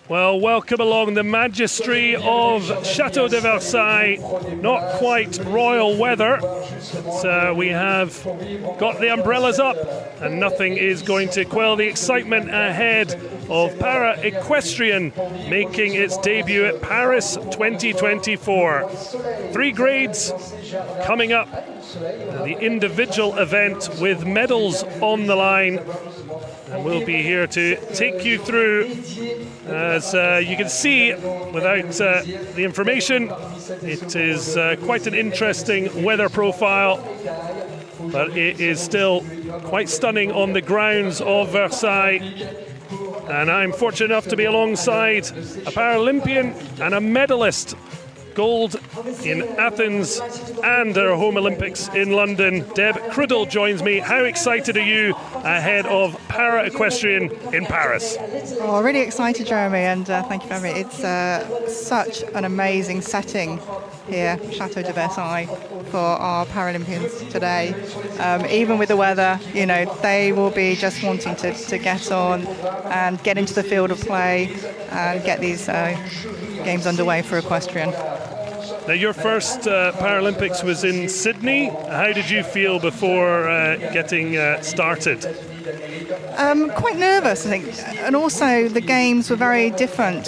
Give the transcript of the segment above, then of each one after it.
Well, welcome along the Magistry of Chateau de Versailles. Not quite royal weather, but we have got the umbrellas up, and nothing is going to quell the excitement ahead of Equestrian making its debut at Paris 2024. 3 grades coming up, the individual event with medals on the line. And we'll be here to take you through. As you can see, without the information, it is quite an interesting weather profile, but it is still quite stunning on the grounds of Versailles. And I'm fortunate enough to be alongside a Paralympian and a medalist. Gold in Athens and our home Olympics in London. Deb Criddle joins me. How excited are you ahead of Equestrian in Paris? Oh, really excited, Jeremy, and thank you for having me. It's such an amazing setting here, Chateau de Versailles, for our Paralympians today. Even with the weather, you know, they will be just wanting to get on and get into the field of play and get these games underway for Equestrian. Now, your first Paralympics was in Sydney. How did you feel before getting started? Quite nervous, I think. And also, the games were very different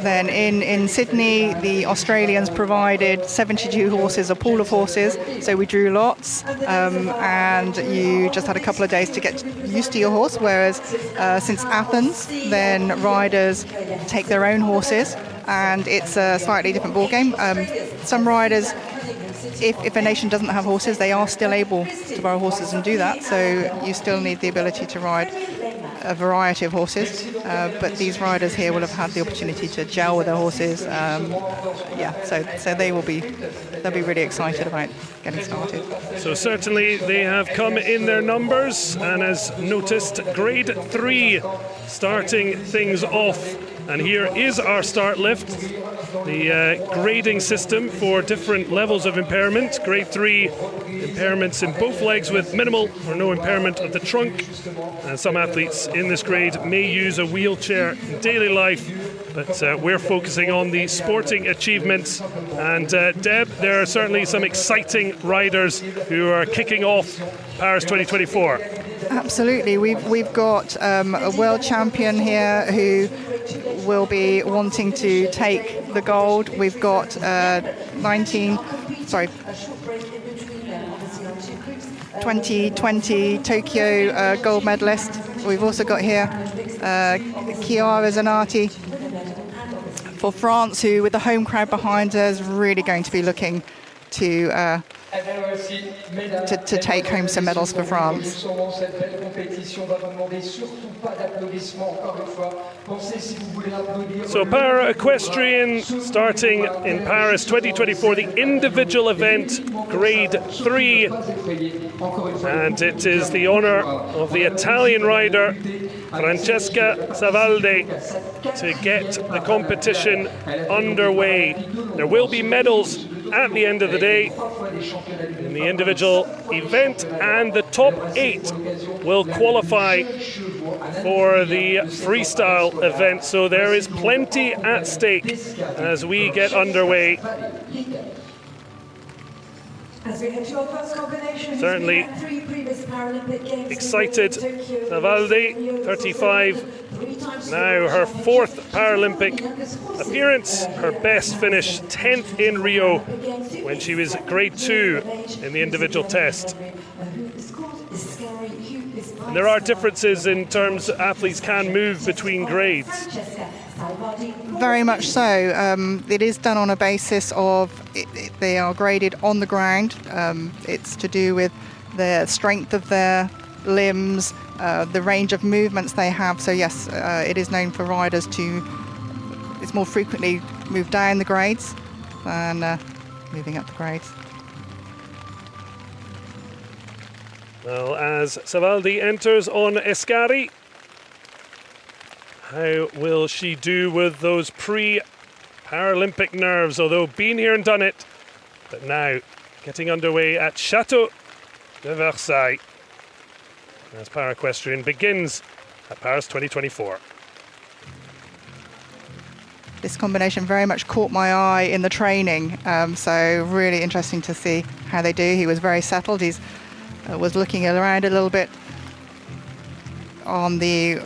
then. In Sydney, the Australians provided 72 horses, a pool of horses, so we drew lots, and you just had a couple of days to get used to your horse, whereas since Athens, then riders take their own horses, and it's a slightly different ball game. Some riders, if a nation doesn't have horses, they are still able to borrow horses and do that, so you still need the ability to ride a variety of horses, but these riders here will have had the opportunity to gel with their horses. So they'll be really excited about getting started. So certainly they have come in their numbers, and as noticed, grade 3 starting things off. And here is our start lift, the grading system for different levels of impairment. Grade 3 impairments in both legs with minimal or no impairment of the trunk. And some athletes in this grade may use a wheelchair in daily life, but we're focusing on the sporting achievements. And Deb, there are certainly some exciting riders who are kicking off Paris 2024. Absolutely. We've got a world champion here who will be wanting to take the gold. We've got 2020 Tokyo gold medalist. We've also got here Chiara Zanatti for France, who with the home crowd behind her is really going to be looking to take home some medals for France. So Equestrian starting in Paris 2024, the individual event, grade 3. And it is the honour of the Italian rider Francesca Savaldi to get the competition underway. There will be medals at the end of the day in the individual event, and the top 8 will qualify for the freestyle event. So there is plenty at stake as we get underway. Certainly excited. Savaldi, 35. Now her 4th Paralympic appearance, her best finish 10th in Rio when she was grade 2 in the individual test. And there are differences in terms athletes can move between grades. Very much so. It is done on a basis of they are graded on the ground. It's to do with the strength of their limbs, the range of movements they have. So yes, it is known for riders it's more frequently move down the grades than moving up the grades. Well, as Savaldi enters on Escari, how will she do with those pre-Paralympic nerves? Although been here and done it, but now getting underway at Chateau de Versailles as Equestrian begins at Paris 2024. This combination very much caught my eye in the training, so really interesting to see how they do. He was very settled. He was looking around a little bit on the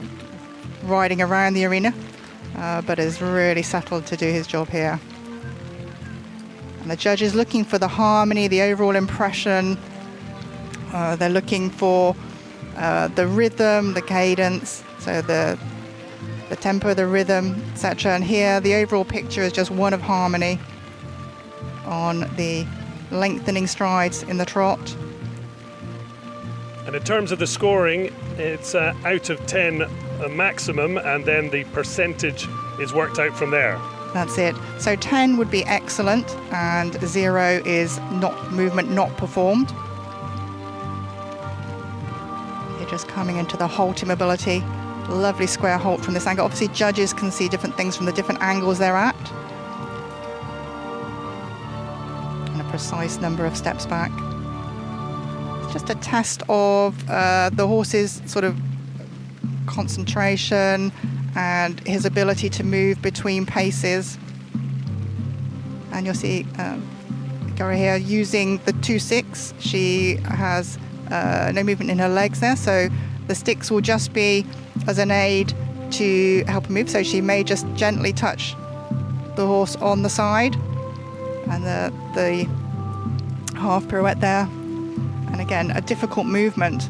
riding around the arena, but is really settled to do his job here. And the judges looking for the harmony, the overall impression. They're looking for the rhythm, the cadence, so the tempo, the rhythm, etc. And here the overall picture is just one of harmony on the lengthening strides in the trot. And in terms of the scoring, it's out of 10 a maximum, and then the percentage is worked out from there. That's it. So 10 would be excellent, and 0 is not movement not performed. You're just coming into the halt immobility. Lovely square halt from this angle. Obviously judges can see different things from the different angles they're at. And a precise number of steps back. It's just a test of the horse's sort of concentration and his ability to move between paces. And you'll see Gara here using the 2-6. She has no movement in her legs there, so the sticks will just be as an aid to help her move. So she may just gently touch the horse on the side, and the half pirouette there. And again, a difficult movement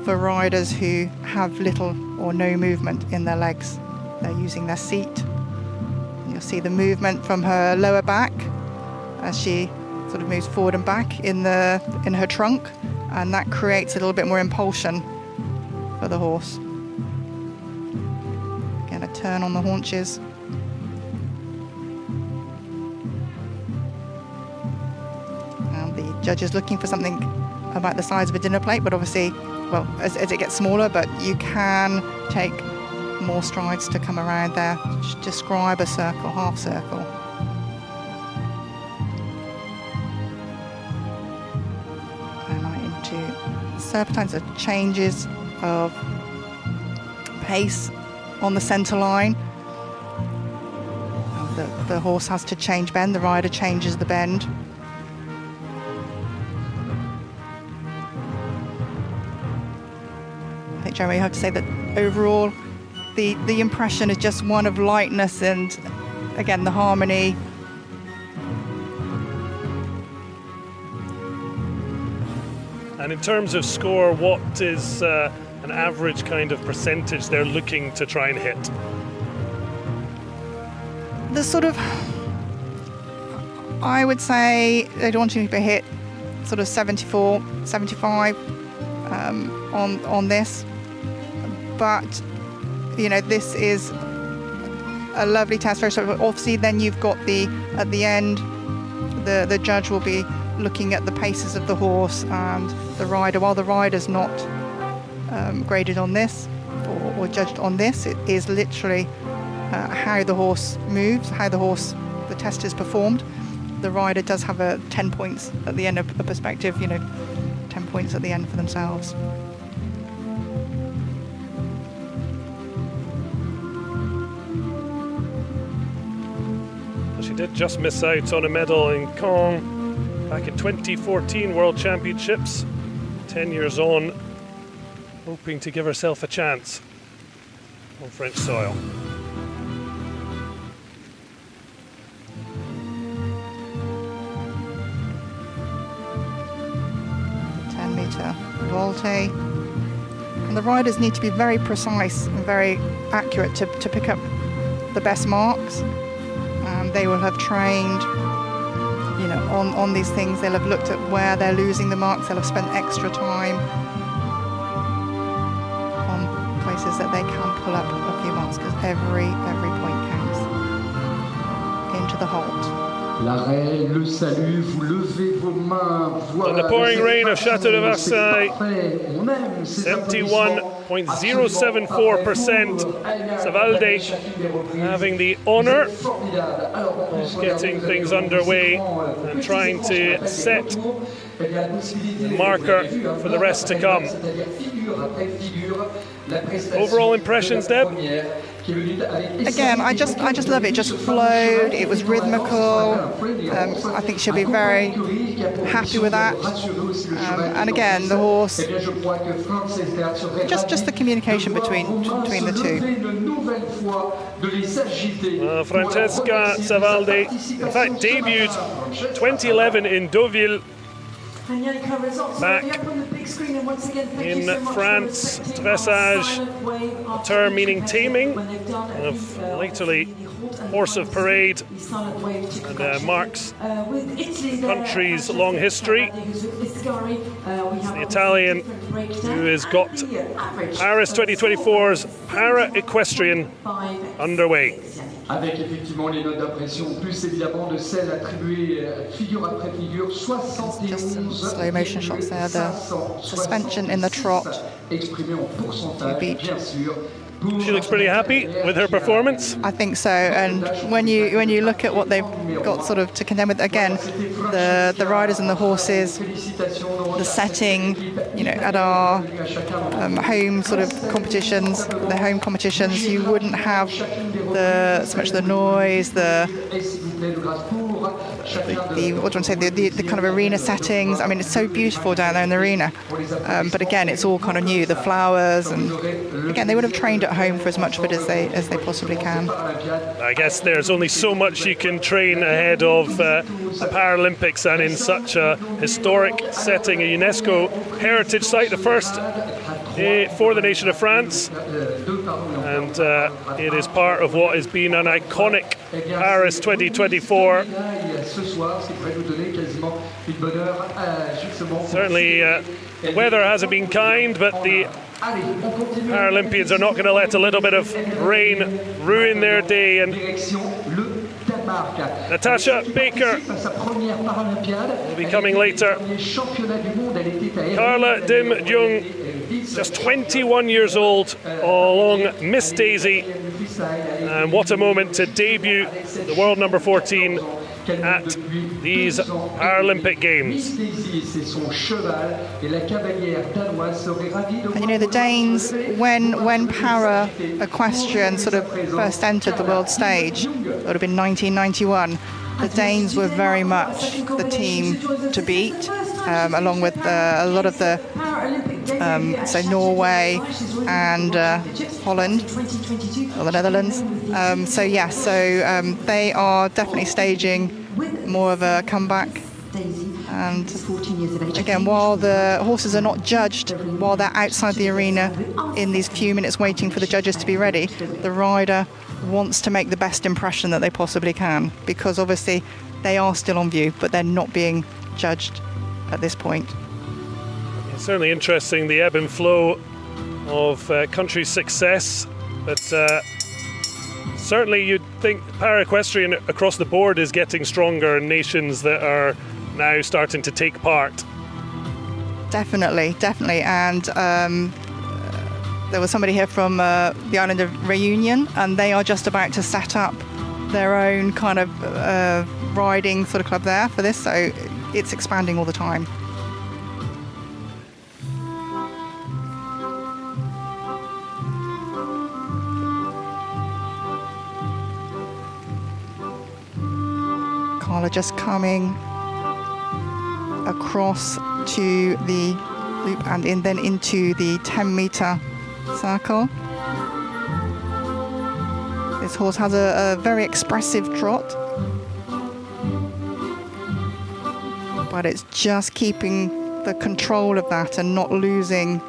for riders who have little or no movement in their legs. They're using their seat. And you'll see the movement from her lower back as she sort of moves forward and back in her trunk, and that creates a little bit more impulsion for the horse. Again, a turn on the haunches. And the judge is looking for something about the size of a dinner plate, but obviously, well, as it gets smaller, but you can take more strides to come around there. Describe a circle, half circle. And I'm into serpentines, the changes of pace on the centre line. The horse has to change bend, the rider changes the bend. I think, Jeremy, you have to say that overall the impression is just one of lightness and, again, the harmony. And in terms of score, what is an average kind of percentage they're looking to try and hit? The sort of, I would say they'd want to hit sort of 74, 75 on this. But, you know, this is a lovely test. Very sort of, obviously, then you've got at the end, the judge will be looking at the paces of the horse and the rider. While the rider's not graded on this or judged on this, it is literally how the horse moves, how the test is performed. The rider does have 10 points at the end of a perspective, you know, 10 points at the end for themselves. She did just miss out on a medal in Caen back in 2014 World Championships. 10 years on, hoping to give herself a chance on French soil. Volte, and the riders need to be very precise and very accurate to pick up the best marks. They will have trained, you know, on these things. They'll have looked at where they're losing the marks. They'll have spent extra time on places that they can pull up a few marks, because every point counts. Into the halt. In the pouring rain of Chateau de Versailles, 71.074%. Savalde having the honour of getting things underway and trying to set the marker for the rest to come. Overall impressions, Deb? again, I just love it. It just flowed. It was rhythmical. I think she'll be very happy with that. And again, the horse, just the communication between the two. Francesca Savaldi, in fact, debuted 2011 in Deauville, back in France. Dressage, a term meaning taming, of latterly horse of parade, and marks the country's long history. It's the Italian who has got Paris 2024's Para-Equestrian underway. Avec effectivement les notes d'impression, plus évidemment de celles attribuées figure après figure, 71. Just some slow motion shots there, the suspension in the trot. Exprimé en pourcentage, bien sûr. She looks pretty happy with her performance. I think so, and when you look at what they've got sort of to contend with, again, the riders and the horses, the setting, you know, at our home sort of competitions, the home competitions, you wouldn't have so much the noise, the what do I say, the kind of arena settings. I mean, it's so beautiful down there in the arena, but again, it's all kind of new, the flowers, and again, they would have trained at home for as much of it as they possibly can. I guess there's only so much you can train ahead of the Paralympics, and in such a historic setting, a UNESCO heritage site, the first for the nation of France, and it is part of what has been an iconic Paris 2024. Certainly the weather hasn't been kind, but the Paralympians are not going to let a little bit of rain ruin their day, and Natasha Baker will be coming later. Carla Dim Jung, just 21 years old, along Miss Daisy, and what a moment to debut the world number 14 at these Paralympic Games. And you know, the Danes, when para-equestrian sort of first entered the world stage, it would have been 1991, the Danes were very much the team to beat, along with a lot of the say Norway and Holland, or the Netherlands. They are definitely staging more of a comeback. And again, while the horses are not judged while they're outside the arena in these few minutes waiting for the judges to be ready, the rider wants to make the best impression that they possibly can, because obviously they are still on view, but they're not being judged at this point. It's certainly interesting, the ebb and flow of country success, but certainly you'd think para-equestrian across the board is getting stronger, and nations that are now starting to take part. Definitely, and there was somebody here from the island of Réunion, and they are just about to set up their own kind of riding sort of club there for this, so it's expanding all the time. Carla just coming across to the loop and then into the 10-meter circle. This horse has a very expressive trot, but it's just keeping the control of that and not losing,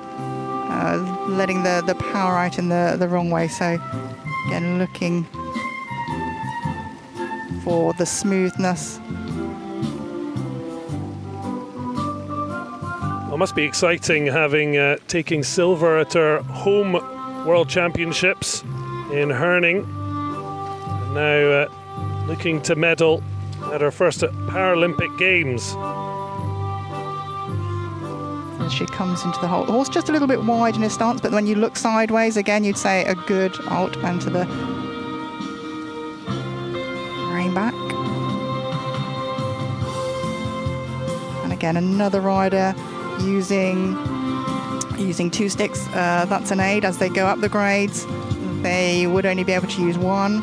letting the power out in the wrong way. So again, looking for the smoothness. Well, it must be exciting having taking silver at her home World Championships in Herning, and now looking to medal at her first Paralympic Games. As she comes into the hole, the horse just a little bit wide in his stance, but when you look sideways again, you'd say a good alt and to the rein back. And again, another rider using 2 sticks. That's an aid as they go up the grades. they would only be able to use one.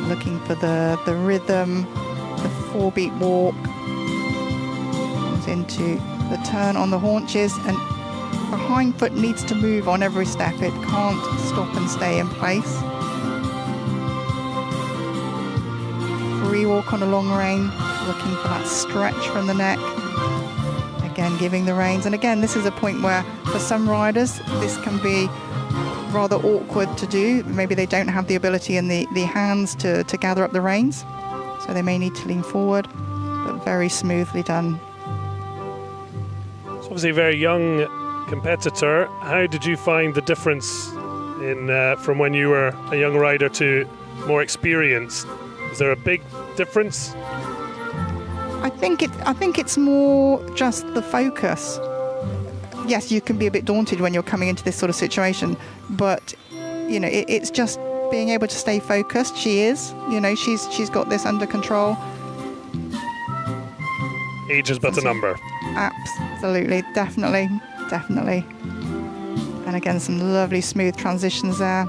Looking for the rhythm, the 4-beat walk. Comes into the turn on the haunches, and the hind foot needs to move on every step. It can't stop and stay in place. Free walk on a long rein, looking for that stretch from the neck. Again, giving the reins. And again, this is a point where for some riders, this can be rather awkward to do. Maybe they don't have the ability in the hands to gather up the reins. So they may need to lean forward, but very smoothly done. It's obviously a very young competitor. How did you find the difference in from when you were a young rider to more experienced? Is there a big difference? I think it's more just the focus. Yes, you can be a bit daunted when you're coming into this sort of situation, but you know, it's just being able to stay focused. She is, you know, she's got this under control. Age is but a number. Absolutely, definitely. And again, some lovely smooth transitions there.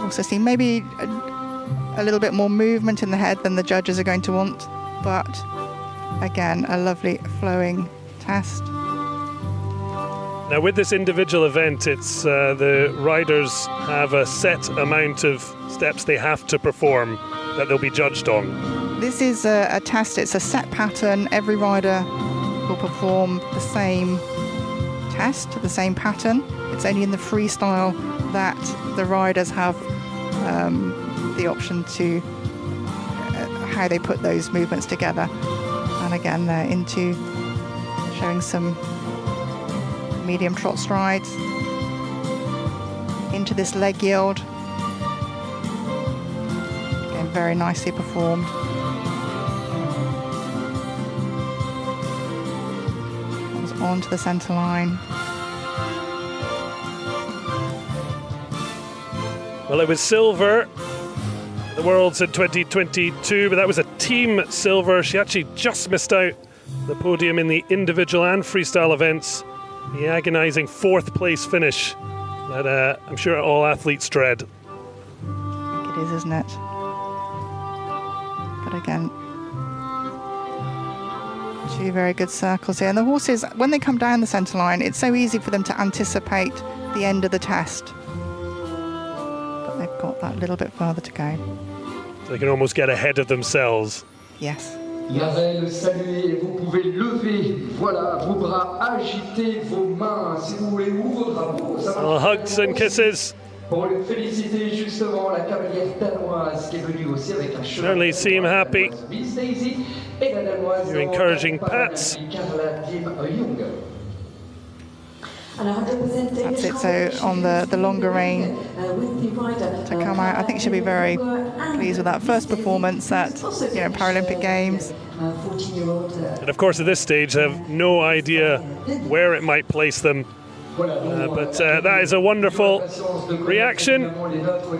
Also see maybe a little bit more movement in the head than the judges are going to want, but again, a lovely flowing test. Now with this individual event, it's the riders have a set amount of steps they have to perform that they'll be judged on. This is a test, it's a set pattern. Every rider will perform the same test, the same pattern. It's only in the freestyle that the riders have the option to how they put those movements together. And again, they're into showing some medium trot strides, into this leg yield. Again, very nicely performed. Comes onto the centre line. Well, it was silver, the Worlds in 2022, but that was a team silver. She actually just missed out the podium in the individual and freestyle events. The agonising 4th place finish that I'm sure all athletes dread. I think it is, isn't it? But again, 2 very good circles here. And the horses, when they come down the centre line, it's so easy for them to anticipate the end of the test. But they've got that little bit further to go. So they can almost get ahead of themselves. Yes. La reine saluée, vous pouvez lever, voilà, vos bras, agiter vos mains, si vous voulez ouvrir bravo. Well, hugs and kisses. Pour le féliciter justement la cavalière danoise qui est venue aussi avec un cheval. Certainly seem happy. Miss Daisy et la danoise. You're encouraging pats. That's it, so on the longer rein to come out. I think she'll be very pleased with that first performance at Paralympic Games. And of course at this stage they have no idea where it might place them. But that is a wonderful reaction.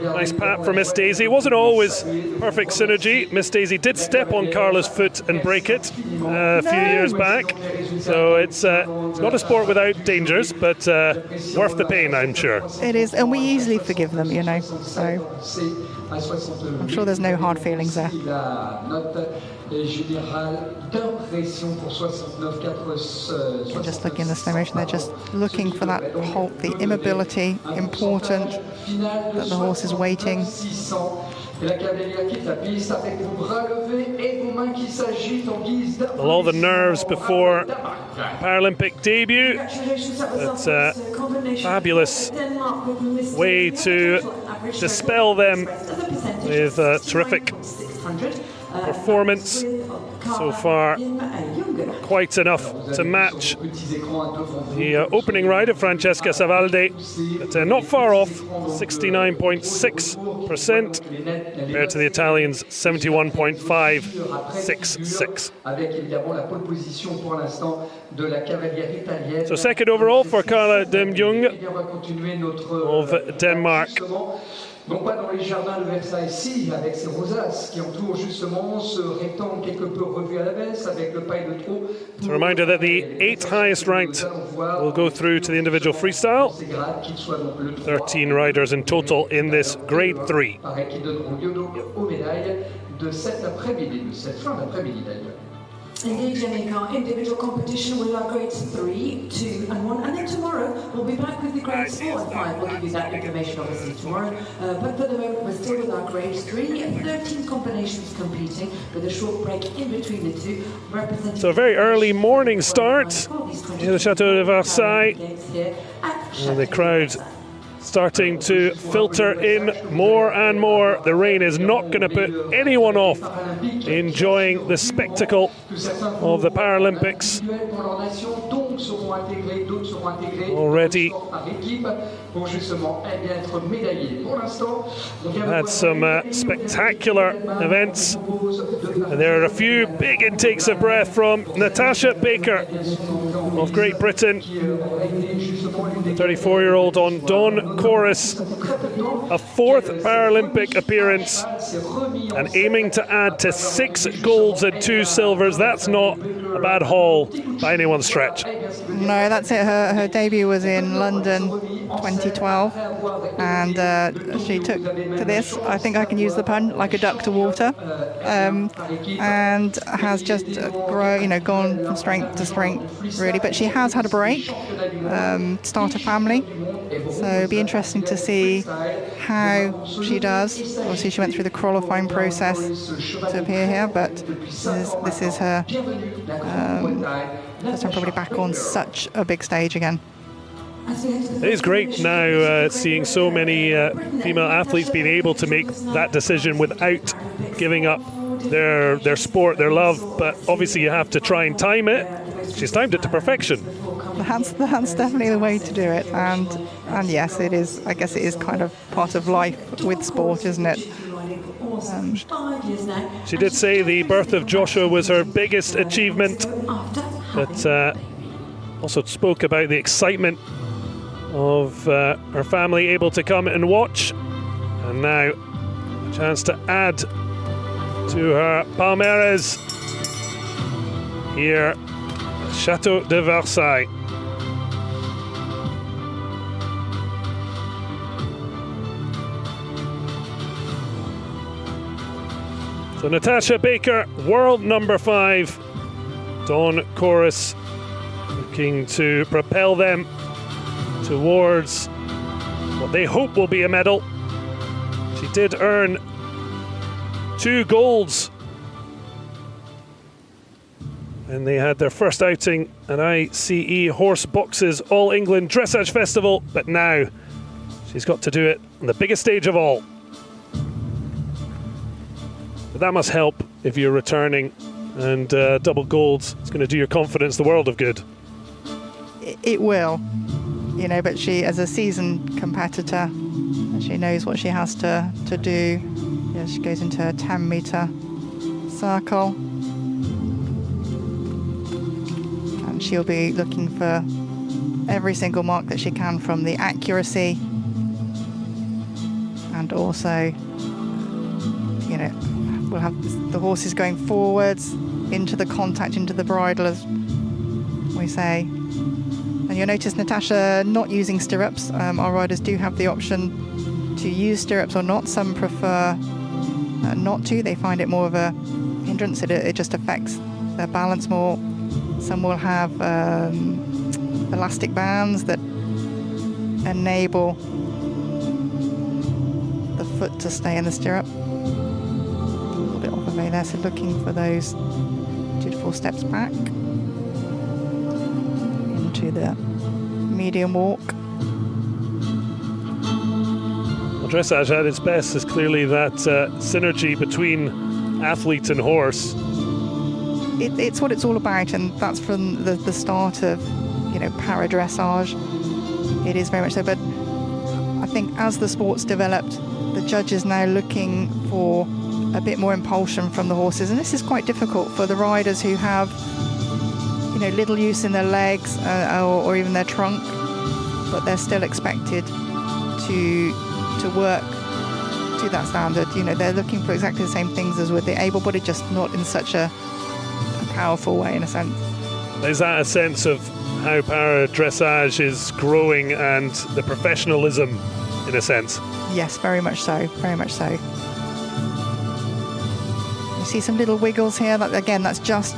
Nice pat for Miss Daisy. It wasn't always perfect synergy. Miss Daisy did step on Carla's foot and break it a few years back. So it's not a sport without dangers, but worth the pain, I'm sure. It is, and we easily forgive them, you know. So I'm sure there's no hard feelings there. Just looking in the slow motion, they're just looking for that halt, the immobility, important that the horse is waiting. Well, all the nerves before Paralympic debut. It's a fabulous way to dispel them with a terrific performance so far. Quite enough to match the opening rider, Francesca Savaldi, but not far off, 69.6% compared to the Italians, 71.566. So second overall for Carla Dem Jong of Denmark. Non pas dans les jardins de Versailles, si, avec ces rosaces qui entourent justement ce rectangle quelque peu revu à la baisse avec le paille de trop. It's a reminder that the 8 highest ranked will go through to the individual freestyle. 13 riders in total in this grade 3. Qui donneront lieu aux médailles de cet après-midi, de cette fin d'après-midi d'ailleurs. Indeed, Janika, individual competition with our grades 3, 2 and 1, and then tomorrow we'll be back with the grades 4 and 5. We'll give you that information obviously tomorrow, but for the moment we're still with our grades 3 and 13 combinations competing with a short break in between the two. So a very early morning start in the Chateau de Versailles, and the crowd starting to filter in more and more. The rain is not going to put anyone off enjoying the spectacle of the Paralympics. Already had some spectacular events, and there are a few big intakes of breath from Natasha Baker of Great Britain, 34-year-old on Dawn Chorus, a 4th Paralympic appearance and aiming to add to 6 golds and 2 silvers. That's not a bad haul by anyone's stretch. No, that's it. Her debut was in London 2012, and she took to this, I think I can use the pun, like a duck to water, and has just gone from strength to strength, really. But she has had a break, start a family, so it'll be interesting to see how she does. Obviously, she went through the qualifying process to appear here, but this is her first time probably back on such a big stage again. It is great now seeing so many female athletes being able to make that decision without giving up their sport, their love, but obviously you have to try and time it. She's timed it to perfection. That's definitely the way to do it, and yes, it is. I guess it is kind of part of life with sport, isn't it? She did say the birth of Joshua was her biggest achievement, but also spoke about the excitement of her family able to come and watch, and now a chance to add to her palmarès here at Chateau de Versailles. So Natasha Baker, world number 5, Dawn Chorus looking to propel them towards what they hope will be a medal. She did earn 2 golds, and they had their first outing at ICE Horse Boxes All England Dressage Festival, but now she's got to do it on the biggest stage of all. But that must help if you're returning, and double golds. It's going to do your confidence the world of good. It will, but she, as a seasoned competitor, she knows what she has to do. She goes into a 10-metre circle, and she'll be looking for every single mark that she can from the accuracy, and also, we'll have the horses going forwards into the contact, into the bridle, as we say. And you'll notice Natasha not using stirrups. Our riders do have the option to use stirrups or not. Some prefer not to. They find it more of a hindrance. It just affects their balance more. Some will have elastic bands that enable the foot to stay in the stirrup. A little bit off of me there, so looking for those 2 to 4 steps back into the medium walk. Well, dressage at its best is clearly that synergy between athlete and horse. It's what it's all about, and that's from the start of para-dressage. It is very much so, but I think as the sport's developed, the judges now looking for a bit more impulsion from the horses, and this is quite difficult for the riders who have you know, little use in their legs or even their trunk, but they're still expected to work to that standard. You know, they're looking for exactly the same things as with the able-bodied, just not in such a powerful way, in a sense. Is that a sense of how para dressage is growing and the professionalism, in a sense? Yes, very much so, very much so. You see some little wiggles here. That, again, that's just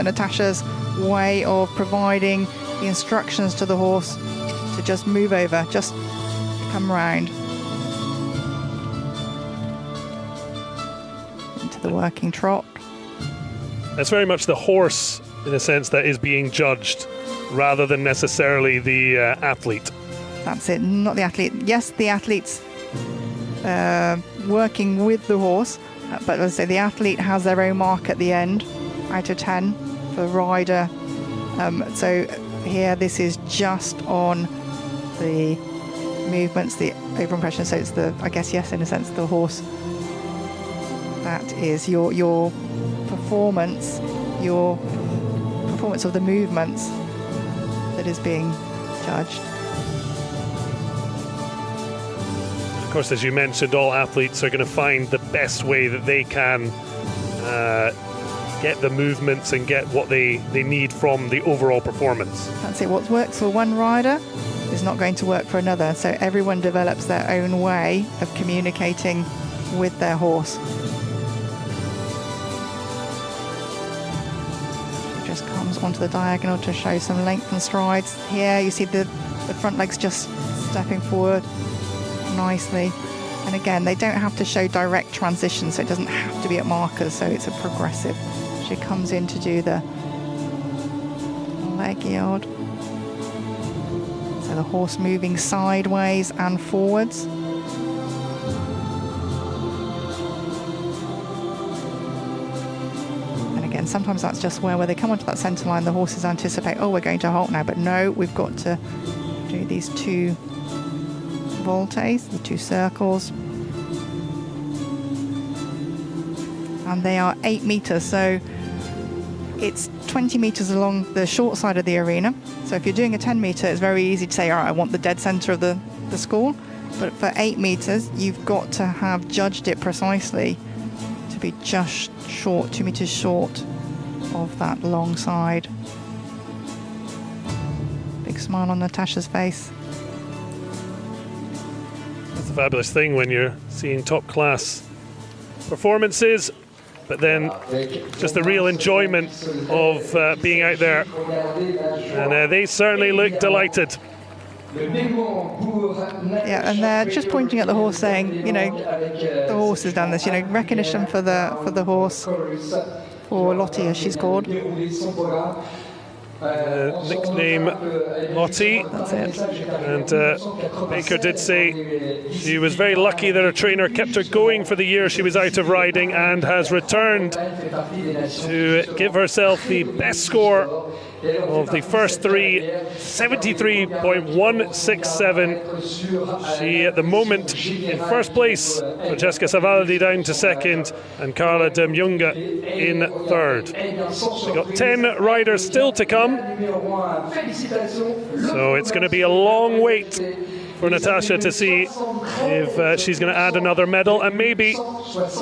Natasha's way of providing the instructions to the horse to just move over, just come round into the working trot. It's very much the horse, in a sense, that is being judged rather than necessarily the athlete. That's it, not the athlete. Yes, the athlete's working with the horse, but as I say, the athlete has their own mark at the end, out of 10 for rider. So here, this is just on the movements, the over impression. So it's the, I guess, yes, in a sense, the horse. That is your performance of the movements that is being judged. Of course, as you mentioned, all athletes are going to find the best way that they can get the movements and get what they need from the overall performance. That's it. What works for one rider is not going to work for another. So everyone develops their own way of communicating with their horse. She just comes onto the diagonal to show some length and strides. Here you see the front legs just stepping forward nicely. And again, they don't have to show direct transition, so it doesn't have to be at markers, so it's a progressive. She comes in to do the leg yield. So the horse moving sideways and forwards. And again, sometimes that's just where they come onto that centre line, the horses anticipate, oh, we're going to halt now, but no, we've got to do these two voltes, the two circles. And they are 8 meters, so it's 20 meters along the short side of the arena. So if you're doing a 10 meter, it's very easy to say, all right, I want the dead center of the school. But for 8 meters, you've got to have judged it precisely to be just short, 2 meters short of that long side. Big smile on Natasha's face. That's a fabulous thing when you're seeing top class performances, but then just the real enjoyment of being out there. And they certainly look delighted. Yeah, and they're just pointing at the horse saying, you know, the horse has done this, you know, recognition for the horse, for Lottie as she's called. Nickname Lottie. That's it. And Baker did say she was very lucky that her trainer kept her going for the year she was out of riding and has returned to give herself the best score of the first three, 73.167. She at the moment in first place, Francesca Savaldi down to second and Carla de Mjunga in third. We've got 10 riders still to come, so it's going to be a long wait for Natasha to see if she's going to add another medal and maybe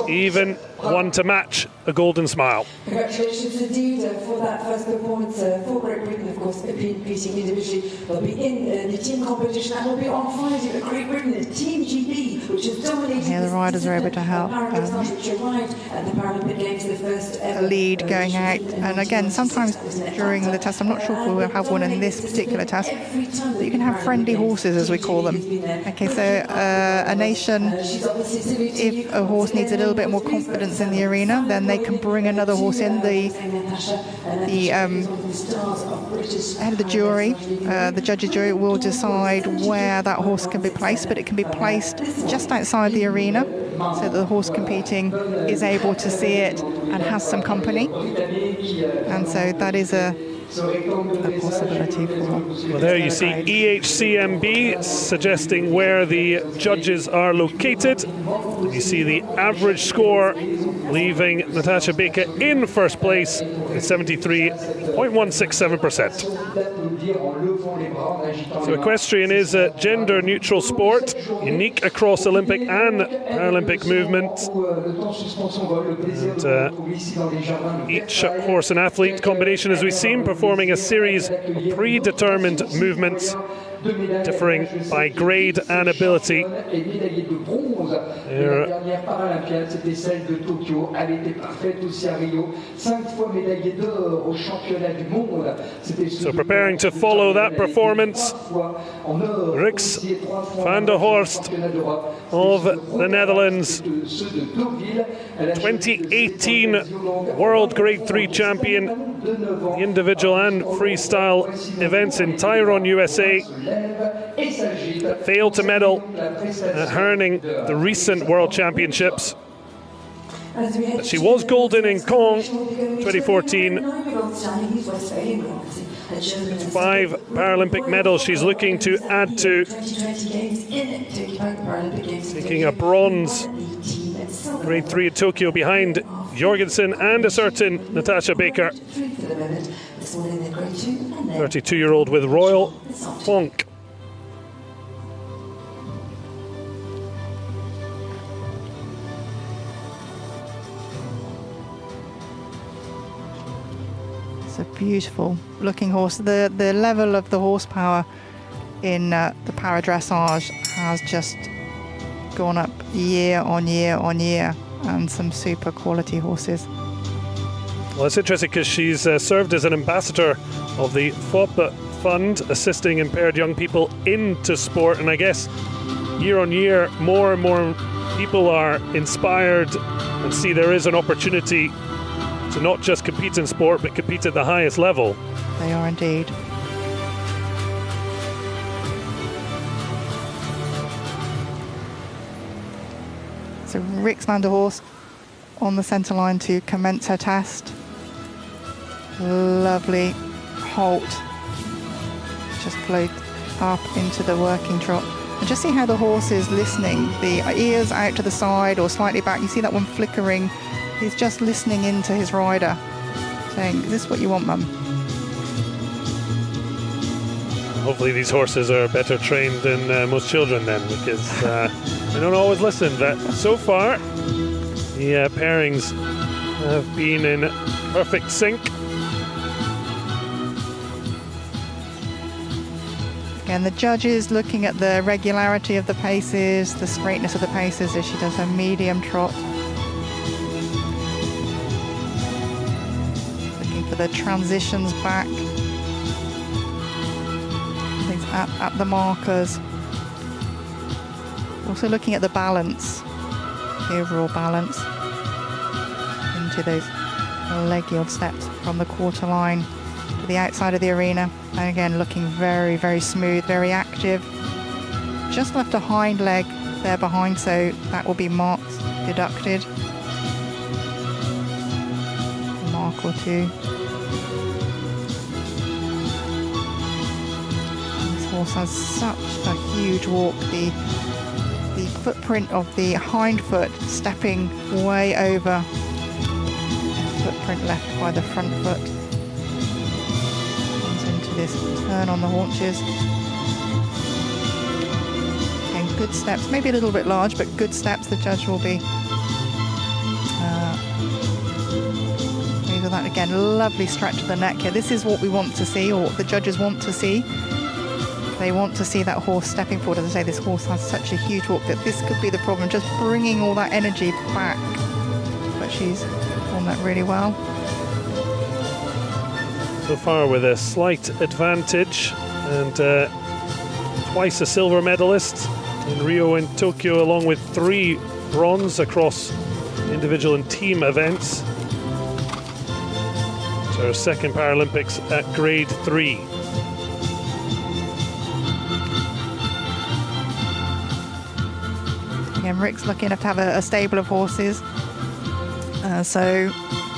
even one to match a golden smile. Congratulations indeed for that first performance for Great Britain, of course, competing individually. They'll be in the team competition and will be on Friday at Great Britain, the Team GB, which is dominating. Here the riders are able to help. Which arrived at the Paralympic Games, the first ever. A lead going out, and again, sometimes during the test, I'm not sure if we'll have one in this particular test, but you can have friendly horses, as we call them. Okay, so a nation, if a horse needs a little bit more confidence in the arena, then they can bring another horse in. The head of the jury, the judges' jury, will decide where that horse can be placed, but it can be placed just outside the arena so that the horse competing is able to see it and has some company. And so that is a a possibility for. Well, there you see EHCMB suggesting where the judges are located. You see the average score leaving Natasha Baker in first place at 73.167%. So equestrian is a gender-neutral sport, unique across Olympic and Paralympic movements. And, each horse and athlete combination, as we've seen, performing a series of predetermined movements differing by grade and ability. So preparing to follow that performance, Rix van der Horst of the Netherlands, 2018 World Grade 3 champion, the individual and freestyle events in Tyrone, USA. Failed to medal at Herning, the recent World Championships. But she was golden in Caen 2014. 5 Paralympic medals she's looking to add to, taking a bronze Grade 3 at Tokyo behind Jorgensen and a certain Natasha Baker, 32-year-old with Royal Funk. It's a beautiful looking horse. The level of the horsepower in the para dressage has just gone up year on year on year, and some super quality horses. Well, it's interesting because she's served as an ambassador of the FOP Fund, assisting impaired young people into sport, and I guess year on year more and more people are inspired and see there is an opportunity to not just compete in sport but compete at the highest level. They are indeed. So Rix van der Horst on the centre line to commence her test. Lovely halt. Just flowed up into the working trot. And just see how the horse is listening. The ears out to the side or slightly back. You see that one flickering. He's just listening into his rider, saying, "Is this what you want, Mum?" Hopefully these horses are better trained than most children then, because they don't always listen. But so far, the pairings have been in perfect sync. Again, the judges looking at the regularity of the paces, the straightness of the paces as she does her medium trot. Looking for the transitions back. Things at the markers. Also looking at the balance, the overall balance into those leg yield steps from the quarter line to the outside of the arena. And again, looking very, very smooth, very active. Just left a hind leg there behind, so that will be marked, deducted. A mark or two. This horse has such a huge walk. The footprint of the hind foot stepping way over the footprint left by the front foot. Comes into this turn on the haunches. Again, good steps, maybe a little bit large, but good steps. The judge will be that again. Lovely stretch of the neck here. This is what we want to see, or what the judges want to see. They want to see that horse stepping forward. As I say, this horse has such a huge walk that this could be the problem, just bringing all that energy back. But she's done that really well. So far with a slight advantage, and twice a silver medalist in Rio and Tokyo, along with 3 bronze across individual and team events. It's her second Paralympics at grade 3. Again, Rick's lucky enough to have a stable of horses, so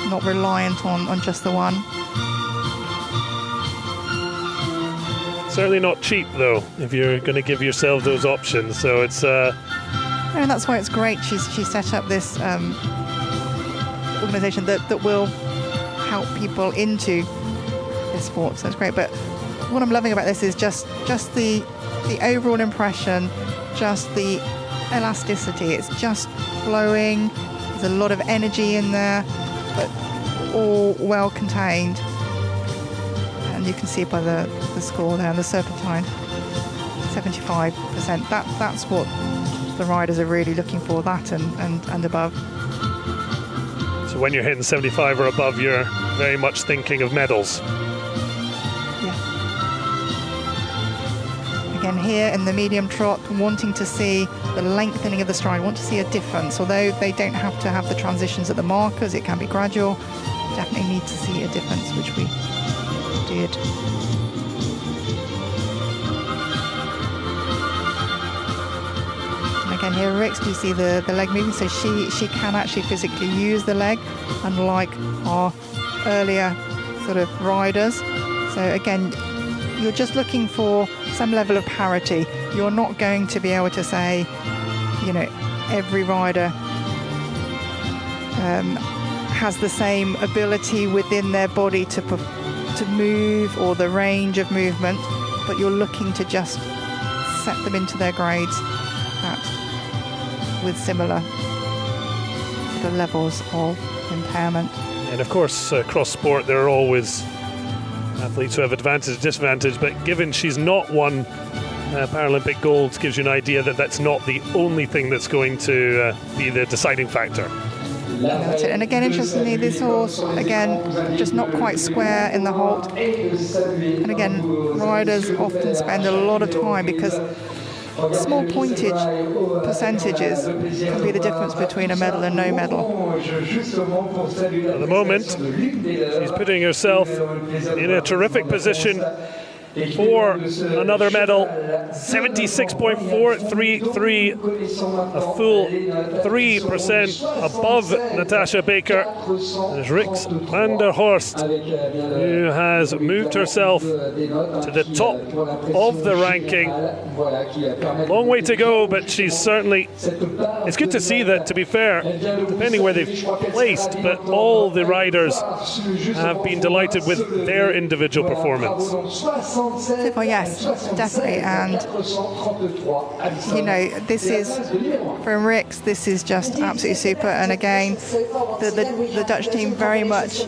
not reliant on just the one. Certainly not cheap, though, if you're going to give yourself those options. So it's... And that's why it's great she's set up this organisation that will help people into this sport. So it's great. But what I'm loving about this is just the overall impression, just the elasticity. It's just flowing. There's a lot of energy in there, but all well contained. And you can see by the score there, the serpentine, 75%. That's what the riders are really looking for, that and above. So when you're hitting 75 or above, you're very much thinking of medals. Yeah. Again, here in the medium trot, wanting to see the lengthening of the stride, want to see a difference. Although they don't have to have the transitions at the markers, it can be gradual. Definitely need to see a difference, which we did. Again here, Rix, do you see the leg moving? So she can actually physically use the leg, unlike our earlier sort of riders. So again, you're just looking for some level of parity. You're not going to be able to say, you know, every rider has the same ability within their body to move, or the range of movement, but you're looking to just set them into their grades with similar levels of impairment. And of course, cross sport, there are always athletes who have advantage, disadvantage, but given she's not won Paralympic golds, gives you an idea that that's not the only thing that's going to be the deciding factor. That's it. And again, interestingly, this horse, again, just not quite square in the halt. And again, riders often spend a lot of time, because small pointage percentages can be the difference between a medal and no medal. At the moment, she's putting herself in a terrific position for another medal. 76.433, a full 3% above Natasha Baker. There's Rix van der Horst, who has moved herself to the top of the ranking. Long way to go, but she's certainly... It's good to see that, to be fair, depending where they've placed, but all the riders have been delighted with their individual performance. Well, yes, definitely. And, you know, this is, from Rix, this is just absolutely super. And again, the Dutch team very much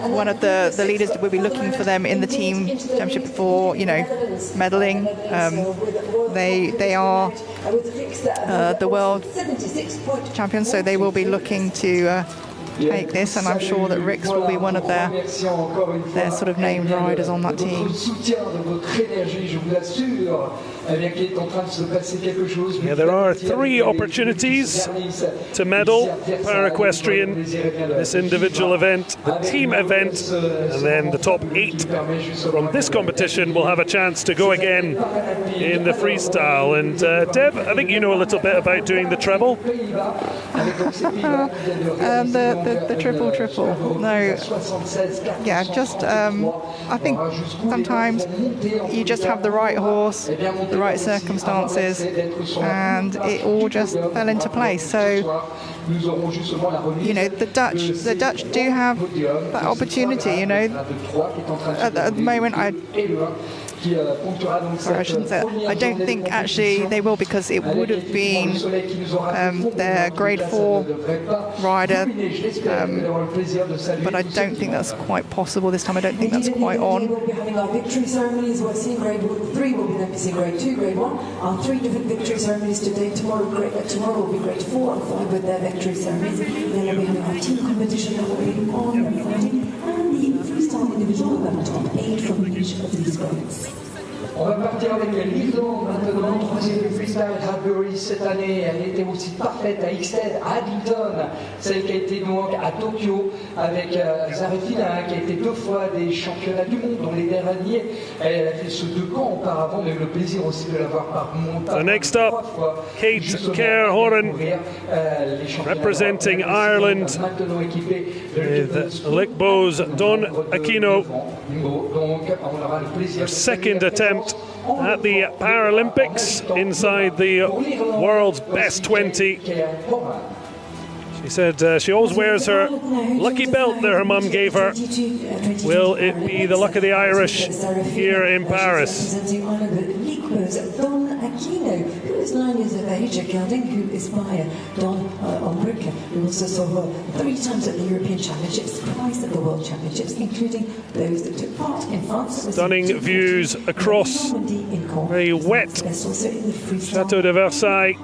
one of the leaders that we'll be looking for them in the team championship for, you know, medaling. They are the world champions, so they will be looking to take this, and I'm sure that Rix will be one of their sort of named riders on that team. Yeah, there are 3 opportunities to medal Para-Equestrian, this individual event, the team event, and then the top 8 from this competition will have a chance to go again in the freestyle. And Deb, I think you know a little bit about doing the treble. The triple. No, yeah, just I think sometimes you just have the right horse, the right circumstances, and it all just fell into place. So, you know, the Dutch do have that opportunity. You know, at the moment, sorry, I shouldn't say that. I don't think actually they will, because it would have been their grade 4 rider, but I don't think that's quite possible this time. I don't think that's quite on. We'll be having our victory ceremonies. We're seeing grade 3 will be then seeing grade 2, grade 1. Our 3 different victory ceremonies today. Tomorrow will be grade 4 and 5 with their victory ceremonies. Then we'll be having our team competition that will be on Friday, and the freestyle individual event on 8 from each of these grades. On va partir avec l'Irlande maintenant, troisième du freestyle Bradbury cette année. Elle était aussi parfaite à Ixted, à Abington, celle qui a été donc à Tokyo avec Zarefina, qui a été 2 fois des championnats du monde, dont les derniers. Elle a fait ce 2 camps auparavant, on a eu le plaisir aussi de la voir par montage. So next up, Kate Kerr-Horan, representing Ireland, with Lickbow's Don Aquino. Her second attempt at the Paralympics inside the world's best 20. She said she always wears her lucky belt that her mum gave her. Will it be the luck of the Irish here in Paris? Don Aquino, who is 9 years of age, accounting, who is by Don Ombrika, who also saw her 3 times at the European Championships, twice at the World Championships, including those that took part in France. Stunning views across very wet Chateau de Versailles.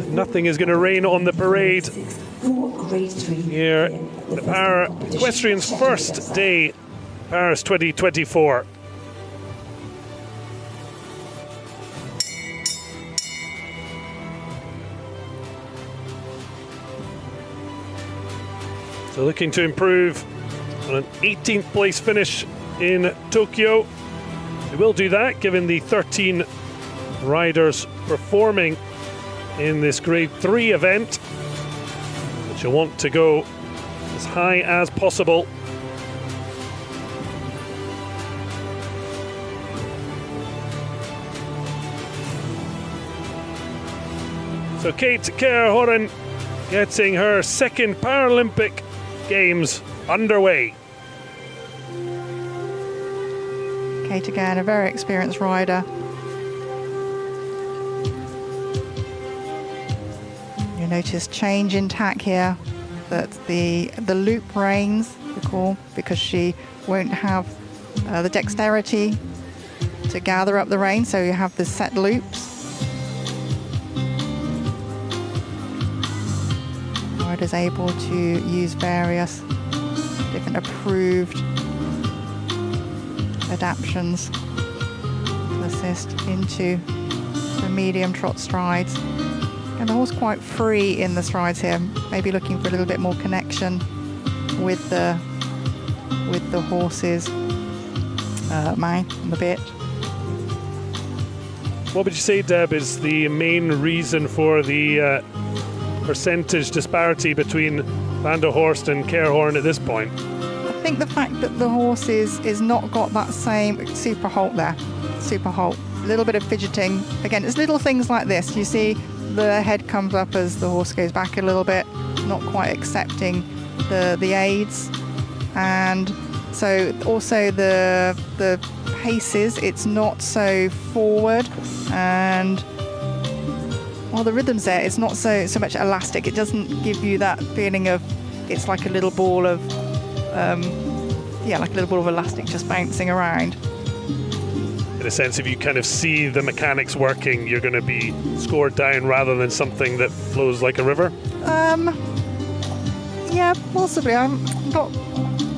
Nothing is going to rain on the parade here. The Equestrian's first day, Paris 2024. So looking to improve on an 18th place finish in Tokyo. They will do that given the 13 riders performing in this Grade 3 event. But you'll want to go as high as possible. So Kate Kerr-Horan getting her second Paralympic Games underway. Kate again, a very experienced rider. You notice change in tack here, that the loop reins, recall, because she won't have the dexterity to gather up the rein, so you have the set loops. Is able to use various different approved adaptations to assist into the medium trot strides. And the horse quite free in the strides here, maybe looking for a little bit more connection with the horse's mouth and the bit. What would you say, Deb, is the main reason for the percentage disparity between Van der Horst and Kerr-Horan at this point? I think the fact that the horse is not got that same super halt there, super halt, a little bit of fidgeting. Again, it's little things like this. You see the head comes up as the horse goes back a little bit, not quite accepting the aids, and so also the paces, it's not so forward, and while the rhythm's there, it's not so much elastic. It doesn't give you that feeling of it's like a little ball of like a little ball of elastic just bouncing around. In a sense, if you kind of see the mechanics working, you're going to be scored down rather than something that flows like a river? Yeah, possibly. I'm not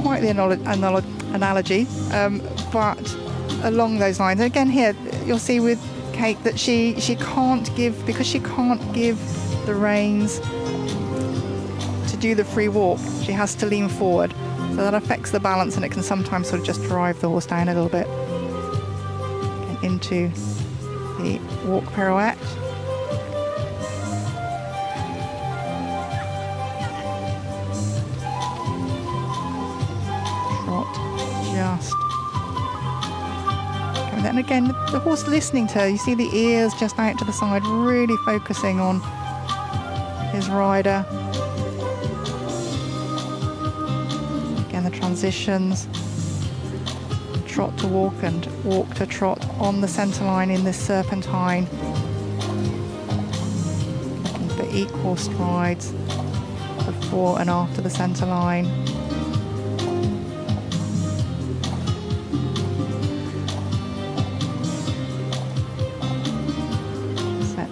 quite the analogy, but along those lines. And again, here you'll see with Kate that she can't give, because she can't give the reins to do the free walk. She has to lean forward, so that affects the balance, and it can sometimes sort of just drive the horse down a little bit. And into the walk pirouette. Trot just. And again, the horse listening to her, you see the ears just out to the side, really focusing on his rider. Again, the transitions, trot to walk and walk to trot on the centre line in this serpentine. Looking for equal strides before and after the centre line.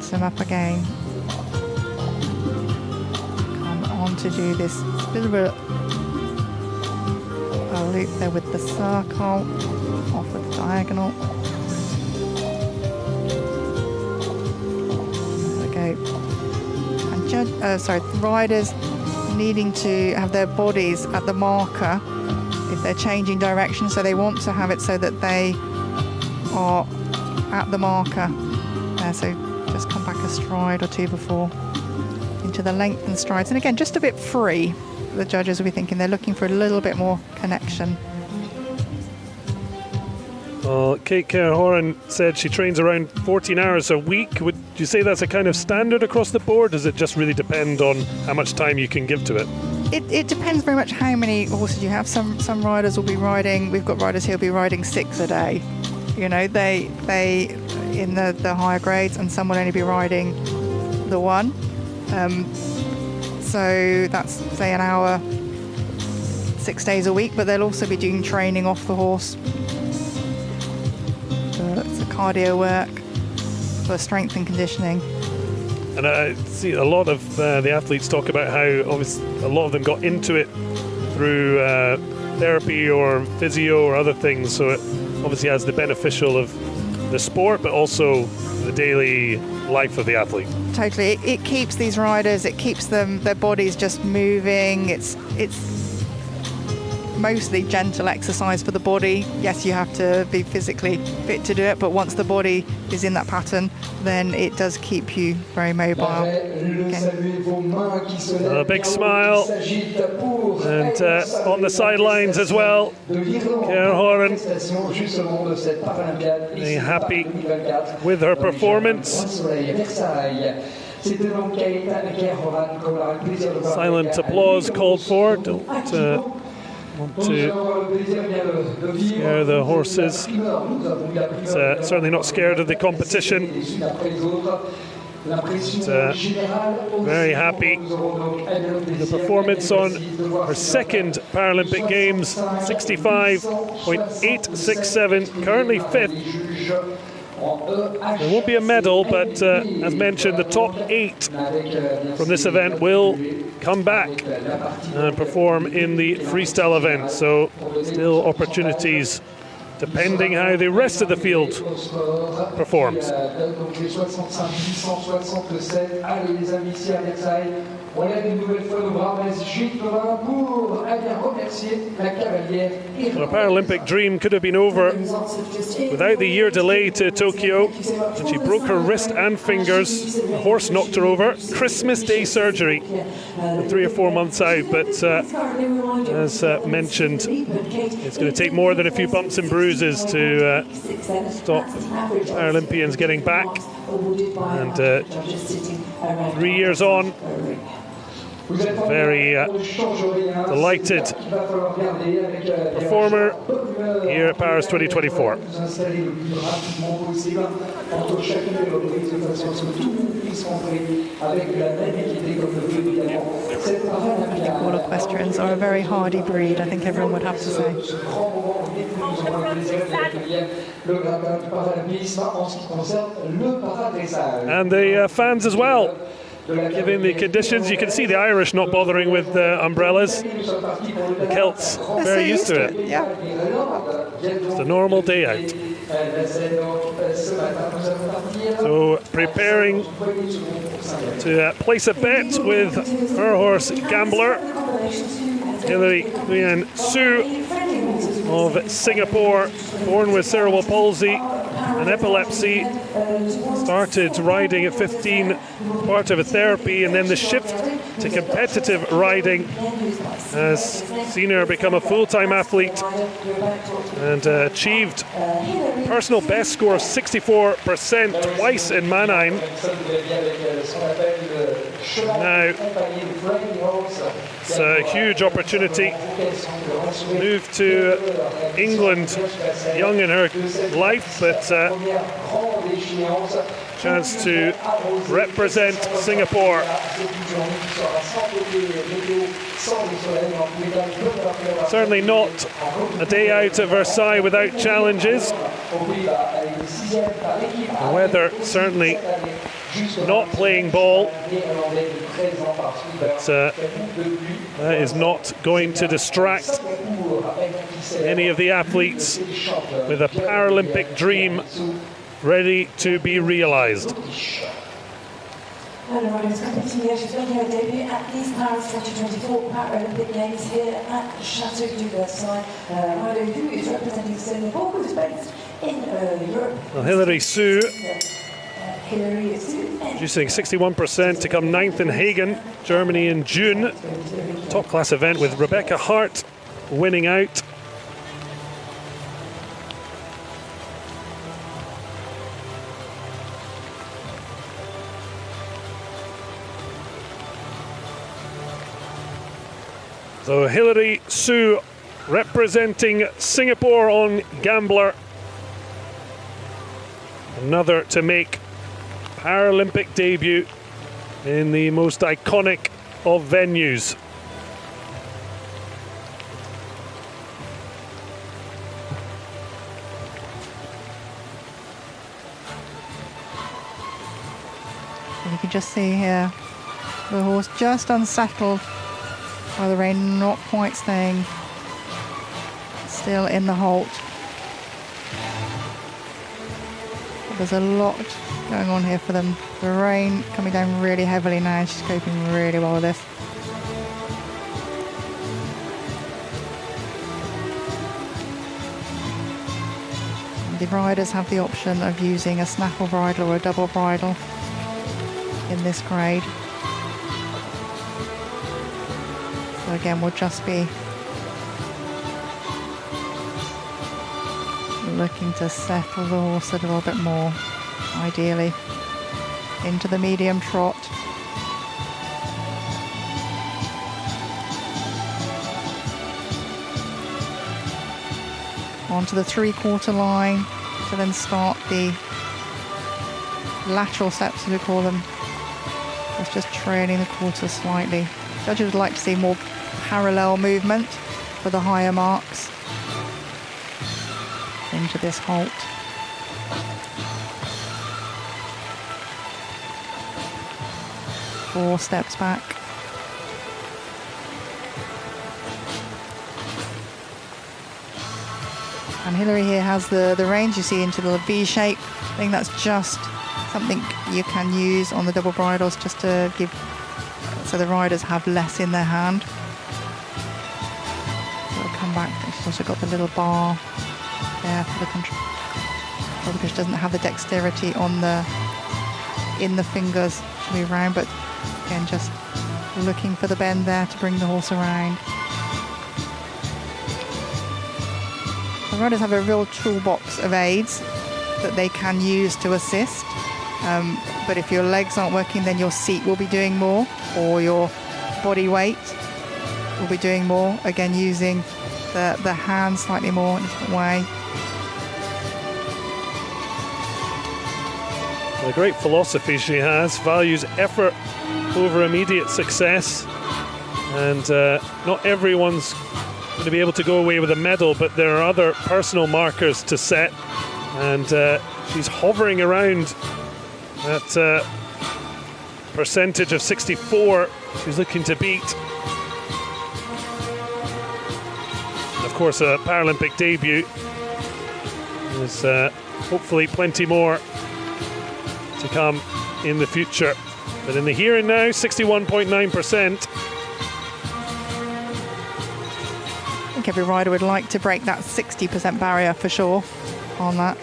Him up again. Come on to do this little bit of a loop there with the circle off of the diagonal. There we go. And riders needing to have their bodies at the marker if they're changing direction, so they want to have it so that they are at the marker. So just come back a stride or two before into the lengthened strides. And again, just a bit free. The judges will be thinking they're looking for a little bit more connection. Well, Kate Kerr-Horan said she trains around 14 hours a week. Would you say that's a kind of standard across the board? Does it just really depend on how much time you can give to it? It depends very much how many horses you have. Some riders will be riding, we've got riders here will be riding 6 a day. You know, they in the higher grades, and some will only be riding the 1. So that's, say, an hour 6 days a week, but they'll also be doing training off the horse. It's a cardio work for strength and conditioning. And I see a lot of the athletes talk about how obviously a lot of them got into it through therapy or physio or other things, so it obviously has the beneficial of the sport but also the daily life of the athlete. Totally. It keeps these riders, it keeps them, their bodies just moving. It's mostly gentle exercise for the body. Yes, you have to be physically fit to do it, but once the body is in that pattern, then it does keep you very mobile. A big smile, and on the sidelines as well, Kerr-Horan very happy with her performance. Silent applause called for. Don't want to scare the horses. It's certainly not scared of the competition. Very happy with the performance on her second Paralympic Games, 65.867, currently 5th. There won't be a medal, but as mentioned, the top 8 from this event will come back and perform in the freestyle event. So still opportunities depending how the rest of the field performs. The Paralympic dream could have been over without the year delay to Tokyo, and she broke her wrist and fingers. A horse knocked her over. Christmas Day surgery, 3 or 4 months out, but as mentioned, it's going to take more than a few bumps and bruises to stop Paralympians getting back. And 3 years on, very delighted performer here at Paris 2024. All equestrians are a very hardy breed, I think everyone would have to say. And the fans as well. Given the conditions, you can see the Irish not bothering with umbrellas. The Celts very used to it. Yeah. It's a normal day out. So preparing to place a bet with her horse Gambler, Hilary Nguyen Su of Singapore, born with cerebral palsy and epilepsy. Started riding at 15, part of a therapy, and then the shift to competitive riding has seen her become a full-time athlete and achieved personal best score of 64% twice in Mannheim. Now it's a huge opportunity. Moved to England young in her life, but chance to represent Singapore. Certainly not a day out at Versailles without challenges. The weather certainly not playing ball. But that is not going to distract any of the athletes with a Paralympic dream ready to be realised. Hello, riders. Congratulations on your debut at these Paris 2024 Paralympic Games here at Chateau de Versailles. Rider who is representing Stade de France, who is based in Europe. Well, Hilary Sue reducing 61% to come 9th in Hagen, Germany in June. Top class event with Rebecca Hart winning out. So Hilary Sue representing Singapore on Gambler. Another to make Paralympic debut in the most iconic of venues. And you can just see here the horse just unsettled by the rain, not quite staying still in the halt. But there's a lot going on here for them. The rain coming down really heavily now. She's coping really well with this. The riders have the option of using a snaffle bridle or a double bridle in this grade. So again, we'll just be looking to settle the horse a little bit more, ideally, into the medium trot. Onto the 3/4 line to then start the lateral steps, as we call them. That's just trailing the quarter slightly. Judges would like to see more parallel movement for the higher marks into this halt. Four steps back. And Hilary here has the range, you see, into the V shape. I think that's just something you can use on the double bridles just to give, so the riders have less in their hand. So we'll come back. She's also got the little bar there for the control, because she doesn't have the dexterity on in the fingers to move around. But again, just looking for the bend there to bring the horse around. The riders have a real toolbox of aids that they can use to assist. But if your legs aren't working, then your seat will be doing more, or your body weight will be doing more. Again, using the hands slightly more in a different way. A great philosophy she has, values effort over immediate success. And not everyone's going to be able to go away with a medal, but there are other personal markers to set. And she's hovering around that percentage of 64 she's looking to beat. And of course, a Paralympic debut. There's hopefully plenty more to come in the future. But in the here and now, 61.9%. I think every rider would like to break that 60% barrier for sure on that.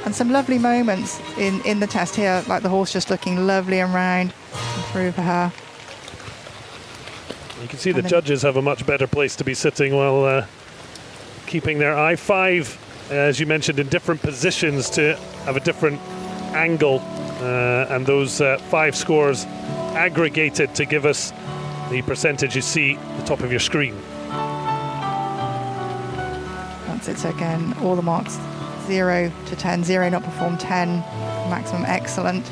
And some lovely moments in the test here, like the horse just looking lovely and round and through for her. You can see the judges have a much better place to be sitting while keeping their I-5, as you mentioned, in different positions to have a different angle. And those 5 scores aggregated to give us the percentage you see at the top of your screen. That's it. So again, all the marks 0 to 10, 0 not performed, 10 maximum excellent.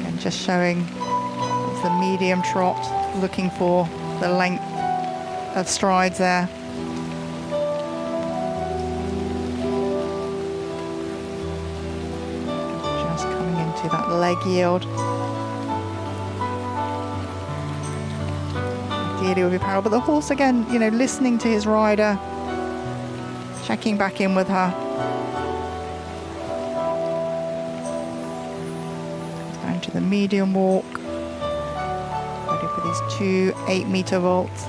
Again, just showing the medium trot, looking for the length of strides there. Just coming into that that leg yield. Ideally would be parallel, but the horse again, you know, listening to his rider, checking back in with her. Going to the medium walk. Ready for these 2 8-meter vaults.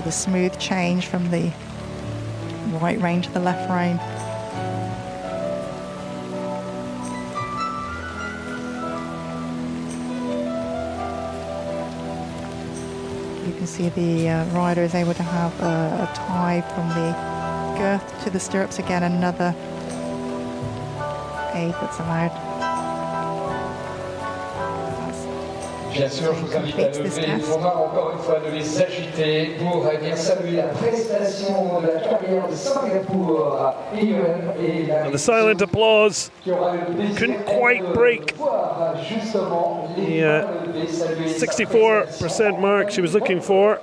The smooth change from the right rein to the left rein. You can see the rider is able to have a tie from the girth to the stirrups. Again, another aid that's allowed. Bien sûr, je vous invite à lever vos mains encore une fois, de les agiter pour bien saluer la prestation de la carrière de Singapour et And the silent applause couldn't quite break the 64% mark she was looking for.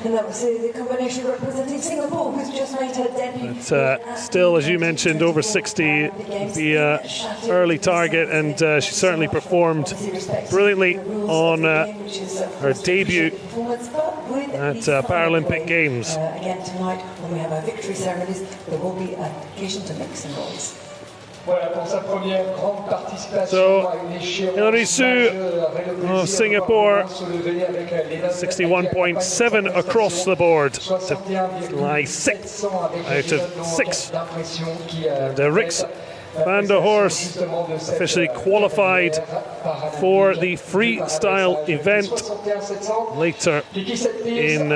And that was the combination representing Singapore, who's just made her debut. But still, as you mentioned, over 60, the early target, and she certainly performed brilliantly on her debut at Paralympic Games. Again tonight, when we have our victory ceremonies, there will be an occasion to make some noise. So, Intermission of Singapore, 61.7 across the board to fly 6th out of 6. And Rix van der Horst officially qualified for the freestyle event later in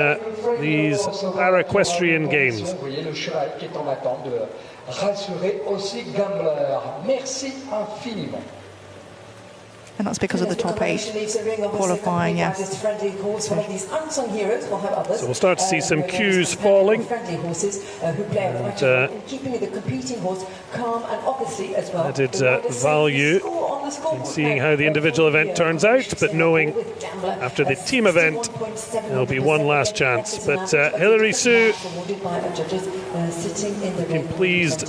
these Para-Equestrian Games. Rassurez aussi Gambler. Merci infiniment. And that's because of the top 8 qualifying, yes. So we'll start to see some cues falling. And added value in seeing how the individual event turns out, but knowing after the team event there'll be one last chance. But Hilary Sue looking pleased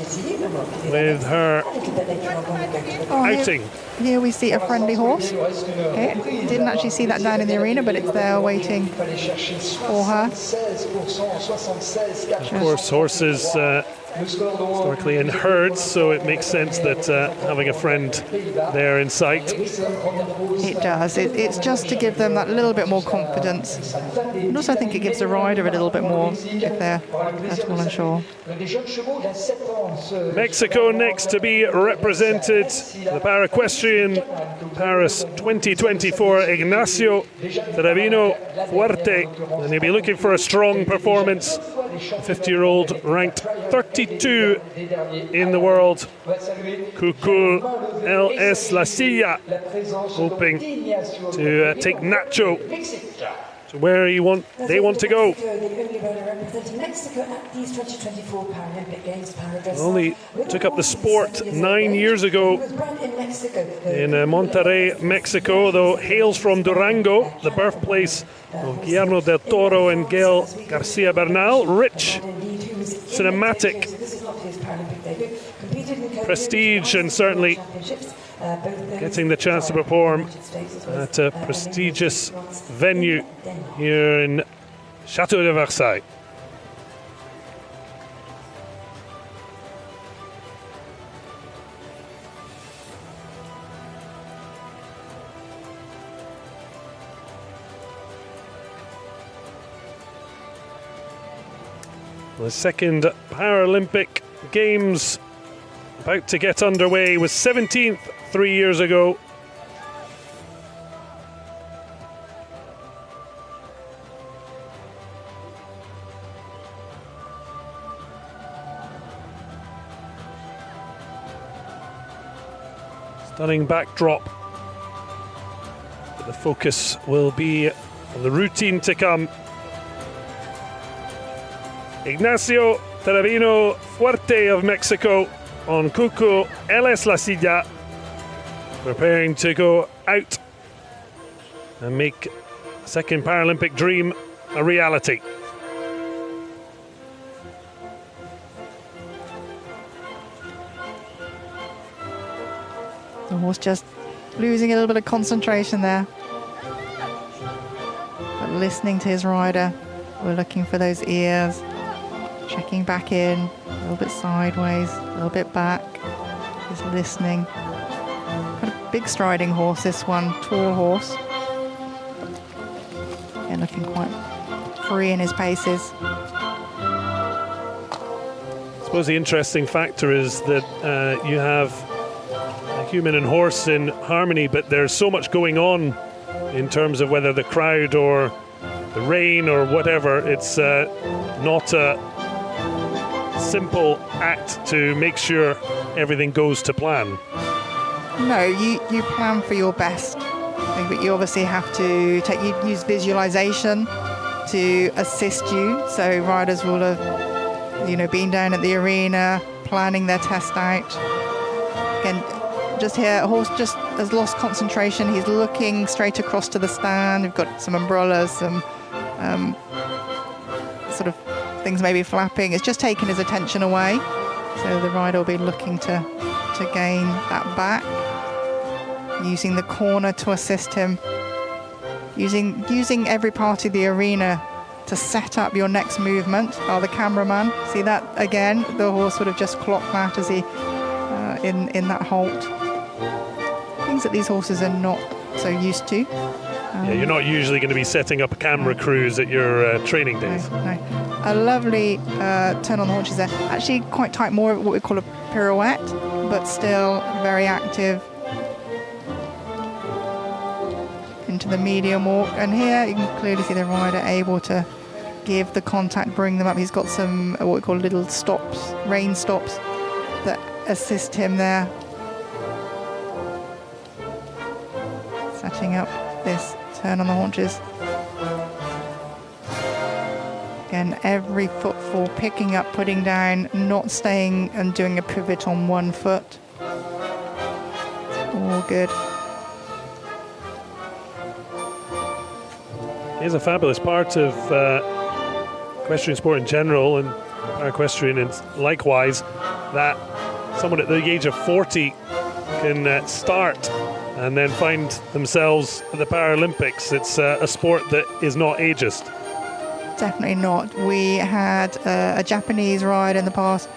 with her outing. Here we see a friendly horse. Okay. Didn't actually see that down in the arena, but it's there waiting for her. Of course, horses historically in herds, so it makes sense that having a friend there in sight. It does. It's just to give them that little bit more confidence. And also I think it gives the rider a little bit more if they're all unsure. Mexico next to be represented, the Para-Equestrian Paris 2024, Ignacio Trevino Fuerte, and he'll be looking for a strong performance. The 50-year-old ranked 32 in the world. Cucu LS La Silla hoping to take Nacho to where they want to go. Only took up the sport 9 years ago in Monterrey, Mexico, though hails from Durango, the birthplace of Guillermo del Toro and Gael Garcia Bernal. Rich, cinematic prestige, and certainly getting the chance to perform at a prestigious venue here in Chateau de Versailles. The second Paralympic Games about to get underway, was 17th 3 years ago. Stunning backdrop. But the focus will be on the routine to come. Ignacio Trevino Fuerte of Mexico on Cucu LS La Silla. preparing to go out and make second Paralympic dream a reality. The horse just losing a little bit of concentration there. But listening to his rider, we're looking for those ears, checking back in, a little bit sideways, a little bit back. He's listening. Got a big striding horse, this one, tall horse. And looking quite free in his paces. I suppose the interesting factor is that you have a human and horse in harmony, but there's so much going on in terms of whether the crowd or the rain or whatever. It's not a simple act to make sure everything goes to plan. No, you plan for your best, but you obviously have to use visualization to assist you. So riders will have, been down at the arena, planning their test out. Again, just here, a horse just has lost concentration. He's looking straight across to the stand. We've got some umbrellas, some sort of things maybe flapping. It's just taken his attention away. So the rider will be looking to gain that back. Using the corner to assist him. Using every part of the arena to set up your next movement. Oh, the cameraman, see that again? The horse would have just clocked that as he in that halt. Things that these horses are not so used to. Yeah, you're not usually going to be setting up a camera crews at your training days. No. A lovely turn on the haunches there. Actually quite tight, more of what we call a pirouette, but still very active. Into the medium walk, and here you can clearly see the rider able to give the contact, bring them up. He's got some what we call little stops, rein stops, that assist him there. Setting up this turn on the haunches. Again, every footfall, picking up, putting down, not staying and doing a pivot on one foot. All good. It's a fabulous part of equestrian sport in general, and equestrian and likewise, that someone at the age of 40 can start and then find themselves at the Paralympics. It's a sport that is not ageist. Definitely not. We had a Japanese rider in the past,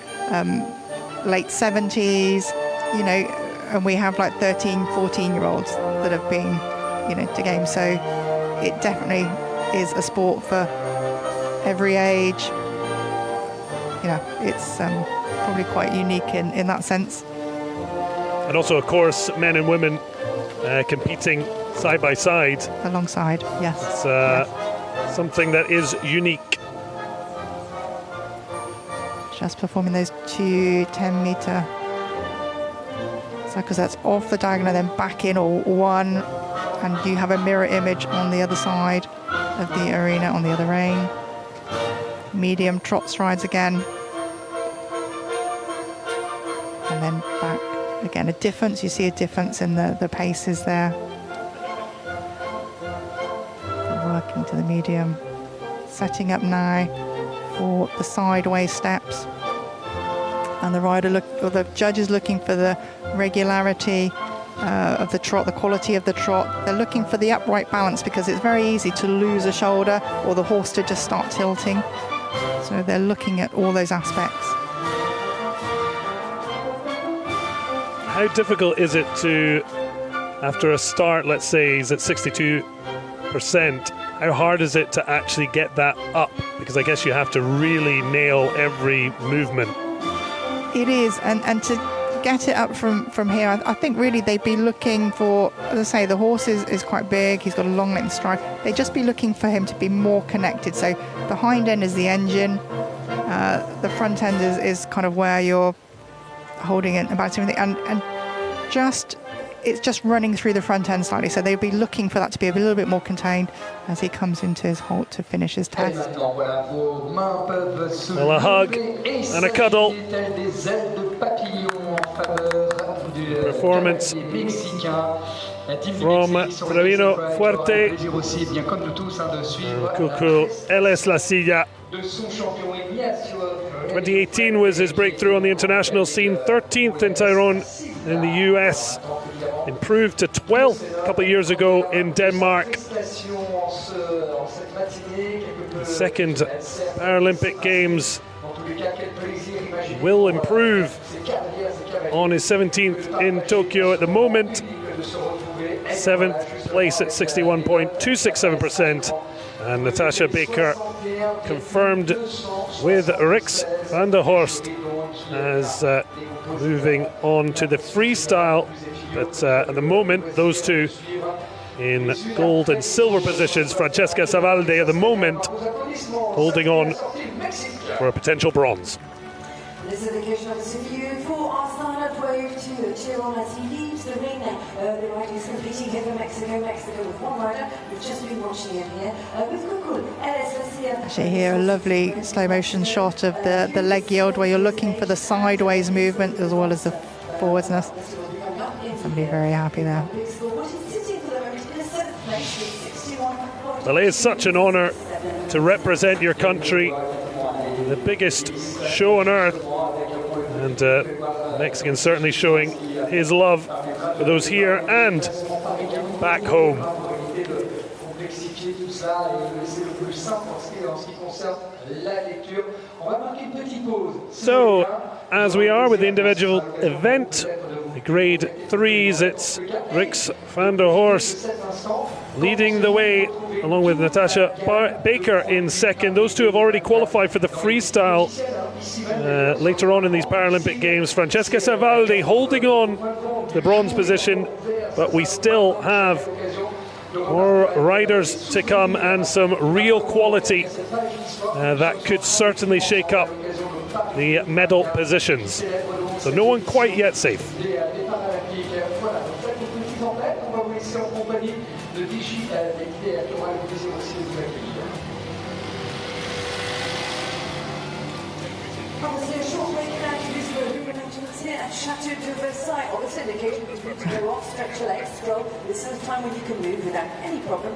late 70s, and we have like 13, 14-year-olds that have been, to games. So it definitely is a sport for every age. It's probably quite unique in that sense. And also, of course, men and women competing side by side. Alongside, yes. It's something that is unique. Just performing those 2 10-meter cycles. That's off the diagonal, then back in, or one. And you have a mirror image on the other side of the arena, on the other rein. Medium trot strides again. And then back. Again, a difference. You see a difference in the paces there. Working to the medium. Setting up now for the sideways steps. And the rider the judge is looking for the regularity of the trot, the quality of the trot. They're looking for the upright balance, because it's very easy to lose a shoulder or the horse to just start tilting. So they're looking at all those aspects. How difficult is it to, after a start, let's say he's at 62%, how hard is it to actually get that up? Because I guess you have to really nail every movement. It is, and to get it up from here, I think really they'd be looking for, as I say, the horse is quite big, he's got a long length stride. They'd just be looking for him to be more connected. So the hind end is the engine, the front end is kind of where you're holding it about everything, and it's just running through the front end slightly. So they'd be looking for that to be a little bit more contained as he comes into his halt to finish his test. Well, a hug and a cuddle. performance from Bravino Fuerte. Coucou Eles La Silla. 2018 was his breakthrough on the international scene, 13th in Tyrone in the US, improved to 12th a couple of years ago in Denmark. Second Paralympic Games, will improve on his 17th in Tokyo at the moment. 7th place at 61.267%. And Natasha Baker confirmed with Rix van der Horst as moving on to the freestyle. But at the moment, those two in gold and silver positions. Francesca Savaldi at the moment holding on for a potential bronze. This is the occasion obviously for you for our sign-up wave to cheer on as he leaves the ring. The rider is competing here for Mexico with one rider. We've just been watching him here with Coucou Eles La Silla. Actually here a lovely slow motion shot of the leg yield where you're looking for the sideways movement as well as the forwardsness. Somebody very happy there. Well, it is such an honour to represent your country, the biggest show on earth, and Mexicans certainly showing his love for those here and back home. So, as we are with the individual event, the grade 3s, it's Rix van der Horst leading the way along with Natasha Baker in second. Those two have already qualified for the freestyle later on in these Paralympic Games. Francesca Savaldi holding on to the bronze position, but we still have more riders to come and some real quality that could certainly shake up the medal positions. So no one quite yet safe. Obviously a short break now to this reenactments here at Chateau de Versailles. Obviously an occasion for you to go off, stretch your legs, scroll. This is the time when you can move without any problem.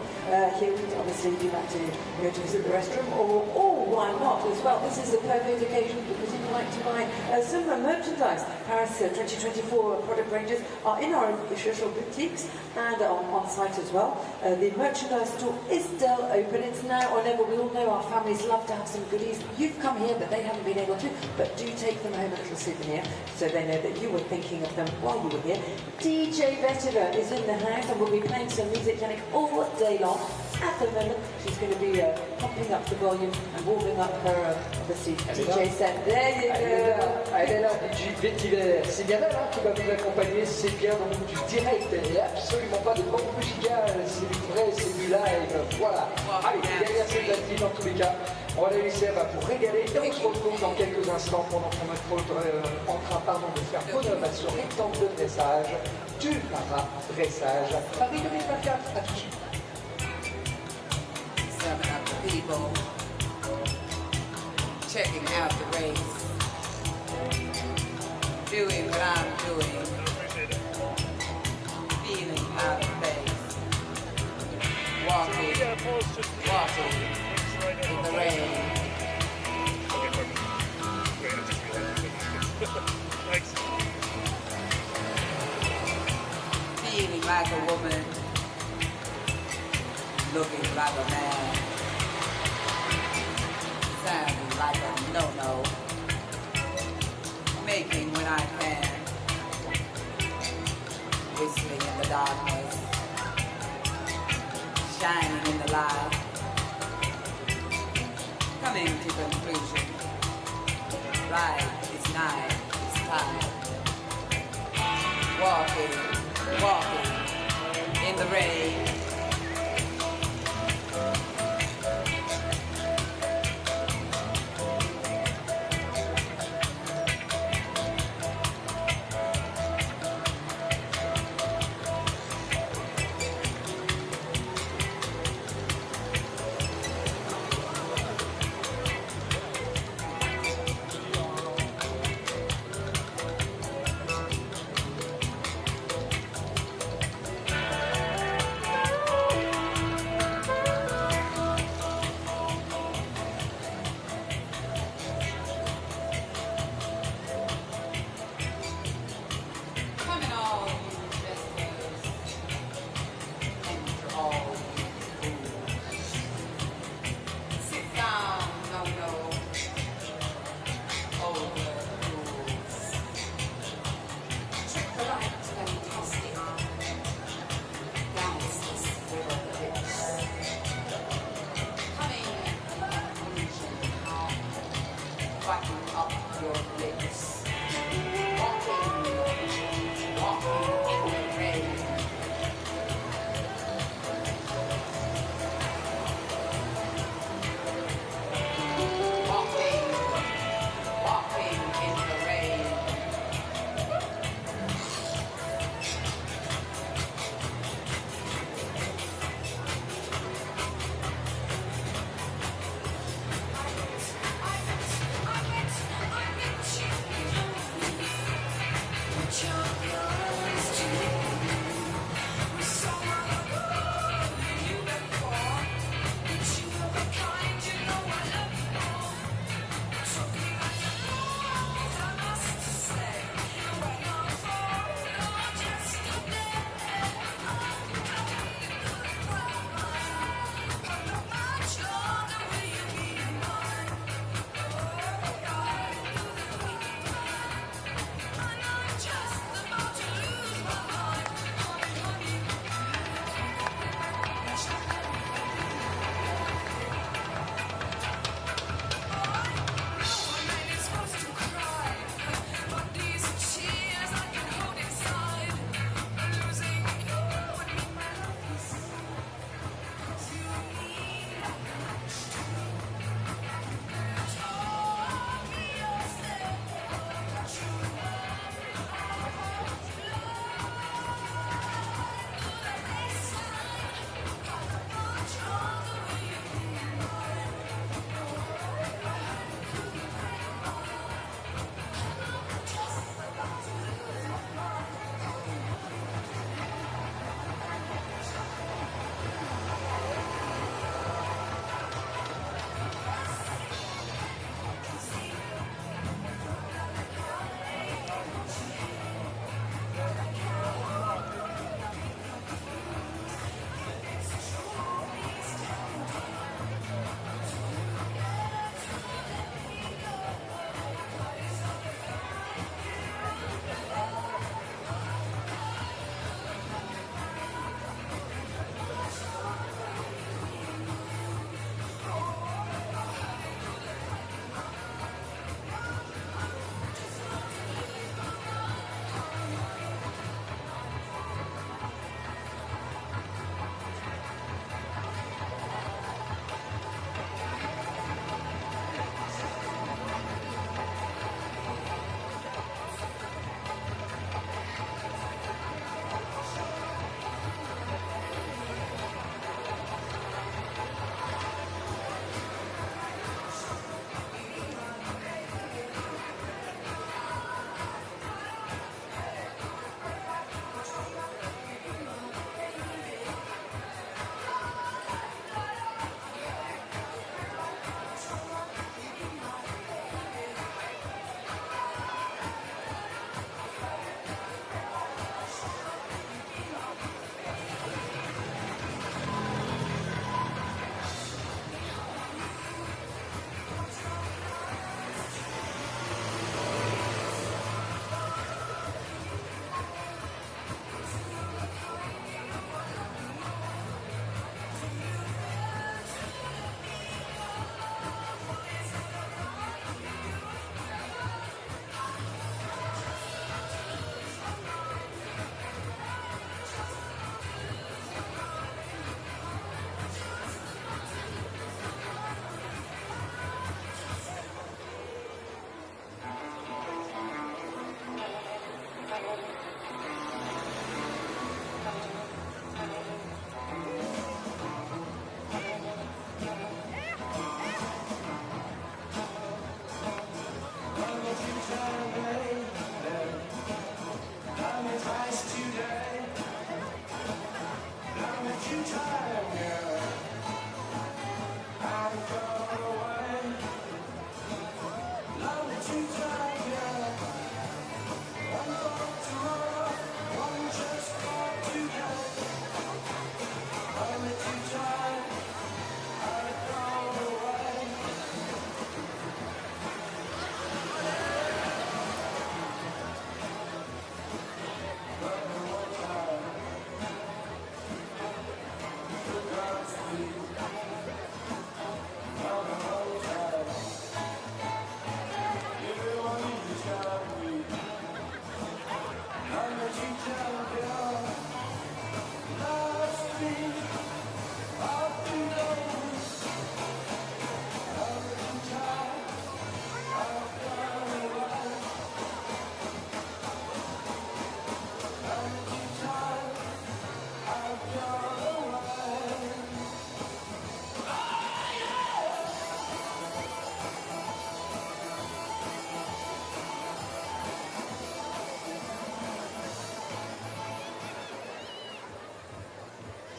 Here we obviously do like to go to visit the restroom, or why not as well. This is a perfect occasion because you'd like to buy some merchandise. Paris 2024 product ranges are in our official boutiques and on site as well. The merchandise store is still open. It's now or never. We all know our families love to have some goodies. You've come here, but they haven't been able to. But do take them home a little souvenir so they know that you were thinking of them while you were here. DJ Vetiver is in the house and will be playing some music Yannick all day long. At the moment, she's going to be pumping up the volume and warming up her obviously DJ set. There you go. Elle est là, DJ Vetiver. C'est bien elle qui va vous accompagner. C'est bien donc du direct. Il n'y a absolument pas de bande musicale. C'est du vrai, c'est du live. Voilà. Allez, derrière cette platine, dans tous les cas, on va la laisser pour régaler. Et on se retrouve dans quelques instants pendant qu'on est en train de faire bonhomme à ce rectangle de dressage du para-dressage Paris 2024. À tout de suite. Serving up the people, checking out the race, doing what I'm doing, feeling out of place, walking in the rain. Feeling like a woman, looking like a man, sounding like a no-no, making when I can, whistling in the darkness, shining in the light, coming to conclusion, right, it's night, it's time, walking in the rain.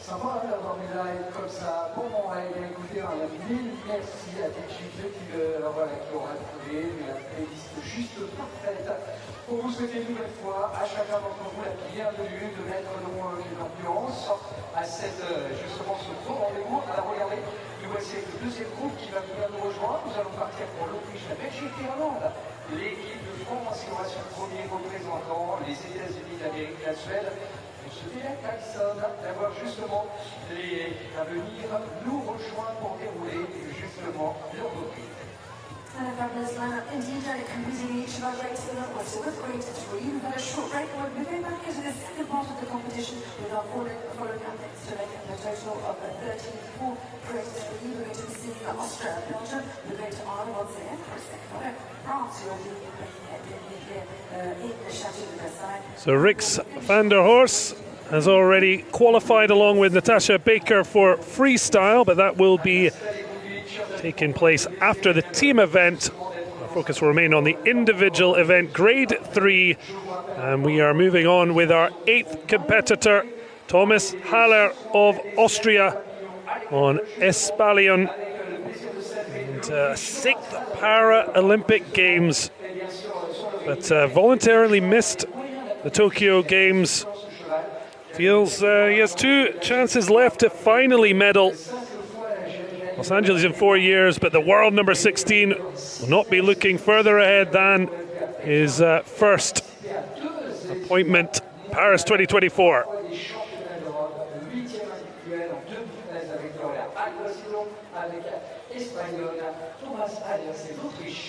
Sympa d'avoir des lives comme ça. Bon, écoutez, mille merci à toutes ceux qui aura trouvé la playlist juste parfaite pour vous souhaiter une nouvelle fois à chacun d'entre vous la bienvenue, de mettre l'ambiance à justement ce beau rendez-vous. Alors regardez, nous voici avec le deuxième groupe qui va venir nous rejoindre. Nous allons partir pour l'Autriche, la Belgique et l'Irlande. L'équipe de France qui aura son premier représentant, les États-Unis, l'Amérique, la Suède. Je dirais d'avoir justement à venir nous rejoindre pour dérouler justement leur reprise. And a fabulous lineup indeed, competing each of our greats in the so with great three. We've got a short break. We'll be going back into the second part of the competition with our following athletes to make a total of 34 great three. We're going to be seeing Austria, Belgium. We're going to Ireland once again for a second. France will be in the Chateau de Versailles. So Rix van der Horst has already qualified along with Natasha Baker for freestyle, but that will be taking place after the team event. Our focus will remain on the individual event, grade 3, and we are moving on with our 8th competitor, Thomas Haller of Austria, on Espalion, and 6th Paralympic Games, but voluntarily missed the Tokyo Games. Feels he has 2 chances left to finally medal. Los Angeles in 4 years, but the world number 16 will not be looking further ahead than his first appointment, Paris 2024.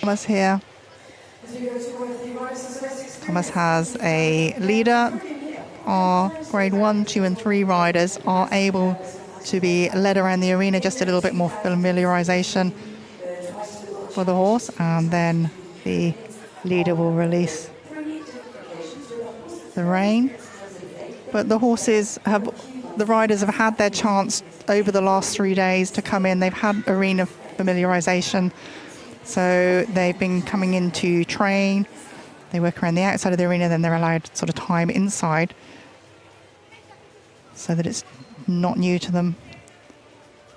Thomas here. Thomas has a leader. Our grade 1, 2 and 3 riders are able to be led around the arena, just a little bit more familiarization for the horse, and then the leader will release the rein. But the riders have had their chance over the last 3 days to come in. They've had arena familiarization, so they've been coming in to train. They work around the outside of the arena, then they're allowed sort of time inside, so that it's not new to them.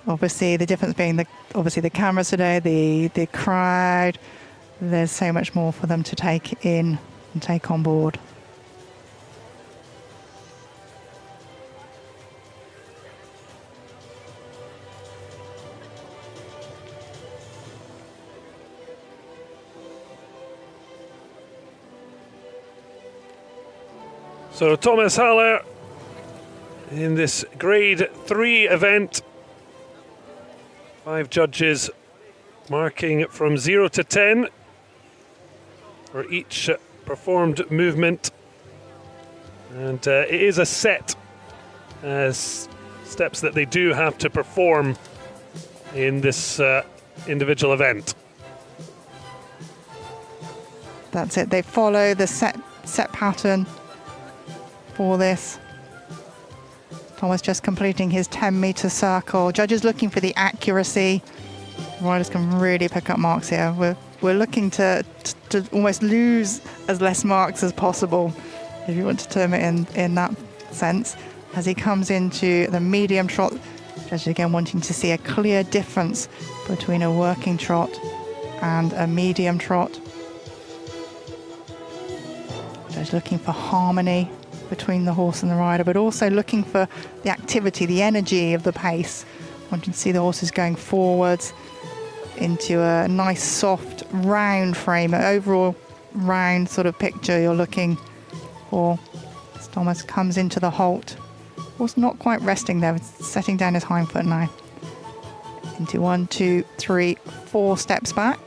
Obviously, the difference being the cameras today, the crowd. There's so much more for them to take in and take on board. So Thomas Haller in this grade 3 event. 5 judges marking from 0 to 10 for each performed movement. And it is a set steps that they do have to perform in this individual event. That's it. They follow the set pattern for this. Thomas just completing his 10-meter circle. Judges looking for the accuracy. Riders can really pick up marks here. We're looking to almost lose as less marks as possible, if you want to term it in that sense. As he comes into the medium trot, judges again wanting to see a clear difference between a working trot and a medium trot. Judges looking for harmony between the horse and the rider, but also looking for the activity, the energy of the pace. Wanting to see the horses going forwards into a nice, soft, round frame, an overall round sort of picture you're looking for. As Thomas comes into the halt. Horse not quite resting there, setting down his hind foot now. Into 1, 2, 3, 4 steps back.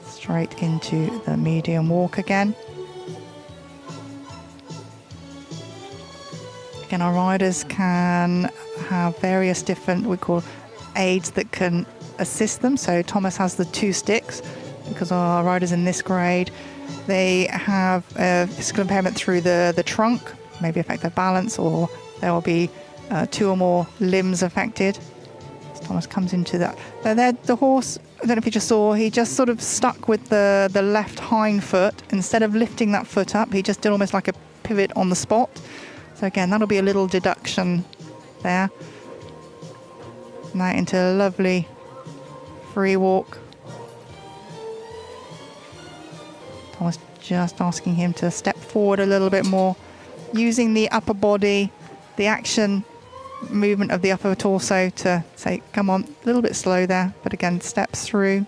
Straight into the medium walk again. Again, our riders can have various different, we call aids that can assist them. So Thomas has the 2 sticks, because our riders in this grade, they have physical impairment through the trunk, maybe affect their balance, or there will be 2 or more limbs affected. As Thomas comes into that. The horse, I don't know if you just saw, he just sort of stuck with the left hind foot. Instead of lifting that foot up, he just did almost like a pivot on the spot. So again, that'll be a little deduction there. Now into a lovely free walk. Thomas just asking him to step forward a little bit more, using the upper body, the action movement of the upper torso to say, come on, a little bit slow there, but again, steps through.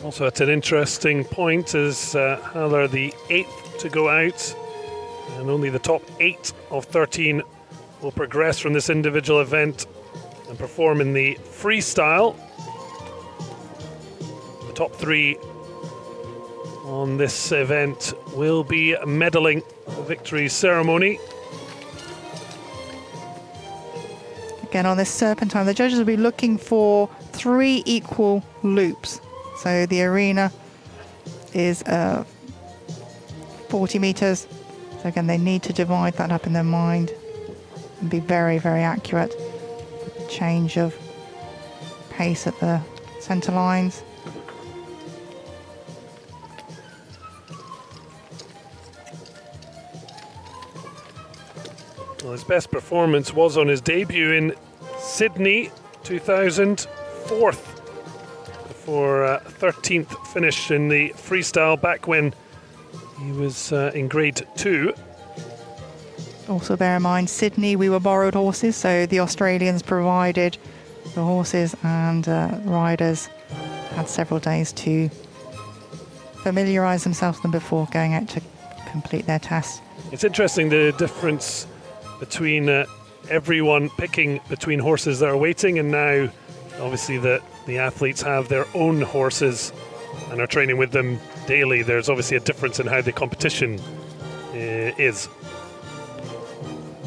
Also, at an interesting point is Haller the 8th to go out, and only the top 8 of 13 will progress from this individual event and perform in the freestyle. The top 3 on this event will be medaling the victory ceremony. Again, on this serpentine, the judges will be looking for 3 equal loops. So the arena is 40 meters. So again, they need to divide that up in their mind and be very, very accurate. Change of pace at the center lines. Well, his best performance was on his debut in Sydney 2004, for 13th finish in the freestyle back when he was in grade 2. Also bear in mind, Sydney, we were borrowed horses, so the Australians provided the horses, and riders had several days to familiarise themselves with them before going out to complete their test. It's interesting the difference between everyone picking between horses that are waiting, and now obviously the athletes have their own horses and are training with them daily. There's obviously a difference in how the competition is.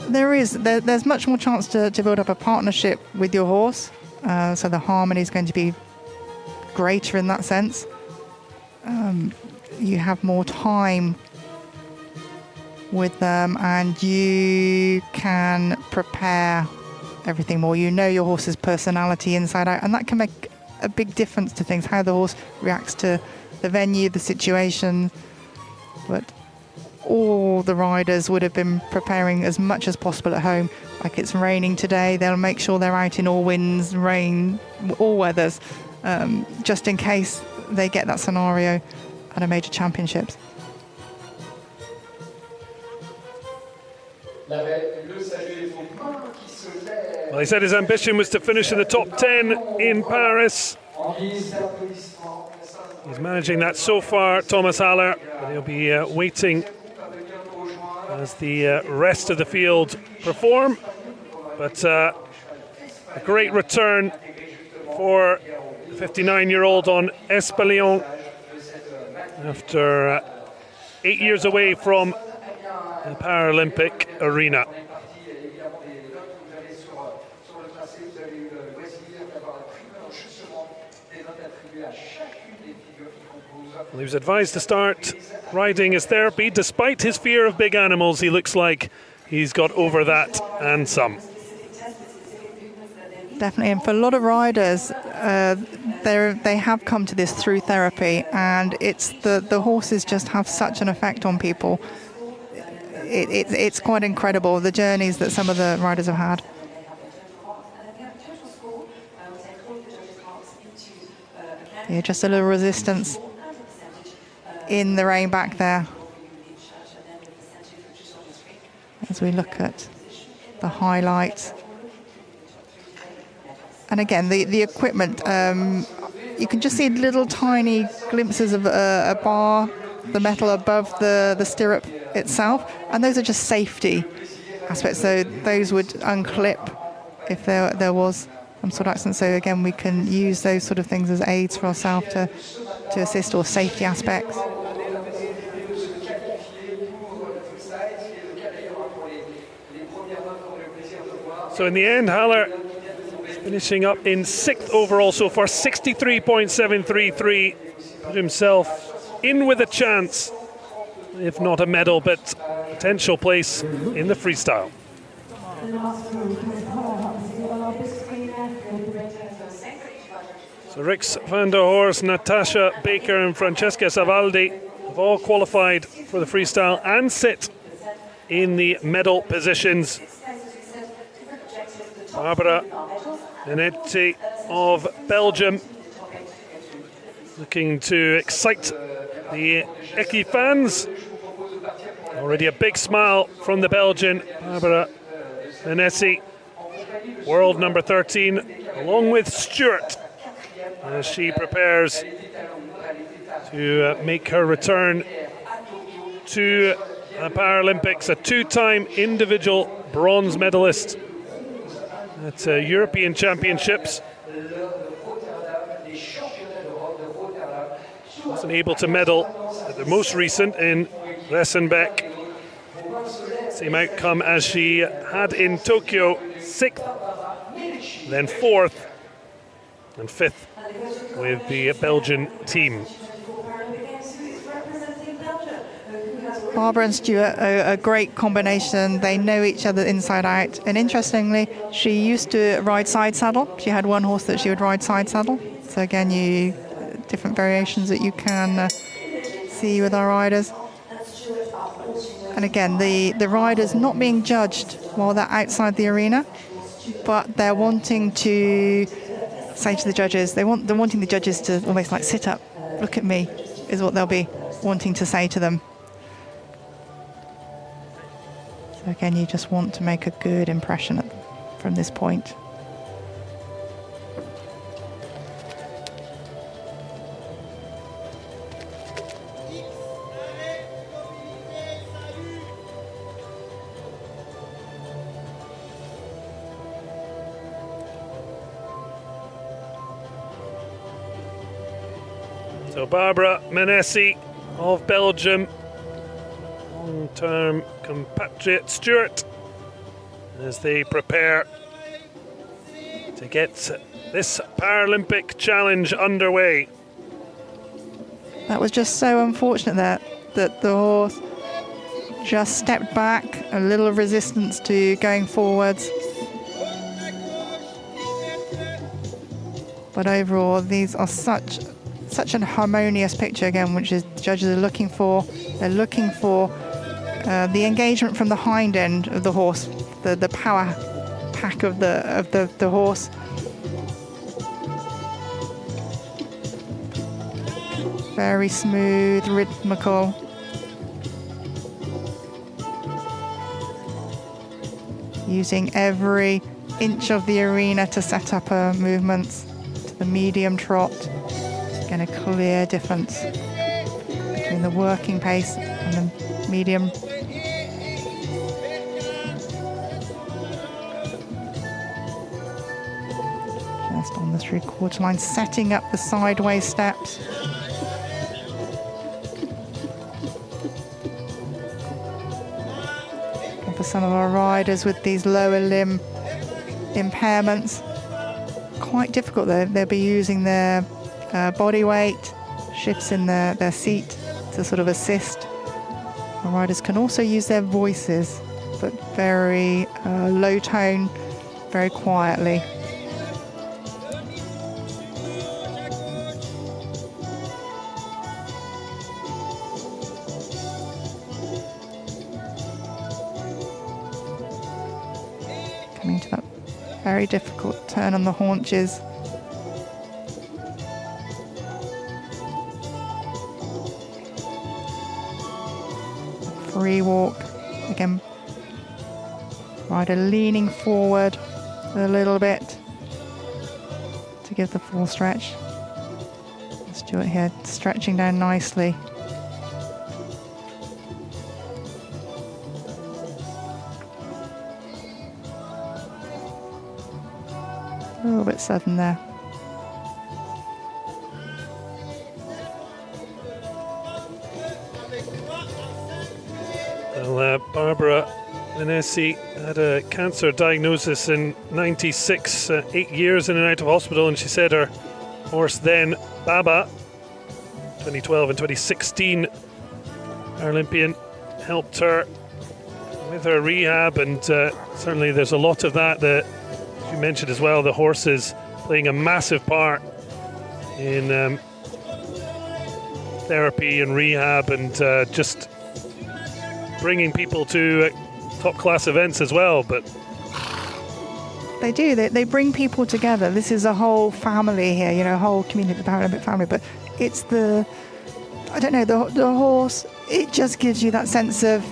There's much more chance to build up a partnership with your horse, so the harmony is going to be greater in that sense. You have more time with them, and you can prepare everything more. You know your horse's personality inside out, and that can make a big difference to things, how the horse reacts to the venue, the situation. But all the riders would have been preparing as much as possible at home. Like it's raining today, they'll make sure they're out in all winds, rain, all weathers, just in case they get that scenario at a major championships. Well, he said his ambition was to finish in the top 10 in Paris. He's managing that so far, Thomas Haller. And he'll be waiting as the rest of the field perform. But a great return for the 59-year-old on Espalion after 8 years away from the Paralympic arena. Well, he was advised to start riding as therapy. Despite his fear of big animals, he looks like he's got over that and some. Definitely, and for a lot of riders, they have come to this through therapy, and it's the horses just have such an effect on people. It's quite incredible, the journeys that some of the riders have had. Yeah, just a little resistance in the rain back there. As we look at the highlights. And again, the equipment, you can just see little tiny glimpses of a bar, the metal above the stirrup itself, and those are just safety aspects. So those would unclip if there was some sort of accident. So again, we can use those sort of things as aids for ourselves to assist, or safety aspects. So in the end, Haller finishing up in 6th overall so far, 63.733. Put himself in with a chance, if not a medal, but potential place in the freestyle. So Rix van der Horst, Natasha Baker and Francesca Savaldi have all qualified for the freestyle and sit in the medal positions. Barbara Minetti of Belgium looking to excite the Eki fans. Already a big smile from the Belgian Barbara Minetti, world number 13, along with Stewart, as she prepares to make her return to the Paralympics, a two-time individual bronze medalist at European Championships. Wasn't able to medal at the most recent in Resenbeck. Same outcome as she had in Tokyo, 6th, then 4th and 5th with the Belgian team. Barbara and Stuart are a great combination. They know each other inside out. And interestingly, she used to ride side saddle. She had one horse that she would ride side saddle. So again, different variations that you can see with our riders. And again, the riders not being judged while they're outside the arena, but they're wanting to say to the judges, they're wanting the judges to almost like sit up, look at me, is what they'll be wanting to say to them. So again, you just want to make a good impression from this point. So Barbara Minetti of Belgium, long-term compatriot Stewart, as they prepare to get this Paralympic challenge underway. That was just so unfortunate that the horse just stepped back, a little resistance to going forwards. But overall, these are such an harmonious picture again, which is the judges are looking for. They're looking for the engagement from the hind end of the horse, the power pack of the horse. Very smooth, rhythmical. Using every inch of the arena to set up her movements to the medium trot. Again, a clear difference between the working pace and the medium. Just on the three-quarter line, setting up the sideways steps. And for some of our riders with these lower limb impairments, quite difficult. They'll be using their body weight, shifts in their seat to sort of assist. Our riders can also use their voices, but very low tone, very quietly. Coming to that very difficult turn on the haunches. Free walk, again, rider leaning forward a little bit to give the full stretch. Stuart here stretching down nicely. A little bit sudden there. Barbara Minetti had a cancer diagnosis in '96, 8 years in and out of hospital, and she said her horse then, Baba, 2012 and 2016 Paralympian, helped her with her rehab, and certainly there's a lot of that you mentioned as well, the horses playing a massive part in therapy and rehab, and just bringing people to top-class events as well, but they do. They bring people together. This is a whole family here, you know, a whole community, the Paralympic family. But it's the horse. It just gives you that sense of,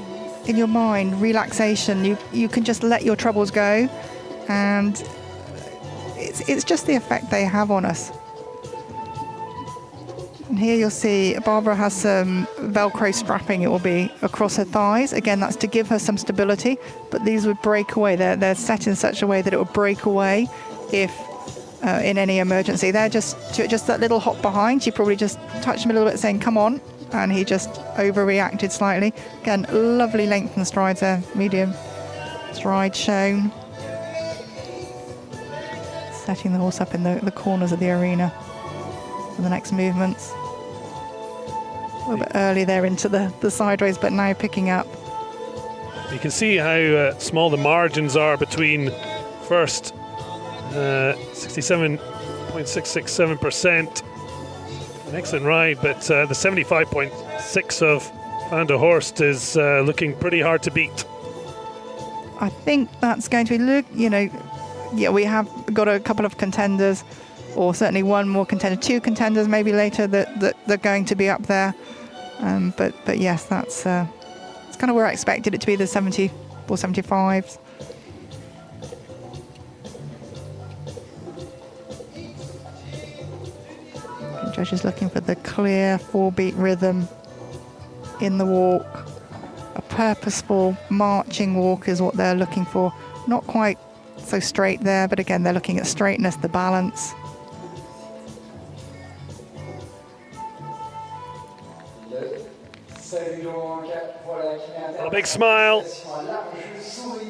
in your mind, relaxation. You can just let your troubles go, and it's just the effect they have on us. And here you'll see Barbara has some Velcro strapping, it will be, across her thighs. Again, that's to give her some stability, but these would break away. They're set in such a way that it will break away if in any emergency. They're just that little hop behind. She probably just touched him a little bit saying, come on, and he just overreacted slightly. Again, lovely length and strides there, medium stride shown. Setting the horse up in the corners of the arena for the next movements. A little bit early there into the sideways, but now picking up. You can see how small the margins are between first 67.667%. An excellent ride, but the 75.6 of Van der Horst is looking pretty hard to beat. I think that's going to be, you know, yeah, we have got a couple of contenders, or certainly one more contender, two contenders maybe later that they're going to be up there. But yes, it's kind of where I expected it to be, the 70 or 75s. The judge is looking for the clear 4-beat rhythm in the walk. A purposeful marching walk is what they're looking for. Not quite so straight there, but again, they're looking at straightness, the balance. A big smile.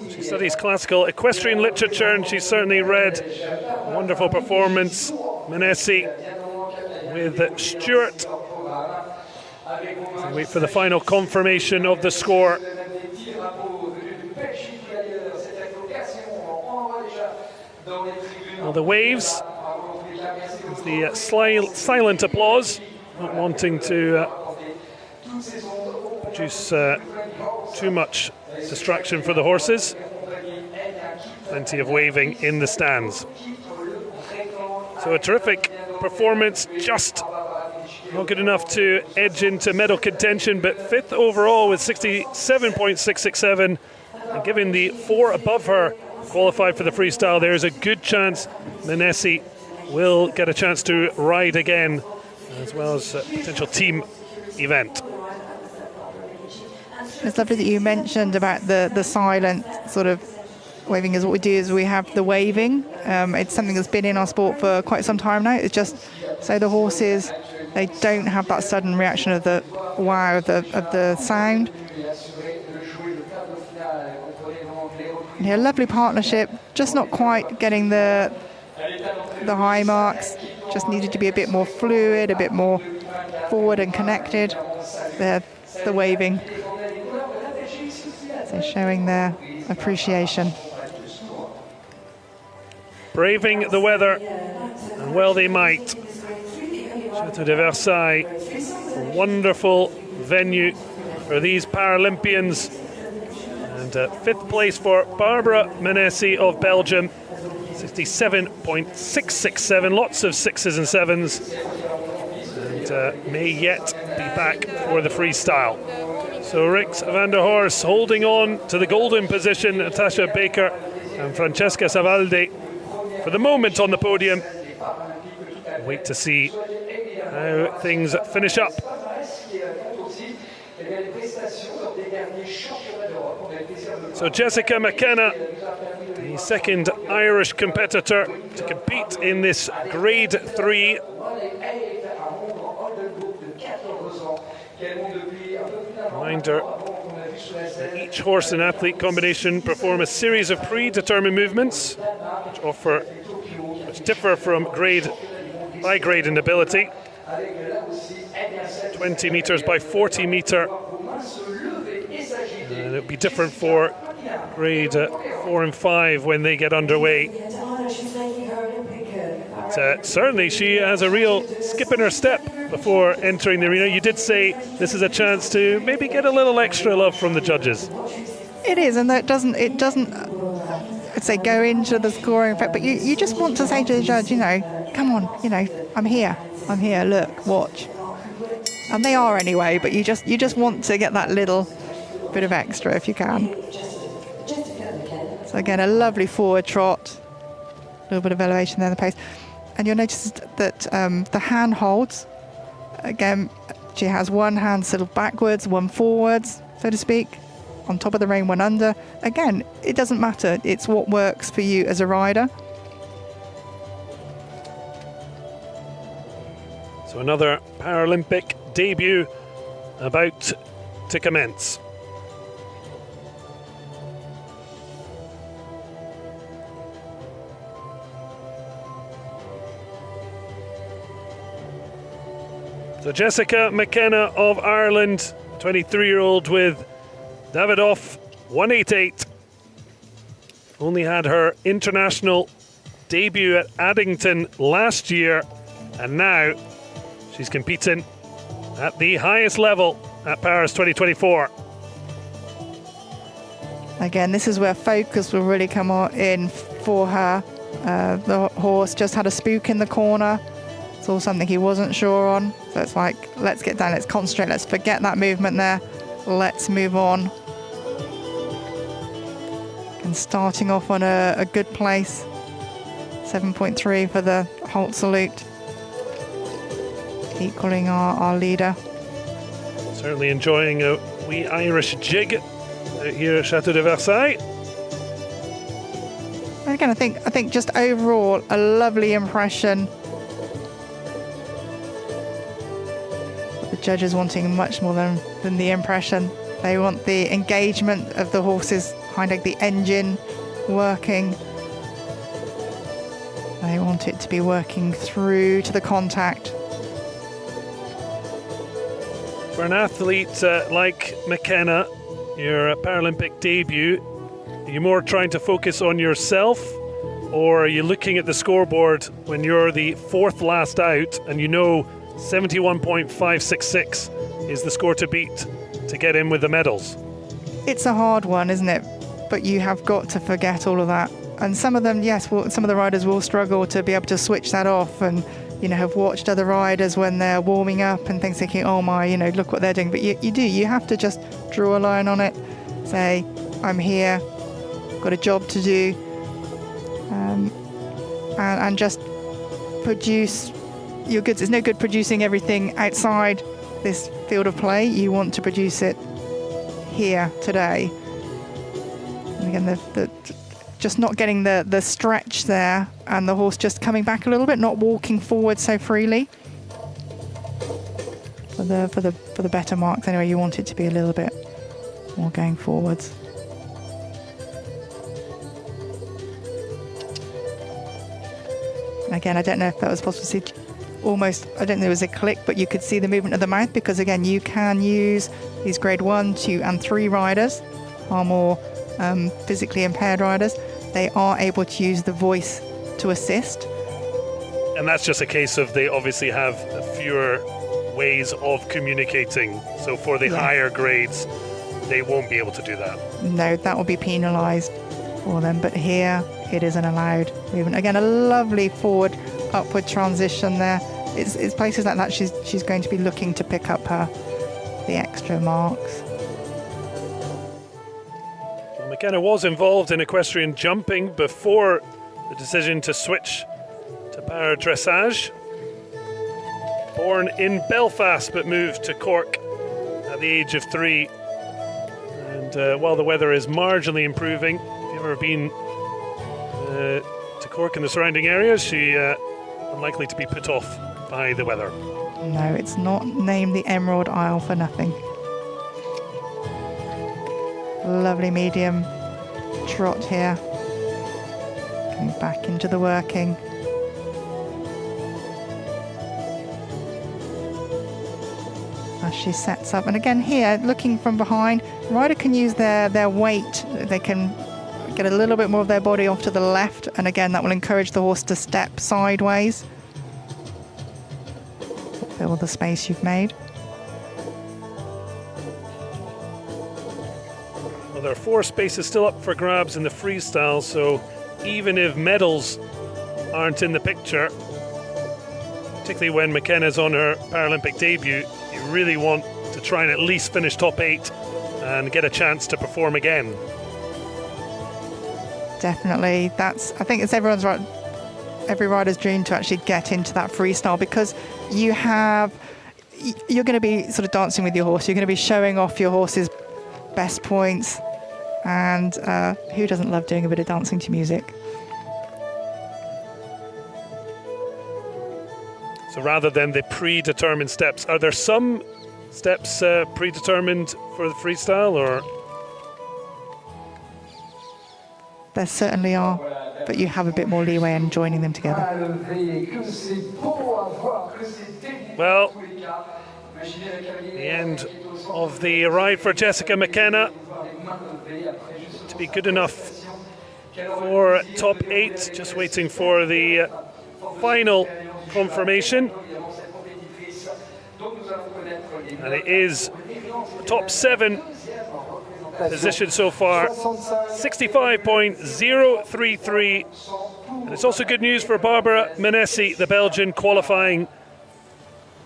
She studies classical equestrian literature, and she's certainly read a wonderful performance, Menesi, with Stewart. So wait for the final confirmation of the score. Well, the waves, the silent applause, not wanting to produce too much distraction for the horses. Plenty of waving in the stands. So a terrific performance, just not good enough to edge into medal contention, but fifth overall with 67.667, and given the four above her qualified for the freestyle, there's a good chance Menesi will get a chance to ride again, as well as a potential team event. It's lovely that you mentioned about the silent sort of waving. Is what we do is we have the waving. It's something that's been in our sport for quite some time now. It's just so the horses, they don't have that sudden reaction of the wow of the sound. And here, lovely partnership, just not quite getting the high marks. Just needed to be a bit more fluid, a bit more forward and connected. The waving. So showing their appreciation. Braving the weather, and well they might. Chateau de Versailles, a wonderful venue for these Paralympians. And fifth place for Barbara Menesi of Belgium, 67.667, lots of sixes and sevens, and may yet be back for the freestyle. So Rix van der Horst holding on to the golden position, Natasha Baker and Francesca Savaldi for the moment on the podium. Wait to see how things finish up. So Jessica McKenna, the second Irish competitor to compete in this Grade 3. Reminder that each horse and athlete combination perform a series of predetermined movements which differ from grade by grade in ability. 20 metres by 40 metre. And it'll be different for grade 4 and 5 when they get underway. But certainly she has a real skip in her step before entering the arena. You did say this is a chance to maybe get a little extra love from the judges. It is, and it doesn't I'd say go into the scoring effect, but you just want to say to the judge, you know, come on, you know, I'm here, look, watch. And they are anyway, but you just want to get that little bit of extra if you can. So again, a lovely forward trot, a little bit of elevation there in the pace. And you'll notice that the hand holds, again, she has one hand sort of backwards, one forwards, so to speak, on top of the rein, one under. Again, it doesn't matter, it's what works for you as a rider. So another Paralympic debut about to commence. So Jessica McKenna of Ireland, 23-year-old with Davidoff, 188. Only had her international debut at Addington last year, and now she's competing at the highest level at Paris 2024. Again, this is where focus will really come in for her. The horse just had a spook in the corner. It's all something he wasn't sure on. So it's like, let's get down, let's concentrate, let's forget that movement there. Let's move on. And starting off on a good place. 7.3 for the Holt salute. Equaling our leader. Certainly enjoying a wee Irish jig out here at Chateau de Versailles. And again, I think just overall a lovely impression. The judges wanting much more than the impression. They want the engagement of the horses, hind leg, the engine working. They want it to be working through to the contact. For an athlete like McKenna, your Paralympic debut, are you more trying to focus on yourself, or are you looking at the scoreboard when you're the fourth last out and you know 71.566 is the score to beat to get in with the medals? It's a hard one, isn't it? But you have got to forget all of that. And some of them, yes, some of the riders will struggle to be able to switch that off, and you know, have watched other riders when they're warming up and things, thinking, oh my, you know, look what they're doing. But you have to just draw a line on it, say, I'm here, got a job to do, and just produce your goods. There's no good producing everything outside this field of play. You want to produce it here today. And again, just not getting the stretch there, and the horse just coming back a little bit, not walking forward so freely. For the better marks anyway, you want it to be a little bit more going forwards. Again, I don't know if that was possible to see. Almost, I don't think there was a click, but you could see the movement of the mouth, because again, you can use these grade 1, 2 and 3 riders, far more physically impaired riders. They are able to use the voice to assist. And that's just a case of they obviously have fewer ways of communicating. So for the higher grades, they won't be able to do that. No, that will be penalised for them. But here, it is an allowed movement. Again, a lovely forward, upward transition there. It's places like that she's going to be looking to pick up the extra marks. McKenna was involved in equestrian jumping before the decision to switch to para dressage. Born in Belfast but moved to Cork at the age of 3. And while the weather is marginally improving, if you've ever been to Cork and the surrounding areas, she unlikely to be put off by the weather. No, it's not named the Emerald Isle for nothing. Lovely medium trot here. Coming back into the working. As she sets up. And again here, looking from behind, the rider can use their weight. They can get a little bit more of their body off to the left, and again that will encourage the horse to step sideways. Fill the space you've made. Well, there are 4 spaces still up for grabs in the freestyle, so even if medals aren't in the picture, particularly when McKenna's on her Paralympic debut, you really want to try and at least finish top 8 and get a chance to perform again. Definitely, I think it's every rider's dream to actually get into that freestyle, because you're going to be sort of dancing with your horse. You're going to be showing off your horse's best points, and who doesn't love doing a bit of dancing to music? So rather than the predetermined steps, are there some steps predetermined for the freestyle, or? There certainly are, but you have a bit more leeway in joining them together. Well, the end of the ride for Jessica McKenna to be good enough for top 8, just waiting for the final confirmation. And it is top 7 position so far, 65.033. And it's also good news for Barbara Minessi, the Belgian, qualifying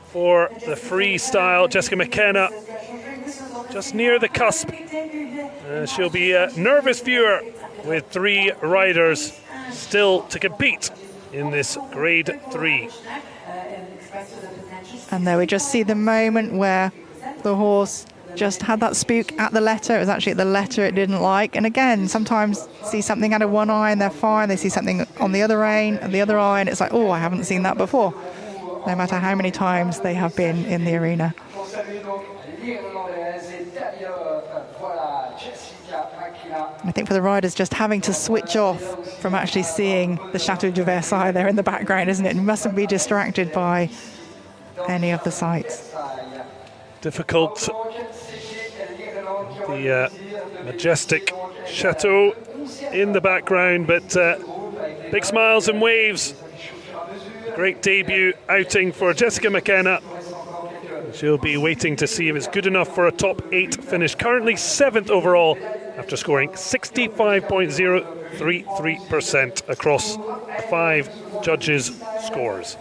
for the freestyle. Jessica McKenna just near the cusp. She'll be a nervous viewer with 3 riders still to compete in this grade 3. And there we just see the moment where the horse just had that spook at the letter. It was actually at the letter it didn't like. And again, sometimes see something out of one eye and they're fine. They see something on the other eye, and it's like, oh, I haven't seen that before. No matter how many times they have been in the arena. I think for the riders, just having to switch off from actually seeing the Chateau de Versailles there in the background, isn't it? You mustn't be distracted by any of the sights. Difficult. The majestic Chateau in the background, but big smiles and waves. Great debut outing for Jessica McKenna. She'll be waiting to see if it's good enough for a top 8 finish. Currently 7th overall after scoring 65.033% across 5 judges' scores.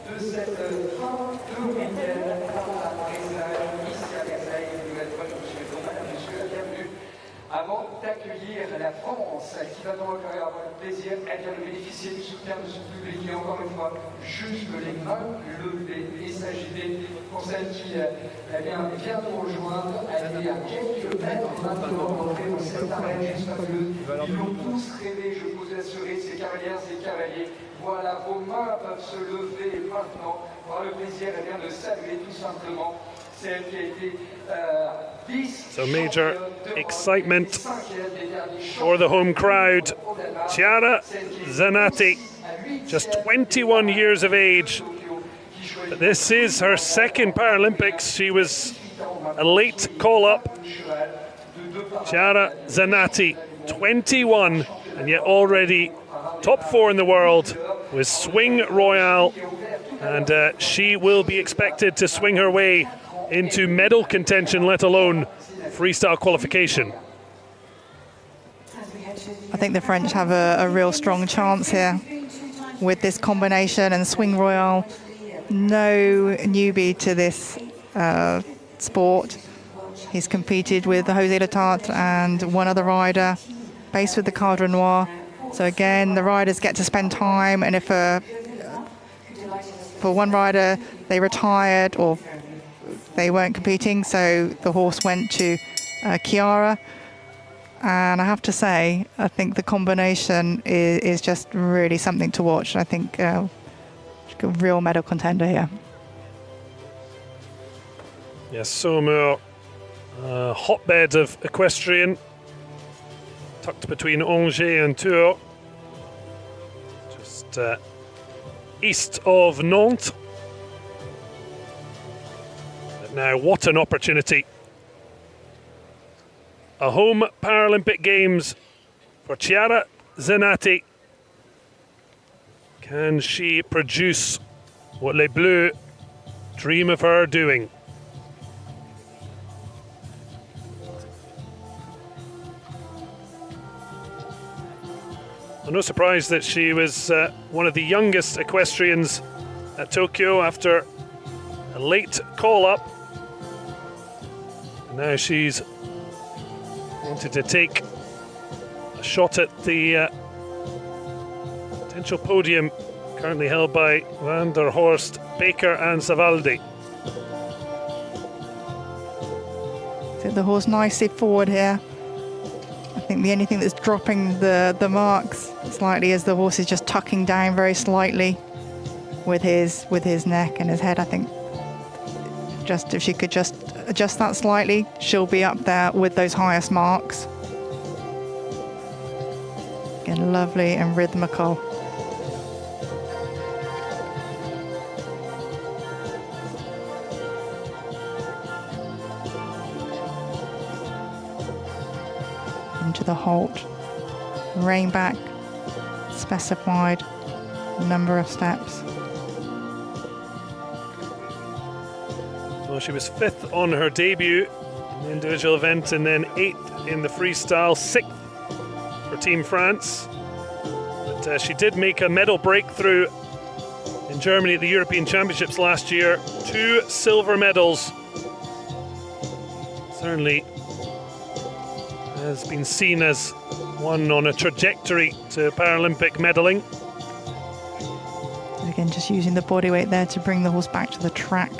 Avant d'accueillir la France, qui va donc avoir le plaisir de bénéficier du soutien de ce public qui, encore une fois, juste les mains levées et s'agiter pour celles qui viennent nous rejoindre. Elle est à quelques mètres maintenant d'entrer dans cette arène juste fabuleuse. Ils l'ont tous rêvé, je vous assurer, ces cavalières et cavaliers. Voilà, vos mains peuvent se lever maintenant pour avoir le plaisir de saluer tout simplement celle qui a été So major excitement for the home crowd. Chiara Zanatti, just 21 years of age. But this is her second Paralympics. She was a late call-up. Chiara Zanatti, 21, and yet already top 4 in the world with Swing Royale. And she will be expected to swing her way into medal contention, let alone freestyle qualification. I think the French have a real strong chance here with this combination, and Swing Royale, no newbie to this sport. He's competed with José Letarte and one other rider, based with the Cadre Noir. So again, the riders get to spend time, and if for one rider they retired or they weren't competing, so the horse went to Chiara. And I have to say, I think the combination is just really something to watch. I think a real medal contender here. Yes, Saumur, hotbed of equestrian, tucked between Angers and Tours, just east of Nantes. Now, what an opportunity. A home Paralympic Games for Chiara Zenati. Can she produce what Les Bleus dream of her doing? No surprise that she was one of the youngest equestrians at Tokyo after a late call-up. Now she's wanted to take a shot at the potential podium currently held by Van der Horst, Baker and Savaldi. Take the horse nicely forward here. I think the only thing that's dropping the marks slightly is the horse is just tucking down very slightly with his neck and his head. I think just if she could just adjust that slightly, she'll be up there with those highest marks. Again, lovely and rhythmical. Into the halt, rein back, specified number of steps. Well, she was 5th on her debut in the individual event and then 8th in the freestyle, 6th for Team France. But she did make a medal breakthrough in Germany at the European Championships last year. 2 silver medals. Certainly has been seen as one on a trajectory to Paralympic medaling. Again, just using the body weight there to bring the horse back to the track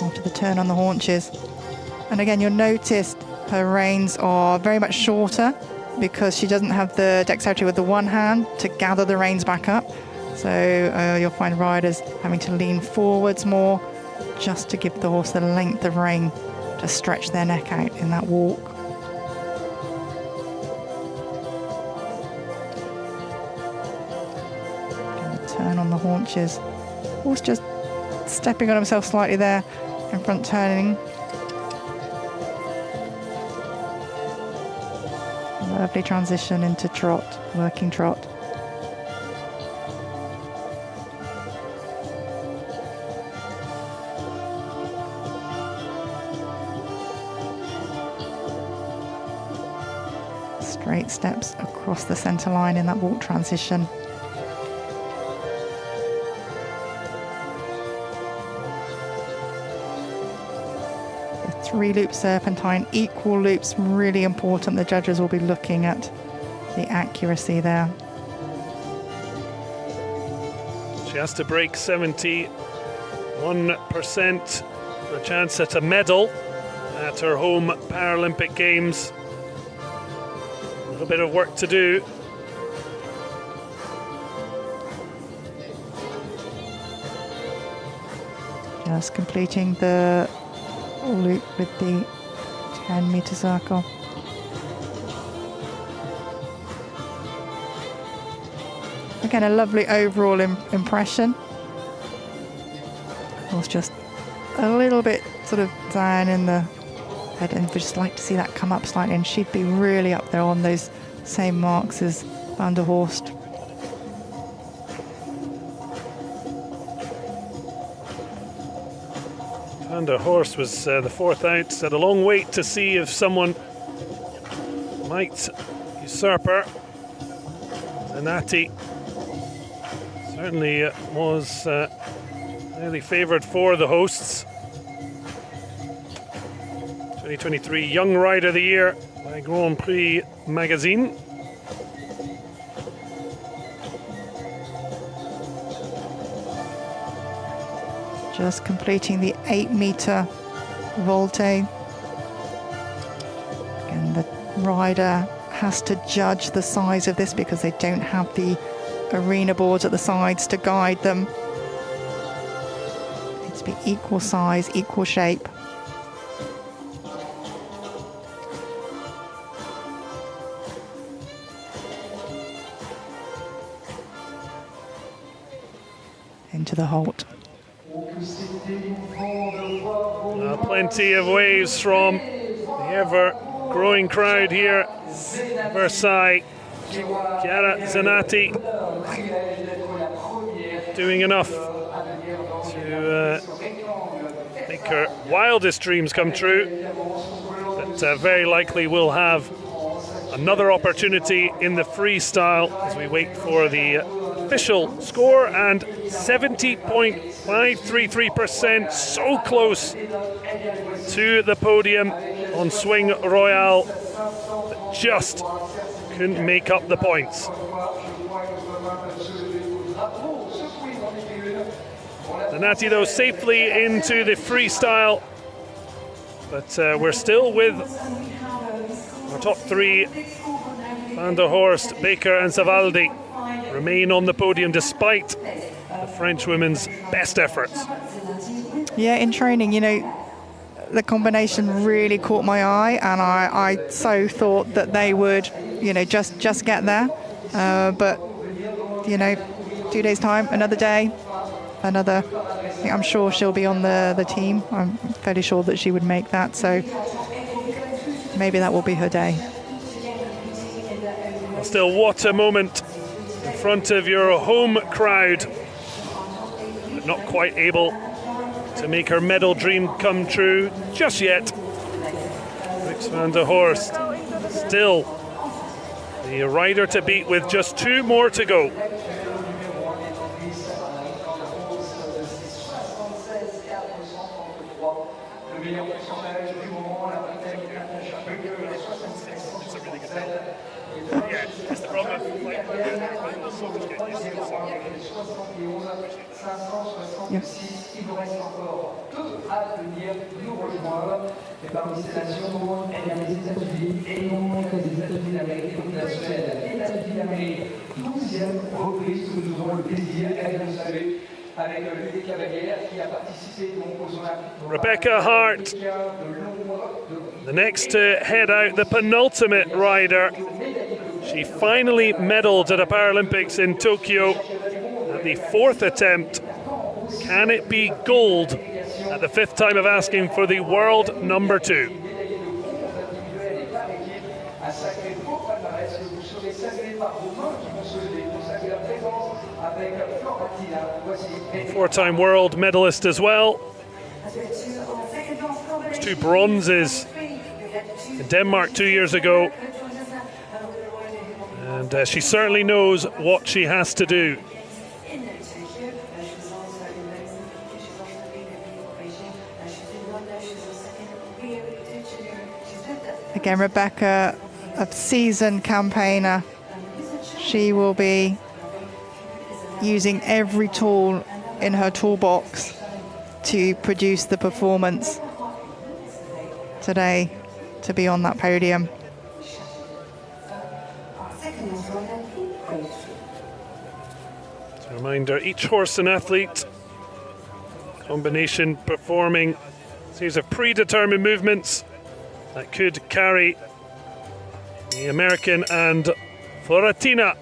after the turn on the haunches. And again, you'll notice her reins are very much shorter because she doesn't have the dexterity with the one hand to gather the reins back up. So you'll find riders having to lean forwards more just to give the horse the length of rein to stretch their neck out in that walk. Turn on the haunches. Horse just stepping on himself slightly there in front turning. Lovely transition into trot, working trot. Straight steps across the centre line in that walk transition. The 3-loop serpentine, equal loops, really important. The judges will be looking at the accuracy there. She has to break 71% for a chance at a medal at her home Paralympic Games. A little bit of work to do. Just completing the loop with the 10-meter circle. Again, a lovely overall impression. It was just a little bit sort of down in the head, and we'd just like to see that come up slightly, and she'd be really up there on those same marks as Van der Horst. Van der Horst was the 4th out, had a long wait to see if someone might usurp her. Zenati certainly was really favoured for the hosts. 2023 Young Rider of the Year by Grand Prix Magazine. Just completing the 8-meter volte. And the rider has to judge the size of this because they don't have the arena boards at the sides to guide them. It needs to be equal size, equal shape. Into the halt. Plenty of waves from the ever-growing crowd here at Versailles. Chiara Zanatti doing enough to make her wildest dreams come true, but very likely will have another opportunity in the freestyle as we wait for the official score. And 70.533%, so close to the podium on Swing Royale, but just couldn't make up the points. Zanatti though safely into the freestyle, but we're still with our top three. Van der Horst, Baker and Savaldi remain on the podium despite the French women's best efforts. Yeah, in training, you know, the combination really caught my eye, and I so thought that they would, you know, just get there. But, you know, 2 days' time, another day, another. I'm sure she'll be on the team. I'm fairly sure that she would make that. So maybe that will be her day. Still, what a moment in front of your home crowd, but not quite able to make her medal dream come true just yet. Rix van der Horst still the rider to beat with just 2 more to go. Il nous reste encore 2 à venir nous rejoindre. Et parmi ces nations, il y a les États-Unis et non des États-Unis d'Amérique, donc la Suède, États-Unis d'Amérique, 12e reprise que nous aurons le plaisir de saluer avec l'une des cavalières qui a participé donc aux Olympiques. Rebecca Hart, the next to head out, the penultimate rider. She finally medalled at the Paralympics in Tokyo at the 4th attempt. Can it be gold at the 5th time of asking for the world number 2? Four-time world medalist as well. 2 bronzes in Denmark 2 years ago. And she certainly knows what she has to do. Again, Rebecca, a seasoned campaigner. She will be using every tool in her toolbox to produce the performance today to be on that podium. As a reminder, each horse and athlete combination performing a series of predetermined movements that could carry the American and Florentina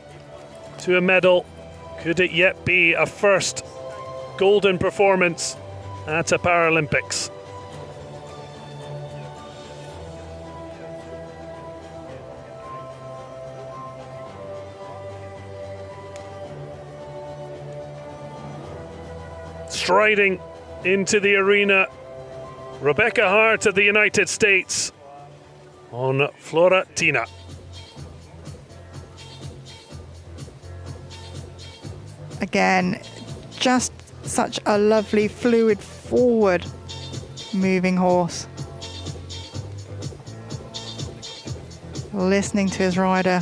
to a medal. Could it yet be a first golden performance at a Paralympics? Striding into the arena, Rebecca Hart of the United States on Florentina. Again, just such a lovely, fluid, forward moving horse. Listening to his rider.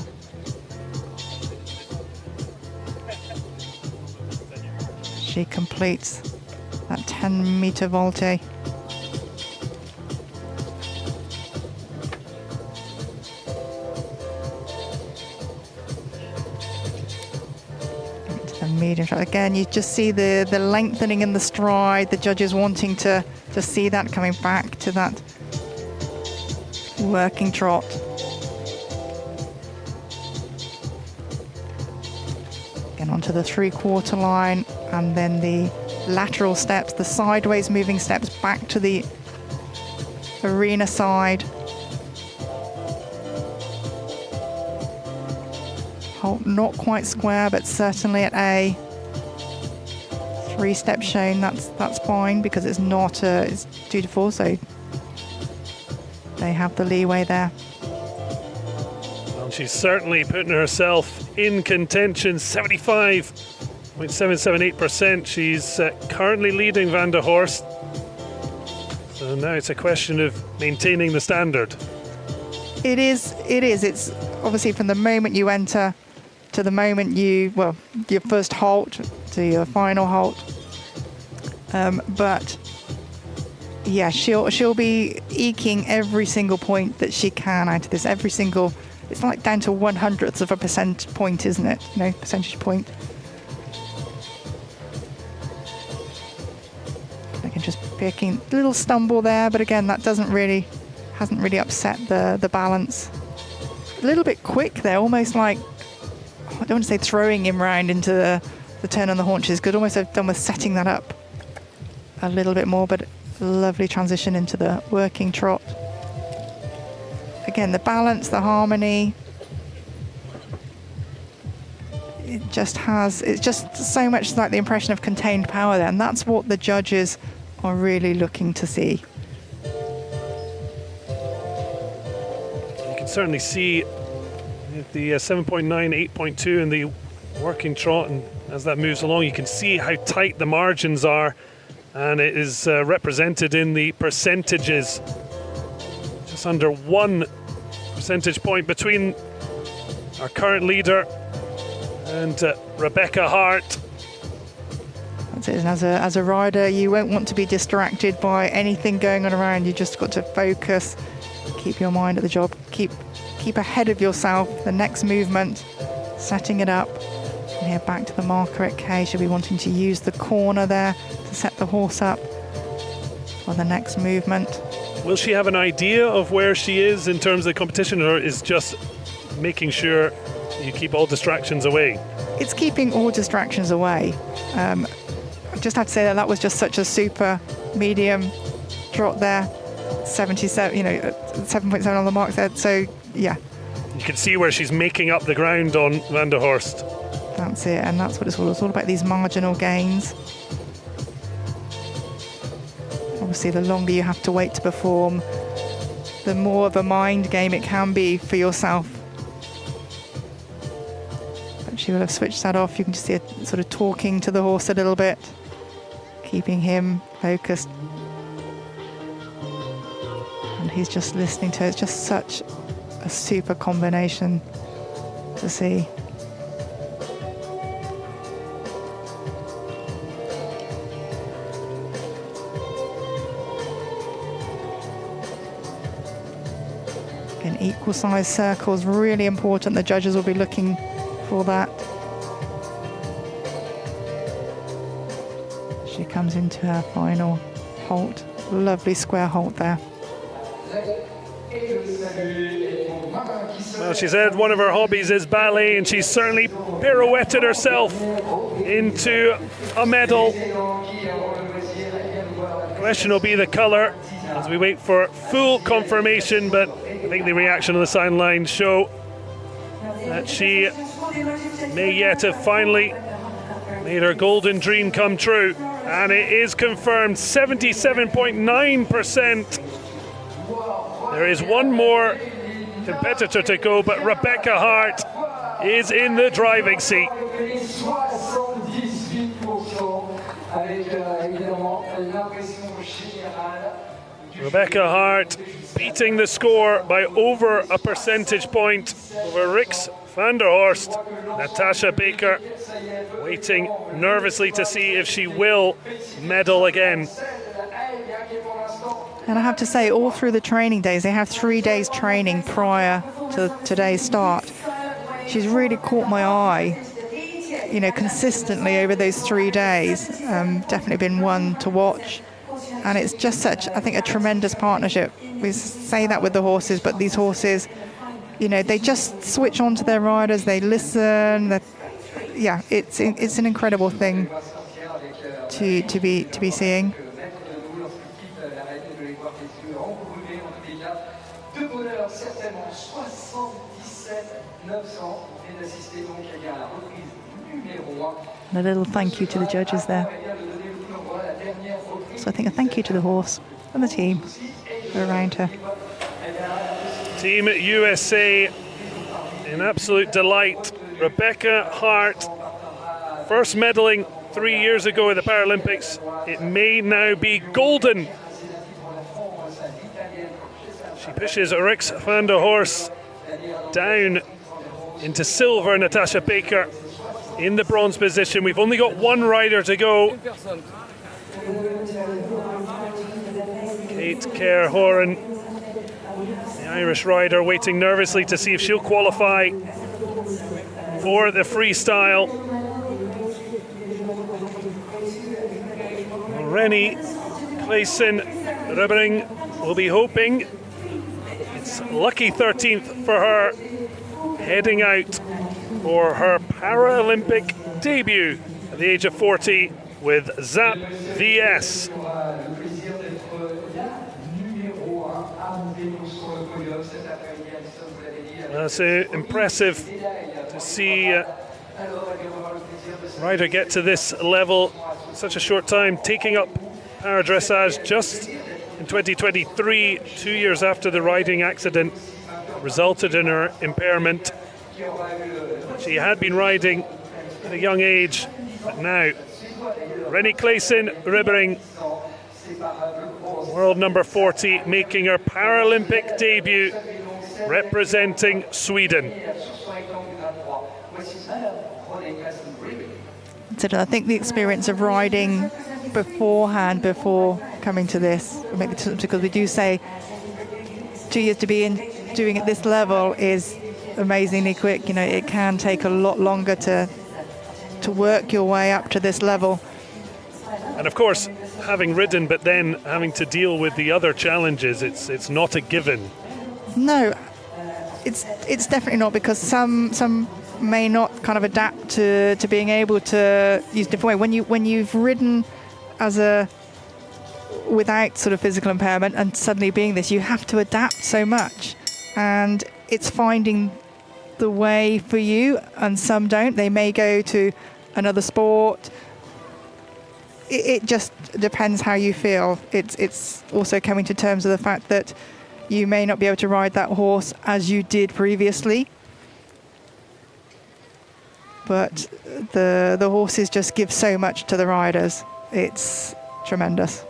She completes that 10-meter volte. Medium shot. Again, you just see the lengthening in the stride, the judges wanting to see that, coming back to that working trot. Again, onto the 3/4 line, and then the lateral steps, the sideways moving steps back to the arena side. Halt not quite square, but certainly at A. 3 steps shown, that's fine because it's not it's 2 to 4, so they have the leeway there. Well, she's certainly putting herself in contention. 75.778%. She's currently leading Van der Horst. So now it's a question of maintaining the standard. It is. It's obviously from the moment you enter to the moment your first halt to your final halt. But yeah, she'll be eking every single point that she can out of this. Every single, it's like down to 1/100th of a percent point, isn't it? You know, percentage point. I can just picking a little stumble there, but again, that hasn't really upset the balance. A little bit quick there, almost like, I don't want to say throwing him round into the turn on the haunches. Could almost have done with setting that up a little bit more, but lovely transition into the working trot. Again, the balance, the harmony. It's just so much like the impression of contained power there, and that's what the judges are really looking to see. You can certainly see the 7.9, 8.2 in the working trot, and as that moves along, you can see how tight the margins are, and it is represented in the percentages. Just under 1 percentage point between our current leader and Rebecca Hart. That's it. And as a rider, you won't want to be distracted by anything going on around. You just got to focus, keep your mind at the job, keep ahead of yourself. The next movement, setting it up. And here back to the marker at K. She'll be wanting to use the corner there to set the horse up for the next movement. Will she have an idea of where she is in terms of the competition, or is just making sure you keep all distractions away? It's keeping all distractions away. I just have to say that was just such a super medium trot there. 77, 7.7 on the mark there. So yeah, you can see where she's making up the ground on Van der Horst. That's it, and that's what it's all about, these marginal gains. Obviously, the longer you have to wait to perform, the more of a mind game it can be for yourself. But she will have switched that off. You can just see her sort of talking to the horse a little bit, keeping him focused. And he's just listening to her. It's just such a super combination to see. In equal size circles, really important. The judges will be looking for that. She comes into her final halt. Lovely square halt there. Well, she said one of her hobbies is ballet, and she's certainly pirouetted herself into a medal. The question will be the colour as we wait for full confirmation, but I think the reaction on the sideline show that she may yet have finally made her golden dream come true. And it is confirmed, 77.9%. There is one more competitor to go, but Rebecca Hart is in the driving seat. Rebecca Hart beating the score by over a percentage point over Rix van der Horst. Natasha Baker waiting nervously to see if she will medal again. And I have to say, all through the training days, they have 3 days training prior to today's start. She's really caught my eye, consistently over those 3 days. Definitely been one to watch. And it's just such, I think, a tremendous partnership. We say that with the horses, but these horses, they just switch on to their riders, they listen. Yeah, it's an incredible thing to be seeing. And a little thank you to the judges there. So I think a thank you to the horse and the team around her. Team USA in absolute delight. Rebecca Hart, first medaling 3 years ago at the Paralympics. It may now be golden. She pushes Rix van der Horst down into silver. Natasha Baker in the bronze position. We've only got one rider to go. Kate Kerr-Horan, the Irish rider, waiting nervously to see if she'll qualify for the freestyle. Rennie Clayson-Rubbering will be hoping it's lucky 13th for her, heading out for her Paralympic debut at the age of 40 with Zap VS. That's impressive to see rider get to this level in such a short time, taking up para dressage just in 2023, 2 years after the riding accident resulted in her impairment. She had been riding at a young age, but now Rennie Clayson-Rubbering, world number 40, making her Paralympic debut representing Sweden. So I think the experience of riding beforehand, before coming to this, because we do say 2 years to be doing at this level is amazingly quick. You know, it can take a lot longer to work your way up to this level. And of course, having ridden but then having to deal with the other challenges, it's not a given. No, it's definitely not, because some may not kind of adapt to being able to use a different way. When you've ridden without sort of physical impairment and suddenly being this, you have to adapt so much, and it's finding the way for you, and some don't. They may go to another sport. It just depends how you feel. It's also coming to terms with the fact that you may not be able to ride that horse as you did previously, but the horses just give so much to the riders. It's tremendous.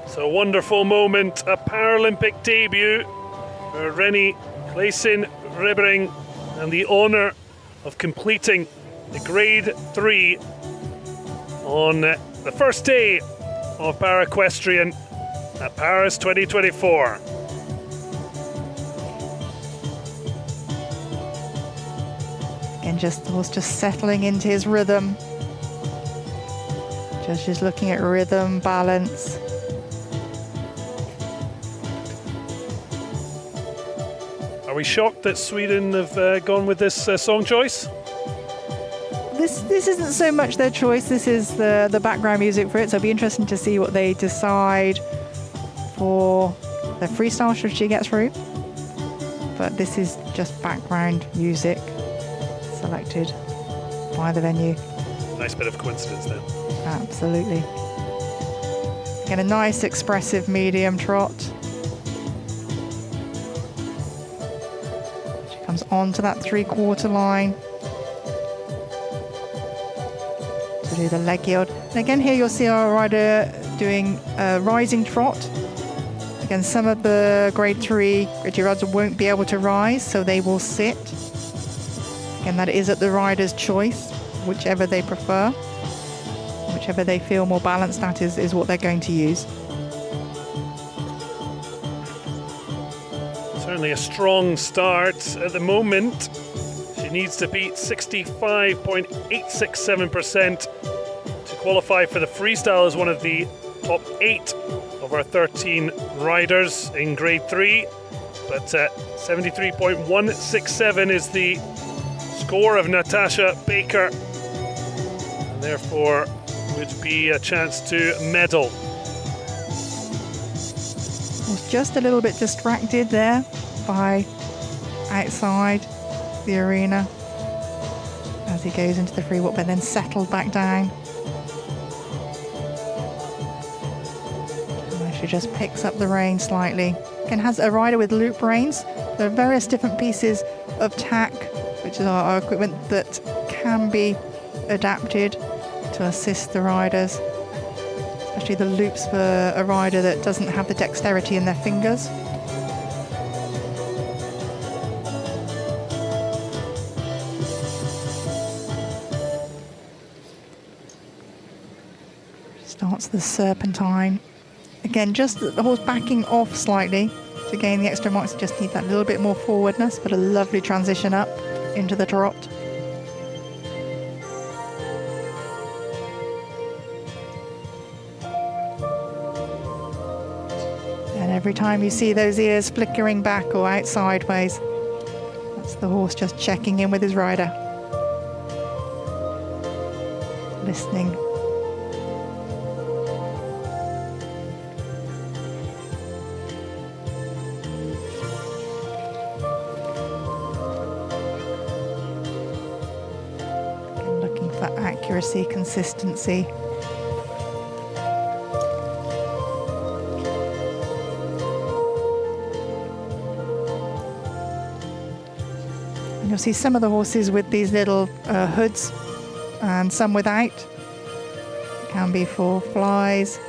So a wonderful moment, a Paralympic debut for Rennie Clayson-Rubbering, and the honour of completing the Grade 3 on the first day of Para-Equestrian at Paris 2024. And the horse just settling into his rhythm. Just looking at rhythm, balance. Are we shocked that Sweden have gone with this song choice? This isn't so much their choice. This is the background music for it. So it'll be interesting to see what they decide for the freestyle should she get through. But this is just background music selected by the venue. Nice bit of coincidence then. Absolutely. Again, a nice expressive medium trot. Comes onto that 3/4 line to do the leg yield. And again, here you'll see our rider doing a rising trot. Again, some of the Grade 3 riders won't be able to rise, so they will sit. Again, that is at the rider's choice, whichever they prefer, whichever they feel more balanced. That is what they're going to use. Certainly a strong start at the moment. She needs to beat 65.867% to qualify for the freestyle as one of the top 8 of our 13 riders in Grade 3. But 73.167 is the score of Natasha Baker, and therefore would be a chance to medal. Was just a little bit distracted there by outside the arena as he goes into the free walk, but then settled back down. And she just picks up the rein slightly. Again, has a rider with loop reins. There are various different pieces of tack, which is our equipment that can be adapted to assist the riders, especially the loops for a rider that doesn't have the dexterity in their fingers. Starts the serpentine. Again, just the horse backing off slightly to gain the extra marks. Just need that little bit more forwardness, but a lovely transition up into the trot. And every time you see those ears flickering back or out sideways, that's the horse just checking in with his rider. Listening. And looking for accuracy, consistency. You'll see some of the horses with these little hoods and some without. It can be for flies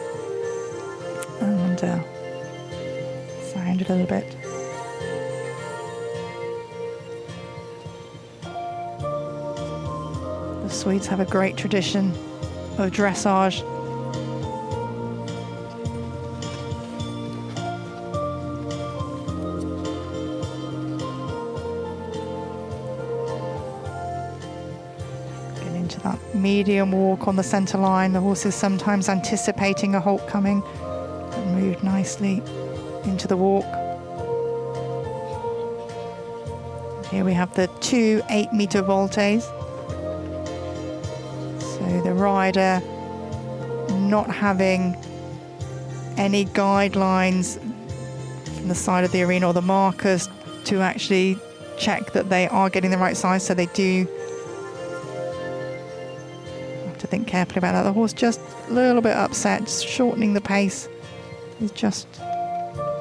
and sound a little bit. The Swedes have a great tradition of dressage. Medium walk on the centre line. The horse is sometimes anticipating a halt coming and moved nicely into the walk. Here we have the 2 8-metre voltes. So the rider not having any guidelines from the side of the arena or the markers to actually check that they are getting the right size, so they do to think carefully about that. The horse just a little bit upset, shortening the pace. He's just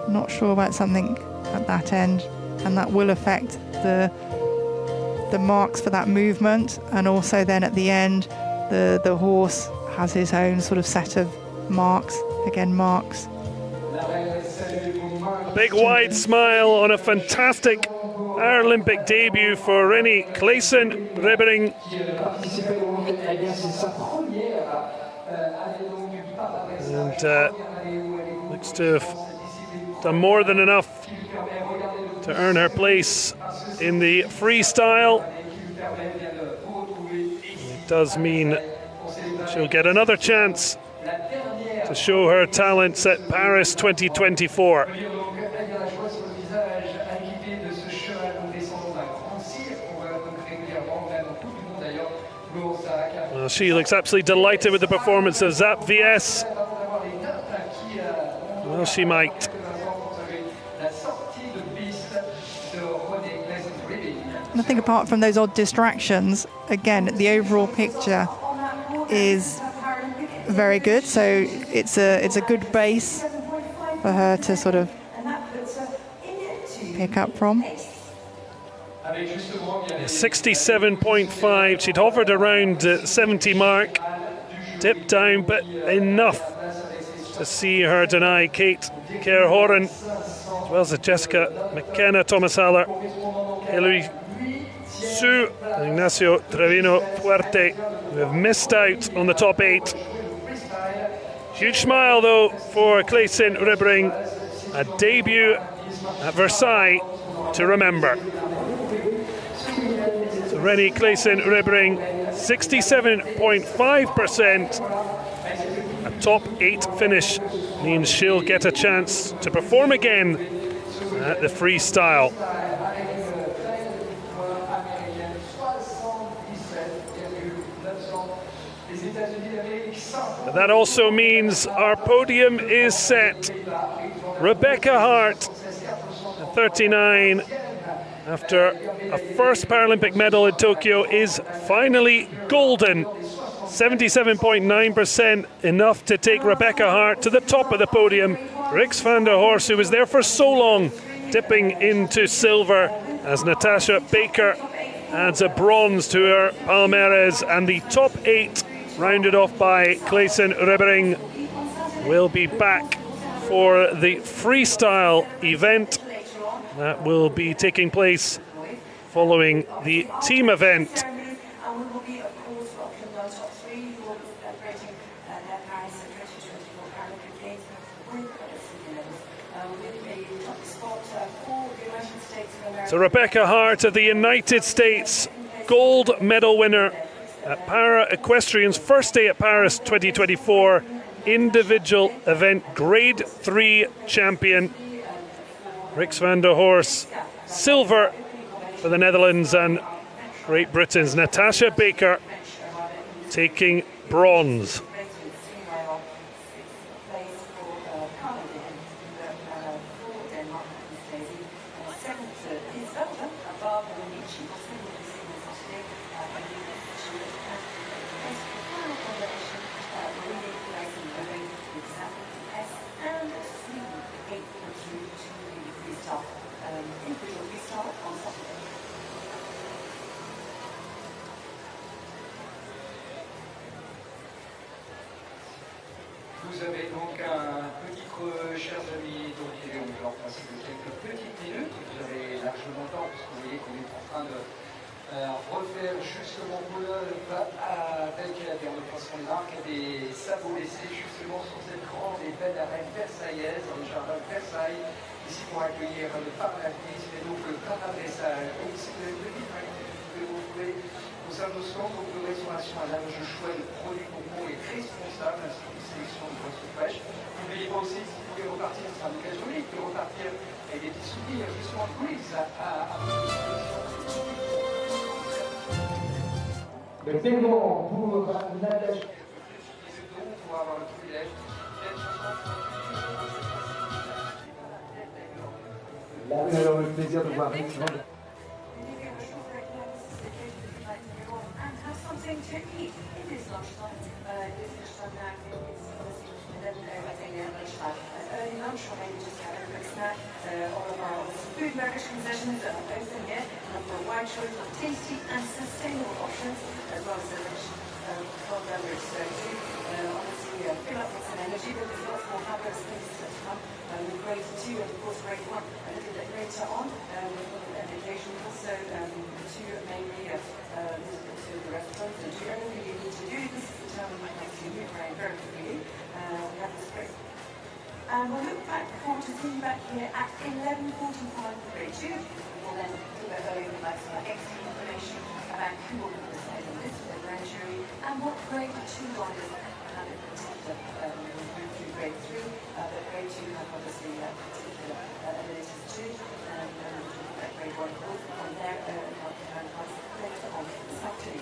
not sure about something at that end, and that will affect the marks for that movement. And also then at the end, the horse has his own sort of set of marks. Again, marks. Big wide smile on a fantastic Paralympic debut for René Klaassen-Ribbering. And looks to have done more than enough to earn her place in the freestyle. It does mean she'll get another chance to show her talents at Paris 2024. Well, she looks absolutely delighted with the performance of Zap VS. Well, she might. And I think apart from those odd distractions, again, the overall picture is very good. So it's a good base for her to sort of pick up from. 67.5. She'd hovered around 70 mark, dipped down, but enough to see her deny Kate Kerr-Horan, as well as Jessica McKenna, Thomas Haller, Hilary Sue, and Ignacio Trevino Puerte, who have missed out on the top 8. Huge smile though for Klaassen-Ribbering, a debut at Versailles to remember. So René Klaassen-Ribbering, 67.5%. A top 8 finish means she'll get a chance to perform again at the freestyle. That also means our podium is set. Rebecca Hart, at 39, after a first Paralympic medal in Tokyo, is finally golden. 77.9%, enough to take Rebecca Hart to the top of the podium. Rix van der Horst, who was there for so long, dipping into silver as Natasha Baker adds a bronze to her palmarès, and the top 8, rounded off by Clayson Rebering, will be back for the freestyle event that will be taking place following the team event. So Rebecca Hart of the United States, gold medal winner at Para Equestrian's first day at Paris 2024, individual event grade 3 champion. Rix van der Horst, silver for the Netherlands, and Great Britain's Natasha Baker taking bronze. Vous avez donc un petit creux, chers amis, donc il est en principe de quelques petites minutes. Vous avez largement le temps, parce que vous voyez qu'on est en train de refaire justement Boulogne avec des représentations des marques et des sabots laissés justement sur cette grande et belle arène versaillaise, dans le jardin de Versailles, ici pour accueillir le Paralympics et donc le Paralympics. Donc si vous avez une petite main, vous pouvez retrouver au sein de nos stands de restauration à large choix de produits concours et responsables, ainsi qu'une sélection de boissons fraîches. N'oubliez pas aussi, si vous voulez repartir, ce sera l'occasion unique de repartir avec des petits souvenirs justement de coulisses à votre disposition. Le paiement pour Natasha pour avoir le privilège d'être le plaisir de voir Rix. Something to eat in this lunchtime. This lunchtime now is obviously early lunch, or maybe just have a quick snack. All of our food beverage concessions are open here, and for a wide choice of tasty and sustainable options, as well as a rich cold beverage. So do obviously fill up with some energy, but there's lots more fabulous things to come with grade 2 and of course grade 1 a little bit later on, with education also to mainly to the restaurants and do everything you need to do. This is the time when you have to move around very freely. We have this break. And we'll look back forward to see you back here at 11:45 for grade 2. We'll then do a very nice extra information about who will be decided on this, the grand jury, and what grade 2 riders have in particular through grade 3. But grade 2 have obviously particular abilities too, and grade 1 will from there and later on this afternoon.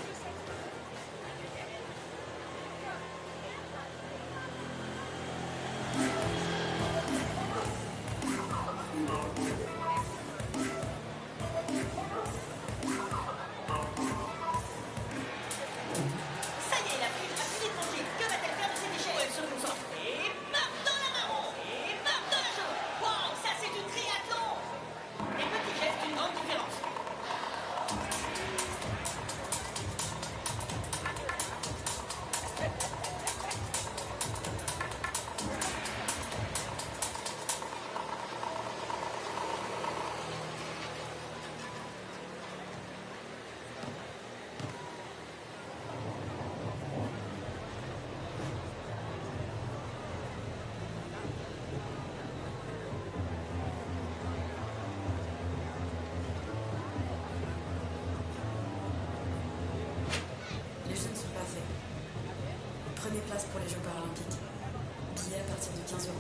Prenez place pour les Jeux Paralympiques. Billets à partir de 15 €.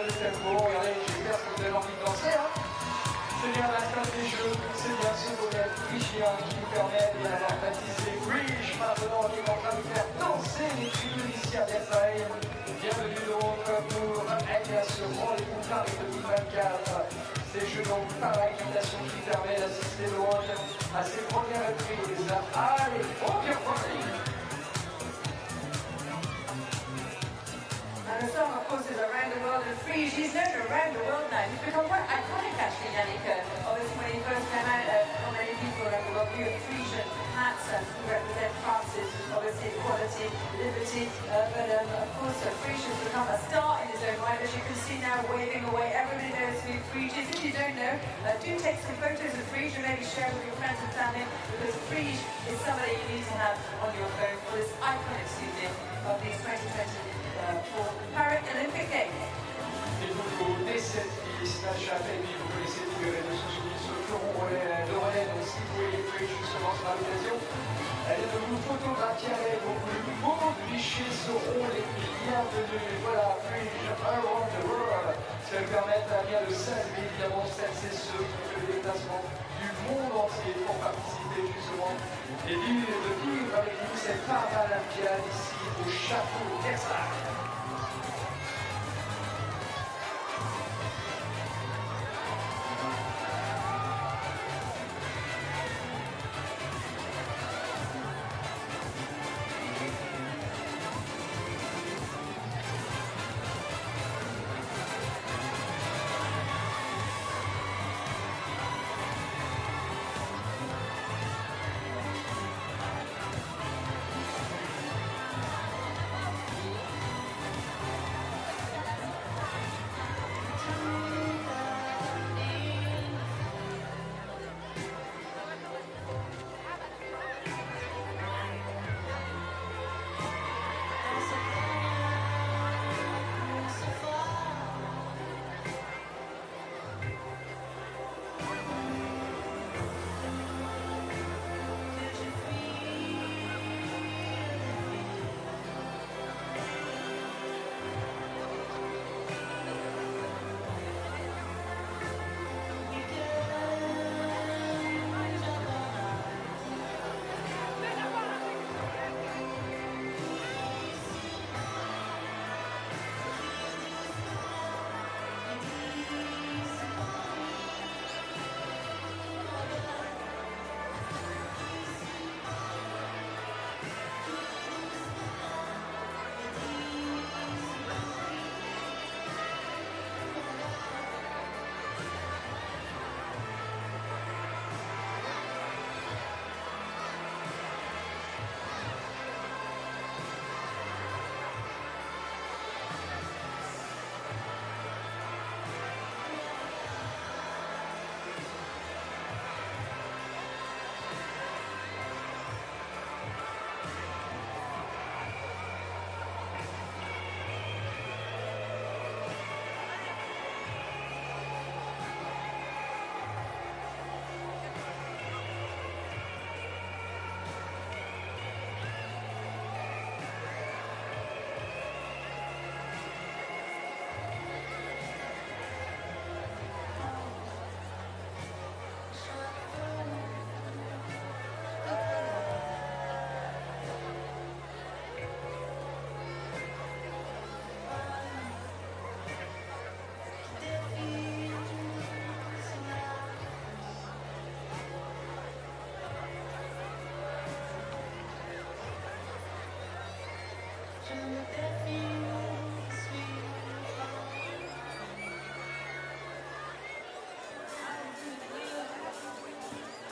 le tempo. Regardez, j'espère que vous avez envie de danser. Hein. C'est bien la stade des jeux, c'est bien ce modèle phrygien qui nous permet de l'avoir baptisé Frige maintenant, qui est en train de faire danser les tribunes ici à Versailles. Bienvenue donc pour ce rendez-vous Paris 2024. Ces jeux donc par l'invitation qui permet d'assister loin à ses premières reprises. Allez, on vient Paris. And the song, of course, is Around the World in Frige. He's known around the world now. He's become quite iconic, actually, Yannick. Obviously, when he first came out, not many people around the world knew of Frisian hats and represent France's, obviously, equality, liberty. But, of course, Frige has become a star in his own right. As you can see now, waving away. Everybody knows who Frige is. If you don't know, do take some photos of Frige and maybe share with your friends and family, because Frige is somebody you need to have on your phone for this iconic evening of these 2020 pour Paralympic Games. Et donc, dès cette liste, Chateau, vous connaissez tous les réseaux sociaux qui se feront d'oreilles, donc si vous voyez Frige, justement, sur l'occasion, nous photographierez, donc le beau cliché seront les bienvenus. Voilà, Frige Around the World. Ça va permettre à bien de saluer, évidemment, celles et ceux qui ont fait le déplacement du monde entier pour participer, justement, et de vivre avec nous cette Paralympiade ici au Château de Versailles.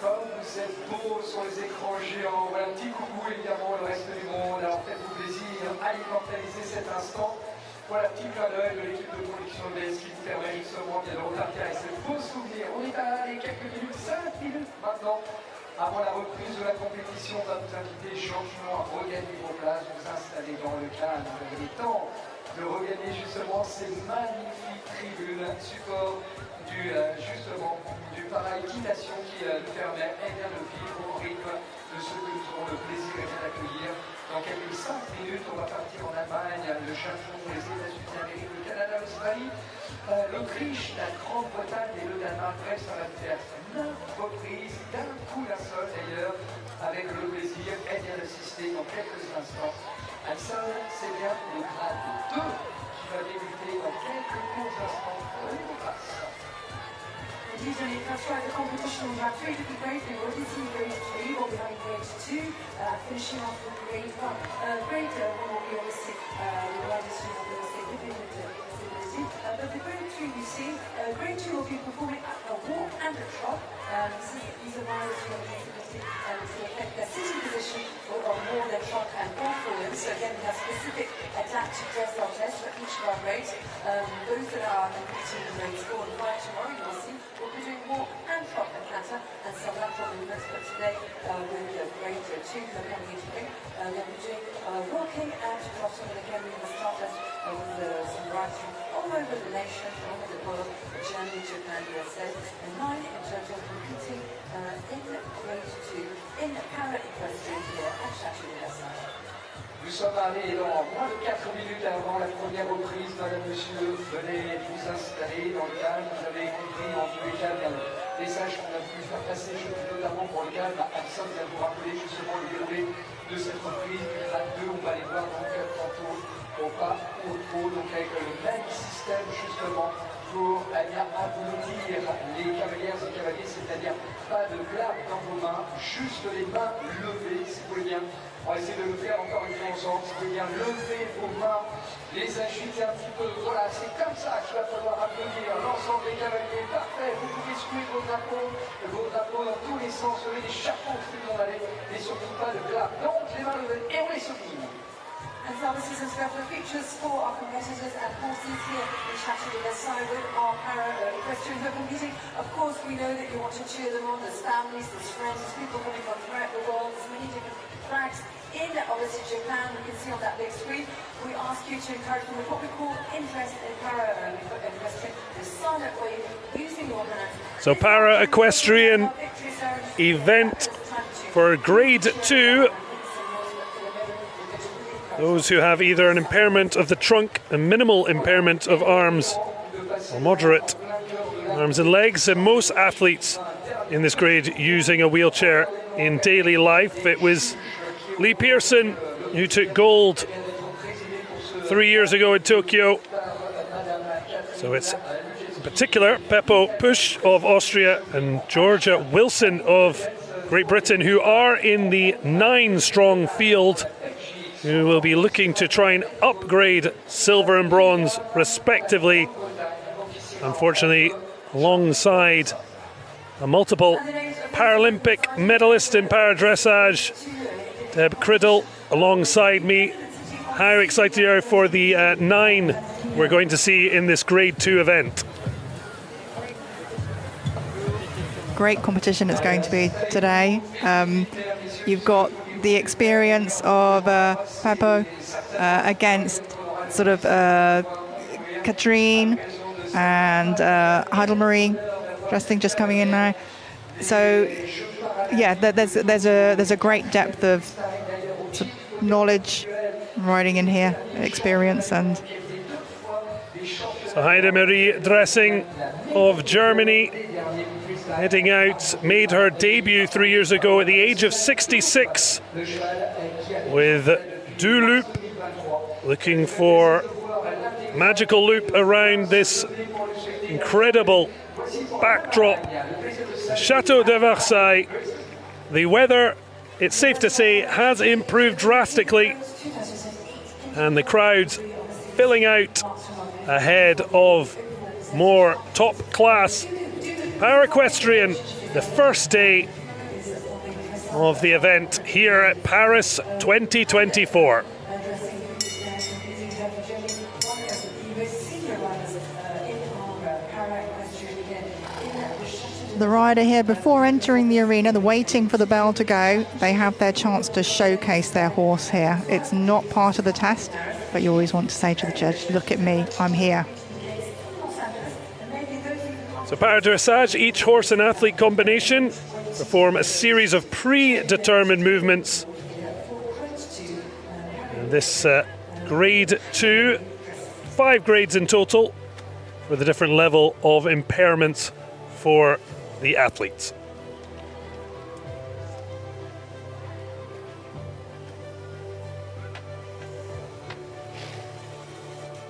Comme vous êtes beaux sur les écrans géants, voilà un petit coucou évidemment le reste du monde. Alors faites-vous plaisir à immortaliser cet instant. Voilà, petit clin d'œil de l'équipe de production de l'ES qui vous permet justement bien de repartir avec ce beau souvenir. On est à les quelques minutes, 5 minutes maintenant. Avant la reprise de la compétition, on va vous inviter gentiment à regagner vos places, vous installer dans le calme. Vous avez le temps de regagner justement ces magnifiques tribunes, support justement du para-équitation qui nous permet de vivre au rythme de ce que nous aurons le plaisir d'accueillir Dans quelques 5 minutes, on va partir en Allemagne, le Japon, les États-Unis d'Amérique, le Canada, l'Australie, l'Autriche, la Grande-Bretagne et le Danemark. Bref, ça va se faire 9 reprises, d'un coup d'un seul d'ailleurs, avec le plaisir et bien d'assister dans quelques instants. À ça, c'est bien le grade 2 qui va débuter dans quelques courts instants. On passe. Usually, that's right, the competition we have 3 different grades. We've already seen grade 3, we'll be having grade 2, finishing off with grade 1. Grade 1 will be obviously the riders who have a significant disability. But the grade 3 you see, grade 2 will be performing at a walk and a trot. These are riders who have a disability to affect their sitting position or more their trot and fall forward. So again, we have specific adapted dressage tests for each of our grades. Those that are competing in grades 4 and 5 tomorrow, you'll see. We'll be doing walk and trot and canter and some lateral movements, but today with grade 2 who are coming into ring, they'll be doing walking and trotting, and again we will start that with some riders from all over the nation, all over the world, Germany, Japan, USA, and 9 in total competing in grade 2 in Paralympic here at Chateau de Versailles. Nous sommes allés dans moins de 4 minutes avant la première reprise. Madame, Monsieur, venez vous installer dans le calme. Vous avez compris en tous les cas bien le message qu'on a pu faire passer, notamment pour le calme. Alison vient vous rappeler justement le déroulé de cette reprise du grade 2. On va aller voir donc tantôt au pas au haut, donc avec le même système justement pour applaudir les cavalières et cavaliers, c'est-à-dire pas de clap dans vos mains, juste les mains levées, si vous voulez bien. On va essayer de le faire encore une fois ensemble. Si vous voulez bien lever vos mains, les agiter un petit peu. Voilà, c'est comme ça qu'il va falloir applaudir l'ensemble des cavaliers. Parfait, vous pouvez secouer vos drapeaux dans tous les sens, lever des chapeaux tout le monde allait, et surtout pas de clap. Donc les mains levées et on les souligne. And so obviously some special features for our competitors and horses here in Chateau de Versailles with our Equestrian who are competing. Of course, we know that you want to cheer them on. There's families, there's friends, there's people coming from throughout the world. There's many different flags in obviously Japan. We can see on that big screen. We ask you to encourage them with what we call interest in para-equestrian, the silent way using your hands. So para-equestrian event for grade 2. Those who have either an impairment of the trunk, a minimal impairment of arms, or moderate arms and legs, and most athletes in this grade using a wheelchair in daily life. It was Lee Pearson who took gold 3 years ago in Tokyo. So it's in particular Peppo Pusch of Austria and Georgia Wilson of Great Britain who are in the 9-strong field, who will be looking to try and upgrade silver and bronze respectively. Unfortunately, alongside a multiple Paralympic medalist in para-dressage, Deb Criddle, alongside me. How excited are you for the 9 we're going to see in this grade 2 event? Great competition it's going to be today. You've got the experience of Peppo against sort of Katrine and Heidelmarie, Dressing just coming in now. So yeah, there's a great depth of sort of knowledge riding in here, experience, and so Heidemarie Dressing of Germany heading out, made her debut 3 years ago at the age of 66 with Du Loop, looking for magical loop around this incredible backdrop. Chateau de Versailles. The weather, it's safe to say, has improved drastically, and the crowds filling out ahead of more top class para-equestrian, the first day of the event here at Paris 2024. the rider here, before entering the arena, they're waiting for the bell to go. They have their chance to showcase their horse here. It's not part of the test, but you always want to say to the judge, look at me, I'm here. So para-dressage, each horse and athlete combination perform a series of predetermined movements This grade 2, 5 grades in total, with a different level of impairment for the athletes.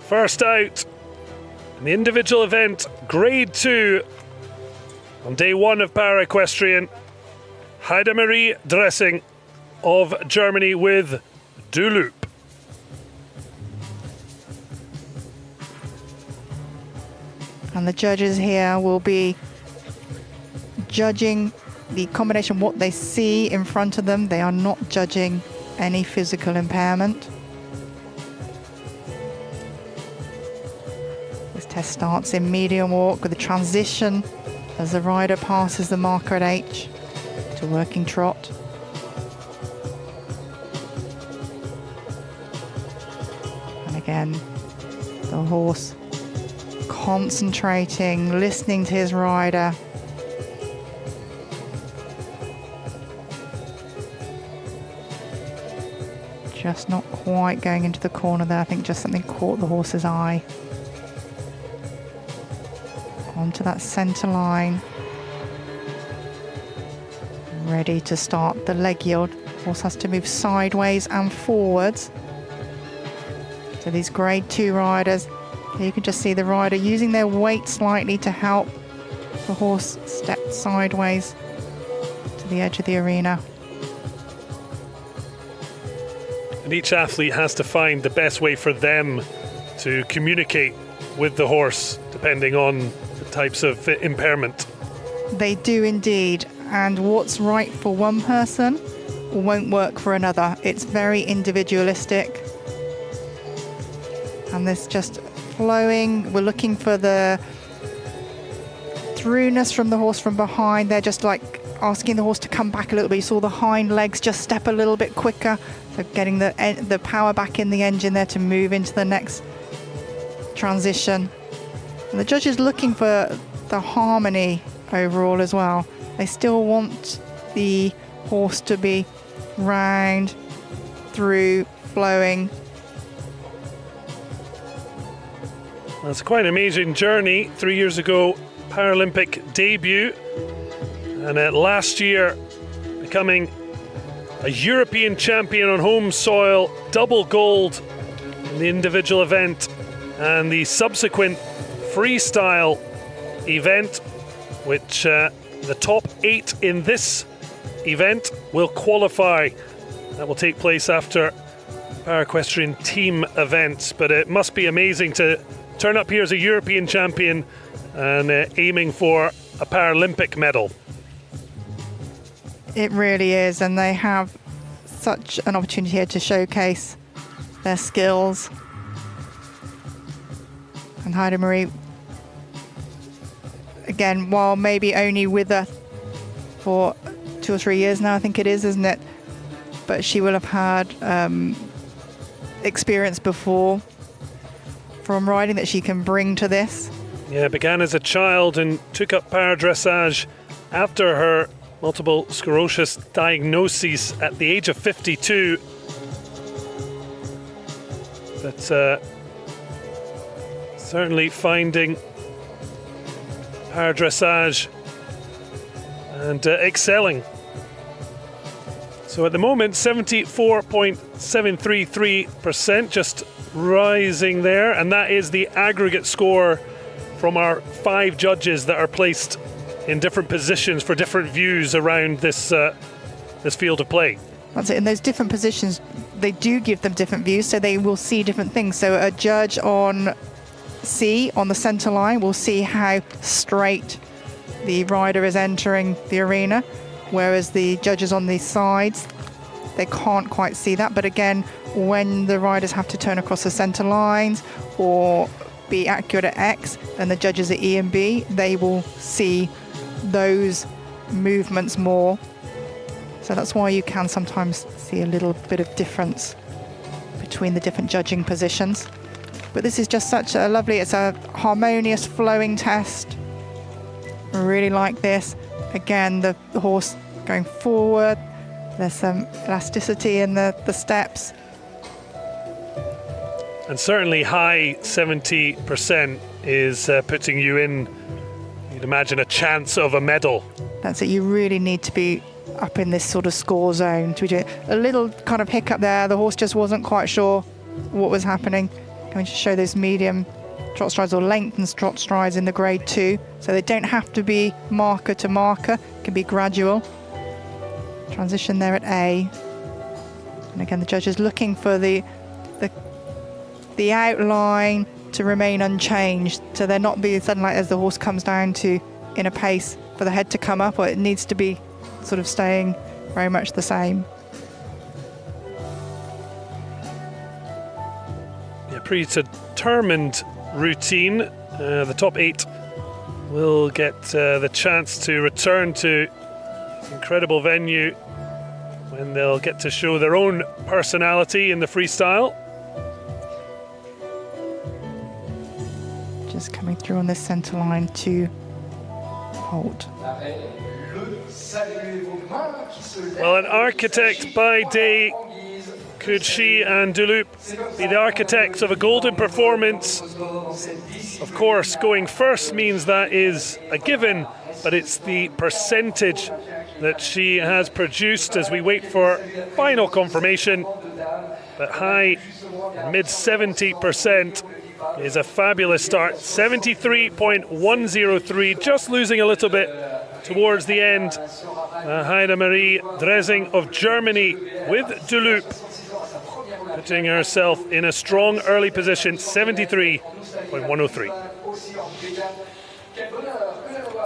First out in the individual event, grade 2, on day 1 of Para-Equestrian, Heidemarie Dressing of Germany with Du Loop. And the judges here will be judging the combination, what they see in front of them. They are not judging any physical impairment. This test starts in medium walk with a transition as the rider passes the marker at H to working trot. And again, the horse concentrating, listening to his rider. Just not quite going into the corner there. I think just something caught the horse's eye. Onto that centre line. Ready to start the leg yield. Horse has to move sideways and forwards. So these grade 2 riders, you can just see the rider using their weight slightly to help the horse step sideways to the edge of the arena. And each athlete has to find the best way for them to communicate with the horse, depending on the types of impairment. They do indeed. And what's right for one person won't work for another. It's very individualistic. And this just flowing. We're looking for the throughness from the horse from behind. They're just like asking the horse to come back a little bit. You saw the hind legs just step a little bit quicker. So getting the power back in the engine there to move into the next transition. And the judge is looking for the harmony overall as well. They still want the horse to be round, through, flowing. That's quite an amazing journey. 3 years ago, Paralympic debut. And last year, becoming a European champion on home soil, double gold in the individual event, and the subsequent freestyle event, which the top 8 in this event will qualify. That will take place after Para-Equestrian team events, but it must be amazing to turn up here as a European champion and aiming for a Paralympic medal. It really is, and they have such an opportunity here to showcase their skills. And Heidemarie, again, while maybe only with her for 2 or 3 years now, I think it is, isn't it? But she will have had experience before from riding that she can bring to this. Yeah, began as a child and took up para-dressage after her multiple sclerosis diagnosis at the age of 52. But certainly finding para-dressage and excelling. So at the moment, 74.733%, just rising there, and that is the aggregate score from our 5 judges that are placed in different positions for different views around this this field of play. That's it. In those different positions, they do give them different views, so they will see different things. So a judge on C, on the centre line, will see how straight the rider is entering the arena, whereas the judges on the sides, they can't quite see that. But again, when the riders have to turn across the centre lines or be accurate at X, and the judges at E and B, they will see those movements more. So that's why you can sometimes see a little bit of difference between the different judging positions. But this is just such a lovely, it's a harmonious flowing test. I really like this. Again, the horse going forward. There's some elasticity in the steps. And certainly high 70% is putting you in, you'd imagine, a chance of a medal. That's it. You really need to be up in this sort of score zone. To do a little kind of hiccup there. The horse just wasn't quite sure what was happening. Going to show those medium trot strides or lengthened trot strides in the grade 2. So they don't have to be marker to marker. It can be gradual. Transition there at A. And again, the judge is looking for the outline to remain unchanged, so they're not being sudden like as the horse comes down to in a pace for the head to come up, or it needs to be sort of staying very much the same. Yeah, predetermined routine. The top 8 will get the chance to return to this incredible venue when they'll get to show their own personality in the freestyle. Just coming through on this centre line to hold. Well, an architect by day, could she and Dulup be the architects of a golden performance? Of course, going first means that is a given, but it's the percentage that she has produced as we wait for final confirmation. But high, mid 70% is a fabulous start. 73.103, just losing a little bit towards the end. Heidemarie Dressing of Germany with Dulup, putting herself in a strong early position, 73.103.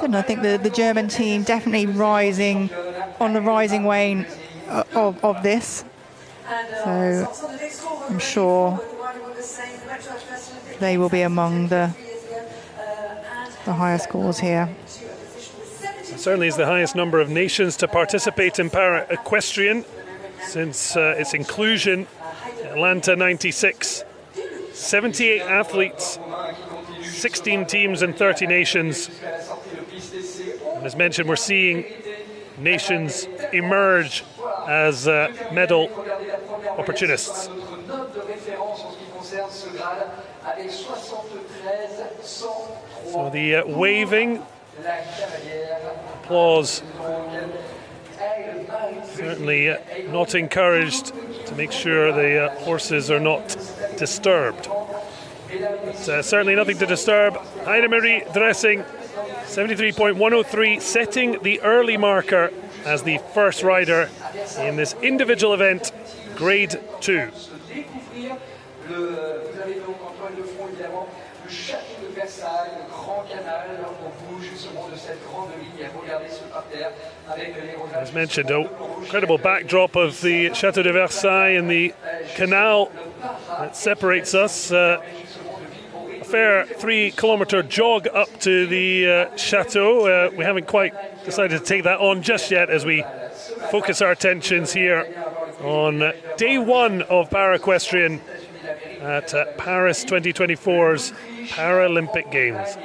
And I think the German team definitely rising on the rising wane of this. So I'm sure they will be among the higher scores here. It certainly is the highest number of nations to participate in Para-Equestrian since its inclusion in Atlanta 96. 78 athletes, 16 teams and 30 nations. And as mentioned, we're seeing nations emerge as medal opportunists. So the waving, applause, certainly not encouraged to make sure the horses are not disturbed. But, certainly nothing to disturb. Heidemarie Dressing, 73.103, setting the early marker as the first rider in this individual event, grade 2. As mentioned, an incredible backdrop of the Chateau de Versailles and the canal that separates us. A fair 3-kilometre jog up to the Chateau. We haven't quite decided to take that on just yet as we focus our attentions here on day 1 of Para-Equestrian at Paris 2024's Paralympic Games.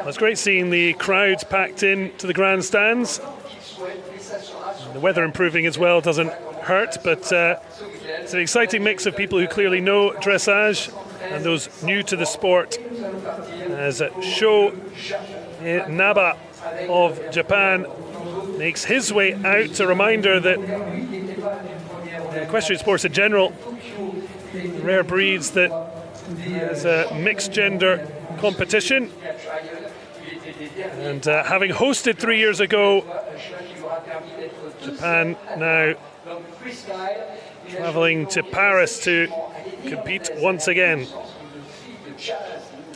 It's great seeing the crowds packed in to the grandstands. The weather improving as well doesn't hurt, but it's an exciting mix of people who clearly know dressage and those new to the sport. As Sho Naba of Japan makes his way out, a reminder that equestrian sports in general, rare breeds that has a mixed gender competition. And having hosted 3 years ago, Japan now travelling to Paris to compete once again.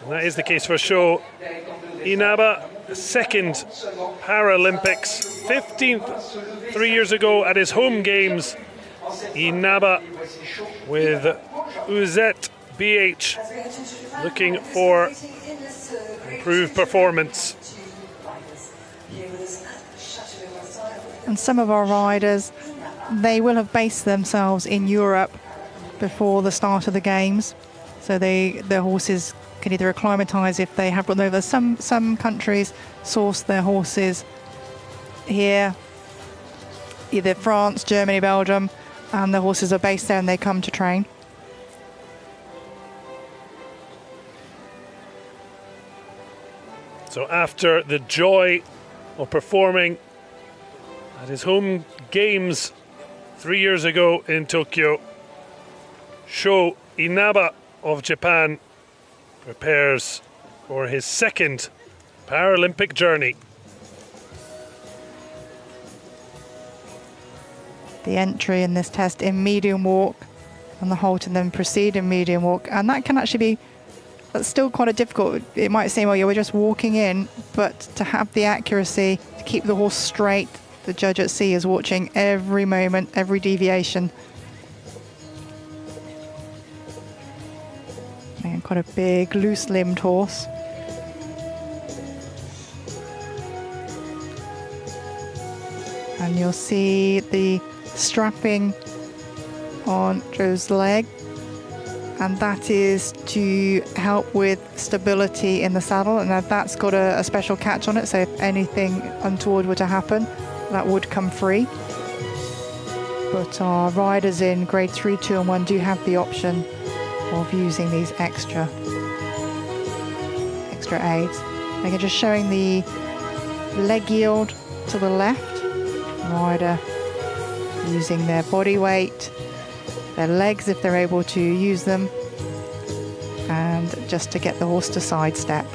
And that is the case for Sho Inaba, second Paralympics, 15th 3 years ago at his home games. Inaba with Uzet BH looking for improved performance. And some of our riders, they will have based themselves in Europe before the start of the games. So the horses can either acclimatise if they have run over. Some countries source their horses here, either France, Germany, Belgium, and the horses are based there and they come to train. So after the joy of performing at his home games 3 years ago in Tokyo, Sho Inaba of Japan prepares for his second Paralympic journey. The entry in this test in medium walk and the halt and then proceed in medium walk, and that can actually be, that's still quite a difficult. It might seem, well, yeah, we're just walking in, but to have the accuracy to keep the horse straight, the judge at sea is watching every moment, every deviation. And quite a big, loose-limbed horse. And you'll see the strapping on Joe's leg, and that is to help with stability in the saddle, and that's got a special catch on it, so if anything untoward were to happen, that would come free. But our riders in grade 3, 2 and 1 do have the option of using these extra aids. Again, just showing the leg yield to the left, rider using their body weight, their legs if they're able to use them, and just to get the horse to sidestep.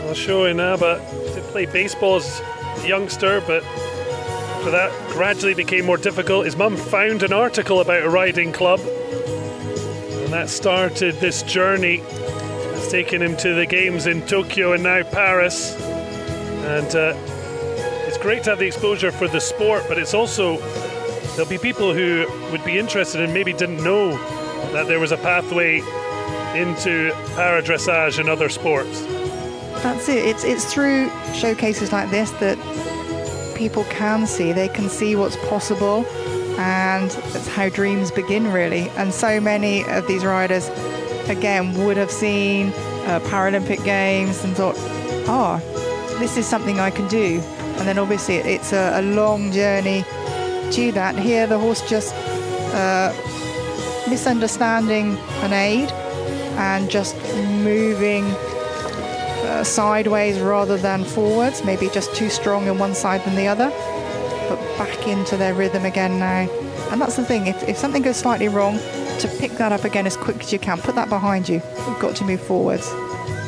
Well, Sho Inaba did play baseball as a youngster, but after that gradually became more difficult. His mum found an article about a riding club, and that started this journey that's taken him to the games in Tokyo and now Paris. And it's great to have the exposure for the sport, but it's also, there'll be people who would be interested and maybe didn't know that there was a pathway into para-dressage and other sports. That's it. It's through showcases like this that people can see. They can see what's possible, and that's how dreams begin, really. And so many of these riders, again, would have seen Paralympic Games and thought, oh, this is something I can do. And then obviously it's a long journey to that. Here the horse just misunderstanding an aid and just moving sideways rather than forwards, maybe just too strong in one side than the other, but back into their rhythm again now. And that's the thing, if something goes slightly wrong, to pick that up again as quick as you can, put that behind you. You've got to move forwards.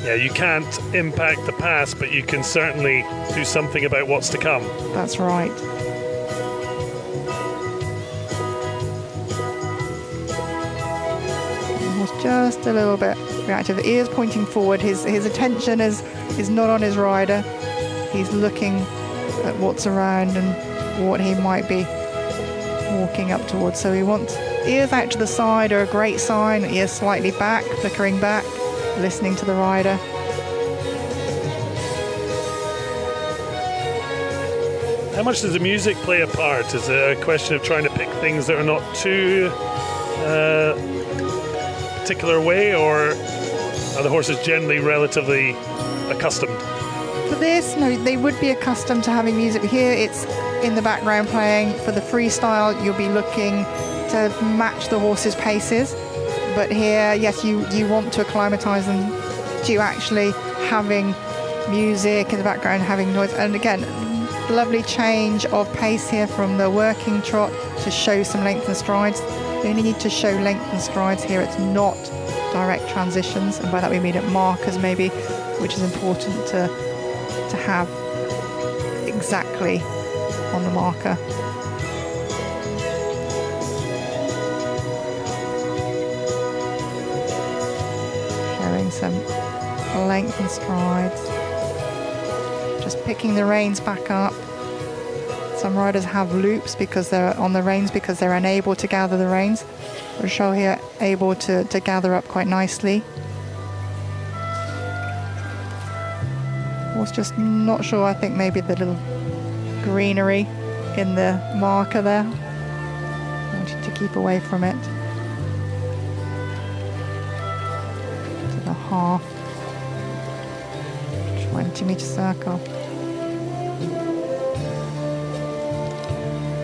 Yeah, you can't impact the past, but you can certainly do something about what's to come. That's right. Almost just a little bit reactive. The ears pointing forward. His attention is not on his rider. He's looking at what's around and what he might be walking up towards. So he wants ears out to the side are a great sign. Ears slightly back, flickering back, listening to the rider. How much does the music play a part? Is it a question of trying to pick things that are not too particular way, or are the horses generally relatively accustomed? For this, no, they would be accustomed to having music. Here it's in the background playing. For the freestyle, you'll be looking to match the horse's paces. But here, yes, you want to acclimatise them to actually having music in the background, having noise. And again, lovely change of pace here from the working trot to show some length and strides. You only need to show length and strides here. It's not direct transitions, and by that we mean at markers maybe, which is important to have exactly on the marker. Showing some length and strides. Just picking the reins back up. Some riders have loops because they're on the reins because they're unable to gather the reins. Rochelle here able to gather up quite nicely. Was just not sure. I think maybe the little greenery in the marker there. Wanted to keep away from it. half. 20-meter circle.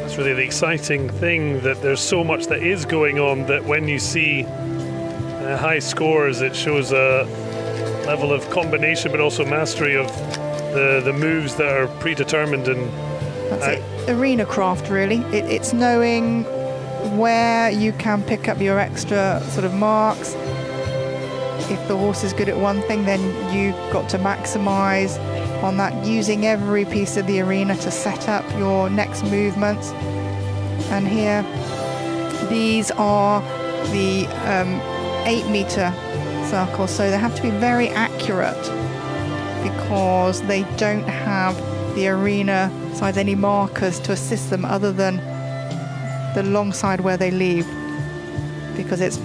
That's really the exciting thing, that there's so much that is going on, that when you see high scores, it shows a level of combination but also mastery of the moves that are predetermined. And that's it. Arena craft, really. It's knowing where you can pick up your extra sort of marks. If the horse is good at one thing, then you've got to maximize on that, using every piece of the arena to set up your next movements. And here, these are the 8-meter circles, so they have to be very accurate because they don't have the arena sides any markers to assist them other than the long side where they leave, because it's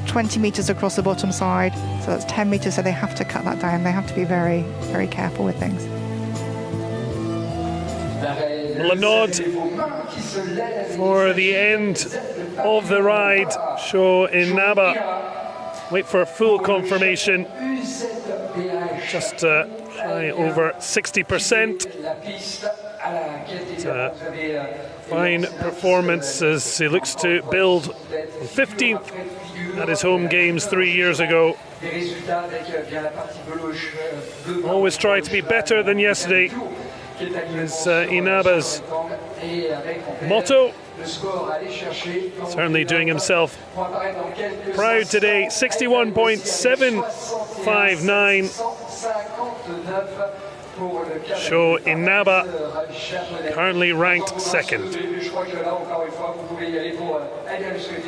20 meters across the bottom side, so that's 10 meters, so they have to cut that down. They have to be very, very careful with things. A nod for the end of the ride. Show Inaba. Wait for full confirmation. Just high over 60%. Fine performance as he looks to build 15th at his home games 3 years ago. Always try to be better than yesterday is Inaba's motto. Certainly doing himself proud today. 61.759. Show Inaba currently ranked second.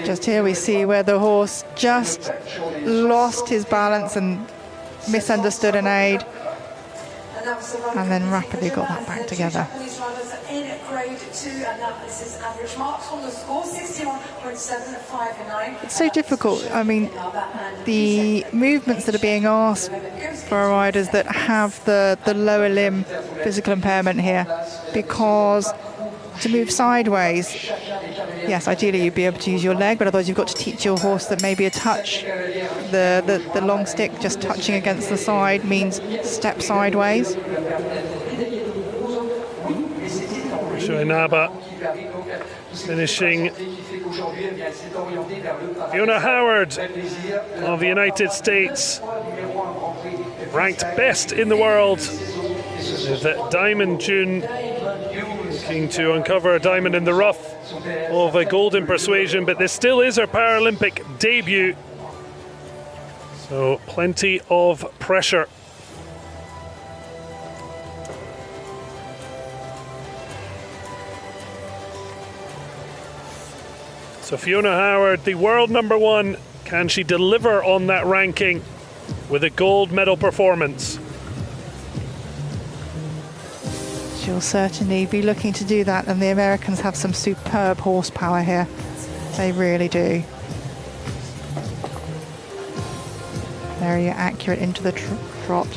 Just here we see where the horse just lost his balance and misunderstood an aid, and then rapidly got that back together. It's so difficult. I mean, the movements that are being asked for our riders that have the lower limb physical impairment here, because to move sideways, yes, ideally you'd be able to use your leg, but otherwise you've got to teach your horse that maybe a touch, the long stick just touching against the side means step sideways. Inaba finishing. Fiona Howard of the United States, ranked best in the world with Diamond June, looking to uncover a diamond in the rough of a Golden Persuasion, but this still is her Paralympic debut, so plenty of pressure. So Fiona Howard, the world #1, can she deliver on that ranking with a gold medal performance? She'll certainly be looking to do that, and the Americans have some superb horsepower here. They really do. Very accurate into the trot.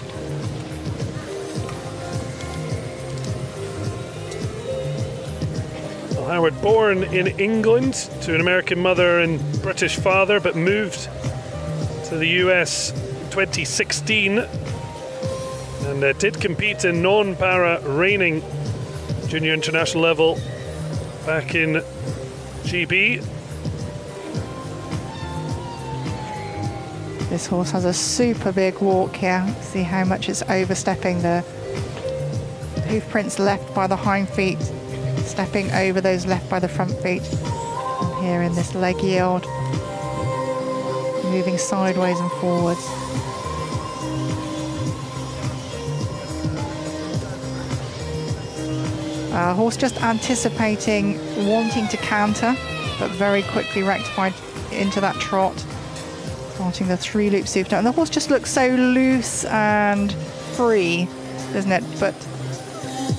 Howard, born in England to an American mother and British father, but moved to the US 2016 and did compete in non-para reining junior international level back in GB. This horse has a super big walk here. See how much it's overstepping the hoof prints left by the hind feet, stepping over those left by the front feet. And here in this leg yield, moving sideways and forwards. Horse just anticipating, wanting to counter, but very quickly rectified into that trot, starting the 3-loop super. And the horse just looks so loose and free, doesn't it? But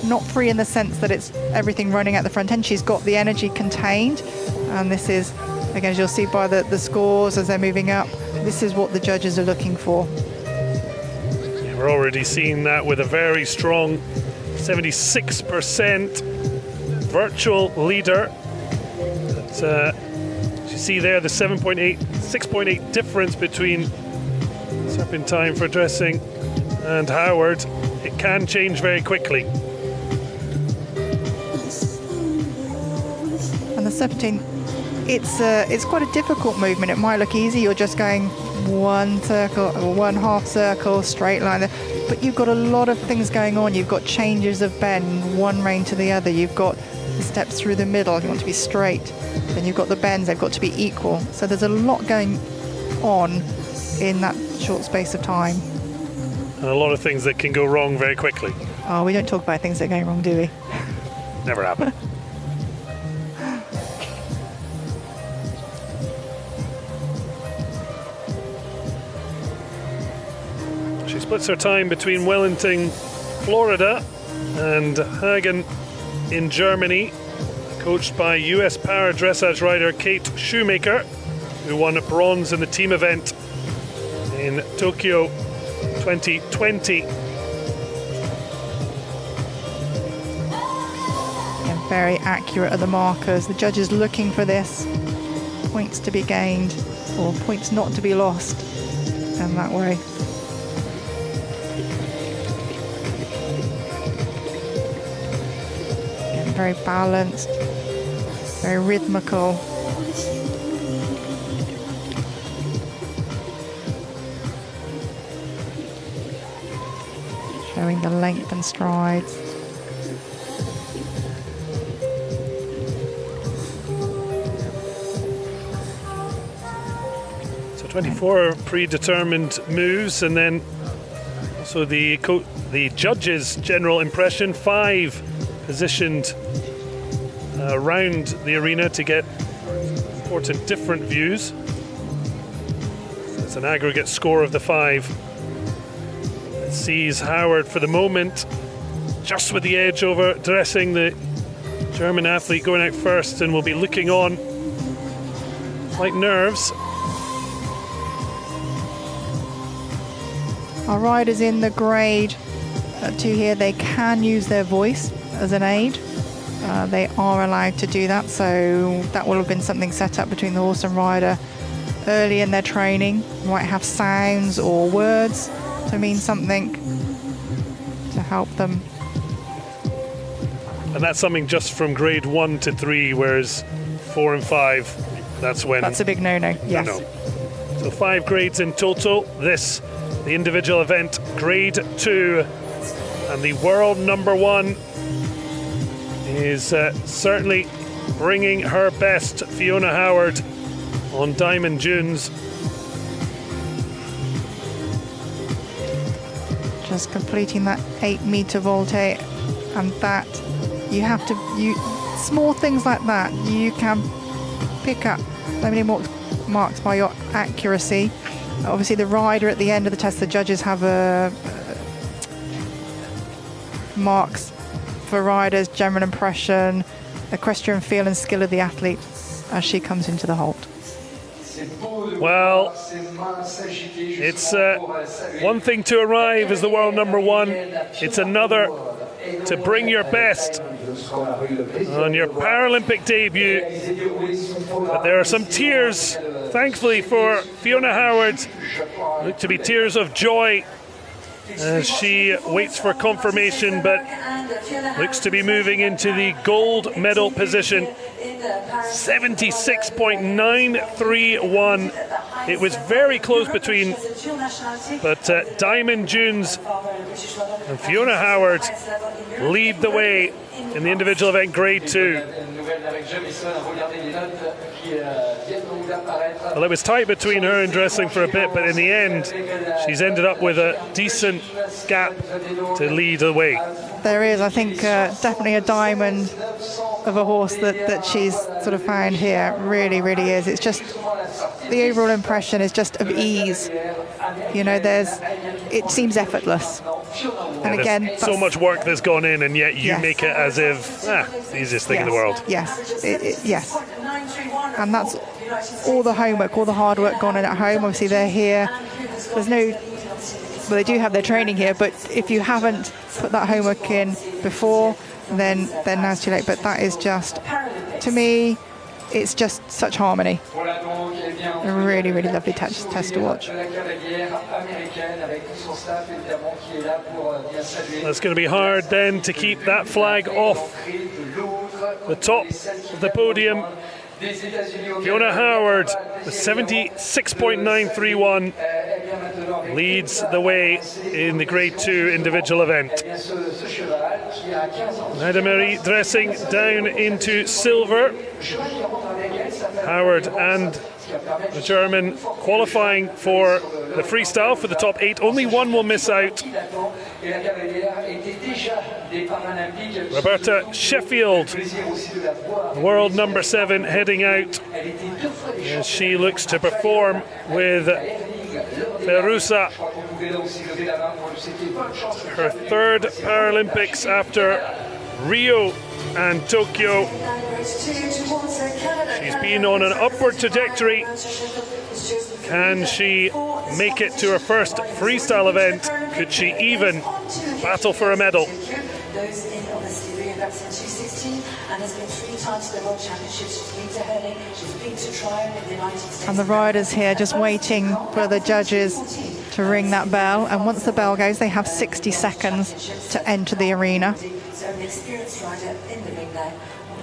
not free in the sense that it's everything running at the front end. She's got the energy contained, and this is, again, as you'll see by the scores as they're moving up, this is what the judges are looking for. Yeah, we're already seeing that with a very strong 76% virtual leader. But, you see there the 6.8 difference between up in time for dressing. And Howard, it can change very quickly. And the serpentine, it's quite a difficult movement. It might look easy, you're just going one circle or one half circle, straight line, but you've got a lot of things going on. You've got changes of bend, one rein to the other. You've got the steps through the middle, you want to be straight. Then you've got the bends, they've got to be equal. So there's a lot going on in that short space of time. And a lot of things that can go wrong very quickly. Oh, we don't talk about things that are going wrong, do we? Never happen. She splits her time between Wellington, Florida and Hagen in Germany, coached by US para dressage rider Kate Shoemaker, who won bronze in the team event in Tokyo 2020. And very accurate at the markers. The judges looking for this. Points to be gained or points not to be lost. And that way. Again, very balanced, very rhythmical. Showing the length and strides. So 24 predetermined moves, and then also the judges' general impression, 5 positioned around the arena to get important different views. So it's an aggregate score of the 5. Sees Howard for the moment just with the edge over dressing the German athlete going out first, and will be looking on like nerves. Our riders in the grade 2 here, they can use their voice as an aid. They are allowed to do that, so that will have been something set up between the horse and rider early in their training. You might have sounds or words to mean something to help them. And that's something just from grade 1 to 3, whereas 4 and 5, that's when... That's a big no-no, yes. No. So 5 grades in total. This, the individual event, grade 2. And the world number 1 is certainly bringing her best, Fiona Howard, on Diamond Dunes. Just completing that 8-meter volte, and that you have to, small things like that, you can pick up so many more marks by your accuracy. Obviously the rider at the end of the test, the judges have marks for riders, general impression, equestrian feel and skill of the athlete as she comes into the halt. Well, it's one thing to arrive as the world number 1. It's another to bring your best on your Paralympic debut. But there are some tears, thankfully for Fiona Howard, look to be tears of joy as she waits for confirmation, but looks to be moving into the gold medal position. 76.931. It was very close between, but Diamond Dunes and Fiona Howard lead the way in the individual event grade 2. Well, it was tight between her and dressing for a bit, but in the end she's ended up with a decent gap to lead the way. There is, I think, definitely a diamond of a horse that she's sort of found here. Really, really is. It's just, the overall impression is just of ease. You know, it seems effortless. And again, so much work that's gone in, and yet you make it as if, the easiest thing in the world. Yes, yes. And that's all the homework, all the hard work gone in at home. Obviously they're here. There's no, well, they do have their training here, but if you haven't put that homework in before, then now it's too late. But that is just, to me, it's just such harmony. a really, really lovely test to watch. That's going to be hard then to keep that flag off the top of the podium. Fiona Howard with 76.931 leads the way in the Grade 2 individual event. Marie dressing down into silver. Howard and the German qualifying for the freestyle for the top 8. Only one will miss out. Roberta Sheffield, world number 7, heading out as she looks to perform with Ferusa. Her third Paralympics after Rio and Tokyo. She's been on an upward trajectory. Can she make it to her first freestyle event? Could she even battle for a medal? And the riders here just waiting for the judges to ring that bell. And once the bell goes, they have 60 seconds to enter the arena.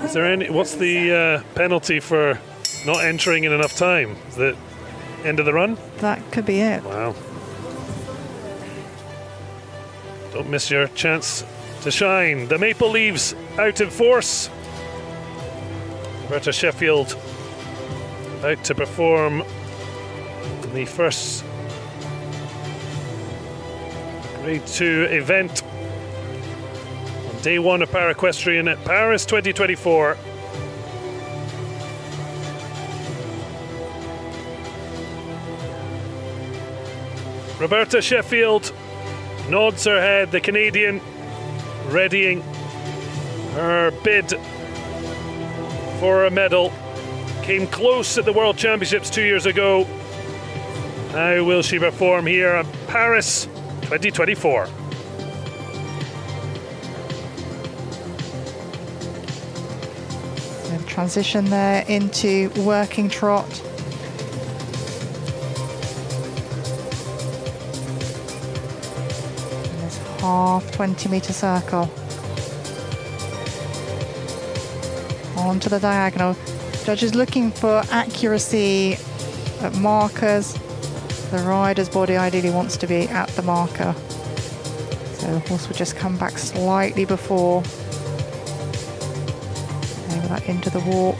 Is there any? What's the penalty for not entering in enough time? Is the end of the run? That could be it. Wow. Don't miss your chance to shine. The maple leaves out in force. Roberta Sheffield out to perform the first Grade 2 event on day 1 of Para-Equestrian at Paris 2024. Roberta Sheffield nods her head, the Canadian readying her bid for a medal. Came close at the World Championships 2 years ago. How will she perform here at Paris 2024? And transition there into working trot. And this half 20-meter circle. Onto the diagonal. Judges looking for accuracy at markers. The rider's body ideally wants to be at the marker. So the horse would just come back slightly before. Maybe that into the walk.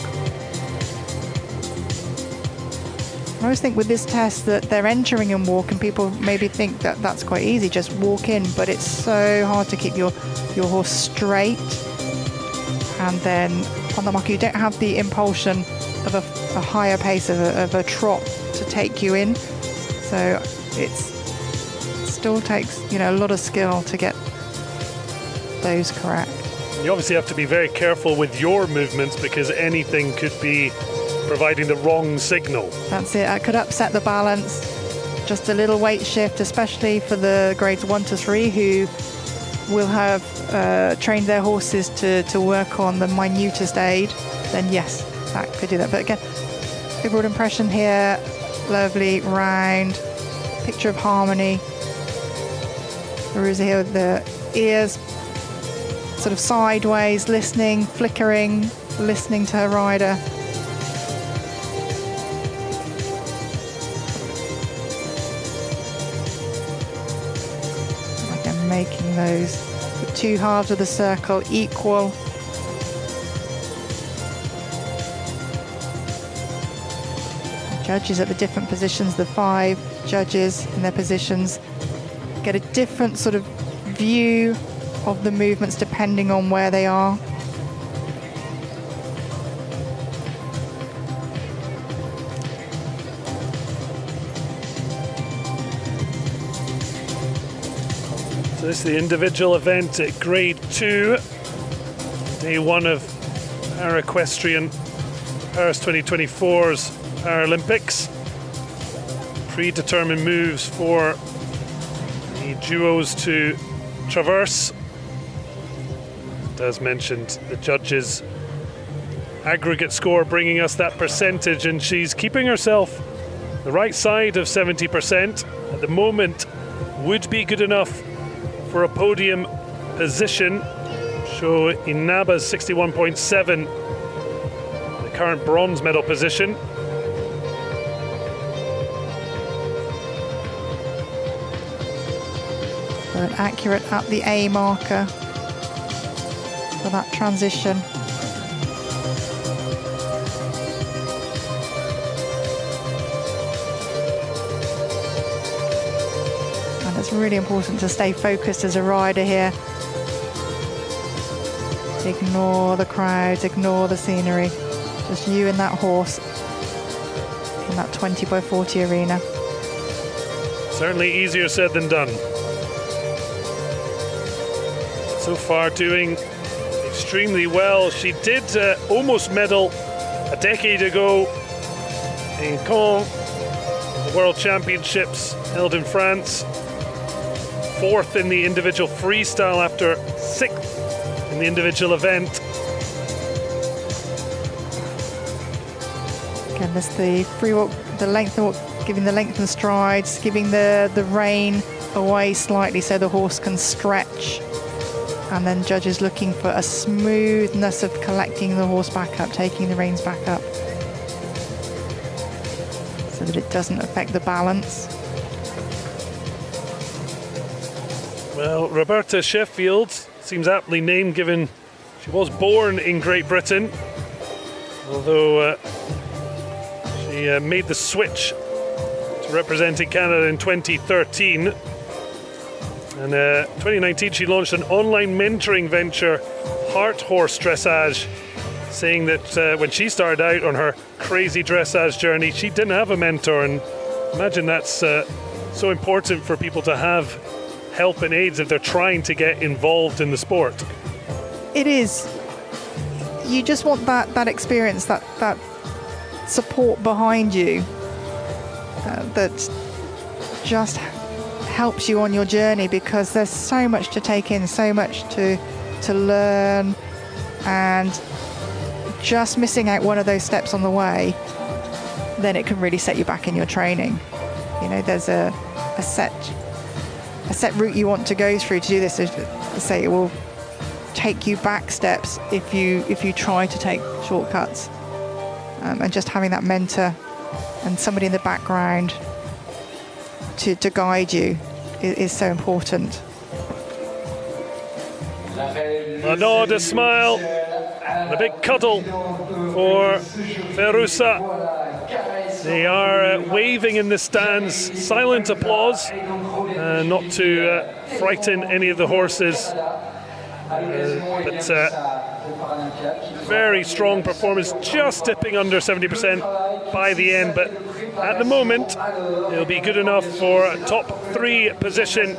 I always think with this test that they're entering and walk, and people maybe think that that's quite easy, just walk in, but it's so hard to keep your horse straight. And then on the marker, you don't have the impulsion of a higher pace of a trot to take you in. So it still takes, a lot of skill to get those correct. You obviously have to be very careful with your movements because anything could be providing the wrong signal. That's it. I could upset the balance. Just a little weight shift, especially for the grades 1 to 3 who will have trained their horses to work on the minutest aid, then yes, that could do that. But again, overall impression here, lovely, round, picture of harmony. Ferusa here with the ears sort of sideways, listening, flickering, listening to her rider. Again, making those two halves of the circle equal. Judges at the different positions, the 5 judges in their positions, get a different sort of view of the movements depending on where they are. So this is the individual event at Grade 2, day 1 of Para-Equestrian Paris 2024's Paralympics. Predetermined moves for the duos to traverse. As mentioned, the judges' aggregate score bringing us that percentage, and she's keeping herself the right side of 70% at the moment would be good enough for a podium position. Show Inaba's 61.7, the current bronze medal position. But accurate at the A marker for that transition. And it's really important to stay focused as a rider here. Ignore the crowds, ignore the scenery. Just you and that horse in that 20x40 arena. Certainly easier said than done. So far doing extremely well. She did almost medal a decade ago in Caen, the World Championships held in France. 4th in the individual freestyle after 6th in the individual event. Again, there's the free walk, the length of walk, giving the length and strides, giving the rein away slightly so the horse can stretch. And then judges looking for a smoothness of collecting the horse back up, taking the reins back up, so that it doesn't affect the balance. Well, Roberta Sheffield seems aptly named given she was born in Great Britain, although she made the switch to representing Canada in 2013. And 2019 she launched an online mentoring venture, Heart Horse Dressage, saying that when she started out on her crazy dressage journey, she didn't have a mentor. And imagine that's so important for people to have help and aids if they're trying to get involved in the sport. It is. You just want that experience, that support behind you, that just helps you on your journey, because there's so much to take in, so much to learn, and just missing out one of those steps on the way, then it can really set you back in your training. You know, there's a set route you want to go through to do this. Say it will take you back steps if you try to take shortcuts, and just having that mentor and somebody in the background to guide you is so important. A nod, a smile, and a big cuddle for Verusa. They are waving in the stands, silent applause, not to frighten any of the horses. But very strong performance, just dipping under 70% by the end, but at the moment it'll be good enough for a top 3 position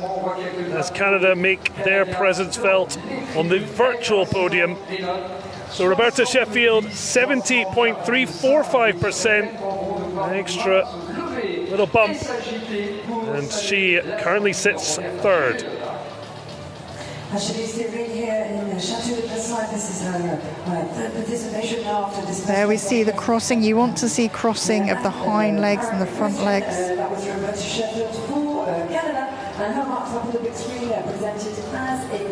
as Canada make their presence felt on the virtual podium. So Roberta Sheffield, 70.345%, an extra little bump, and she currently sits 3rd. Actually, sitting here in Chateau de Versailles, this is her third participation now after this. There we see the crossing. You want to see crossing of the hind legs and the front legs. That was Roberta Sheffield for Canada, and her marks up on the big screen are presented as a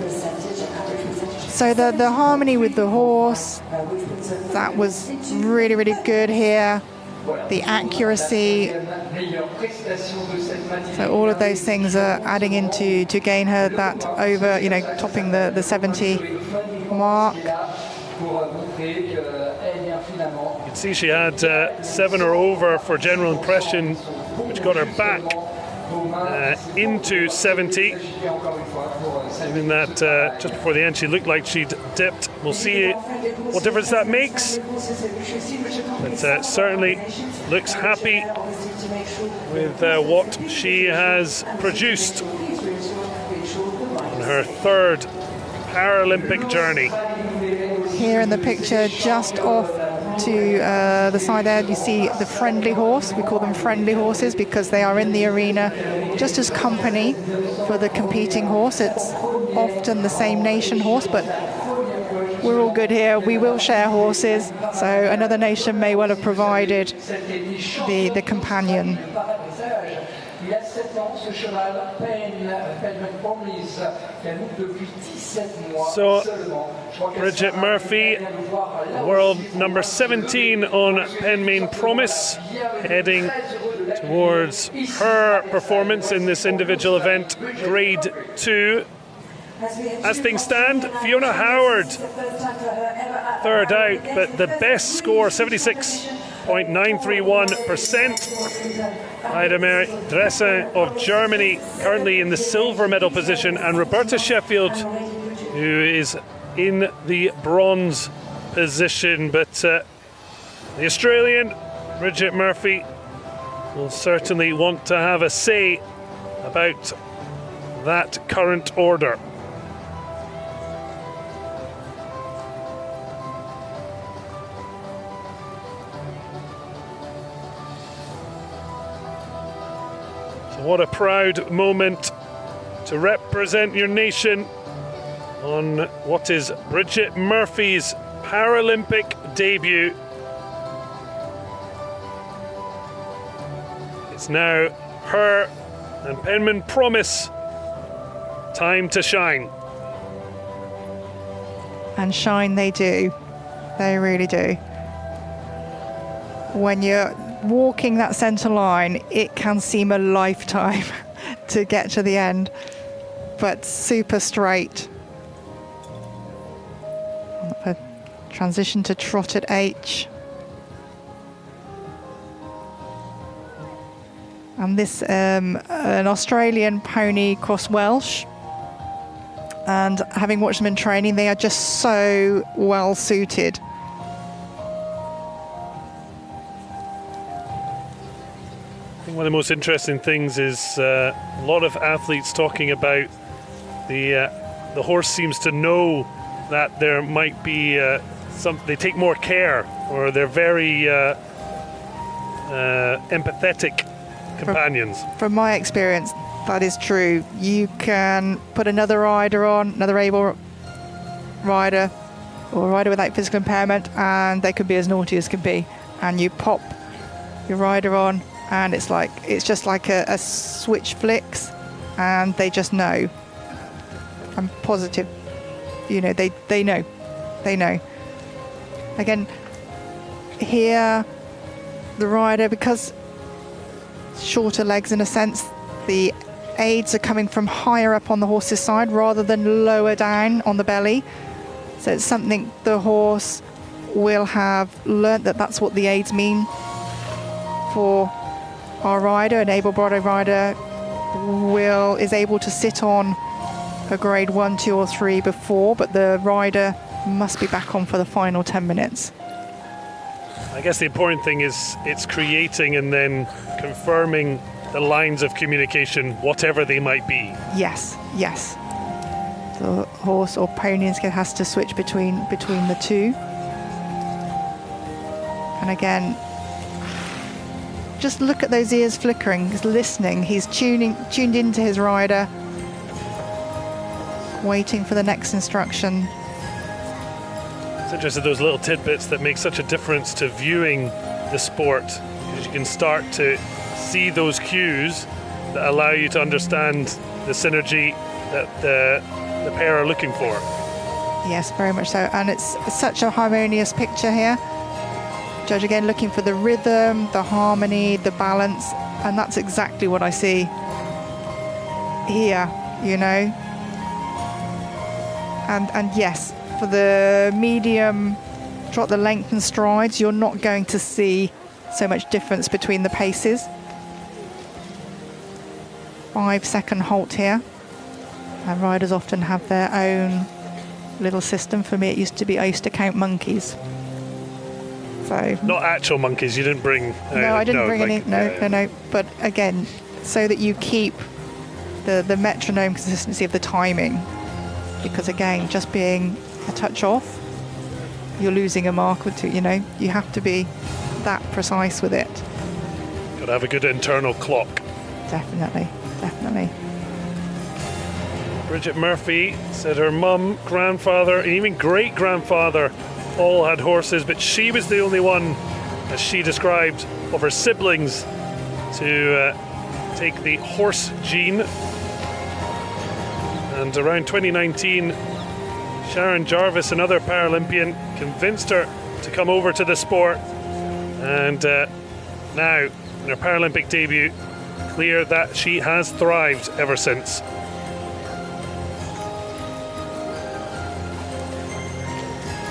percentage, an average percentage. So the harmony with the horse, that was really, really good here. The accuracy. So all of those things are adding into to gain her that over, you know, topping the 70 mark. You can see she had 7 or over for general impression, which got her back into 70. Even that just before the end she looked like she'd dipped. We'll see what difference that makes, but certainly looks happy with what she has produced on her 3rd Paralympic journey. Here in the picture just off to the side there, you see the friendly horse. We call them friendly horses because they are in the arena just as company for the competing horse. It's often the same nation horse, but we're all good here. We will share horses, so another nation may well have provided the companion. Il a 7 ans, ce cheval, Penman Promise, qui a nous depuis 17 mois seulement. Bridget Murphy, world number 17 on Penman Promise, heading towards her performance in this individual event, Grade 2. As things stand, Fiona Howard, third out, but the best score, 76.931%. Heidemar Dressage of Germany, currently in the silver medal position, and Roberta Sheffield, who is in the bronze position. But the Australian, Bridget Murphy, will certainly want to have a say about that current order. What a proud moment to represent your nation on what is Bridget Murphy's Paralympic debut. It's now her and Penman Promise time to shine. And shine they do. They really do. When you're walking that centre line, it can seem a lifetime to get to the end, but super straight. Transition to trot at H. And this, an Australian pony cross Welsh. And having watched them in training, they are just so well suited. One of the most interesting things is a lot of athletes talking about the horse seems to know that there might be they take more care, or they're very empathetic companions. From my experience, that is true. You can put another rider on, another able rider, or a rider without physical impairment, and they could be as naughty as can be. And you pop your rider on, and it's just like a switch flicks, and they just know. I'm positive, you know, they know. Again, here the rider, because shorter legs in a sense, the aids are coming from higher up on the horse's side rather than lower down on the belly. So it's something the horse will have learnt that's what the aids mean for our rider. An able-bodied rider is able to sit on a grade 1, 2 or 3 before, but the rider must be back on for the final 10 minutes. I guess the important thing is it's creating and then confirming the lines of communication, whatever they might be. Yes. The horse or pony has to switch between the two. And again, just look at those ears flickering. He's listening. He's tuned into his rider, waiting for the next instruction. It's interesting, those little tidbits that make such a difference to viewing the sport, because you can start to see those cues that allow you to understand the synergy that the pair are looking for. Yes, very much so. And it's such a harmonious picture here. Judge again looking for the rhythm, the harmony, the balance, and that's exactly what I see here, you know. And yes, for the medium trot, the length and strides, you're not going to see so much difference between the paces. 5-second halt here. And riders often have their own little system. For me, I used to count monkeys. So not actual monkeys. You didn't bring. No, I didn't bring any. No. But again, so that you keep the metronome consistency of the timing, because again, just being a touch off, you're losing a mark or two. You know, you have to be that precise with it. Got to have a good internal clock. Definitely. Bridget Murphy said her mum, grandfather, and even great-grandfather all had horses, but she was the only one, as she described, of her siblings to take the horse gene. And around 2019, Sharon Jarvis, another Paralympian, convinced her to come over to the sport. And now, in her Paralympic debut, clear that she has thrived ever since.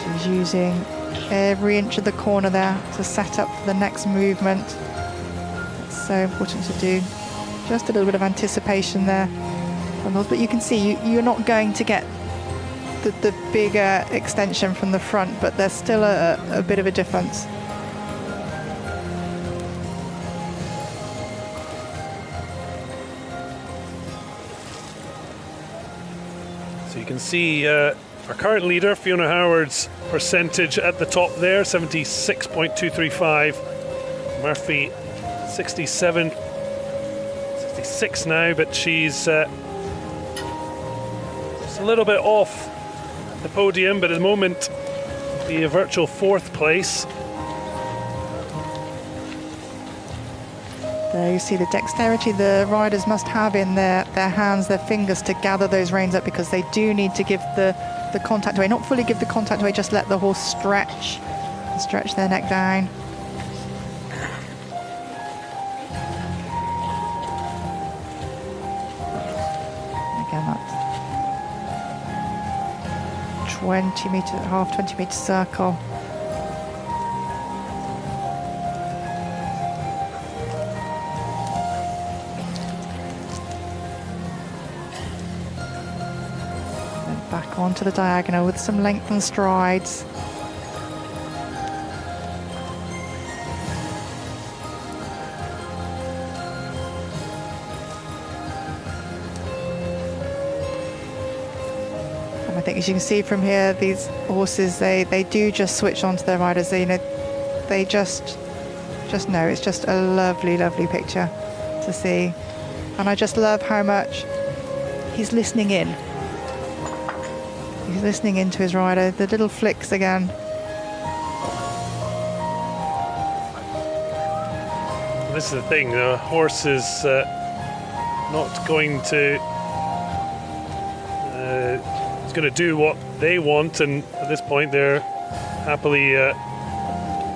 She's using every inch of the corner there to set up the next movement. It's so important to do. Just a little bit of anticipation there. But you can see you're not going to get the bigger extension from the front, but there's still a bit of a difference. So you can see our current leader, Fiona Howard's percentage at the top there, 76.235. Murphy, 67, 66 now, but she's just a little bit off the podium, but at the moment, be a virtual 4th place. There you see the dexterity the riders must have in their hands, their fingers, to gather those reins up, because they do need to give the contact away. Not fully give the contact away, just let the horse stretch their neck down. Again, that's 20 metre, half 20 metre circle. Back onto the diagonal with some lengthened strides. And I think, as you can see from here, these horses, they do just switch onto their riders. They just know. It's just a lovely, lovely picture to see. And I just love how much he's listening in. He's listening into his rider, the little flicks again. This is the thing, the horse is not going to it's going to do what they want, and at this point they're happily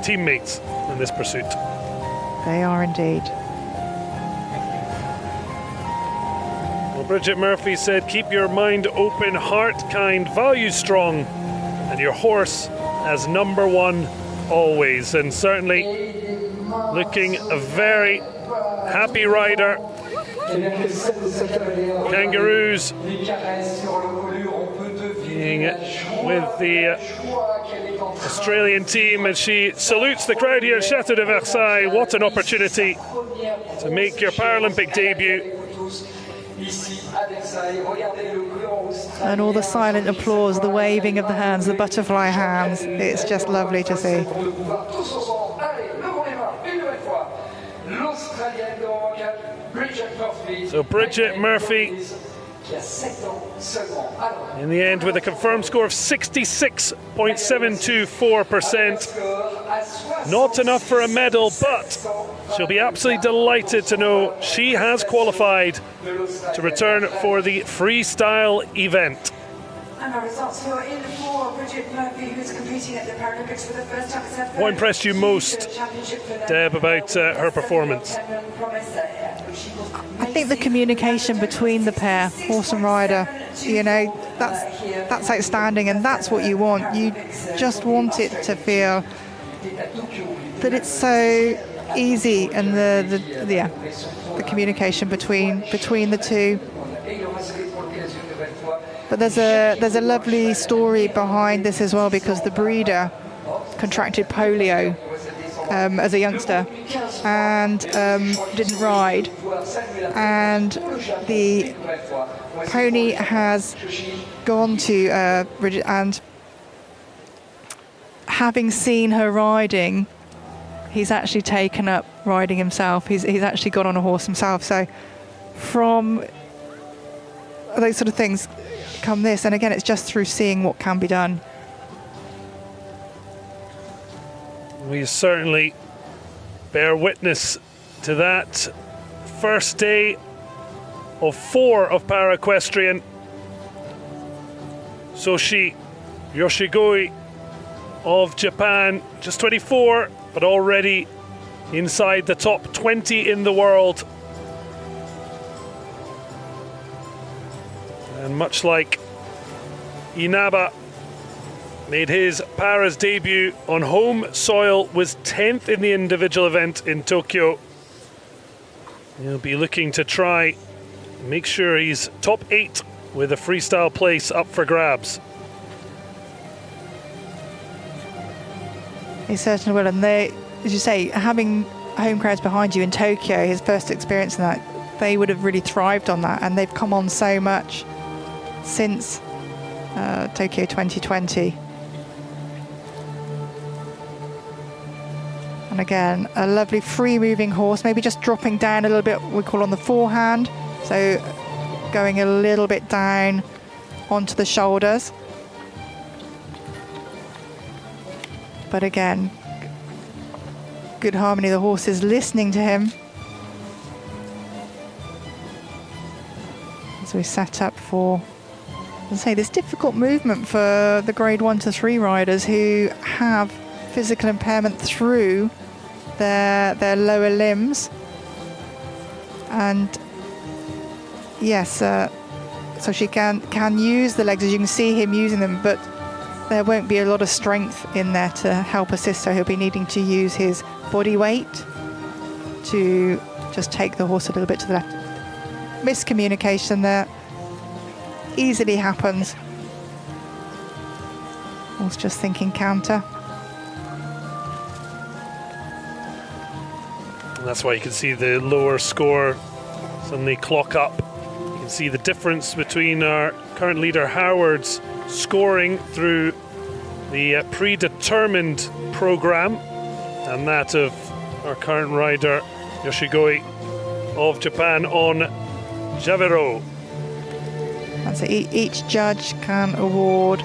teammates in this pursuit. They are indeed. Bridget Murphy said, keep your mind open, heart kind, values strong, and your horse as number one always. And certainly looking a very happy rider. Kangaroos being with the Australian team as she salutes the crowd here at Chateau de Versailles. What an opportunity to make your Paralympic debut. And all the silent applause, the waving of the hands, the butterfly hands. It's just lovely to see. So Bridget Murphy, in the end, with a confirmed score of 66.724%. Not enough for a medal, but she'll be absolutely delighted to know she has qualified to return for the freestyle event. And our results here in for Bridget Murphy, who's competing at the Paralympics for the first time. What impressed you most, Deb, about her performance? I think the communication between the pair, horse and rider, you know, that's outstanding, and that's what you want. You just want it to feel that it's so easy, and the communication between the two. But there's a lovely story behind this as well, because the breeder contracted polio as a youngster and didn't ride, and the pony has gone to Bridget, and having seen her riding, he's actually taken up riding himself. He's actually got on a horse himself. So from those sort of things come this. And again, it's just through seeing what can be done. We certainly bear witness to that first day of 4 of Para-Equestrian. Soshi Yoshigoi of Japan, just 24, but already inside the top 20 in the world. And much like Inaba made his Paras debut on home soil, was 10th in the individual event in Tokyo. He'll be looking to try make sure he's top 8 with a freestyle place up for grabs. He certainly will, and they, as you say, having home crowds behind you in Tokyo, his first experience in that, they would have really thrived on that, and they've come on so much since Tokyo 2020. And again, a lovely free-moving horse, maybe just dropping down a little bit, we call on the forehand, so going a little bit down onto the shoulders. But again, good harmony, the horse is listening to him. As we set up for, as I say, this difficult movement for the grade 1 to 3 riders who have physical impairment through their lower limbs. And yes, so she can use the legs, as you can see him using them, but there won't be a lot of strength in there to help assist, so he'll be needing to use his body weight to just take the horse a little bit to the left. Miscommunication there easily happens. Horse just thinking counter. And that's why you can see the lower score suddenly clock up. You can see the difference between our current leader Howard's scoring through the predetermined program and that of our current rider Yoshigoi of Japan on Javero. And so each judge can award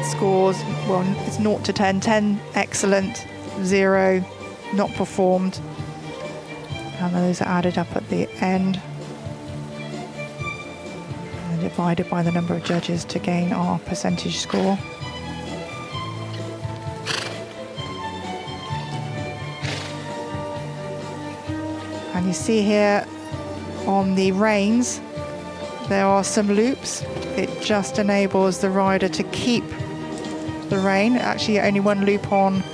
scores, well, it's 0 to 10, 10 excellent, 0 not performed, and those are added up at the end and divided by the number of judges to gain our percentage score. And you see here on the reins there are some loops. It just enables the rider to keep the rein. Actually only one loop on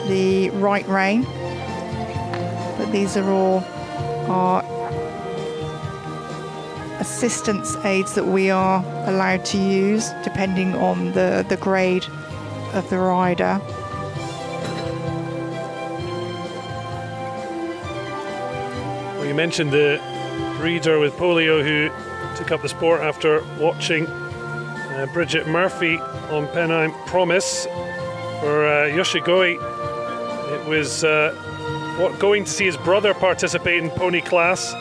the right rein, but these are all our assistance aids that we are allowed to use depending on the grade of the rider. Well, you mentioned the breeder with polio who took up the sport after watching Bridget Murphy on Pennine Promise. For Yoshigoi, it was going to see his brother participate in pony class,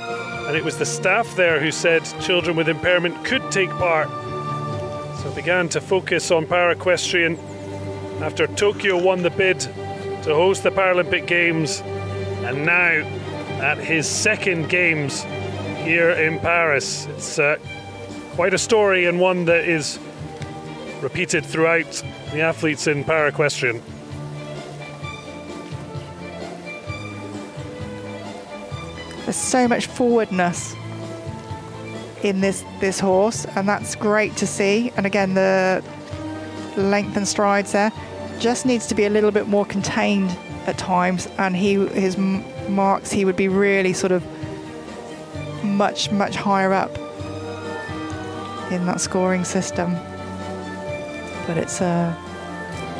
and it was the staff there who said children with impairment could take part. So began to focus on Para-Equestrian after Tokyo won the bid to host the Paralympic Games, and now at his second Games here in Paris. It's quite a story, and one that is repeated throughout the athletes in Para-Equestrian. There's so much forwardness in this horse, and that's great to see. And again, the length and strides there just needs to be a little bit more contained at times, and his marks, he would be really sort of much higher up in that scoring system. But it's a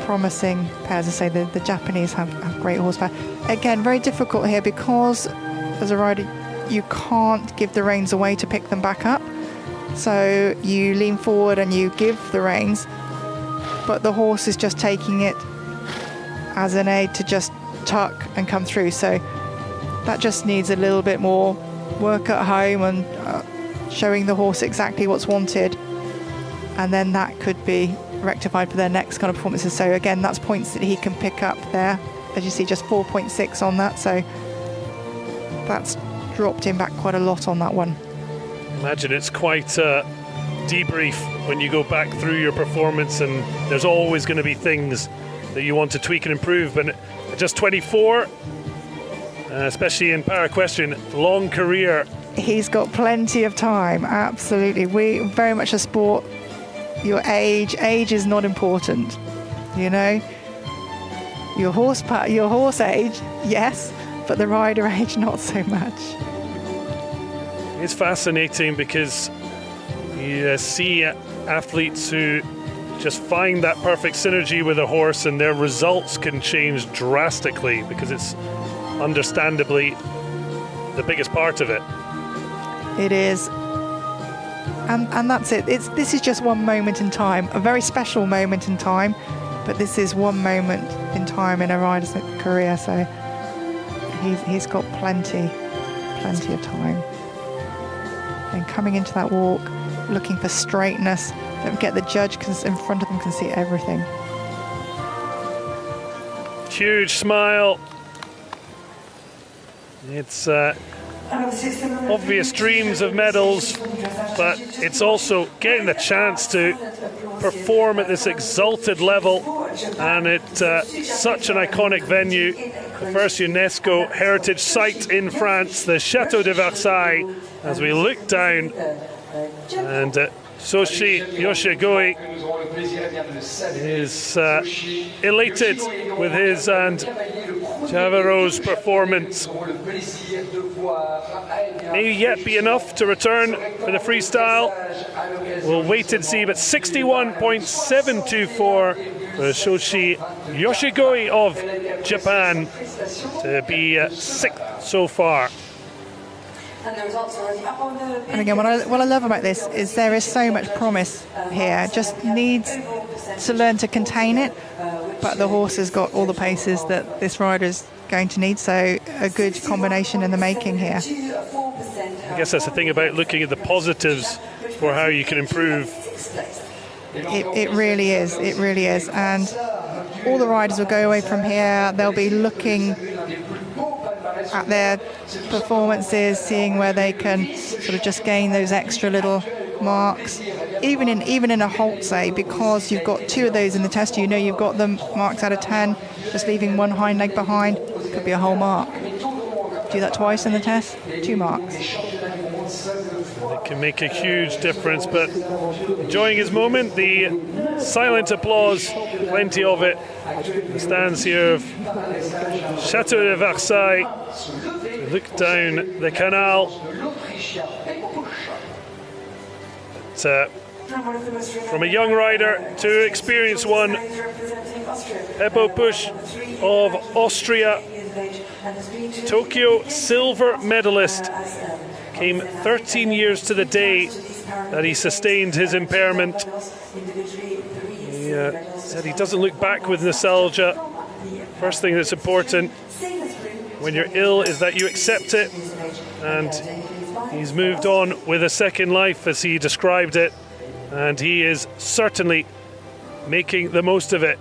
promising pair. As I say, the Japanese have great horsepower. Again, very difficult here because as a rider you can't give the reins away to pick them back up, so you lean forward and you give the reins, but the horse is just taking it as an aid to just tuck and come through. So that just needs a little bit more work at home, and showing the horse exactly what's wanted, and then that could be rectified for their next kind of performances. So again, that's points that he can pick up there. As you see, just 4.6 on that, so that's dropped him back quite a lot on that one. Imagine it's quite a debrief when you go back through your performance, and there's always going to be things that you want to tweak and improve. But at just 24, especially in para-equestrian, long career. He's got plenty of time, absolutely. We very much a sport, your age is not important, you know. Your horse age, yes, but the rider age, not so much. It's fascinating because you see athletes who just find that perfect synergy with a horse, and their results can change drastically because it's understandably the biggest part of it. It is. And that's it. This is just one moment in time, a very special moment in time, but this is one moment in time in a rider's career, so he's got plenty of time. And coming into that walk, looking for straightness. Don't forget the judge in front of them can see everything. Huge smile. It's obvious dreams of medals, but it's also getting the chance to perform at this exalted level, and it's such an iconic venue, the first UNESCO heritage site in France, the Chateau de Versailles. As we look down, and Soshi Yoshigoi is elated with his and Javaro's performance. May yet be enough to return for the freestyle. We'll wait and see, but 61.724 for Soshi Yoshigoi of Japan to be sixth so far. And again, what I love about this is there is so much promise here. Just needs to learn to contain it, but the horse has got all the paces that this rider is going to need, so a good combination in the making here. I guess that's the thing about looking at the positives for how you can improve. It really is, and all the riders will go away from here, they'll be looking at their performances, seeing where they can sort of just gain those extra little marks. Even in a halt, say, because you've got two of those in the test, you know you've got them marks out of 10, just leaving one hind leg behind could be a whole mark. Do that twice in the test, 2 marks. It can make a huge difference, but enjoying his moment, the silent applause, plenty of it. The stands here of Chateau de Versailles. Look down the canal. From a young rider to experienced one, Peppo Pusch of Austria, Tokyo silver medalist, came 13 years to the day that he sustained his impairment. He said he doesn't look back with nostalgia. First thing that's important when you're ill is that you accept it, and he's moved on with a second life, as he described it, and he is certainly making the most of it.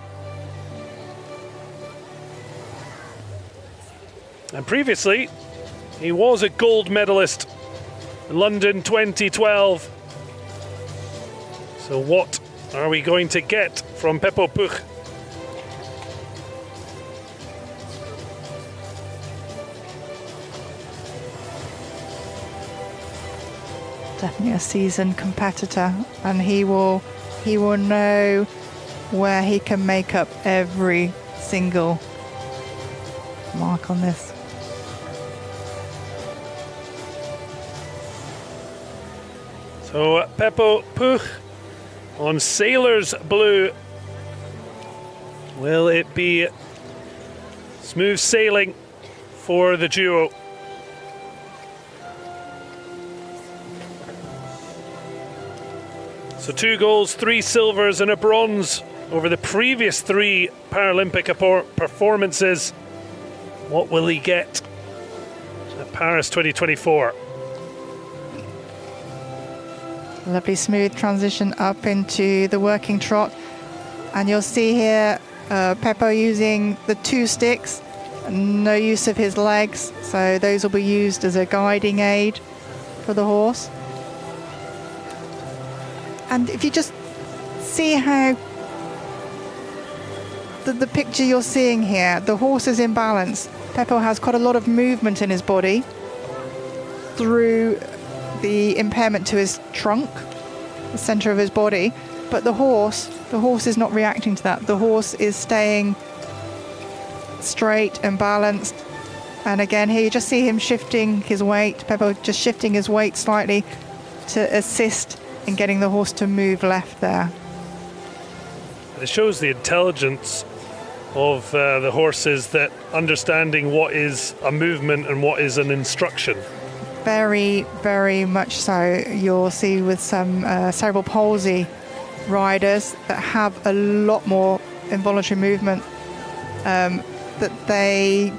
And previously, he was a gold medalist in London 2012. So what are we going to get from Peppo Pusch? Definitely a seasoned competitor, and he will know where he can make up every single mark on this. So Peppo Pusch on Sailor's Blue. Will it be smooth sailing for the duo? So 2 golds, 3 silvers and a bronze over the previous 3 Paralympic performances. What will he get at Paris 2024? Lovely smooth transition up into the working trot. And you'll see here Peppo using the 2 sticks, no use of his legs, so those will be used as a guiding aid for the horse. And if you just see how the picture you're seeing here, the horse is in balance. Peppo has quite a lot of movement in his body through the impairment to his trunk, the center of his body, but the horse is not reacting to that. The horse is staying straight and balanced. And again, here you just see him shifting his weight, Peppo just shifting his weight slightly to assist in getting the horse to move left there. It shows the intelligence of the horses, that understanding what is a movement and what is an instruction. Very, very much so. You'll see with some cerebral palsy riders that have a lot more involuntary movement that they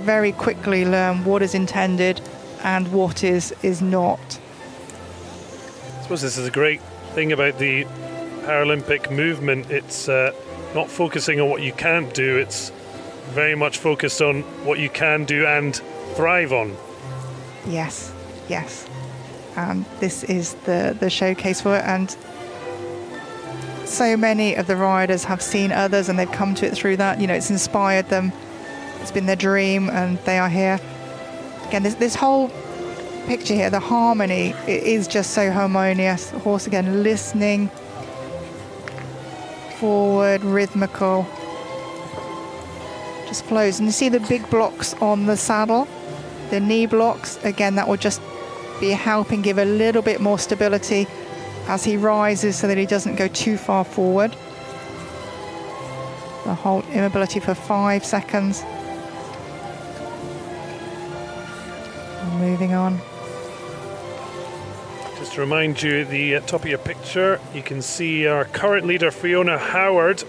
very quickly learn what is intended and what is not. I suppose this is a great thing about the Paralympic movement. It's not focusing on what you can't do, it's very much focused on what you can do and thrive on. Yes, yes. And this is the showcase for it. And so many of the riders have seen others and they've come to it through that. You know, it's inspired them. It's been their dream and they are here. Again, this whole picture here, the harmony, it is just so harmonious. The horse, again, listening, forward, rhythmical. Just flows. And you see the big blocks on the saddle, the knee blocks. Again, that will just be helping give a little bit more stability as he rises so that he doesn't go too far forward. The hold immobility for 5 seconds. And moving on. Just to remind you, the top of your picture, you can see our current leader, Fiona Howard.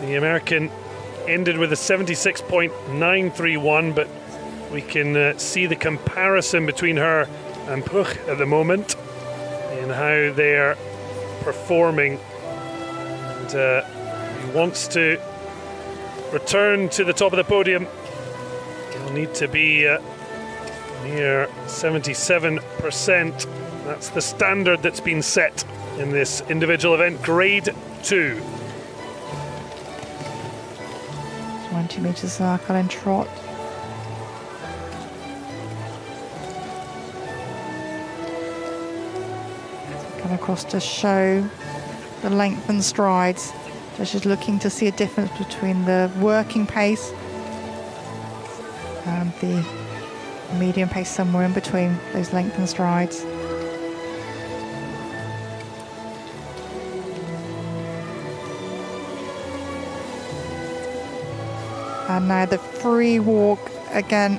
The American ended with a 76.931, but we can see the comparison between her and Puch at the moment in how they're performing. And he wants to return to the top of the podium. He'll need to be near 77%. That's the standard that's been set in this individual event, grade 2. 20 metres circle and trot. Come across to show the lengthened strides. Just looking to see a difference between the working pace and the medium pace, somewhere in between those lengthened strides. And now the free walk again.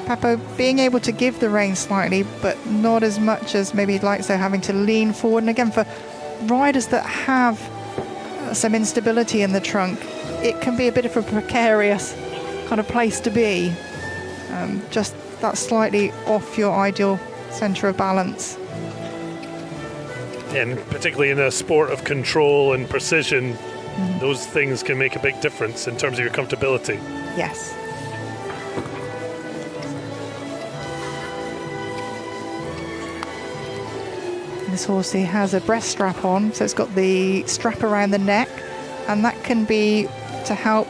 Peppo being able to give the rein slightly, but not as much as maybe he'd like, so having to lean forward. And again, for riders that have some instability in the trunk, it can be a bit of a precarious kind of place to be. Just that slightly off your ideal centre of balance. And particularly in a sport of control and precision, those things can make a big difference in terms of your comfortability. Yes. This horse here has a breast strap on, so it's got the strap around the neck, and that can be to help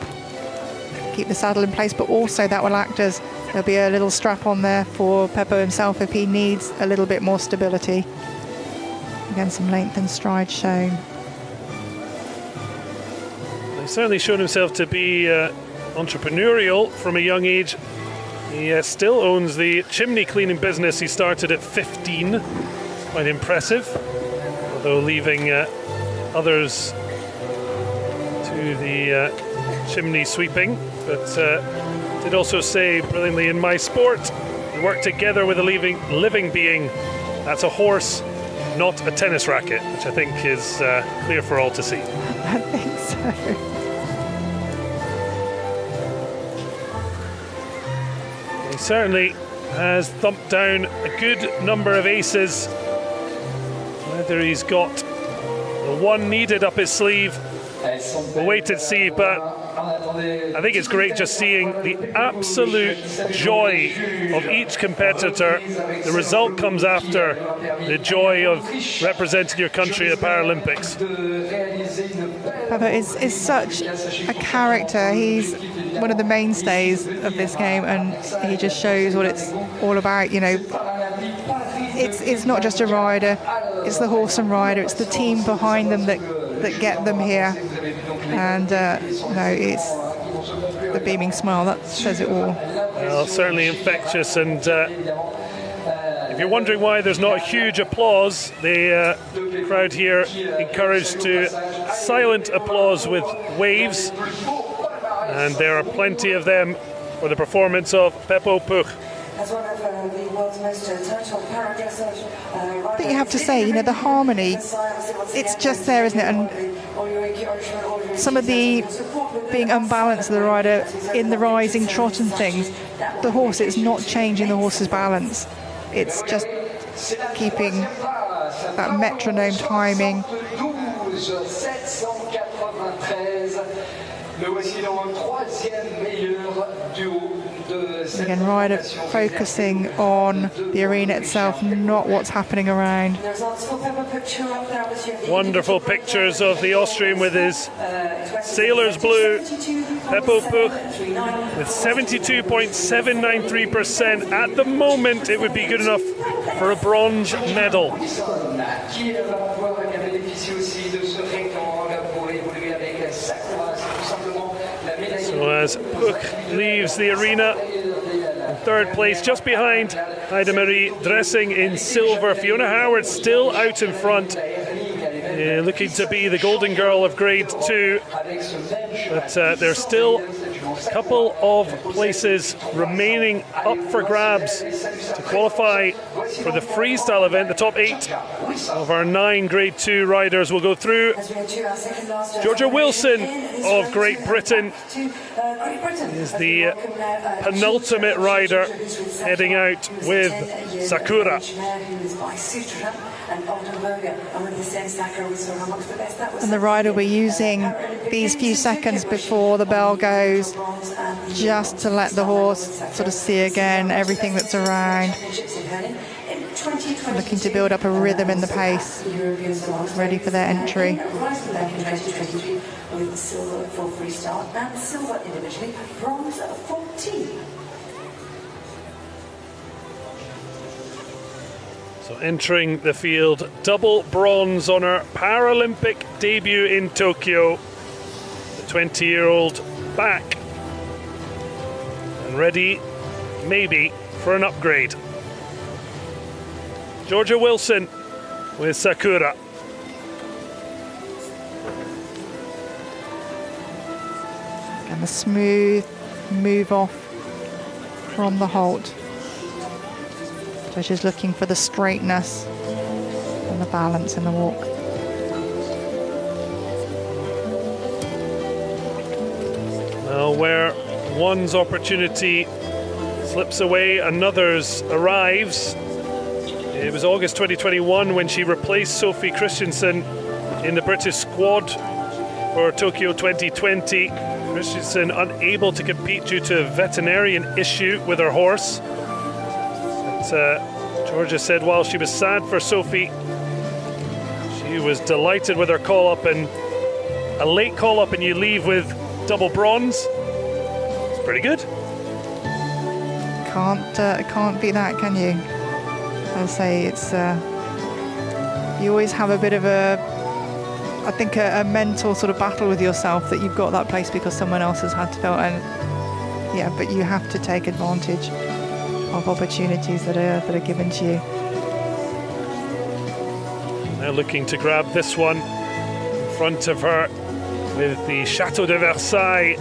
keep the saddle in place, but also that will act as there'll be a little strap on there for Peppo himself if he needs a little bit more stability. Again, some length and stride shown. He's certainly shown himself to be entrepreneurial from a young age. He still owns the chimney cleaning business he started at 15. Quite impressive, although leaving others to the chimney sweeping. But did also say brilliantly, in my sport, we work together with a living being. That's a horse, not a tennis racket, which I think is clear for all to see. I think so. He certainly has thumped down a good number of aces. Whether he's got the one needed up his sleeve, we'll wait and see, but I think it's great just seeing the absolute joy of each competitor. The result comes after the joy of representing your country at the Paralympics. Pepper is such a character. He's one of the mainstays of this game, and he just shows what it's all about. You know, it's not just a rider, it's the horse and rider, it's the team behind them that get them here. And no, it's the beaming smile that says it all. Well, certainly infectious, and if you're wondering why there's not huge applause, the crowd here encouraged to silent applause with waves, and there are plenty of them for the performance of Peppo Puch. I think you have to say, you know, the harmony, it's just there, isn't it? And some of the being unbalanced of the rider in the rising trot and things, the horse, it's not changing the horse's balance. It's just keeping that metronome timing. Again, rider focusing on the arena itself, not what's happening around. Wonderful pictures of the Austrian with his sailor's blue, Peppo Puch, with 72.793%. At the moment, it would be good enough for a bronze medal. So as Puch leaves the arena, in third place, just behind Heidemarie, dressing in silver. Fiona Howard still out in front, looking to be the golden girl of grade 2. But there's still a couple of places remaining up for grabs to qualify for the freestyle event. The top 8 of our 9 grade 2 riders will go through. Georgia Wilson of Great Britain is the penultimate rider, heading out with Sakura. And the rider will be using these few seconds before the bell goes just to let the horse sort of see again everything that's around. Looking to build up a rhythm in the pace, ready for their entry. With silver for freestyle and silver individually, bronze 14. So entering the field, double bronze on her Paralympic debut in Tokyo. The 20-year-old back and ready, maybe, for an upgrade. Georgia Wilson with Sakura. And the smooth move off from the halt. So she's looking for the straightness and the balance in the walk. Well, where one's opportunity slips away, another's arrives. It was August 2021 when she replaced Sophie Christensen in the British squad for Tokyo 2020. Christensen unable to compete due to a veterinarian issue with her horse. But, Georgia said while she was sad for Sophie, she was delighted with her call-up, and a late call-up and you leave with double bronze. It's pretty good. Can't beat that, can you? I'll say it's you always have a bit of a mental sort of battle with yourself that you've got that place because someone else has had to go, and yeah, but you have to take advantage of opportunities that are given to you. Now looking to grab this one in front of her with the Chateau de Versailles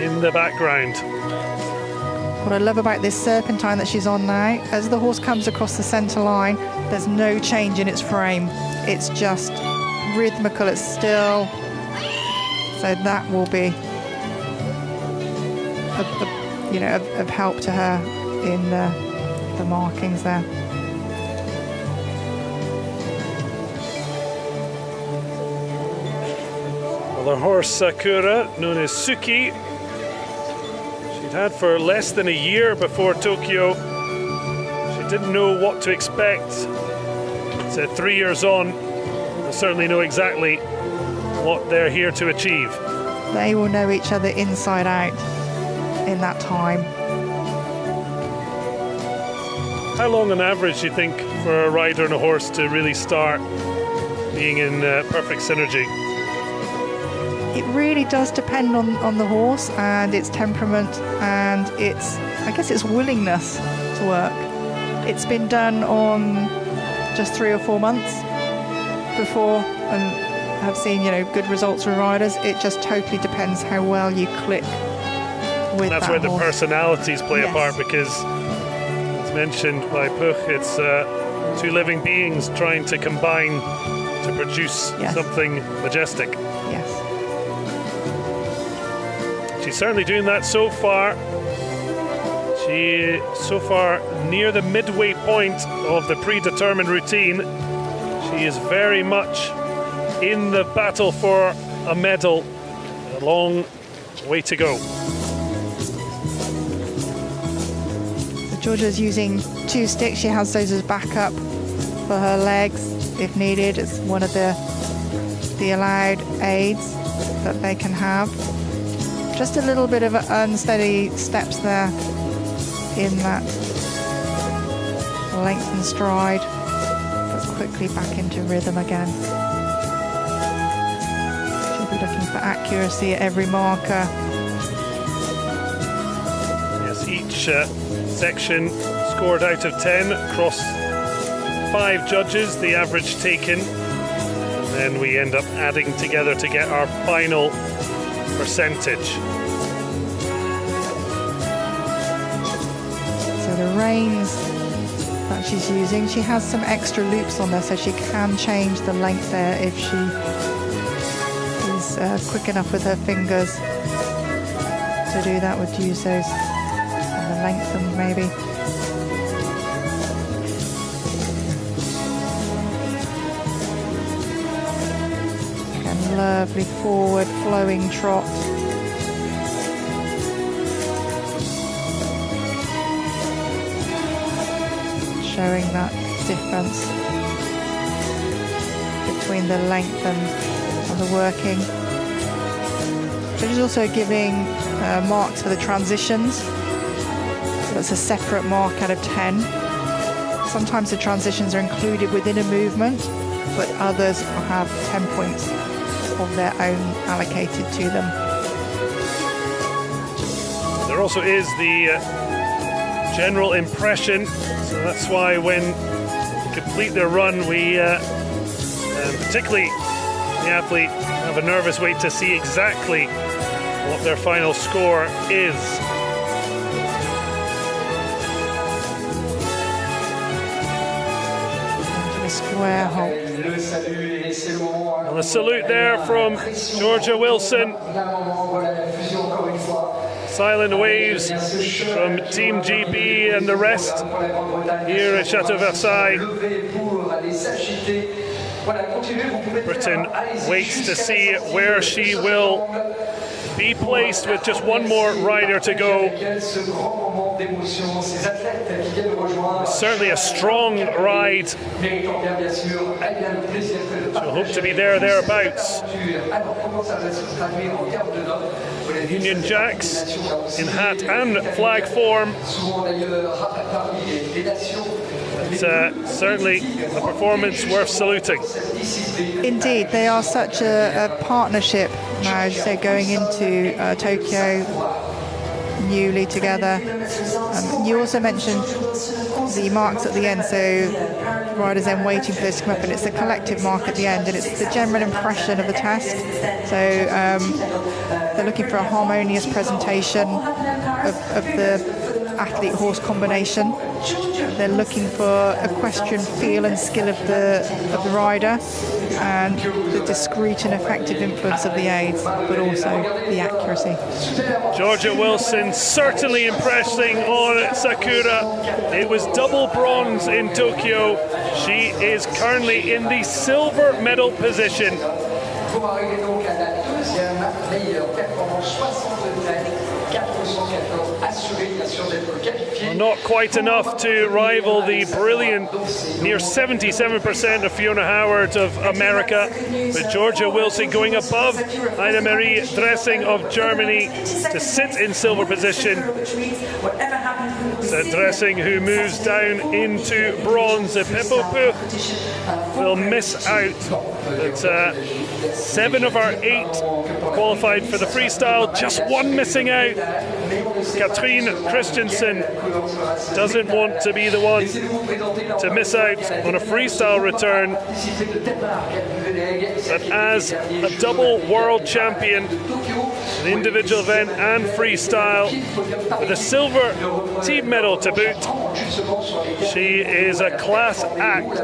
in the background. What I love about this serpentine that she's on now, as the horse comes across the centre line, there's no change in its frame. It's just rhythmical, it's still. So that will be of help to her in the markings there. Well, the horse Sakura, known as Suki, she'd had for less than a year before Tokyo. She didn't know what to expect. Said 3 years on, they certainly know exactly what they're here to achieve. They will know each other inside out in that time. How long on average do you think for a rider and a horse to really start being in perfect synergy? It really does depend on the horse and its temperament and its, I guess, its willingness to work. It's been done on just 3 or 4 months before and have seen, you know, good results from riders. It just totally depends how well you click with That's that where horse. the personalities play Yes. a part, because as mentioned by Puch, it's two living beings trying to combine to produce Yes. something majestic. Yes. She's certainly doing that so far. She, so far, near the midway point of the predetermined routine. She is very much in the battle for a medal. A long way to go. So Georgia's using 2 sticks. She has those as backup for her legs if needed. It's one of the allowed aids that they can have. Just a little bit of unsteady steps there in that lengthened stride, but quickly back into rhythm again. She'll be looking for accuracy at every marker. Yes, each section scored out of 10 across 5 judges, the average taken. Then we end up adding together to get our final percentage. So the reins that she's using, she has some extra loops on there, so she can change the length there if she is quick enough with her fingers to do that. Would use those on the lengthened maybe. And lovely forward flowing trot. Showing that difference between the length and the working. So she's also giving marks for the transitions. So that's a separate mark out of 10. Sometimes the transitions are included within a movement, but others have 10 points of their own allocated to them. There also is the general impression, so that's why when they complete their run, we particularly the athlete have a nervous wait to see exactly what their final score is. Into the square hop. And a salute there from Georgia Wilson. Silent waves from Team GB and the rest here at Chateau Versailles. Britain waits to see where she will be placed with just one more rider to go. Certainly a strong ride. She'll hope to be thereabouts. Union Jacks in hat and flag form. It's certainly a performance worth saluting. Indeed, they are such a partnership now, as you say, going into Tokyo newly together. You also mentioned the marks at the end, so riders then waiting for this to come up, and it's a collective mark at the end, and it's the general impression of the test. So they're looking for a harmonious presentation of the athlete-horse combination. They're looking for equestrian feel and skill of the rider, and the discreet and effective influence of the aids, but also the accuracy. Georgia Wilson certainly impressing on Sakura. It was double bronze in Tokyo. She is currently in the silver medal position. meilleure performance, 73, 414, assuré bien sûr d'être qualifié. Well, not quite enough to rival the brilliant near 77% of Fiona Howard of America, but Georgia Wilsey going above Heide Marie Dressing of Germany to sit in silver position. So Dressing, who moves down into bronze. Peppo Puch will miss out. But 7 of our 8 qualified for the freestyle, just one missing out. Katrine Christensen doesn't want to be the one to miss out on a freestyle return. But as a double world champion, an individual event and freestyle, with a silver team medal to boot, she is a class act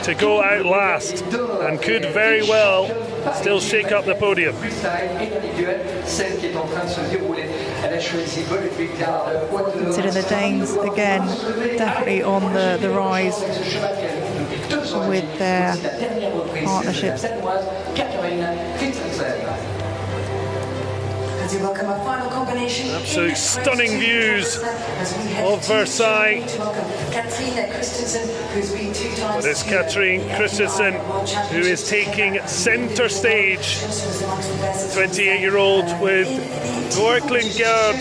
to go out last and could very well still shake up the podium. Consider the Danes again definitely on the rise with their partnerships. Absolute stunning views of Versailles. But it's Katrine Christensen who is taking centre stage. 28-year-old with Gorklingard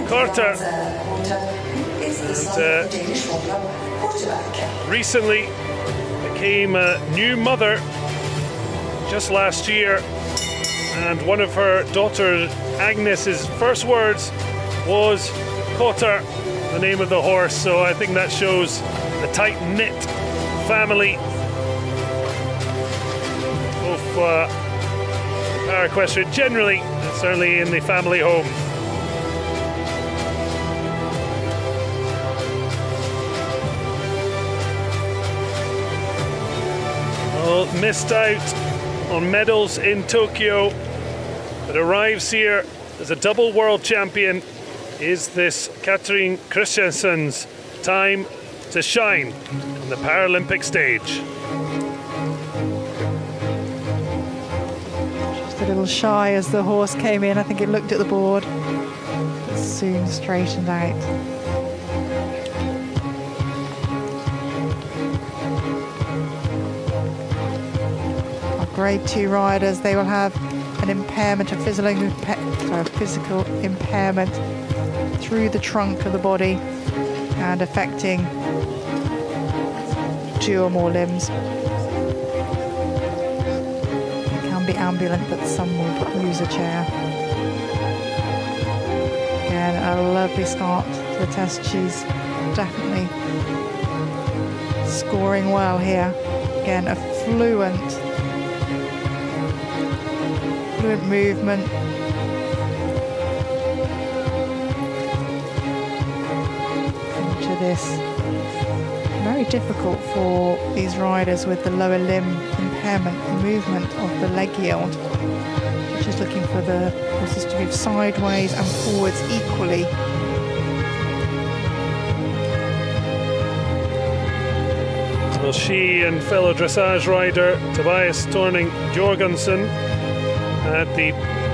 Carter. And recently became a new mother just last year. And one of her daughter Agnes's first words was Cotter, the name of the horse. So I think that shows the tight-knit family of Para-equestrian generally, and certainly in the family home. Well, missed out on medals in Tokyo, but arrives here as a double world champion. Is this Katrine Christensen's time to shine on the Paralympic stage? Just a little shy as the horse came in. I think it looked at the board, but soon straightened out. Grade 2 riders, they will have an impairment, a physical impairment through the trunk of the body and affecting 2 or more limbs. They can be ambulant, but some will use a chair. Again, a lovely start to the test. She's definitely scoring well here. Again, a fluent movement. Into this. Very difficult for these riders with the lower limb impairment, the movement of the leg yield. She's looking for the horses to move sideways and forwards equally. Well, she and fellow dressage rider Tobias Torning Jorgensen had the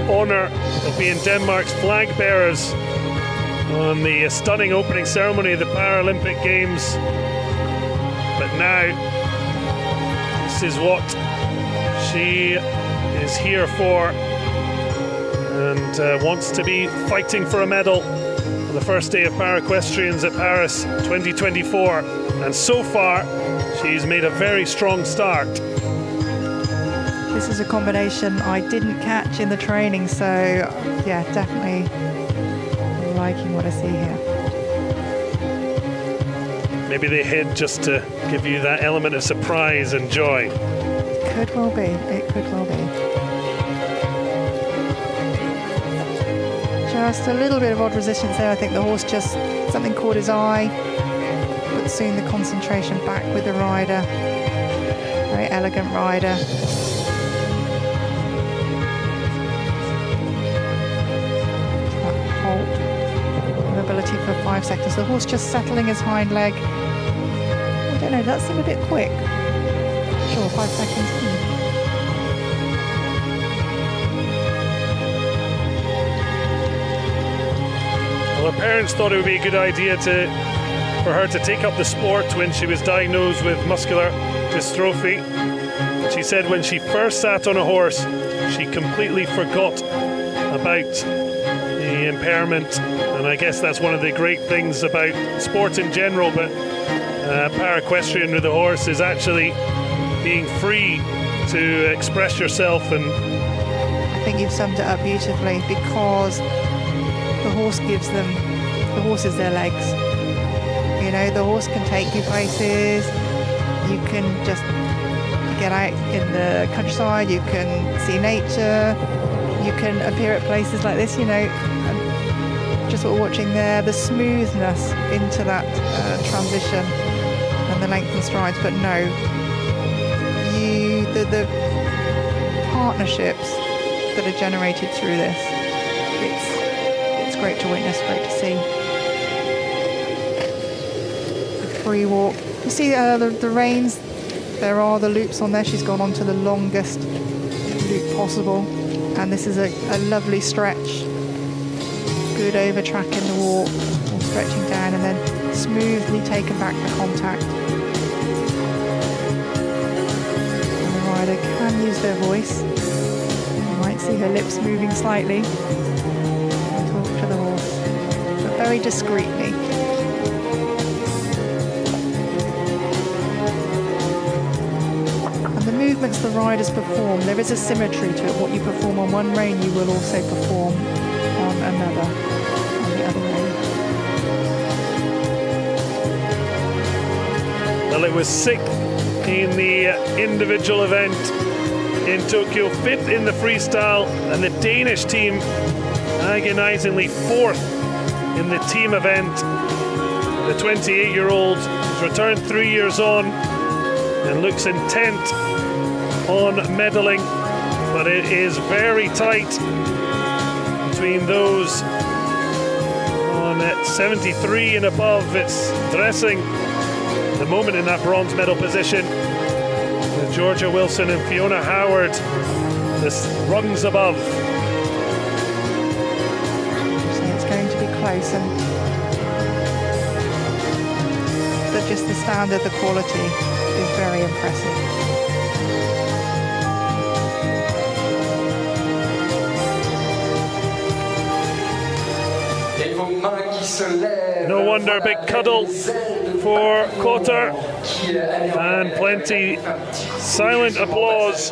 honour of being Denmark's flag bearers on the stunning opening ceremony of the Paralympic Games. But now, this is what she is here for, and wants to be fighting for a medal on the first day of Para-equestrians at Paris 2024. And so far, she's made a very strong start. This is a combination I didn't catch in the training, so yeah, definitely liking what I see here. Maybe they hid just to give you that element of surprise and joy. Could well be, it could well be. Just a little bit of odd resistance there. I think the horse just, something caught his eye, but soon the concentration back with the rider. Very elegant rider. Mobility for 5 seconds. The horse just settling his hind leg. I don't know, does that seem a bit quick? Sure, 5 seconds. Well, her parents thought it would be a good idea for her to take up the sport when she was diagnosed with muscular dystrophy. She said when she first sat on a horse, she completely forgot about the impairment, and I guess that's one of the great things about sport in general, but para-equestrian with a horse is actually being free to express yourself. And I think you've summed it up beautifully, because the horse is their legs. You know, the horse can take you places, you can just get out in the countryside, you can see nature, you can appear at places like this, you know. Just what we're watching there, the smoothness into that transition and the length and strides, but no, the partnerships that are generated through this, it's great to witness, great to see. The free walk, you see the reins, there are the loops on there. She's gone on to the longest loop possible, and this is a lovely stretch. Good over track in the walk, all stretching down and then smoothly taken back for contact. And the rider can use their voice. You might see her lips moving slightly and talk to the horse, but very discreetly. And the movements the riders perform, there is a symmetry to it. What you perform on one rein, you will also perform on another, on the other rein. Well, it was 6th in the individual event in Tokyo, 5th in the freestyle, and the Danish team agonizingly 4th in the team event. The 28-year-old has returned 3 years on and looks intent on medaling, but it is very tight between those on 73 and above. It's dressing at the moment in that bronze medal position with Georgia Wilson and Fiona Howard this rungs above. So it's going to be close, and just the standard, the quality is very impressive. No wonder a big cuddle for Cotter, and plenty silent applause.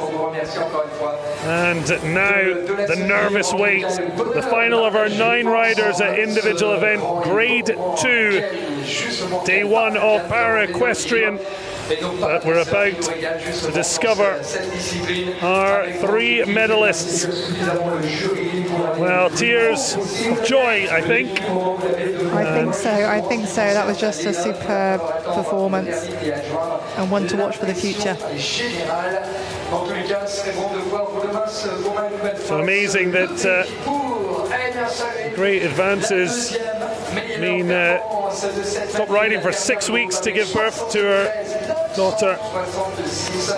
And now the nervous wait. The final of our 9 riders at individual event, grade 2, day 1 of para-equestrian. But we're about to discover our 3 medalists. Well, tears of joy, I think. I think so. That was just a superb performance, and one to watch for the future. So amazing that great advances mean stopped riding for 6 weeks to give birth to her daughter,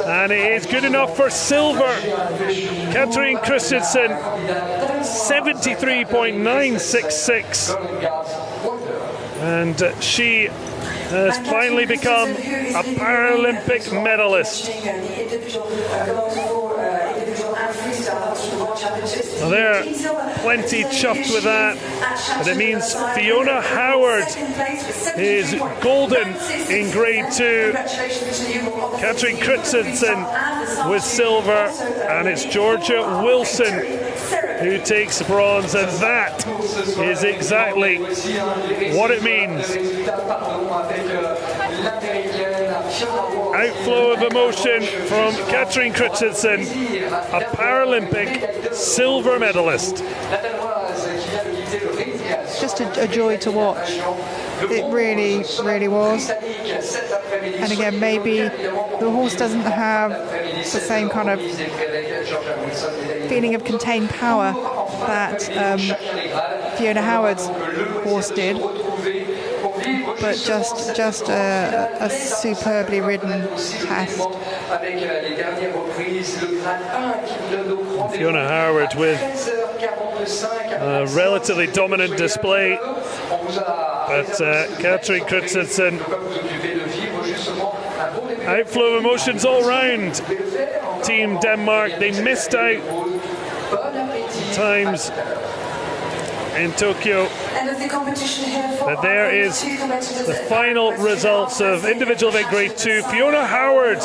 and it is good enough for silver. Katrine Christensen, 73.966, and she has finally become a Paralympic medalist. Well, they're plenty chuffed with that, but it means Fiona Howard is golden in grade 2, Katrine Christensen with silver, and it's Georgia Wilson who takes bronze, and that is exactly what it means. Outflow of emotion from Katrine Christensen, a Paralympic silver medalist. Just a joy to watch. It really, really was. And again, maybe the horse doesn't have the same kind of feeling of contained power that Fiona Howard's horse did, but just a superbly ridden test. Fiona Howard with A relatively dominant display, but Katrin Christensen, outflow of emotions all round. Team Denmark, they missed out times in Tokyo. But there is the final results of individual event grade 2. Fiona Howard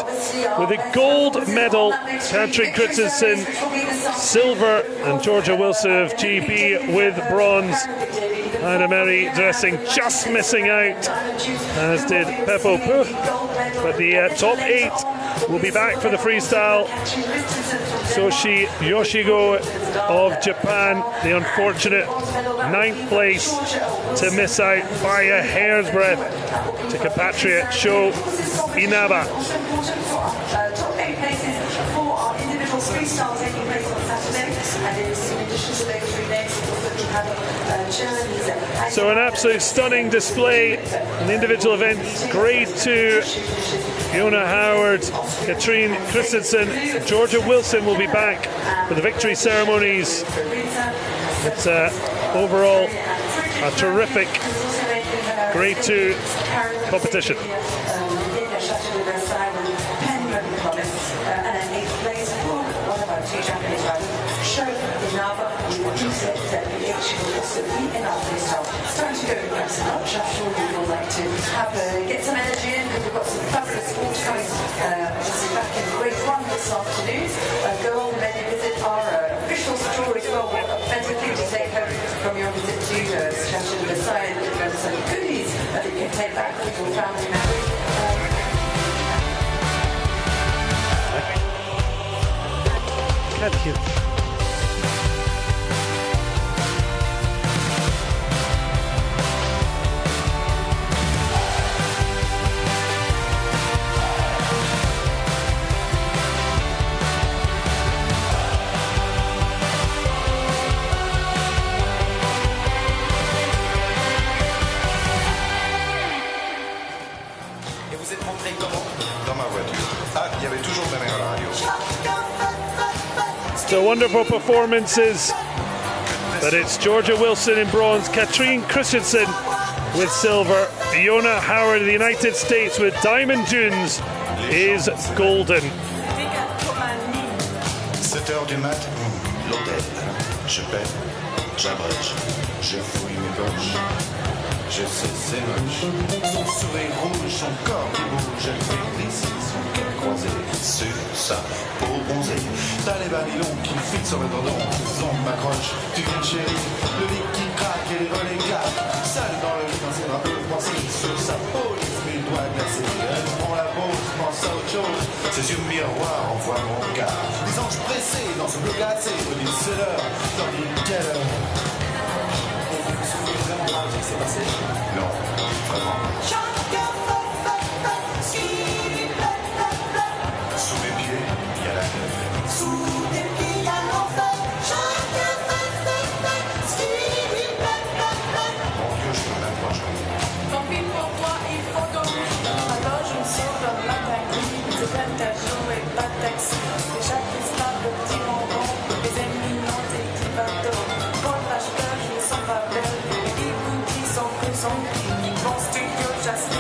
with a gold medal, Katrin Christensen silver, and Georgia Wilson of GB with bronze. Anna-Mary Dressing just missing out, as did Peppo Puch. But the top 8 will be back for the freestyle. Soshi Yoshigo of Japan, the unfortunate 9th place to miss out by a hair's breadth to compatriot Sho Inaba. Top 8 places for our individual freestyle taking place on Saturday, and in addition to those 3 names, we have Germany's. So an absolute stunning display in the individual event, grade 2. Fiona Howard, Katrin Christensen, Georgia Wilson will be back for the victory ceremonies. It's overall a terrific grade 2 competition. Chateau de Versailles with Penny Promise, and then 8th place for one of our 2 Japanese riders, Sho Inaba, who said that the H will also be in our freestyle. It's time to go to press and I'm sure we would like to get some energy in, because we've got some fabulous sports coming obviously back in grade 1 this afternoon. Go on and maybe visit our official store as well. Plenty of things to take home from your visit to Chateau de Versailles, and there's some goodies that you can take back with your family members. Thank you. Et vous êtes rentré comment? Dans ma voiture. Ah, il y avait toujours ma mère à la radio. So wonderful performances, but it's Georgia Wilson in bronze, Katrin Christensen with silver, Fiona Howard of the United States with diamond dunes is golden. 7h du mat, l'hôtel. Je paie, j'abrège, je fouille mes poches. Je sais, c'est moche. Son sourire rouge, son corps qui bouge, elle fait glisser son cœur croisé sur sa peau bronzée. T'as les babylons qui filent sur le tendon, les ongles m'accrochent, tu viens chérie, le lit qui craque et les volets claquent. Seule dans le lit, dans ses drapeaux froissés, sur sa peau, les doigts glacés. Elle prend la pause, pense à autre chose, ses yeux miroirs envoient mon regard. Les anges pressés dans ce bleu glacé, me disent c'est l'heure, t'en dis quelle heure. Vraiment mal ce qui s'est passé? Non, vraiment. Sous mes pieds, il y a la terre. Sous mes pieds, il y a l'enfer. Mon Dieu, je peux même pas jouer. Tant pis pour toi, il faut dormir. Alors je me sauve dans la taxi. C'est plein de jours et pas de taxi. Déjà plus stable, le petit bonbon. Les ennemis non, des petits bateaux. Pour l'acheteur, je me sens pas belle. Son prix, mon studio, just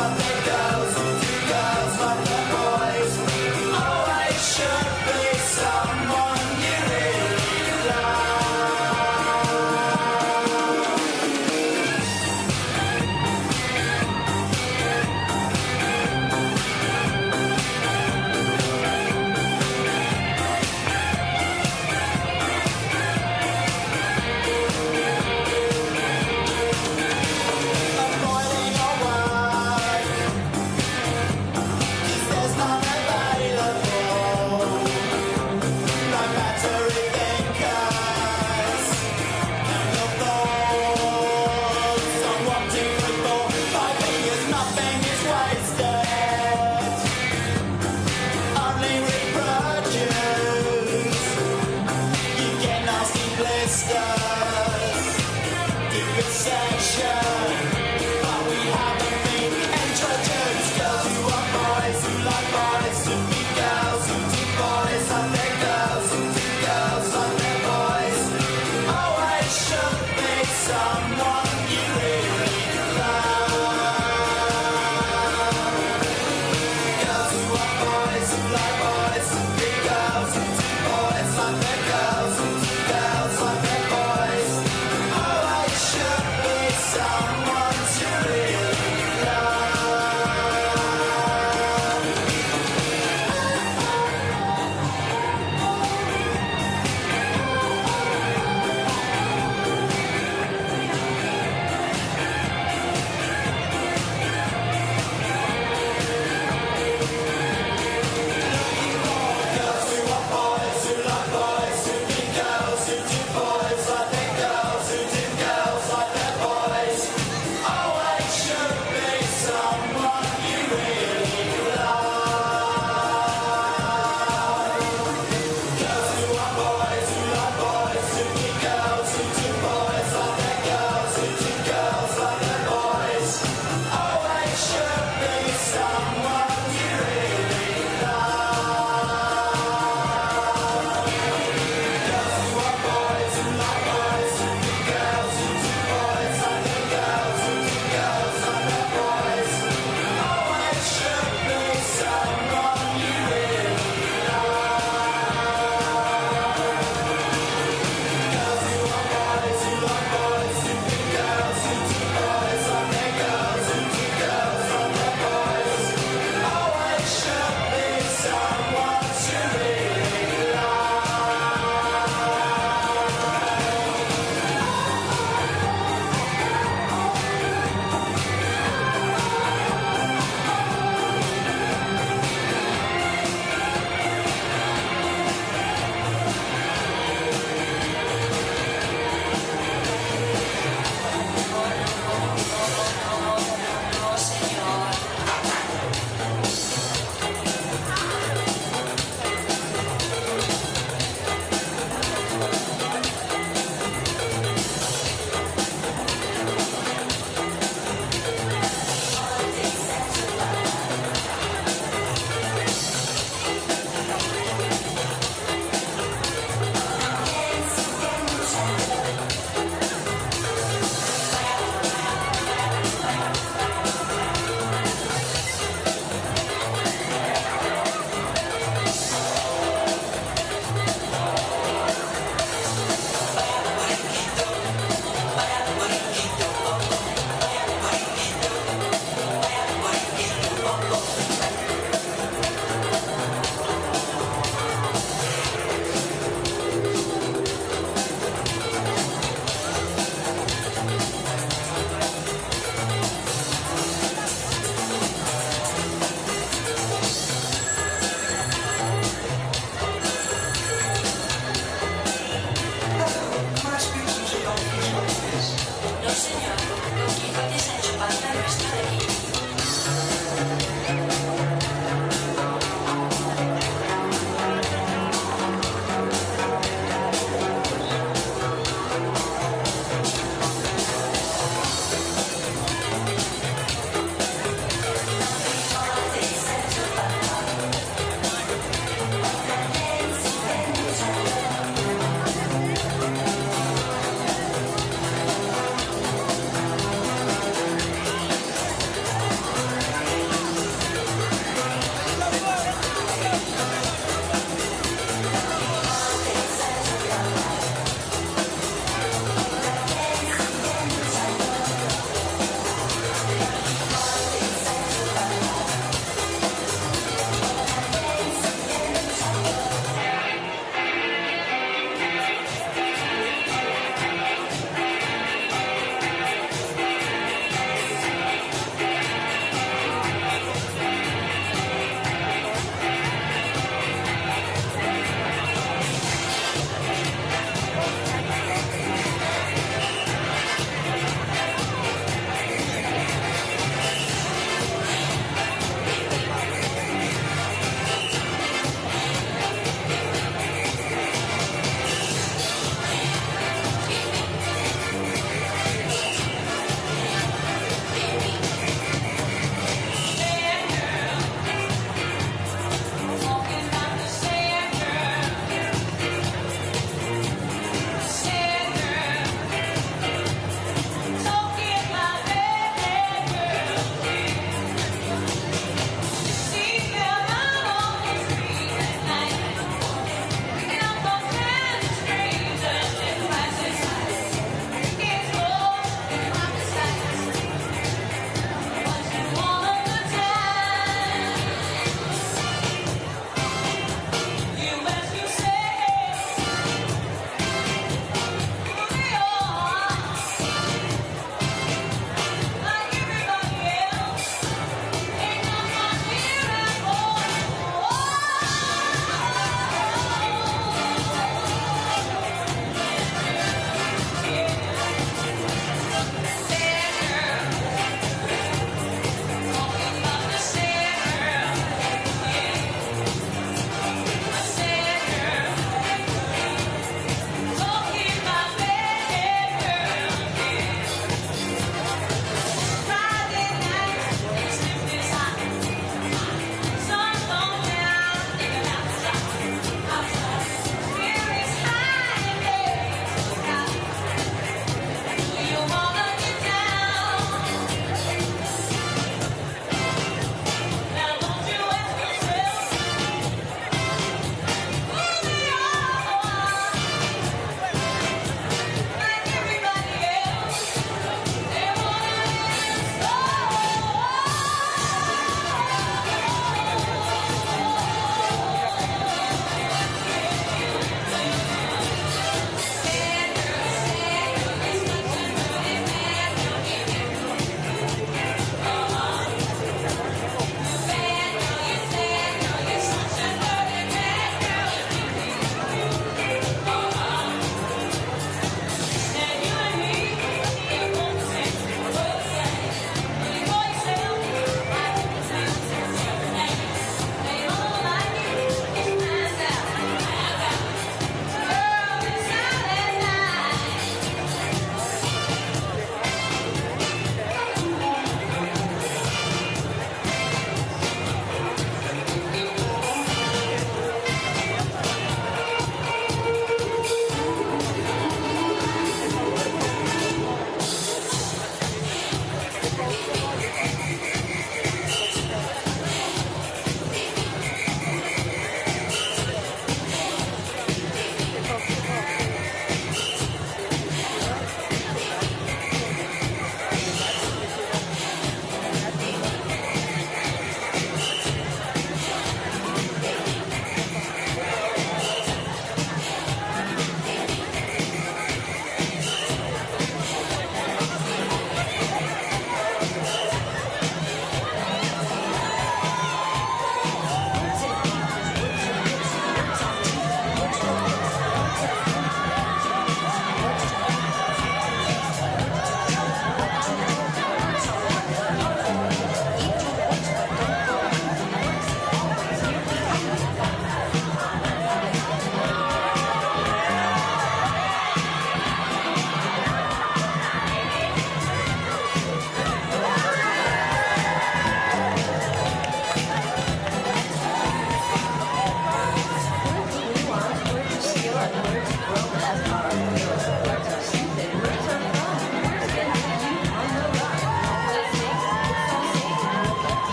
but the girls, two girls, but the boys. Always should be someone you really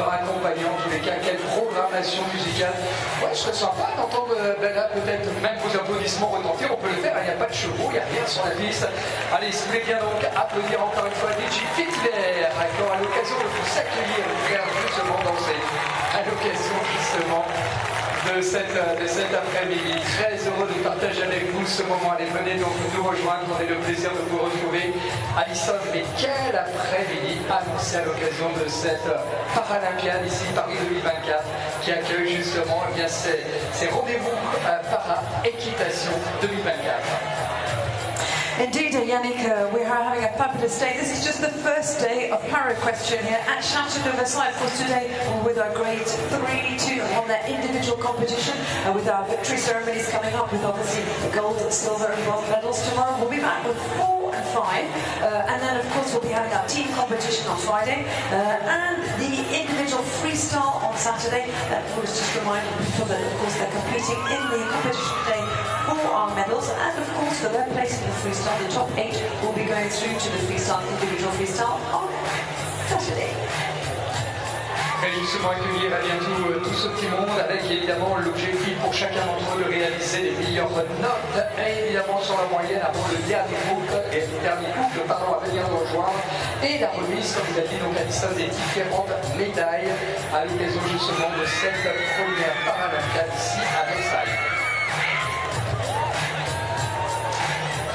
aura accompagné. En tous les cas, quelle programmation musicale. Ouais, je serais sympa d'entendre là peut-être même vos applaudissements retentir. On peut le faire, il n'y a pas de chevaux, il n'y a rien sur la piste. Allez, si vous voulez bien donc applaudir encore une fois DJ Fitler, à l'occasion de vous accueillir, de faire justement danser, à l'occasion justement de cet après-midi. Très heureux de partager avec vous ce moment. Allez, venez donc nous rejoindre. On a le plaisir de vous retrouver. Alison, mais quel après-midi annoncé à l'occasion de cette Paralympiade ici, Paris 2024, qui accueille justement eh bien, ces rendez-vous para-équitation 2024. Indeed, Yannick, we are having a fabulous day. This is just the first day of Para-Equestrian here at Chateau de Versailles. Of course, today with our grades 3 to on their individual competition, with our victory ceremonies coming up with obviously the gold, silver and bronze medals. Tomorrow we'll be back with 4 and 5, and then of course we'll be having our team competition on Friday, and the individual freestyle on Saturday. That was just reminding people that of course they're competing in the competition today for our medals, and of course for their place in the freestyle. The top 8 will be going through to the freestyle, individual freestyle on Saturday. Et justement accueillir à bientôt tout ce petit monde avec évidemment l'objectif pour chacun d'entre eux de réaliser les meilleures notes et évidemment sur la moyenne avant le dernier couple à venir nous rejoindre et la remise comme vous avez dit donc à distance des différentes médailles à l'occasion justement de cette première Paralympiade ici à Versailles.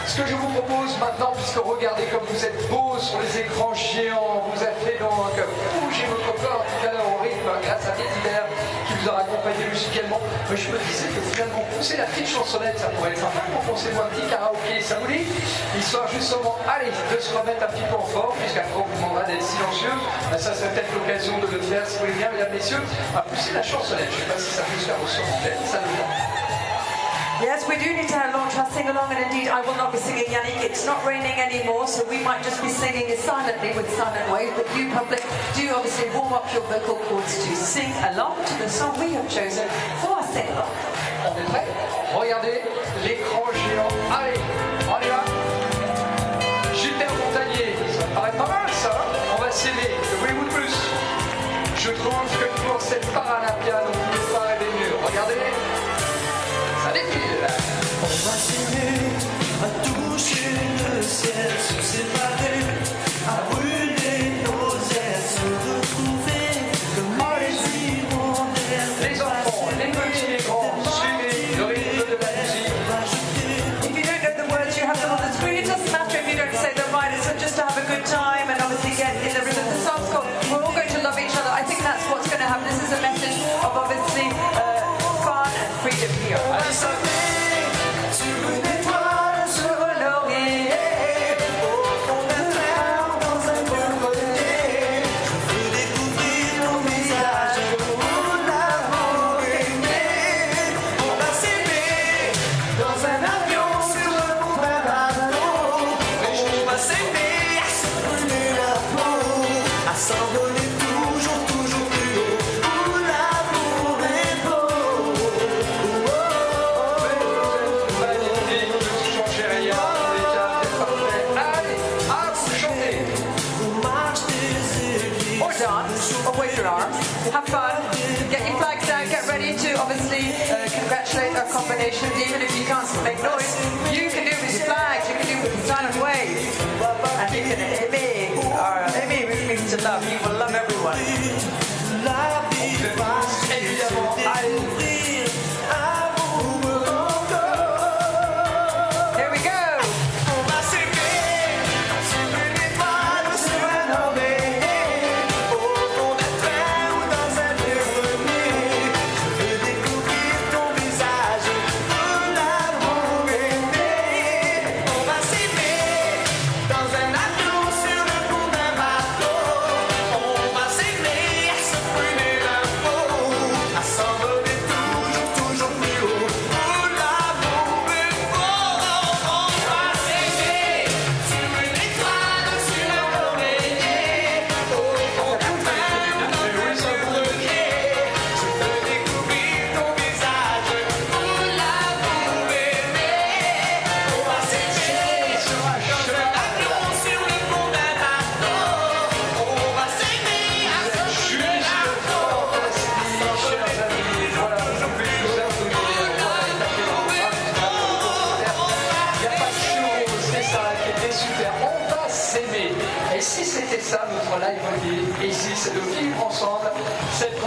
Ce que je vous propose maintenant, puisque regardez comme vous êtes beaux sur les écrans géants, vous avez fait donc bouger votre corps tout à l'heure au rythme grâce à Fitler qui vous aura accompagné musicalement. Mais je me disais que finalement pousser la petite chansonnette, ça pourrait être sympa pour vous un petit karaoké, ça vous dit? Histoire justement, allez, de se remettre un petit peu en forme, puisqu'après on vous demandera d'être silencieux. Ça serait peut-être l'occasion de le faire, si vous voulez bien, mesdames, messieurs, à pousser la chansonnette. Je ne sais pas si ça peut se faire au son antenne, ça le va. Yes, we do need to launch our sing-along, and indeed I will not be singing, Yannick. It's not raining anymore, so we might just be singing silently with silent waves, but you, public, do obviously warm up your vocal cords to sing along to the song we have chosen for our sing-along. On est prêts? Regardez l'écran géant. Allez, on y va. Gilbert Montagnier, ça me paraît pas mal ça. On va s'aimer. Que voulez-vous de plus? Je trouve que pour cette Paralympiade, on ne peut pas rêver mieux. Regardez. Ça défile. On va s'aimer, à toucher le ciel, se séparer, à brûler nos ailes, se retrouver comme les hirondelles. Les enfants, les petits, les grands, suivez le rythme de la musique. If you don't know the words, you have them on the screen. It doesn't matter if you don't say them right, it's just to have a good time and obviously get in the rhythm. The song's called We're All Going to Love Each Other. I think that's what's going to happen. This is a message of obviously fun and freedom here. Have fun, get your flags down, get ready to obviously congratulate our combinations. Even if you can't make noise, you can do it with your flags, you can do it with the silent waves. And you can Amy, which means to love, you will love everyone. Here we go.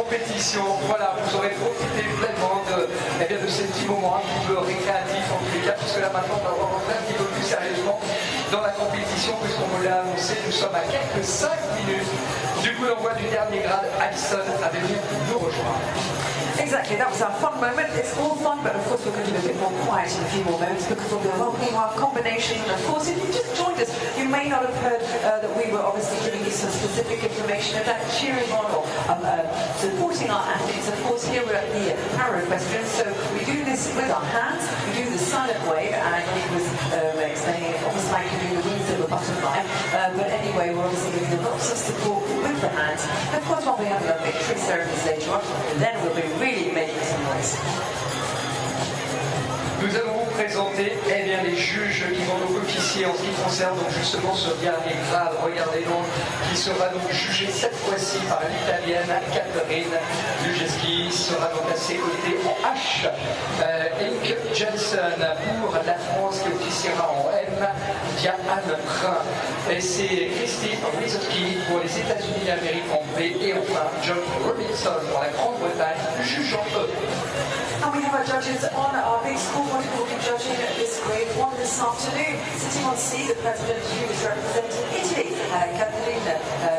compétition. Voilà, vous aurez profité pleinement de ces petits moments un petit peu récréatifs en tous les cas, puisque là maintenant on va rentrer un petit peu plus sérieusement dans la compétition, puisqu'on me l'a annoncé, nous sommes à quelques 5 minutes du coup l'envoi du dernier grade. Alison a venu nous rejoindre. Exactly, that was our fun moment. It's all fun, but of course we're going to be a bit more quiet in a few more moments because we'll be welcoming our combination. And of course, if you just joined us, you may not have heard that we were obviously giving you some specific information about cheering on or supporting our athletes. Of course, here we're at the Para-Equestrian, so we do this with our hands. We do the silent wave, and he was explaining it almost like you do the wings of a butterfly. But anyway, we're obviously giving lots of support with the hands. And of course, while we have a victory ceremony later on, then we'll be really making some noise. Nous allons vous présenter les juges qui vont donc officier en ce qui concerne donc justement ce dernier grade. Regardez donc, qui sera donc jugé cette fois-ci par l'italienne Catherine Lugeski, sera donc à ses côtés en H. Eric Jensen pour la France qui officiera en M via Anne Prin. Et c'est Christine Rizotki pour les États-Unis d'Amérique en B. Et enfin John Robinson pour la Grande-Bretagne, juge en E. And we have our judges on our big scoreboard who will be judging this grade 1 this afternoon. Sitting on C, the president who is representing Italy, Catherine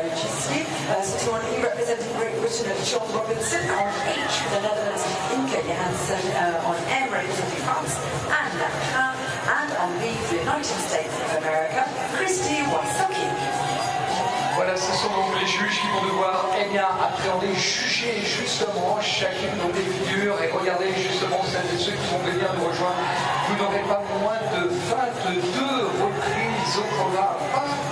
Lugeski. Sitting on E, representing Great Britain, John Robinson. On H, for the Netherlands, Inke Johansson. On M, representing France, Anne Prin. And on B, for the United States of America, Christy Wysocki. Voilà, ce sont donc les juges qui vont devoir appréhender, juger justement chacune de des figures et regarder justement celles et ceux qui vont venir nous rejoindre. Vous n'aurez pas moins de 22 reprises au programme,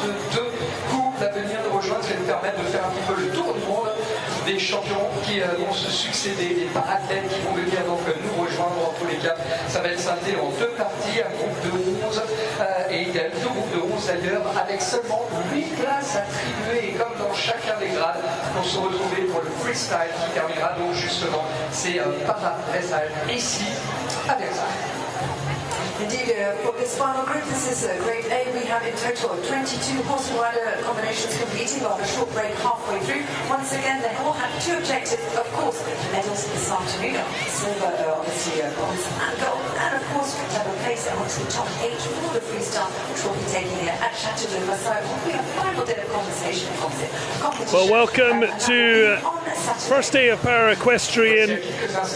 22 couples à venir nous rejoindre, ce qui va nous permettre de faire un petit peu le tour du monde des champions qui vont se succéder, des parathlètes qui vont venir donc nous rejoindre. En tous les cas, ça va être scindé en 2 parties, un groupe de 11 et 2 groupes de 11 d'ailleurs, avec seulement 8 places attribuées, et comme dans chacun des grades, pour se retrouver pour le freestyle qui terminera donc justement ces para-dressage ici à Versailles. Indeed, for this final group, this is grade A. We have in total 22 horse and rider combinations competing. We'll have a short break halfway through. Once again, they all have 2 objectives. Of course, medals this afternoon, silver, obviously, bronze and gold. And of course, to have a place amongst the top 8 for the freestyle, which we'll be taking here at Chateau de Versailles. We have a final day of conversation. Well, welcome to first day of Para-Equestrian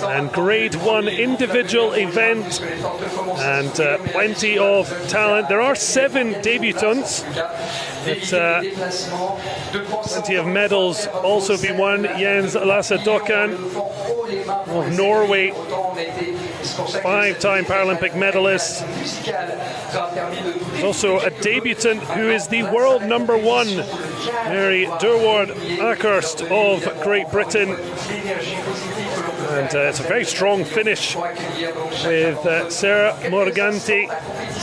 and grade 1 individual event. And plenty of talent. There are 7 debutants, but plenty of medals also been won. Jens Lasse Dokkan of Norway, 5-time Paralympic medalist. There's also a debutant who is the world #1, Mary Durward Akerst of Great Britain. And it's a very strong finish with Sarah Morganti,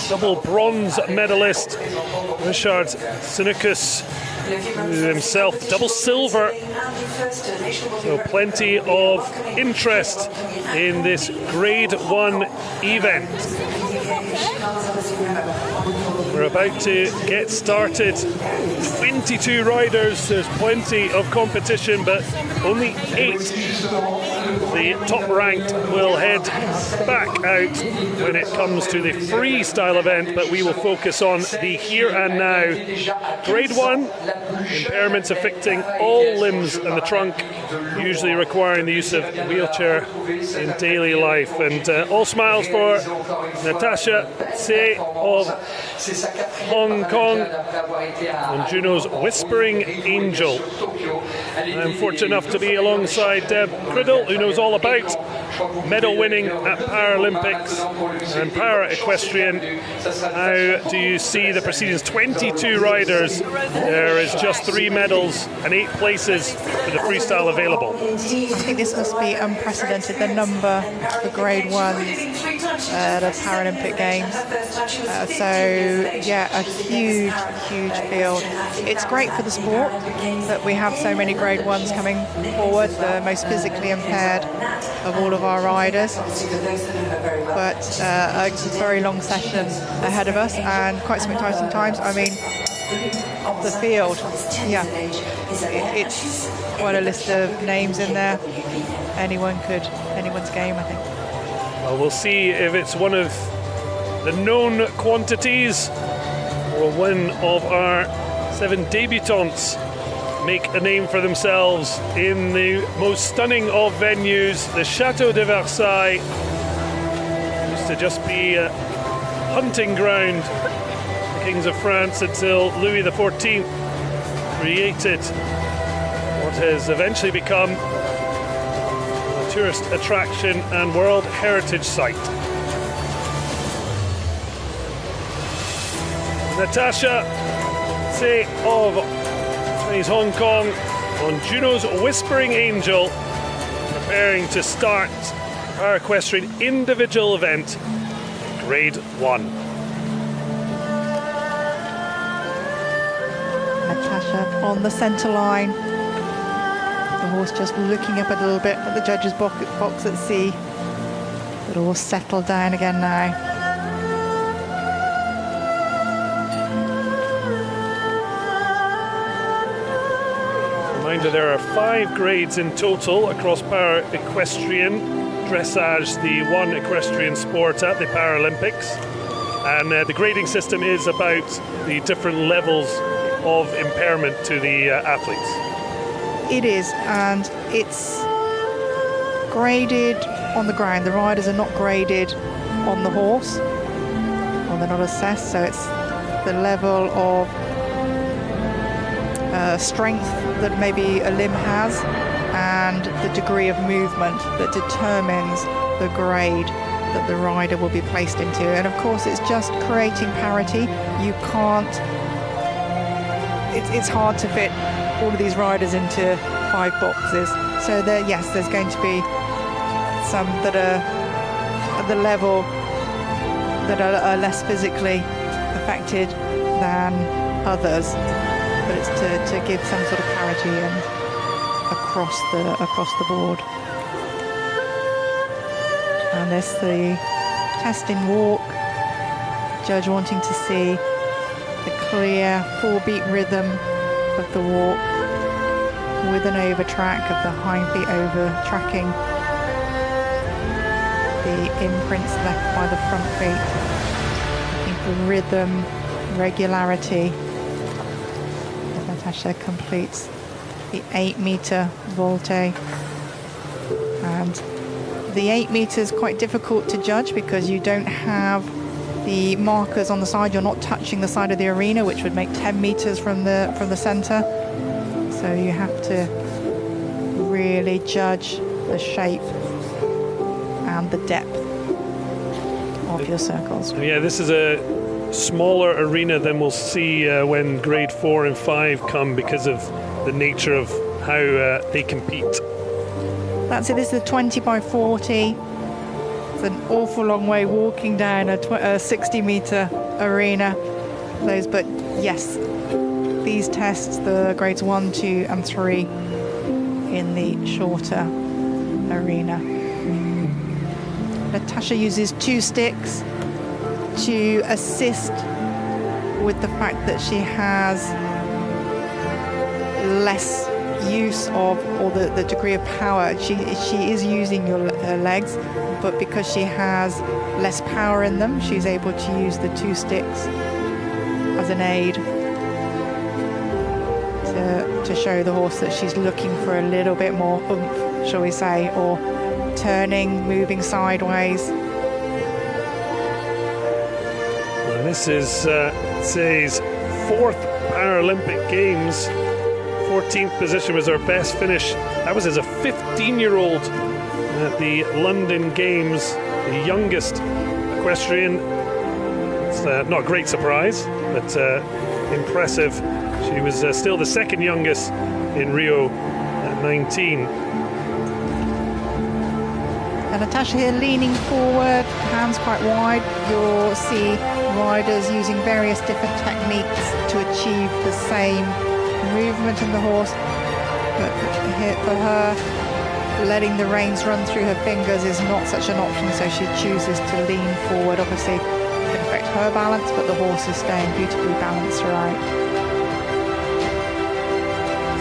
double bronze medalist, Richard Sinukus, who himself double silver. So plenty of interest in this grade 1 event. We're about to get started. 22 riders, there's plenty of competition, but only 8. The top ranked will head back out when it comes to the freestyle event, but we will focus on the here and now. Grade 1, impairments affecting all limbs and the trunk, usually requiring the use of wheelchair in daily life. And all smiles for Natasha Tse of Hong Kong and Juno's Whispering Angel. I'm fortunate enough to be alongside Deb Criddle, who knows all about medal winning at Paralympics and Para-Equestrian. How do you see the proceedings? 22 riders. There is just 3 medals and 8 places for the freestyle available. I think this must be unprecedented, the number for grade 1s at the Paralympic Games. So yeah, a huge field. It's great for the sport that we have so many grade 1s coming forward, the most physically impaired of all of our riders. But a very long session ahead of us and quite some exciting times. I mean, the field. Yeah, it's quite a list of names in there. Anyone's game, I think. Well, we'll see if it's one of the known quantities or one of our 7 debutantes make a name for themselves in the most stunning of venues, the Chateau de Versailles. Used to just be a hunting ground. The kings of France until Louis XIV created what has eventually become a tourist attraction and World Heritage Site. Natasha Tse of Chinese Hong Kong on Juno's Whispering Angel, preparing to start our equestrian individual event, Grade 1. Natasha on the centre line. The horse just looking up a little bit at the judge's box at sea. But all settled down again now. Reminder, there are 5 grades in total across para equestrian, dressage, the one equestrian sport at the Paralympics, and the grading system is about the different levels of impairment to the athletes. It is, and it's graded on the ground. The riders are not graded on the horse, or they're not assessed, so it's the level of strength that maybe a limb has and the degree of movement that determines the grade that the rider will be placed into. And of course it's just creating parity. You can't, it's hard to fit all of these riders into 5 boxes. So there, yes, there's going to be some that are at the level that are less physically affected than others. But it's to give some sort of parity and across the board. And there's the testing walk. Judge wanting to see the clear 4-beat rhythm of the walk with an over track of the hind feet over tracking the imprints left by the front feet. Looking for rhythm, regularity. Natasha completes the 8-meter volte, and the 8 meters quite difficult to judge because you don't have the markers on the side. You're not touching the side of the arena, which would make 10 meters from the center. So you have to really judge the shape and the depth of your circles. Yeah, this is a smaller arena than we'll see when grade 4 and 5 come because of the nature of how they compete. That's it. This is a 20 by 40. It's an awful long way walking down a 60-meter arena. But yes, these tests, the grades 1, 2 and 3 in the shorter arena. Natasha uses 2 sticks to assist with the fact that she has less use of, or the degree of power. She is using her legs, but because she has less power in them, she's able to use the 2 sticks as an aid to show the horse that she's looking for a little bit more oomph, shall we say, or turning, moving sideways. This is Tse's 4th Paralympic Games. 14th position was her best finish. That was as a 15-year-old at the London Games, the youngest equestrian. It's not a great surprise, but impressive. She was still the 2nd youngest in Rio at 19. And Natasha here leaning forward, hands quite wide. You'll see riders using various different techniques to achieve the same movement in the horse. But here for her, letting the reins run through her fingers is not such an option, so she chooses to lean forward. Obviously, it can affect her balance, but the horse is staying beautifully balanced throughout.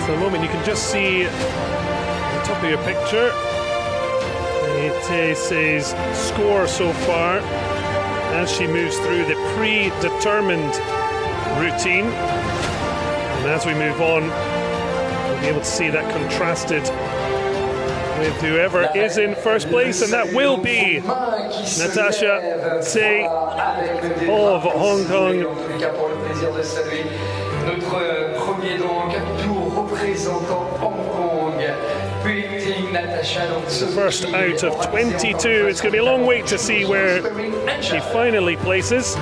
for the moment you can just see the top of your picture. It says score so far as she moves through the predetermined routine. And as we move on, we'll be able to see that contrasted with whoever is in first place, and that will be Natasha Tsei of Hong Kong. Notre premier tour représentant Hong Kong. First out of 22. It's going to be a long wait to see where she finally places.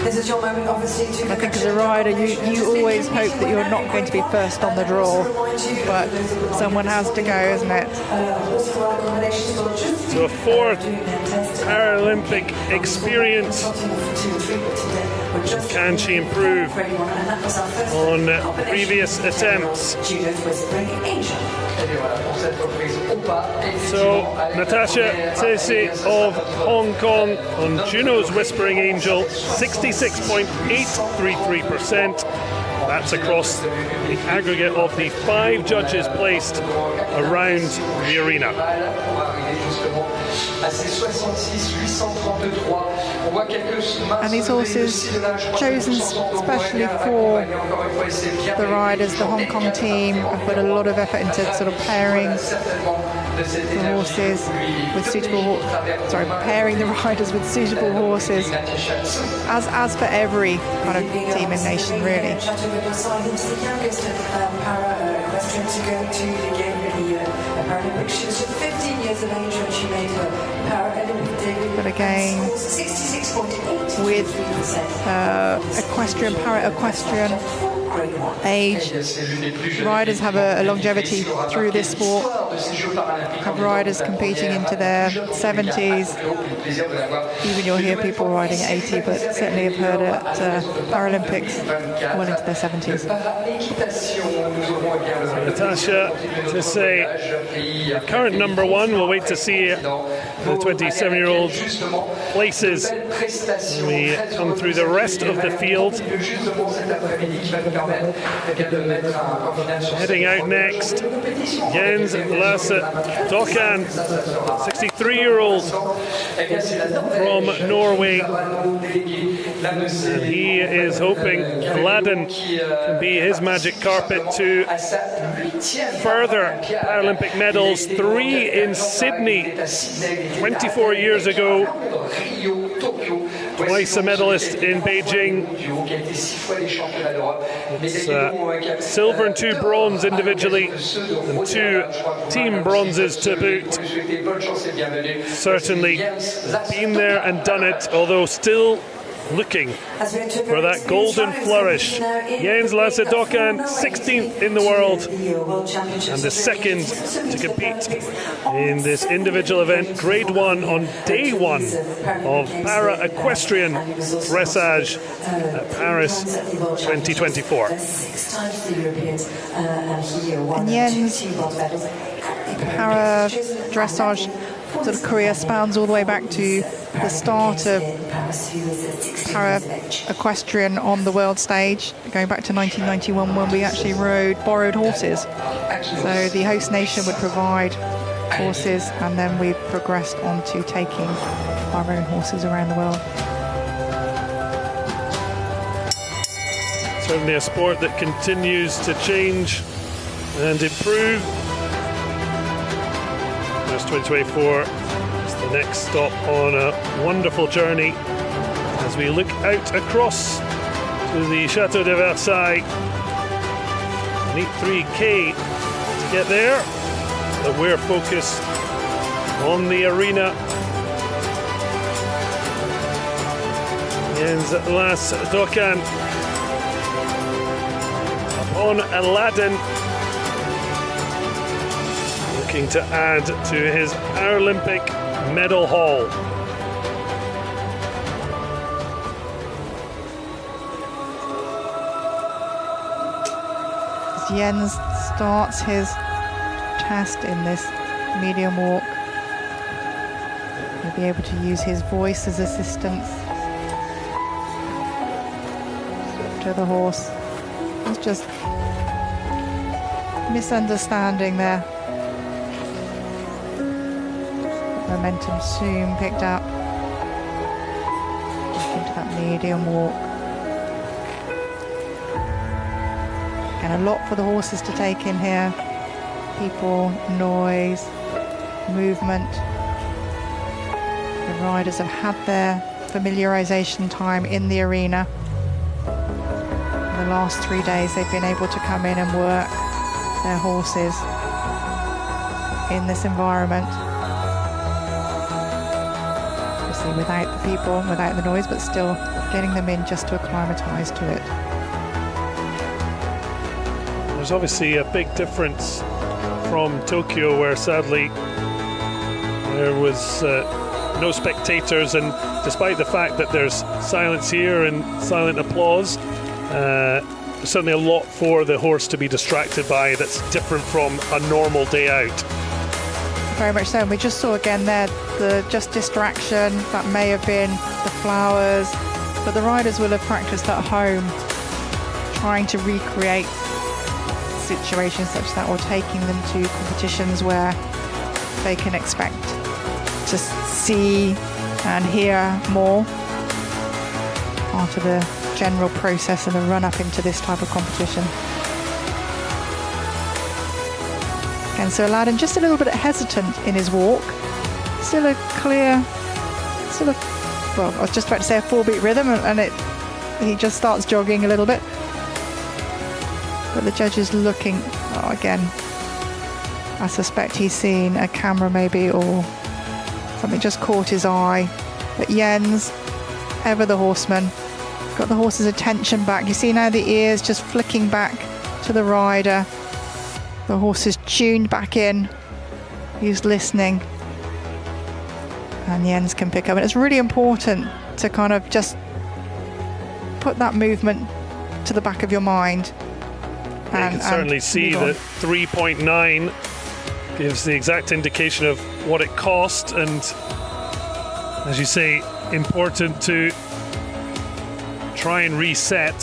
This is your moment, obviously, to I think as a rider, you always hope that you're not going to be first on the draw, but someone has to go, isn't it? So a fourth Paralympic experience. Can she improve on previous attempts? So Natasha Tsei of Hong Kong on Juno's Whispering Angel, 66.833%. That's across the aggregate of the 5 judges placed around the arena. And these horses chosen especially for the riders, the Hong Kong team have put a lot of effort into sort of pairing the horses with suitable, pairing the riders with suitable horses, as for every kind of team and nation, really. Chateau de Versailles is the youngest para-equestrian to go to the Paralympics. She was 15 years of age when she made her Paralympic debut. But again, with equestrian, para-equestrian age, riders have a longevity through this sport. Have riders competing into their 70s. Even you'll hear people riding at 80, but certainly have heard at Paralympics well into their 70s. Natasha Tsei, current number 1. We'll wait to see the 27-year-old places when we come through the rest of the field. Heading out next, Jens Lasse Dokkan, 63-year-old from Norway, and he is hoping Aladdin can be his magic carpet to further Paralympic medals. 3 in Sydney 24 years ago, twice a medalist in Beijing. It's silver and 2 bronze individually, and 2 team bronzes to boot. Certainly been there and done it, although still looking for that golden flourish. Jens Lasse Dokkan, 16th in the world and the second to compete in this individual event, grade 1 on day 1 of para-equestrian dressage at Paris 2024. And Jens' para-dressage sort of career spans all the way back to the start of para-equestrian on the world stage, going back to 1991 when we actually rode borrowed horses. So the host nation would provide horses, and then we progressed on to taking our own horses around the world. Certainly a sport that continues to change and improve. There's 2024. It's the next stop on a wonderful journey as we look out across to the Chateau de Versailles. Need 3K to get there, but we're focused on the arena. Jens Lasse Dokkan upon Aladdin, looking to add to his Paralympic medal haul. As Jens starts his test in this medium walk, he'll be able to use his voice as assistance to the horse. He's just misunderstanding there. Momentum soon picked up into that medium walk. And a lot for the horses to take in here. People, noise, movement. The riders have had their familiarization time in the arena. In the last 3 days they've been able to come in and work their horses in this environment. Obviously without the people, without the noise, but still getting them in just to acclimatise to it. There's obviously a big difference from Tokyo, where sadly there was no spectators, and despite the fact that there's silence here and silent applause, there's certainly a lot for the horse to be distracted by that's different from a normal day out. Very much so, and we just saw again there the just distraction that may have been the flowers, but the riders will have practiced at home trying to recreate situations such that, or taking them to competitions where they can expect to see and hear more, part of the general process and the run-up into this type of competition. And so Aladdin just a little bit hesitant in his walk, still a clear, well, I was just about to say a 4-beat rhythm, and he just starts jogging a little bit. But the judge is looking, again, I suspect he's seen a camera maybe, or something just caught his eye. But Jens, ever the horseman, got the horse's attention back. You see now the ears just flicking back to the rider. The horse is tuned back in. He's listening. And Jens can pick up. And it's really important to kind of just put that movement to the back of your mind. You can certainly see that 3.9 gives the exact indication of what it cost, and as you say, important to try and reset.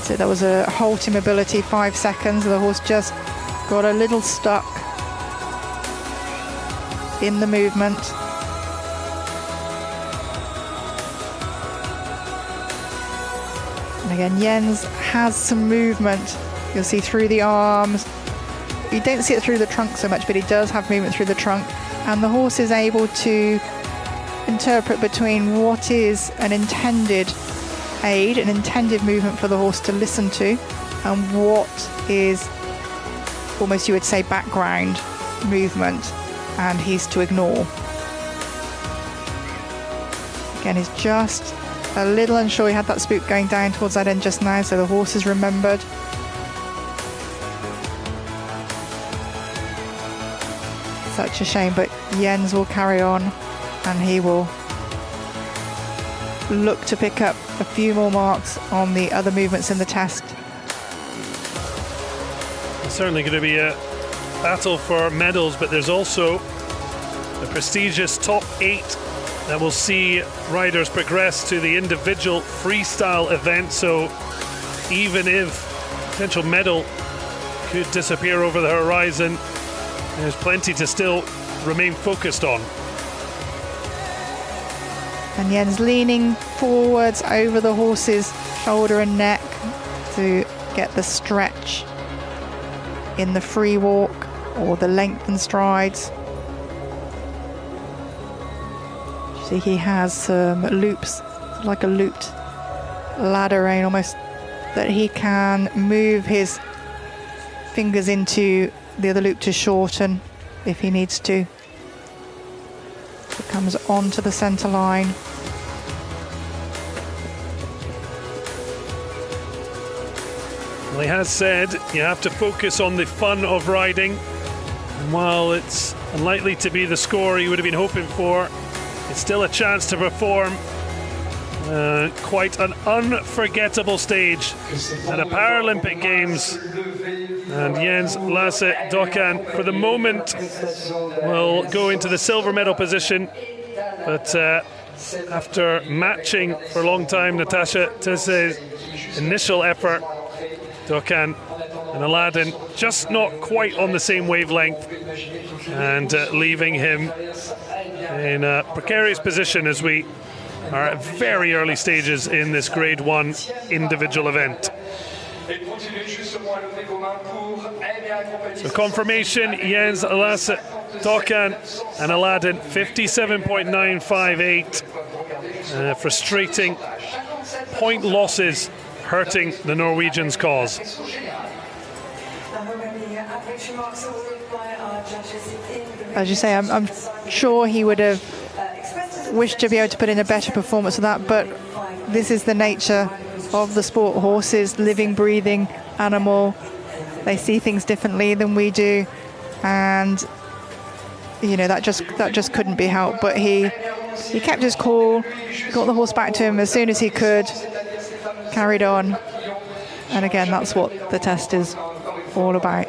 So that was a halt immobility, 5 seconds. The horse just got a little stuck in the movement. And again, Jens has some movement. You'll see through the arms. You don't see it through the trunk so much, but he does have movement through the trunk. And the horse is able to interpret between what is an intended aid, an intended movement for the horse to listen to, and what is almost, you would say, background movement, and he's to ignore. Again, he's just a little unsure. He had that spook going down towards that end just now, so the horse is remembered. Such a shame, but Jens will carry on, and he will look to pick up a few more marks on the other movements in the test. It's certainly going to be a battle for medals, but there's also the prestigious top 8 that will see riders progress to the individual freestyle event. So even if potential medal could disappear over the horizon, there's plenty to still remain focused on. And Jens leaning forwards over the horse's shoulder and neck to get the stretch in the free walk or the lengthened strides. See, he has some loops, like a looped ladder rein almost, that he can move his fingers into the other loop to shorten if he needs to. It comes onto the centre line. Well, he has said you have to focus on the fun of riding. And while it's unlikely to be the score he would have been hoping for, it's still a chance to perform quite an unforgettable stage at a Paralympic Games. And Jens Lasse Dokkan, for the moment, will go into the silver medal position. But after matching for a long time Natasha Tesse's initial effort, Dokan and Aladdin just not quite on the same wavelength, and leaving him in a precarious position as we are at very early stages in this Grade 1 individual event. So confirmation, Jens Lasse, Dokan and Aladdin, 57.958. Frustrating point losses hurting the Norwegians' cause. As you say, I'm sure he would have wished to be able to put in a better performance of that, but this is the nature of the sport. Horses, living, breathing animal. They see things differently than we do, and you know that just couldn't be helped. But he kept his cool, got the horse back to him as soon as he could, carried on, and again that's what the test is all about.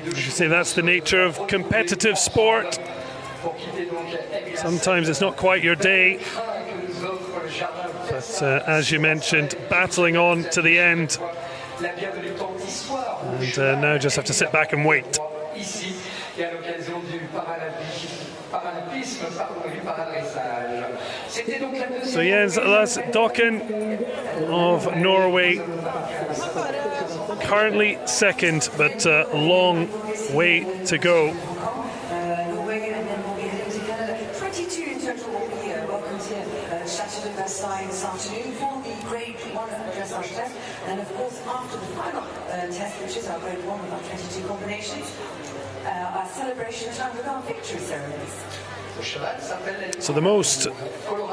As you say, that's the nature of competitive sport. Sometimes it's not quite your day, but as you mentioned, battling on to the end, and now just have to sit back and wait. So Jens Lasse Dokan of Norway, currently second, but a long way to go. 22 in total will be welcomed here at Chateau de Versailles this afternoon for the Grade 1 dressage test. And of course, after the final test, which is our Grade 1 with our 22 combinations, our celebration time with our victory ceremonies. So the most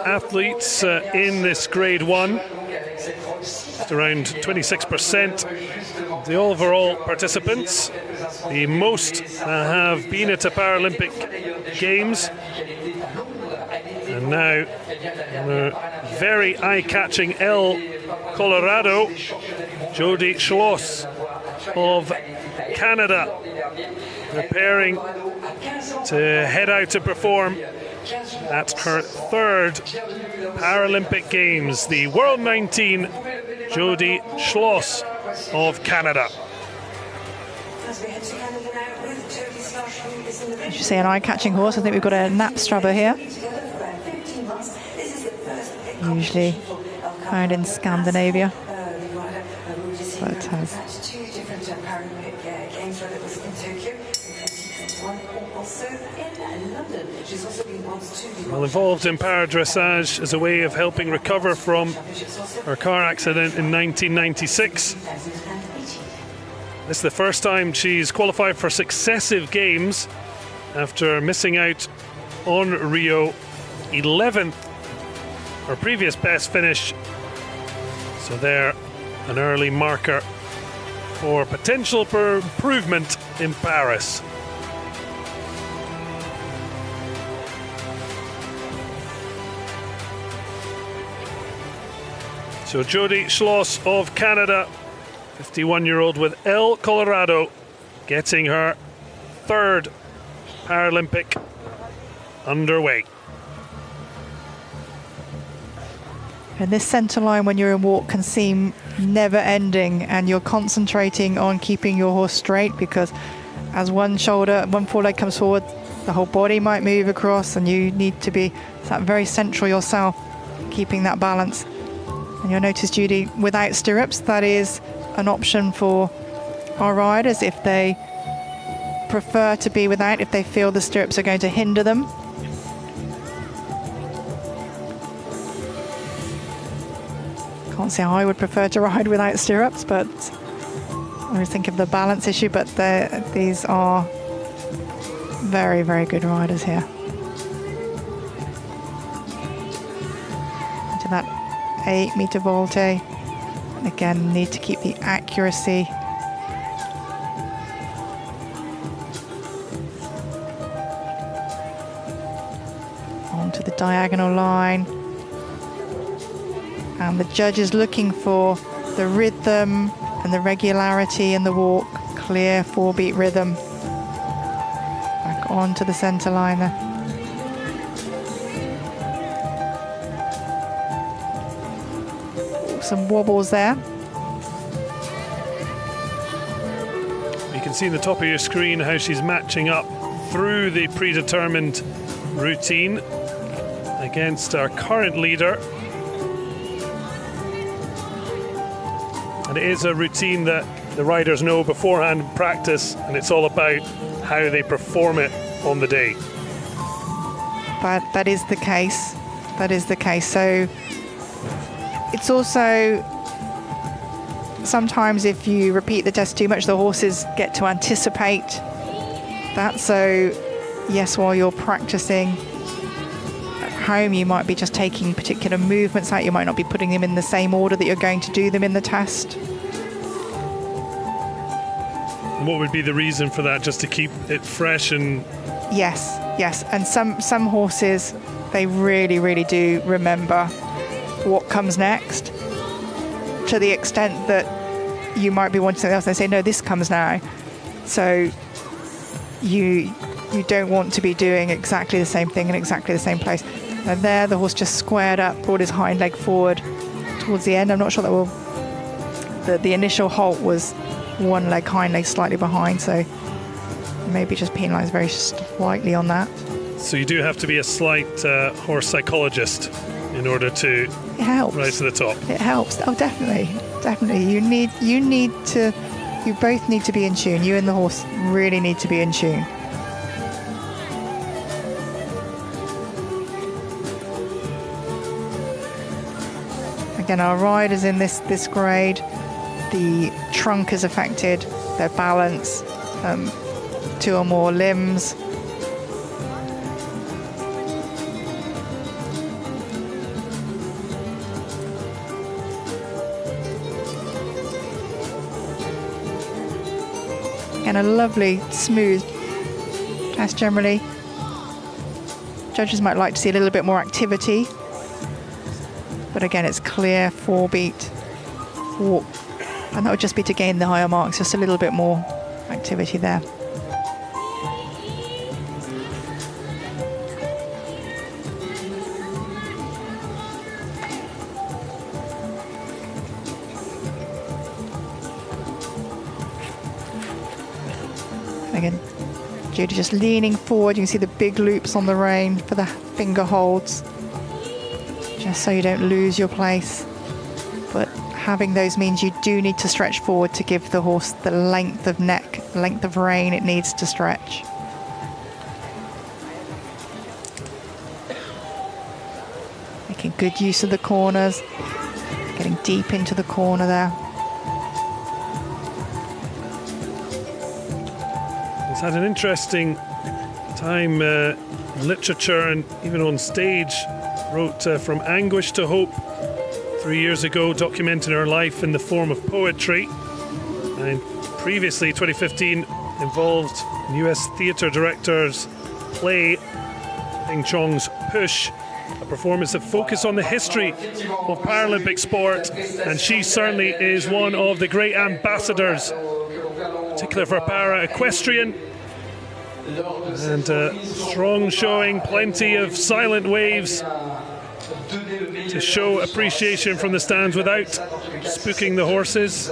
athletes in this Grade 1, around 26%. The overall participants, the most have been at a Paralympic Games, and now very eye-catching El Colorado, Jody Schloss of Canada, preparing to head out to perform at her third Paralympic Games, the World 19, Jody Schloss of Canada. As you say, an eye-catching horse. I think we've got a Napstrabber here, usually found in Scandinavia, but it has well involved in para-dressage as a way of helping recover from her car accident in 1996. This is the first time she's qualified for successive games after missing out on Rio 11th, her previous best finish. So there, an early marker for potential for improvement in Paris. So Jody Schloss of Canada, 51-year-old with El Colorado, getting her third Paralympic underway. And this centre line when you're in walk can seem never ending, and you're concentrating on keeping your horse straight, because as one foreleg comes forward, the whole body might move across, and you need to be very central yourself, keeping that balance. And you'll notice, Judy, without stirrups, that is an option for our riders if they prefer to be without, if they feel the stirrups are going to hinder them. Can't say I would prefer to ride without stirrups, but I always think of the balance issue, but these are very, very good riders here. Into that 8-meter volte. Again, need to keep the accuracy. Onto the diagonal line. And the judge is looking for the rhythm and the regularity in the walk. Clear 4-beat rhythm. Back onto the centre line there. some wobbles there. You can see in the top of your screen how she's matching up through the predetermined routine against our current leader. And it is a routine that the riders know beforehand in practice, and it's all about how they perform it on the day. But that is the case. That is the case. So it's also sometimes if you repeat the test too much, the horses get to anticipate that. So yes, while you're practicing at home, you might be just taking particular movements out. You might not be putting them in the same order that you're going to do them in the test. What would be the reason for that? Just to keep it fresh and... Yes. And some horses, they really do remember what comes next, to the extent that you might be wanting something else and they say, no, this comes now. So you don't want to be doing exactly the same thing in exactly the same place. And there the horse just squared up, brought his hind leg forward towards the end. I'm not sure that the initial halt was one leg, hind leg slightly behind, so maybe just penalised very slightly on that. So you do have to be a slight horse psychologist in order to rise to the top. It helps. Oh, definitely. You both need to be in tune. You and the horse really need to be in tune. Again, our riders in this grade, the trunk is affected, their balance, 2 or more limbs. And a lovely, smooth test generally. Judges might like to see a little bit more activity, but again, it's clear 4-beat walk, and that would just be to gain the higher marks, just a little bit more activity there. Again, Judy just leaning forward. You can see the big loops on the rein for the finger holds, just so you don't lose your place. But having those means you do need to stretch forward to give the horse the length of neck, length of rein it needs to stretch. Making good use of the corners, getting deep into the corner there. It's had an interesting time, literature and even on stage. Wrote From Anguish to Hope 3 years ago, documenting her life in the form of poetry. And previously, 2015, involved US theatre director's play, Ping Chong's Push, a performance that focused on the history of Paralympic sport. And she certainly is one of the great ambassadors, particularly for para equestrian. And strong showing, plenty of silent waves to show appreciation from the stands without spooking the horses.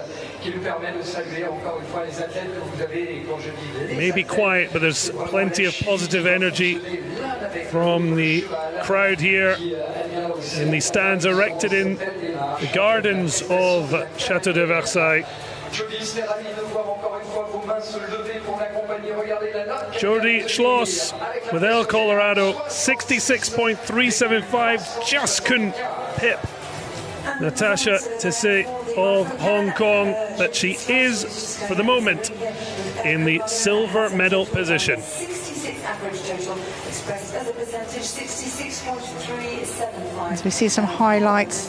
Maybe quiet, but there's plenty of positive energy from the crowd here in the stands erected in the gardens of Chateau de Versailles. Jody Schloss with El Colorado, 66.375, just couldn't pip Natasha Tissé of Hong Kong, but she is, for the moment, in the silver medal position. As we see some highlights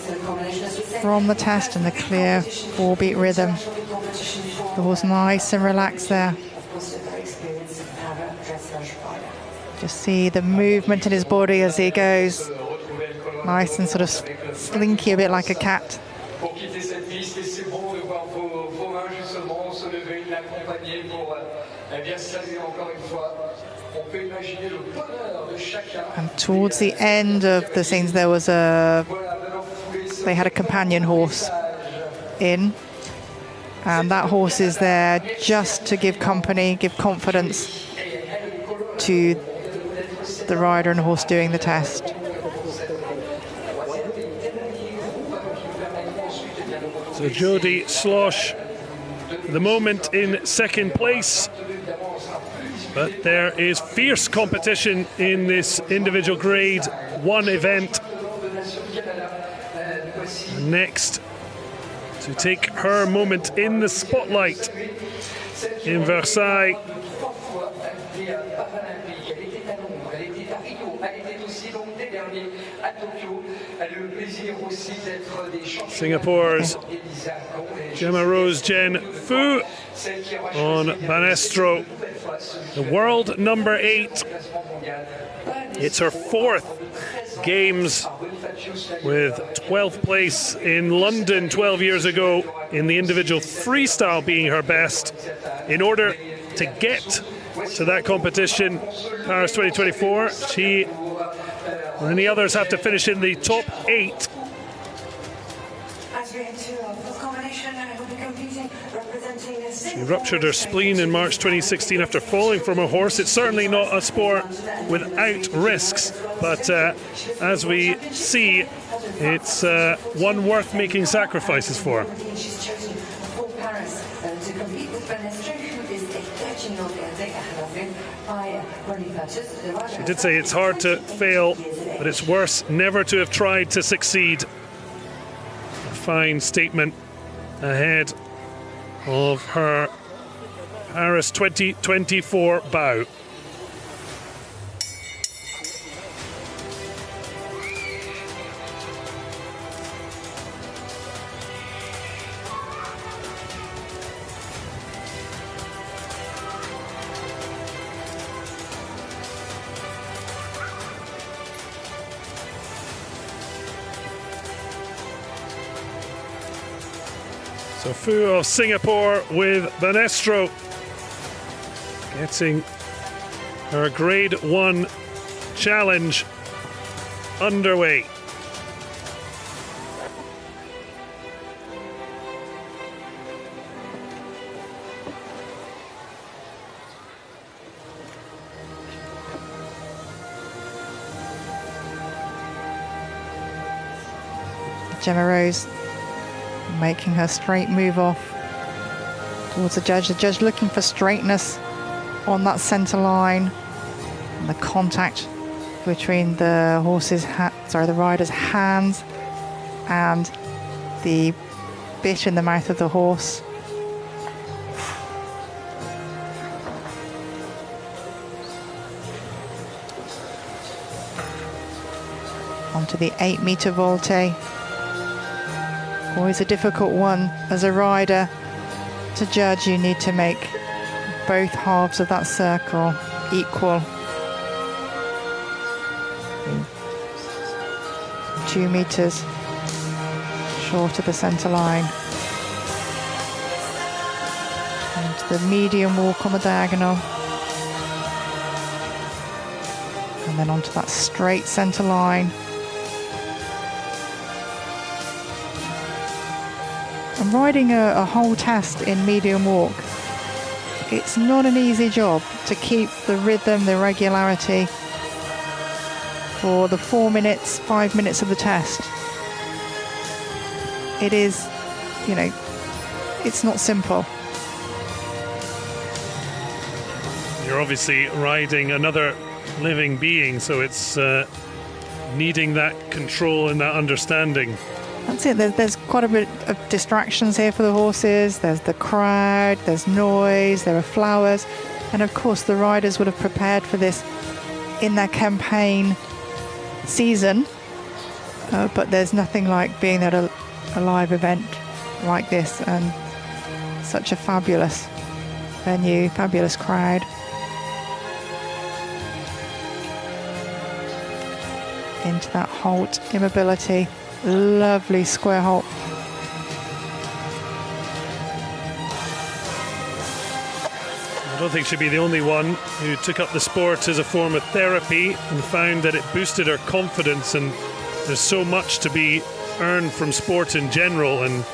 from the test and the clear 4-beat rhythm. The horse nice and relaxed there. Just see the movement in his body as he goes. Nice and sort of slinky, a bit like a cat. And towards the end of the scenes, there was a they had a companion horse in, and that horse is there just to give company, give confidence to the rider and the horse doing the test. So Jody Slosh, the moment in second place, but there is fierce competition in this individual grade 1 event. Next, to take her moment in the spotlight in Versailles, Singapore's Gemma Rose Jen Fu on Banestro, the world number 8. It's her 4th Games, with 12th place in London 12 years ago in the individual freestyle being her best. In order to get to that competition, Paris 2024, she and the others have to finish in the top 8. She ruptured her spleen in March 2016 after falling from a horse. It's certainly not a sport without risks, but as we see, it's one worth making sacrifices for. She did say it's hard to fail, but it's worse never to have tried to succeed. A fine statement ahead of her Paris 2024 bout. So Fu of Singapore with Banestro getting her grade 1 challenge underway. Gemma Rose making her straight move off towards the judge looking for straightness on that centre line, and the contact between the the rider's hands and the bit in the mouth of the horse. Onto the 8-metre volte. Always a difficult one as a rider to judge. You need to make both halves of that circle equal. 2 metres short of the centre line. And the medium walk on the diagonal. And then onto that straight centre line. And riding a whole test in medium walk, it's not an easy job to keep the rhythm, the regularity for the 4 minutes, 5 minutes of the test. It is, it's not simple. You're obviously riding another living being, so it's needing that control and that understanding. That's it. There's quite a bit of distractions here for the horses. There's the crowd, there's noise, there are flowers. And of course, the riders would have prepared for this in their campaign season. But there's nothing like being at a live event like this, and such a fabulous venue, fabulous crowd. Into that halt, immobility. Lovely square halt. I don't think she'd be the only one who took up the sport as a form of therapy and found that it boosted her confidence, and there's so much to be earn from sport in general, and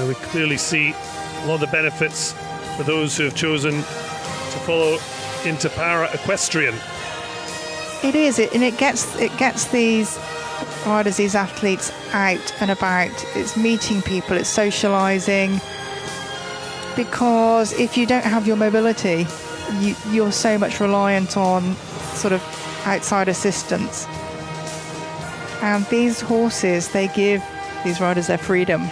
we clearly see a lot of the benefits for those who have chosen to follow into para-equestrian. It is, and it gets these riders, these athletes out and about. It's meeting people, it's socialising, because if you don't have your mobility, you're so much reliant on sort of outside assistance. And these horses, they give these riders their freedom.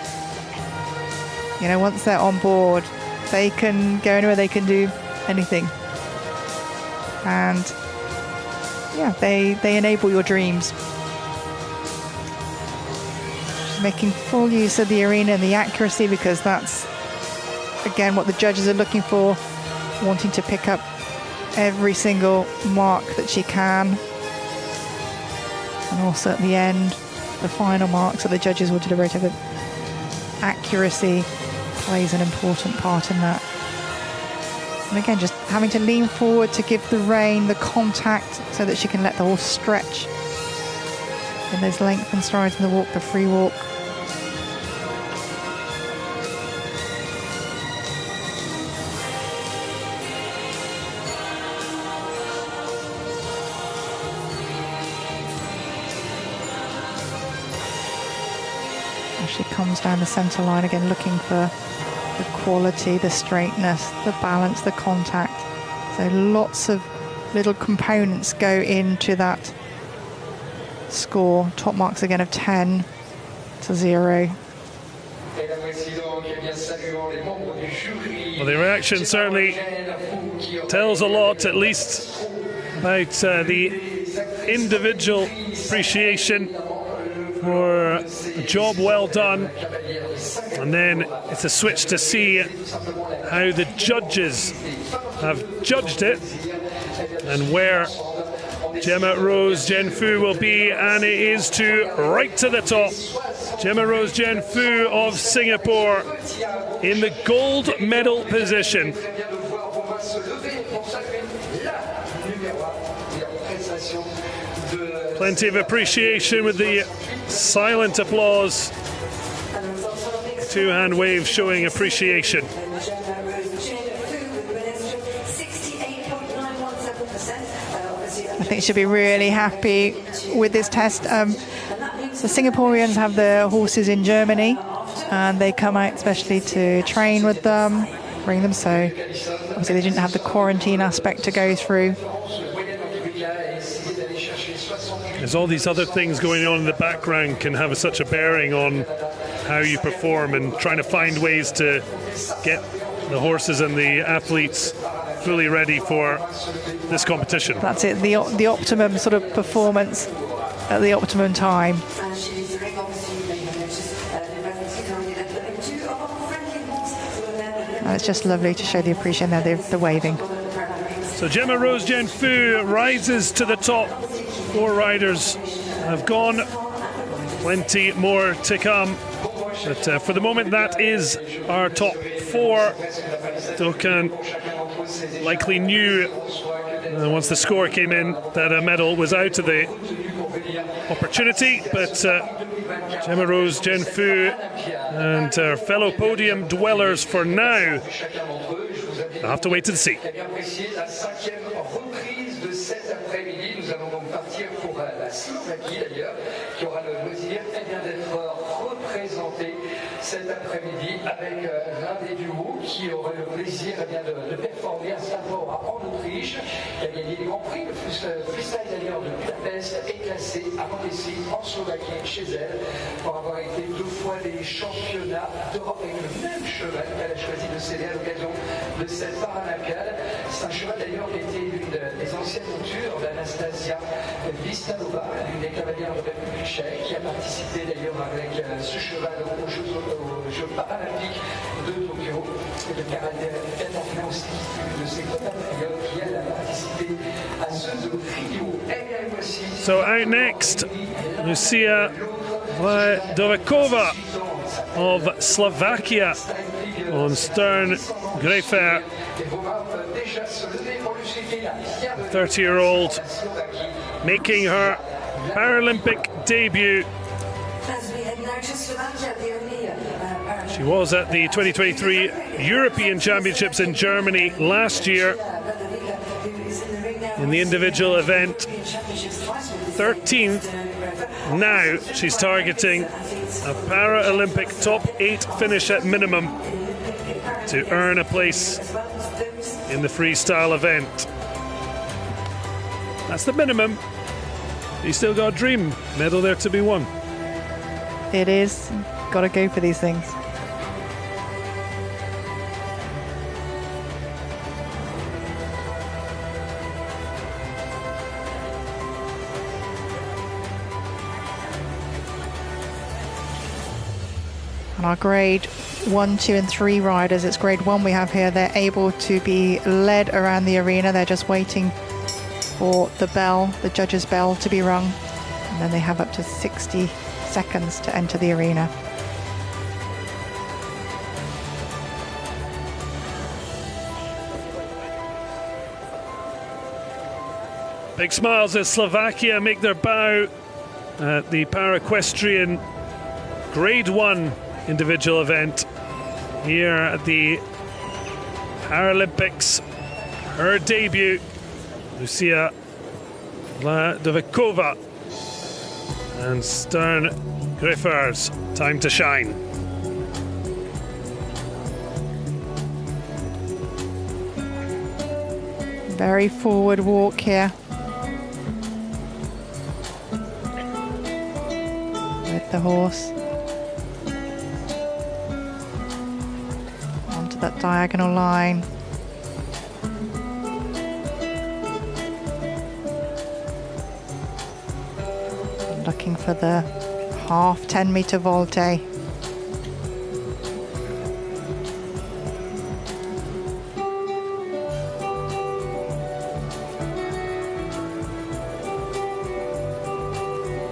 You know, once they're on board, they can go anywhere, they can do anything. And yeah, they enable your dreams. Just making full use of the arena and the accuracy, because that's, again, what the judges are looking for, wanting to pick up every single mark that she can. And also at the end, the final mark, so the judges will deliberate over. Accuracy plays an important part in that. And again, just having to lean forward to give the rein, the contact, so that she can let the horse stretch in those lengthened strides in the walk, the free walk. She comes down the centre line again, looking for the quality, the straightness, the balance, the contact. So lots of little components go into that score. Top marks again of 10 to 0. Well, the reaction certainly tells a lot, at least about the individual appreciation for a job well done. And then it's a switch to see how the judges have judged it and where Gemma Rose Genfu will be, and it is right to the top. Gemma Rose Genfu of Singapore in the gold medal position. Plenty of appreciation with the silent applause. Two-hand wave showing appreciation. I think she'll be really happy with this test. The Singaporeans have their horses in Germany, and they come out especially to train with them, bring them. So obviously they didn't have the quarantine aspect to go through. There's all these other things going on in the background can have such a bearing on how you perform, and trying to find ways to get the horses and the athletes fully ready for this competition. That's it, the optimum sort of performance at the optimum time. And it's just lovely to show the appreciation there, the waving. So Gemma Rose Genfu rises to the top. 4 riders have gone, plenty more to come. But for the moment, that is our top 4. Dokan likely knew once the score came in that a medal was out of the opportunity, but Gemma Rose Genfu and her fellow podium dwellers for now, I'll have to wait and see. Cet après-midi avec l'un des duos qui aura le plaisir de performer à Stafford en Autriche, qui a gagné les grands prix. Le freestyle d'ailleurs de Budapest est classé avant ici en Slovaquie chez elle pour avoir été 2 fois les championnats d'Europe avec le même cheval qu'elle a choisi de céder à l'occasion de cette Paralympiade. C'est un cheval d'ailleurs qui était l'une des anciennes montures d'Anastasia Vistalova, l'une des cavalières de République tchèque, qui a participé d'ailleurs avec ce cheval aux Jeux paralympiques de Tokyo, et de Katarina aussi, de ses compatriotes qui elle a participé à ceux de Rio. Et voici. So out next, Lucia Vladovikova of Slovakia on Stern Grefer. 30-year-old making her Paralympic debut. She was at the 2023 European Championships in Germany last year in the individual event. 13th. Now she's targeting a Paralympic top 8 finish at minimum to earn a place in the freestyle event. That's the minimum. You still got a dream medal there to be won. It is. Got to go for these things. And our grade 1, 2 and 3 riders, it's grade 1 we have here, they're able to be led around the arena. They're just waiting for the bell, the judge's bell, to be rung. And then they have up to 60 seconds to enter the arena. Big smiles as Slovakia make their bow at the Para-Equestrian grade 1 individual event here at the Paralympics. Her debut, Lucia Vladovikova and Stern Griffers. Time to shine. Very forward walk here. With the horse. Onto that diagonal line. Looking for the half 10-meter volte.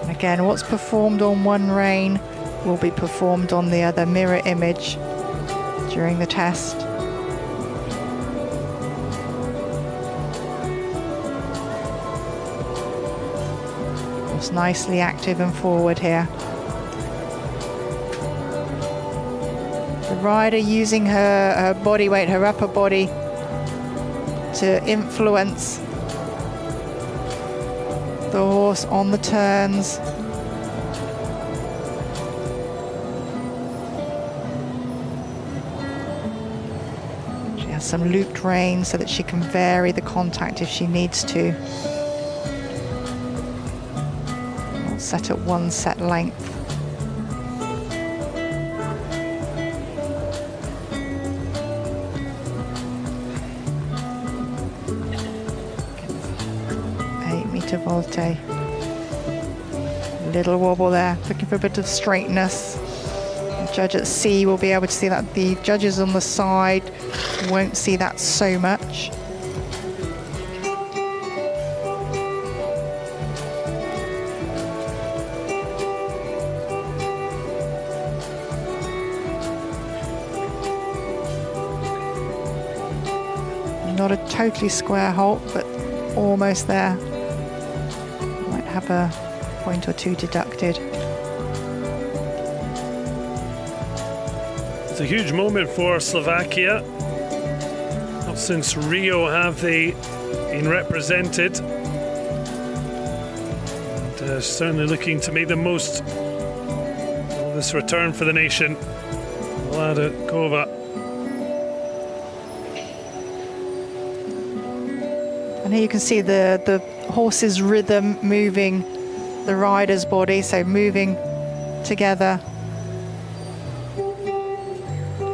Again, what's performed on one rein will be performed on the other, mirror image during the test. It's nicely active and forward here. The rider using her body weight, her upper body, to influence the horse on the turns. She has some looped reins so that she can vary the contact if she needs to. Not set at one set length. Volte. Little wobble there, looking for a bit of straightness. The judge at C will be able to see that. The judges on the side won't see that so much. Not a totally square halt, but almost there. Have a point or two deducted. It's a huge moment for Slovakia. Not since Rio have they been represented. And, certainly looking to make the most of this return for the nation. Vladovikova. And here you can see the horse's rhythm moving the rider's body, so moving together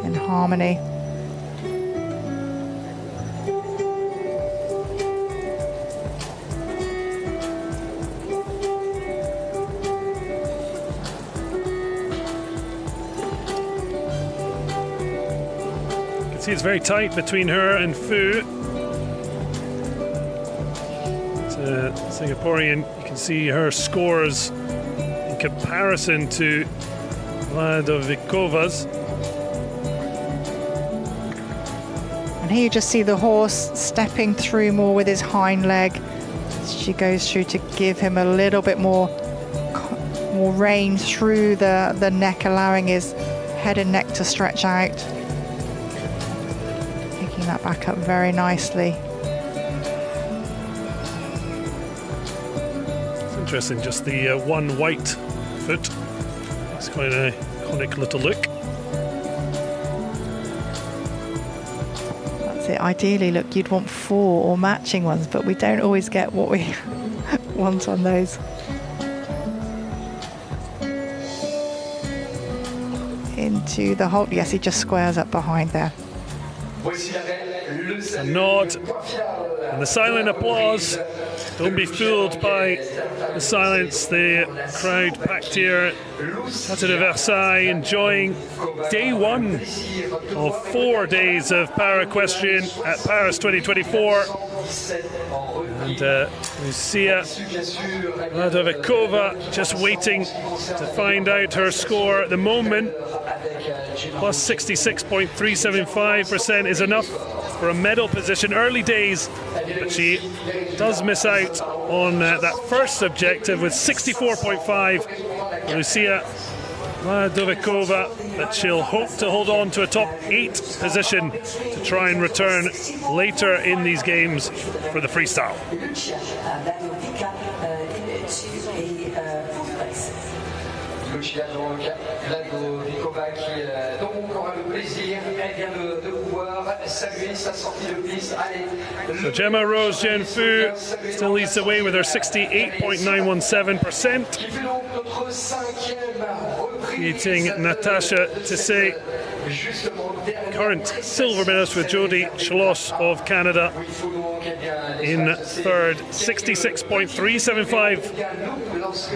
in harmony. You can see it's very tight between her and Fu. Singaporean, you can see her scores in comparison to Vladovikova's. And here you just see the horse stepping through more with his hind leg. She goes through to give him a little bit more more range through the neck, allowing his head and neck to stretch out. Picking that back up very nicely. It's interesting, just the one white foot. It's quite a iconic little look. That's it. Ideally, look, you'd want 4 or matching ones, but we don't always get what we want on those. Into the hold. Yes, he just squares up behind there. A nod and the silent applause. Don't be fooled by the silence. The crowd packed here at Chateau de Versailles, enjoying day 1 of 4 days of Para-Equestrian at Paris 2024. And Lucia Radovikova just waiting to find out her score at the moment. Plus 66.375% is enough for a medal position. Early days, but she does miss out on that first objective with 64.5. Lucia Radovikova, but she'll hope to hold on to a top 8 position to try and return later in these games for the freestyle. Lucia Radovikova qui donc aura le plaisir de pouvoir saluer sa sortie de piste. So Gemma Rose Genfu still leads the way with her 68.917%. Beating Natasha Tissé, current silver medalist with Jody Schloss of Canada in third, 66.375.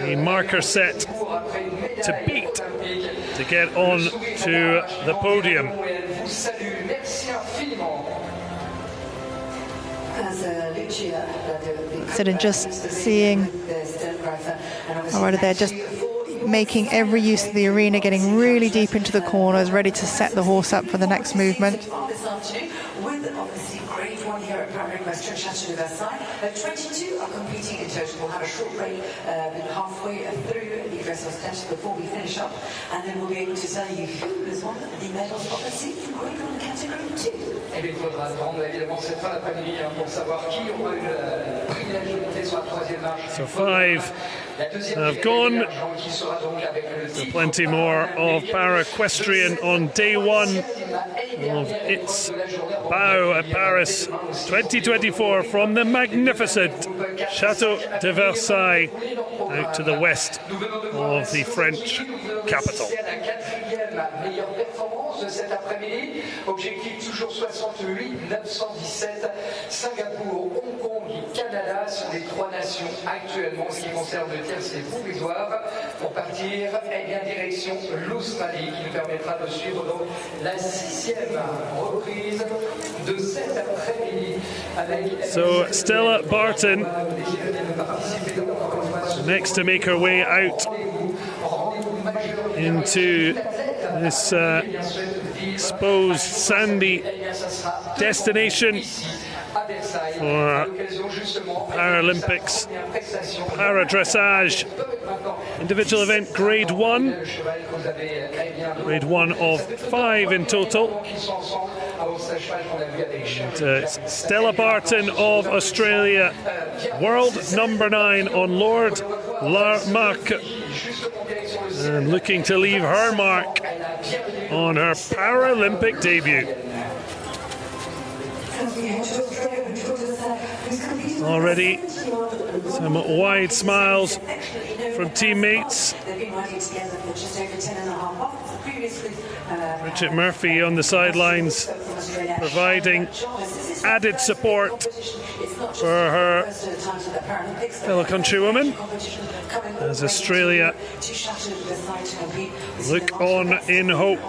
The marker set to beat to get on to the podium. Instead of just seeing they're just making every use of the arena, getting really deep into the corners, ready to set the horse up for the next movement. Here at Paralympic Games Chateau de Versailles. 22 are competing in total. We'll have a short break halfway through the dressage steps before we finish up, and then we'll be able to tell you who has won the medals of the season grade 1 category 2. Et bien, il faudra attendre évidemment cette fin d'après-midi pour savoir qui aura eu le privilège de monter sur la 3e marche. So 5 have gone. So plenty more of Para-Equestrian on day 1 of its bow at Paris 2024 from the magnificent Chateau de Versailles out to the west of the French capital. De cet après-midi, objectif toujours 68, 917, Singapour, Hong Kong et Canada sont les 3 nations actuellement, ce qui concerne le tiercé provisoire, pour partir direction l'Australie, qui nous permettra de suivre donc la 6e reprise de cet après-midi. So Stella Barton next to make her way out into this exposed sandy destination for Paralympics Para-Dressage individual event grade 1 of 5 in total. And, Stella Barton of Australia, world number 9 on Lord Mark, and looking to leave her mark on her Paralympic debut. Already some wide smiles from teammates. Richard Murphy on the sidelines providing added support for her fellow countrywoman as Australia look on in hope.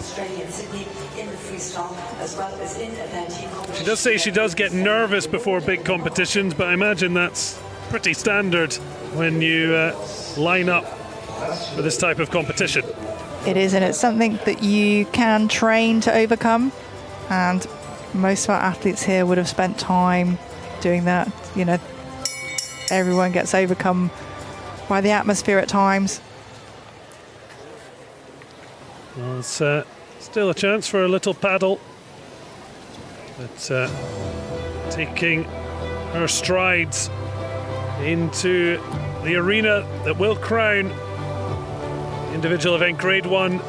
She does say she does get nervous before big competitions, but I imagine that's pretty standard when you line up for this type of competition. It is, and it's something that you can train to overcome, and most of our athletes here would have spent time doing that. You know, everyone gets overcome by the atmosphere at times. Well, it's still a chance for a little paddle. But taking her strides into the arena that will crown individual event Grade 1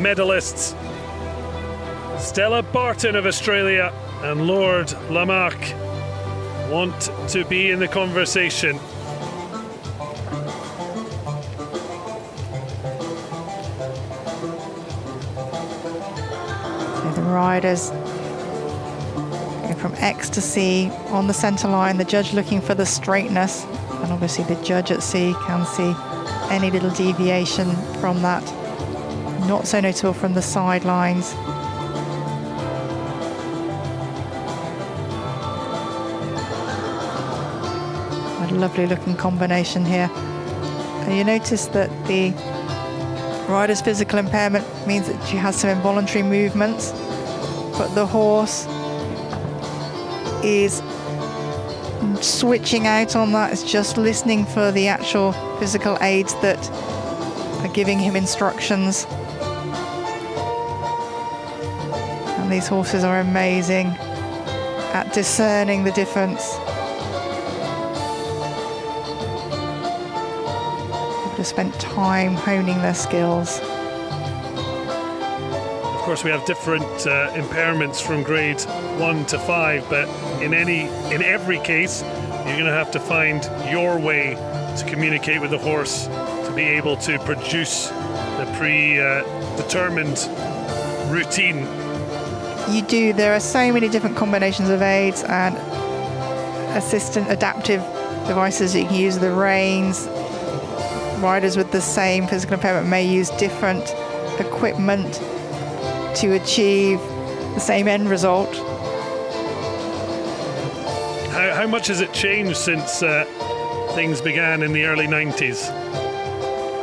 medalists Stella Barton of Australia and Lord Lamarck want to be in the conversation. So the riders go from ecstasy on the centre line, the judge looking for the straightness, and obviously the judge at sea can see any little deviation from that. Not so notable from the sidelines. A lovely looking combination here. And you notice that the rider's physical impairment means that she has some involuntary movements, but the horse is switching out on that. It's just listening for the actual physical aids that are giving him instructions. And these horses are amazing at discerning the difference. They've just spent time honing their skills. Of course, we have different impairments from grade 1 to 5, but in every case, you're going to have to find your way to communicate with the horse to be able to produce the predetermined routine. You do. There are so many different combinations of aids and assistant adaptive devices you can use. The reins. Riders with the same physical impairment may use different equipment to achieve the same end result. How much has it changed since things began in the early 90s?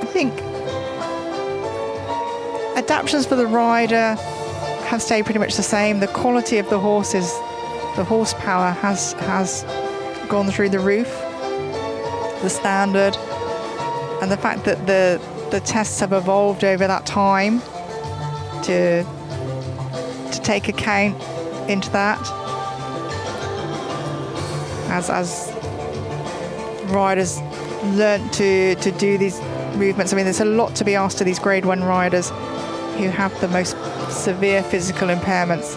I think adaptations for the rider have stayed pretty much the same. The quality of the horses, the horsepower has gone through the roof, the standard, and the fact that the tests have evolved over that time to take account into that as riders learnt to do these movements. I mean, there's a lot to be asked of these grade 1 riders who have the most severe physical impairments.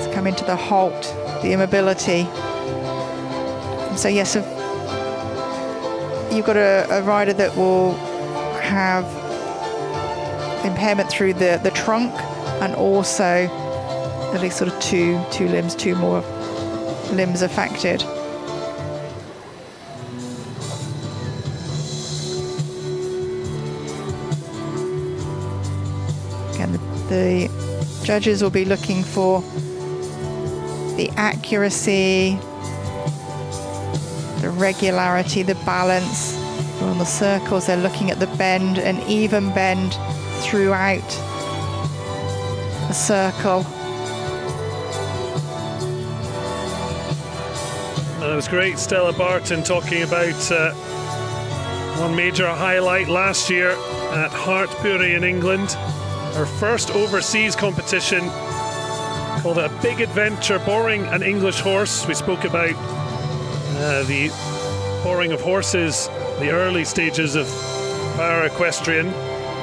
To come into the halt, the immobility. So yes, you've got a rider that will have impairment through the trunk, and also at least sort of two limbs, two more limbs affected. Again, the judges will be looking for the accuracy, the regularity, the balance. On the circles, they're looking at the bend, an even bend throughout the circle. That was great. Stella Barton talking about one major highlight last year at Hartpury in England. Her first overseas competition, called it a big adventure, boring an English horse. We spoke about the boring of horses, the early stages of Equestrian.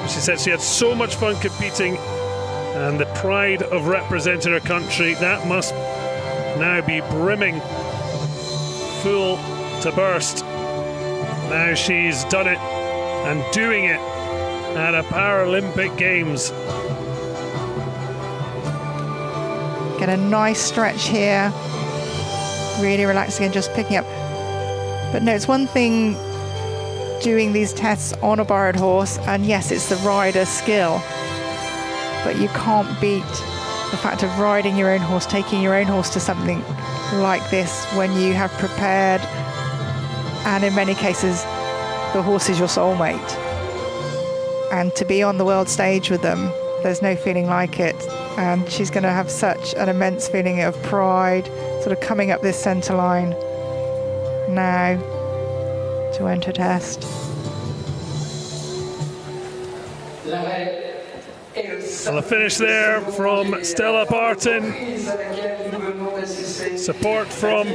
She said she had so much fun competing, and the pride of representing her country, that must now be brimming full to burst. Now she's done it and doing it at a Paralympic Games. Get a nice stretch here, really relaxing and just picking up. But no, it's one thing doing these tests on a borrowed horse, and yes, it's the rider's skill, but you can't beat the fact of riding your own horse, taking your own horse to something like this when you have prepared, and in many cases the horse is your soulmate, and to be on the world stage with them, there's no feeling like it. And she's going to have such an immense feeling of pride, sort of coming up this centre line now to enter test. L'arrêt Well, a finish there from Stella Barton. Support from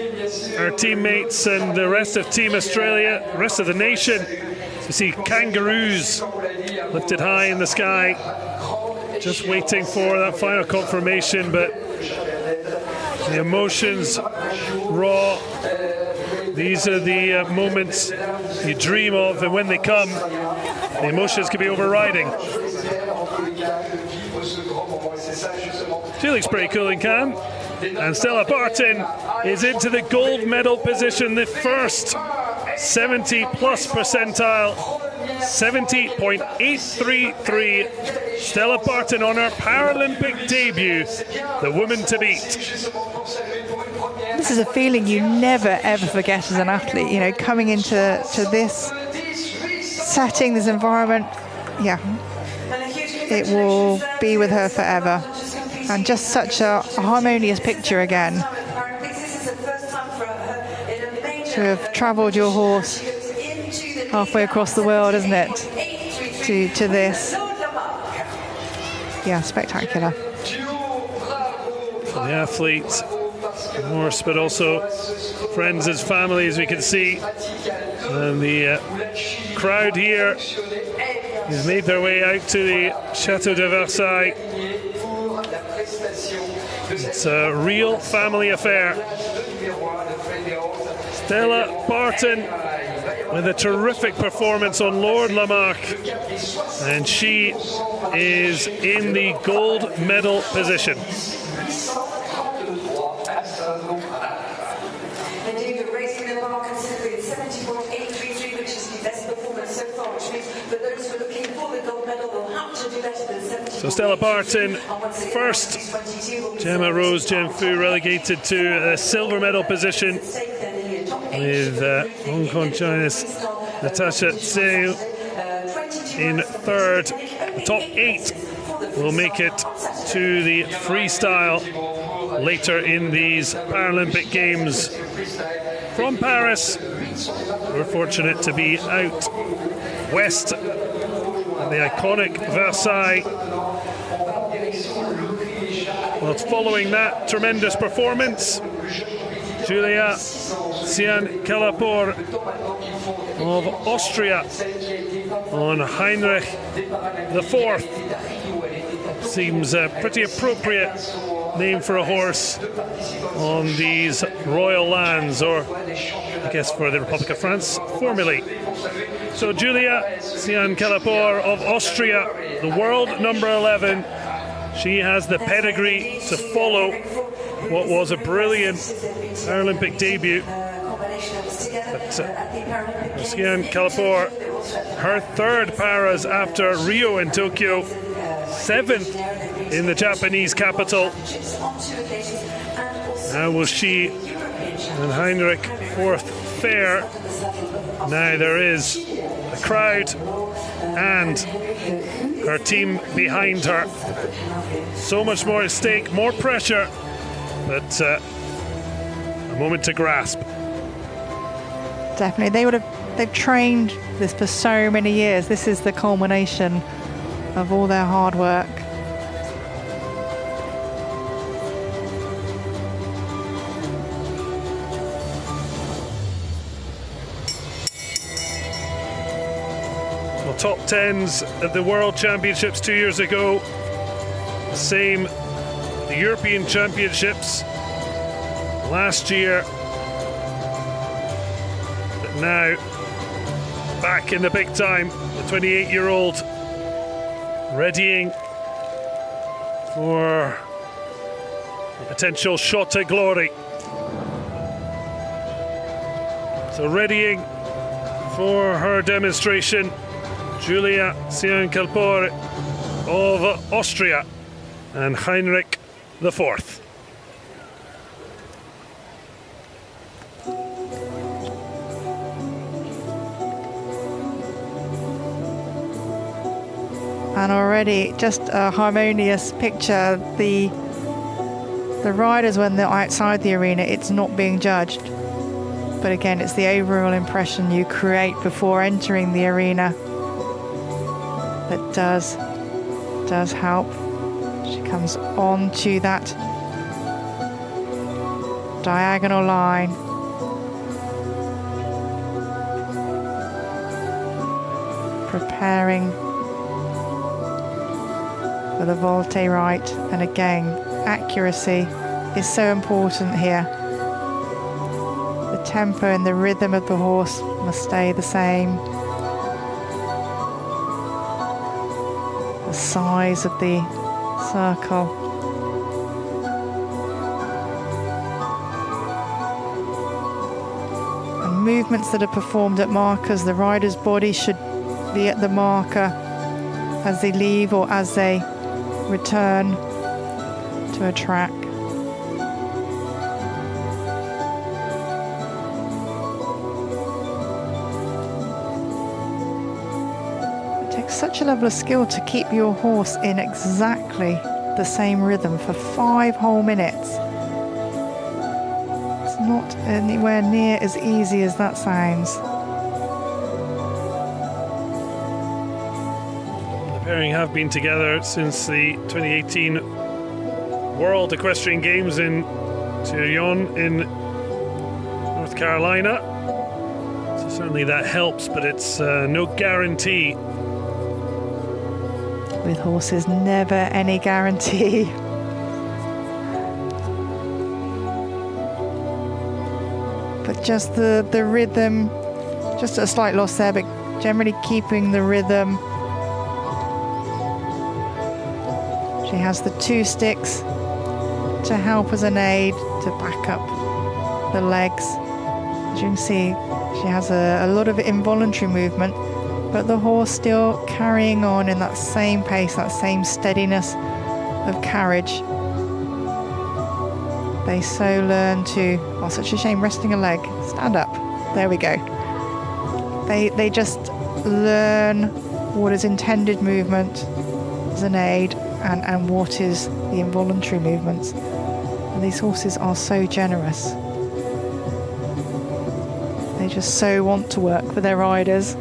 our teammates and the rest of Team Australia, rest of the nation. You see kangaroos lifted high in the sky, just waiting for that final confirmation, but the emotions raw. These are the moments you dream of, and when they come, the emotions can be overriding. She looks pretty cool in Cannes. And Stella Barton is into the gold medal position, the first 70-plus percentile, 70.833. Stella Barton on her Paralympic debut, the woman to beat. This is a feeling you never, ever forget as an athlete, you know, coming into this setting, this environment. Yeah, it will be with her forever. And just such a harmonious picture again. To have travelled your horse halfway across the world, isn't it? To this. Yeah, spectacular. For the athletes, the horse, but also friends and family, as we can see. And the crowd here has made their way out to the Chateau de Versailles. It's a real family affair. Stella Barton with a terrific performance on Lord Lamarck, and she is in the gold medal position. So Stella Barton first, Gemma Rose Genfu relegated to a silver medal position, with Hong Kong China's Natasha Tseu in third. The top 8 will make it to the freestyle later in these Paralympic Games. From Paris, we're fortunate to be out west at the iconic Versailles. Well, following that tremendous performance, Julia Sian-Kalapor of Austria on Heinrich IV. Seems a pretty appropriate name for a horse on these royal lands, or I guess for the Republic of France, formally. So Julia Sian-Kalapor of Austria, the world number 11. She has the pedigree to follow what was a brilliant Paralympic debut. But Sian-Kalapor, her third paras after Rio and Tokyo, 7th in the Japanese capital. How will she and Heinrich IV fare? Now there is a crowd and her team behind her. So much more at stake, more pressure, but a moment to grasp. Definitely, they've trained this for so many years. This is the culmination of all their hard work. Well, top 10s at the World Championships 2 years ago. The same, the European Championships last year. But now, back in the big time, the 28-year-old readying for a potential shot at glory. So readying for her demonstration, Julia Sian-Kalapor of Austria and Heinrich IV. And already just a harmonious picture. The riders, when they're outside the arena, it's not being judged. But again, it's the overall impression you create before entering the arena that does does help. She comes on to that diagonal line. Preparing for the volte right, and again, accuracy is so important here. The tempo and the rhythm of the horse must stay the same. The size of the circle. And movements that are performed at markers, the rider's body should be at the marker as they leave or as they return to a track. It takes such a level of skill to keep your horse in exactly the same rhythm for 5 whole minutes. It's not anywhere near as easy as that sounds. Pairing have been together since the 2018 World Equestrian Games in Turin in North Carolina. So certainly that helps, but it's no guarantee. With horses, never any guarantee. But just the rhythm, just a slight loss there, but generally keeping the rhythm. She has the 2 sticks to help as an aid to back up the legs. As you can see, she has a lot of involuntary movement, but the horse still carrying on in that same pace, that same steadiness of carriage. They so learn to, oh, such a shame, resting a leg. Stand up. There we go. They just learn what is intended movement as an aid, and what is the involuntary movements. And these horses are so generous. They just so want to work with their riders.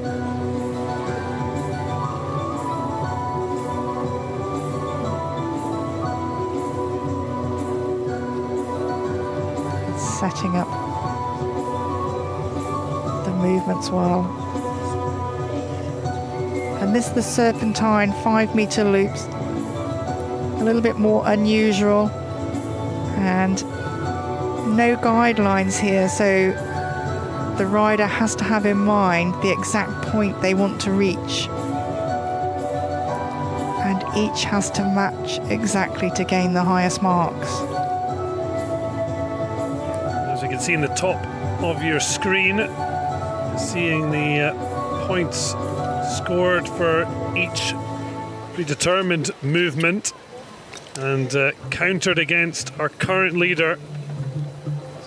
Setting up the movements well. And this is the serpentine 5-meter loops. A little bit more unusual, and no guidelines here, so the rider has to have in mind the exact point they want to reach, and each has to match exactly to gain the highest marks. As you can see in the top of your screen, seeing the points scored for each predetermined movement, and countered against our current leader,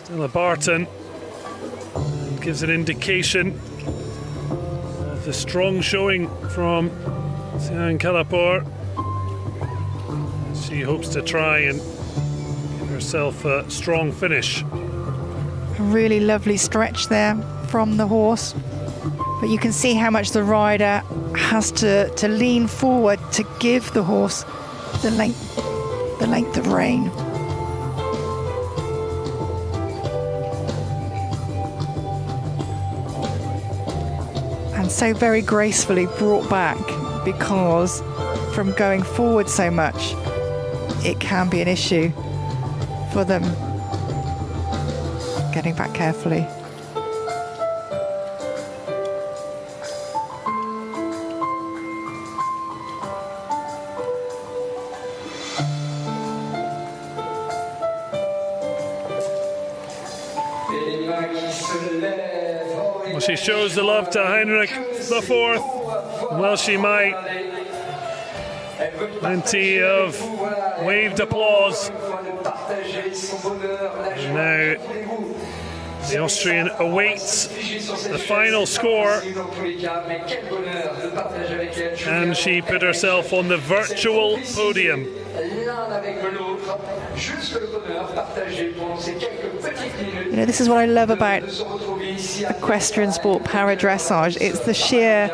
Stella Barton, and gives an indication of the strong showing from Sian Kalapur. She hopes to try and give herself a strong finish. A really lovely stretch there from the horse, but you can see how much the rider has to lean forward to give the horse the length of rein. And so very gracefully brought back, because from going forward so much, it can be an issue for them. Getting back carefully. Well, she shows the love to Heinrich IV. Well, she might. Plenty of waved applause. And now the Austrian awaits the final score. And she put herself on the virtual podium. You know, this is what I love about equestrian sport, para dressage. It's the sheer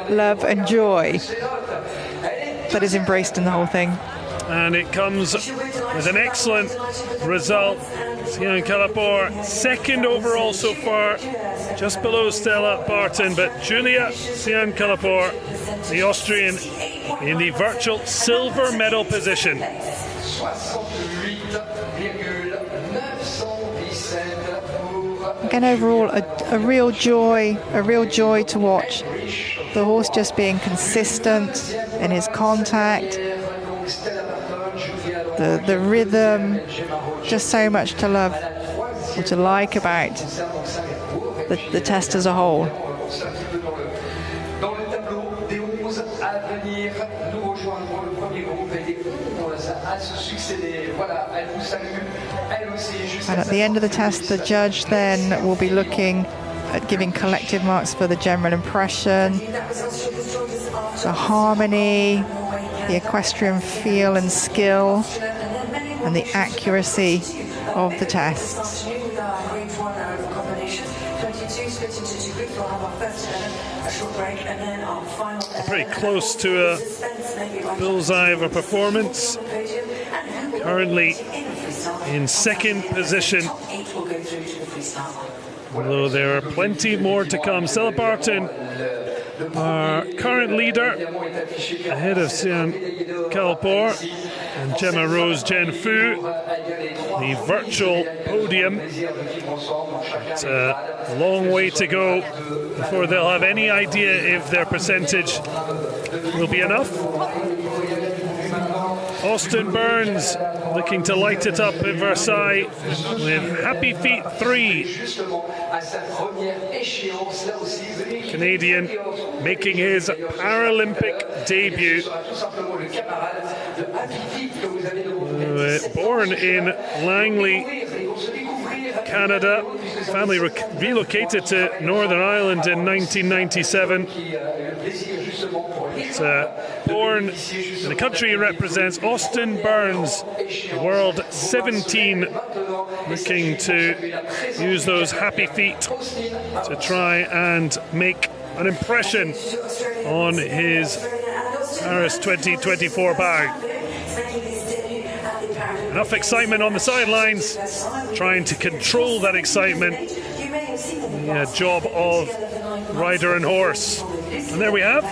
love and joy that is embraced in the whole thing. And it comes with an excellent result. Sian Calapor, second overall so far, just below Stella Barton, but Julia Sian Calapor, the Austrian, in the virtual silver medal position. Again, overall, a real joy to watch. The horse just being consistent in his contact, the rhythm, just so much to love or to like about the test as a whole. And at the end of the test, the judge then will be looking at giving collective marks for the general impression, the harmony, the equestrian feel and skill, and the accuracy of the tests. Pretty close to a bullseye of a performance. Currently in second position, although there are plenty more to come. Stella Barton, our current leader, ahead of Sian Calapor and Gemma Rose Genfu. The virtual podium. It's a long way to go before they'll have any idea if their percentage will be enough. Austin Burns looking to light it up in Versailles with Happy Feet 3. Canadian making his Paralympic debut. Born in Langley, Canada. Family relocated to Northern Ireland in 1997. Born in the country he represents, Austin Burns, World 17, looking to use those happy feet to try and make an impression on his Paris 2024 bag. Enough excitement on the sidelines, trying to control that excitement. The job of rider and horse. And there we have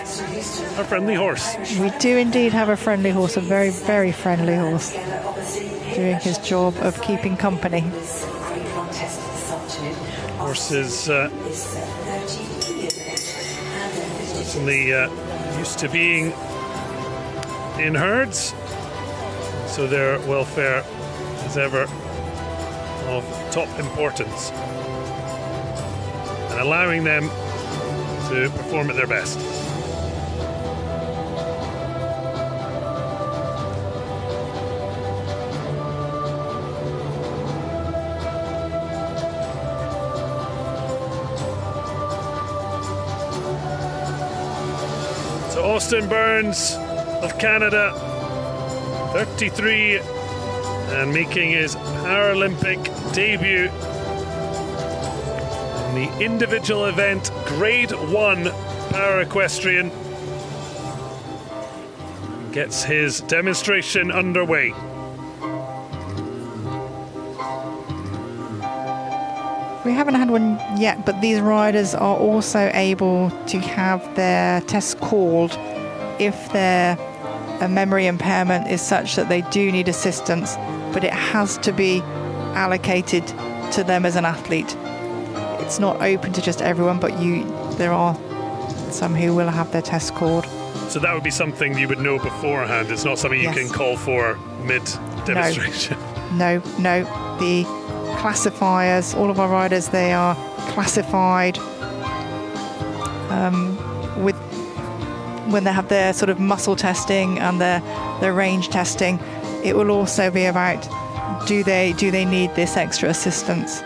our friendly horse. We do indeed have a friendly horse, a very, very friendly horse, doing his job of keeping company. Horse is certainly used to being in herds, so their welfare is ever of top importance, and allowing them to perform at their best. So Austin Burns of Canada, 33, and making his Paralympic debut in the individual event Grade 1 Para-Equestrian. Gets his demonstration underway. We haven't had one yet, but these riders are also able to have their tests called if their memory impairment is such that they do need assistance, but it has to be allocated to them as an athlete. It's not open to just everyone, but there are some who will have their tests called. So that would be something you would know beforehand. It's not something you can call for mid-demonstration. No. The classifiers, all of our riders, they are classified when they have their sort of muscle testing and their range testing. It will also be about do they need this extra assistance,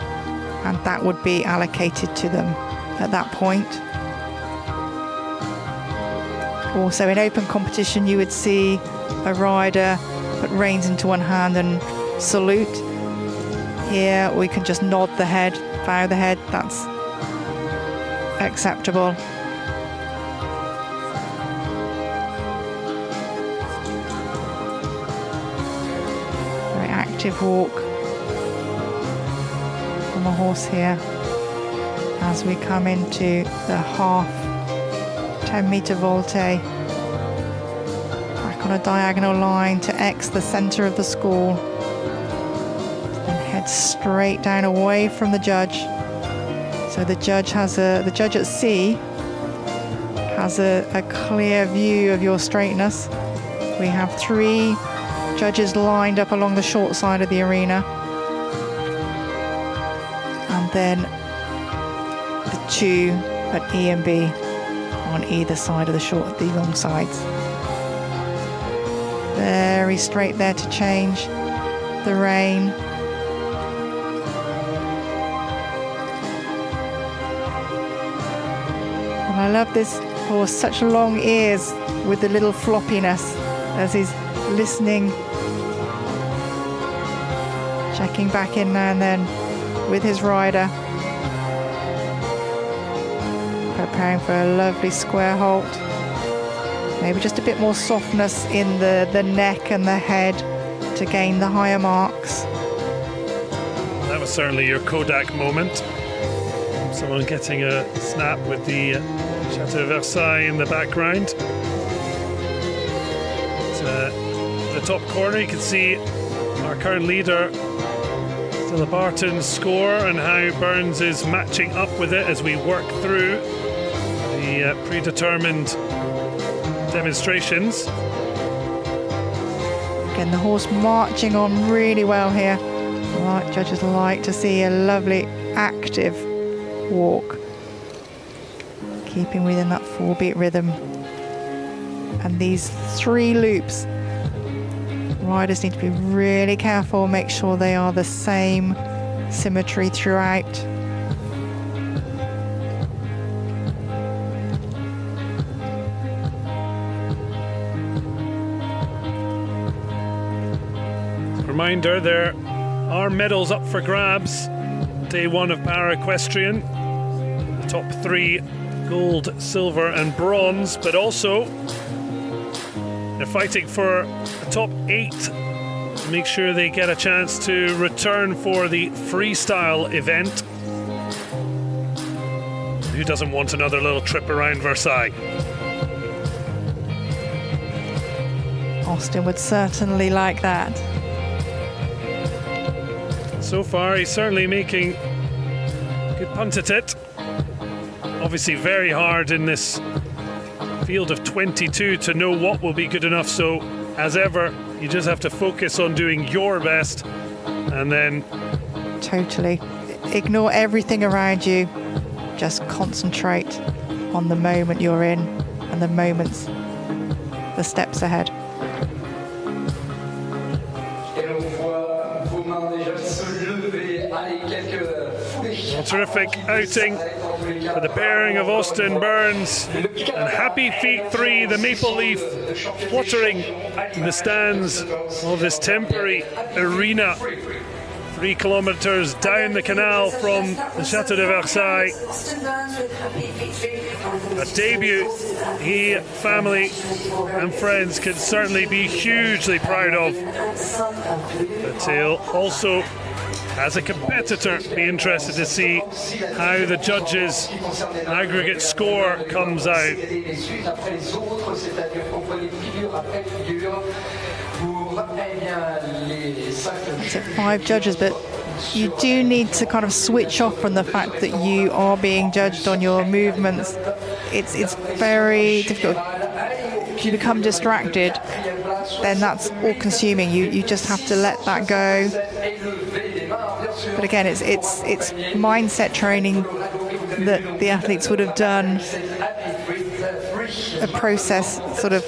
and that would be allocated to them at that point. Also in open competition you would see a rider put reins into one hand and salute. Here we can just nod the head, bow the head, that's acceptable. active walk on the horse here as we come into the half 10-meter volte. Back on a diagonal line to X, the center of the school. Then head straight down away from the judge. So the judge at C has a clear view of your straightness. We have 3 judges lined up along the short side of the arena. And then the 2 at E and B on either side of the long sides. Very straight there to change the rein. And I love this horse, such long ears with the little floppiness as he's listening, checking back in now and then with his rider, preparing for a lovely square halt. Maybe just a bit more softness in the neck and the head to gain the higher marks. That was certainly your Kodak moment. Someone getting a snap with the Chateau de Versailles in the background. The top corner, you can see our current leader, Stella Barton's score and how Burns is matching up with it as we work through the predetermined demonstrations. Again, the horse marching on really well here. Right, judges like to see a lovely active walk, keeping within that 4-beat rhythm. And these 3 loops, riders need to be really careful, make sure they are the same symmetry throughout. Reminder, there are medals up for grabs. Day 1 of Para Equestrian. The top 3, gold, silver and bronze, but also they're fighting for the top 8 to make sure they get a chance to return for the freestyle event. Who doesn't want another little trip around Versailles? Austin would certainly like that. So far, he's certainly making good punt at it. Obviously very hard in this field of 22 to know what will be good enough. So, as ever, you just have to focus on doing your best and then... Totally. Ignore everything around you. Just concentrate on the moment you're in and the moments, the steps ahead. A terrific outing for the pairing of Austin Burns and Happy Feet 3, the maple leaf fluttering in the stands of this temporary arena 3 kilometres down the canal from the Chateau de Versailles. A debut he, family and friends can certainly be hugely proud of. But he'll also, as a competitor, be interested to see how the judges' aggregate score comes out. That's it, 5 judges, but you do need to kind of switch off from the fact that you are being judged on your movements. It's very difficult. If you become distracted, then that's all consuming. You just have to let that go. But again, it's mindset training that the athletes would have done, a process sort of.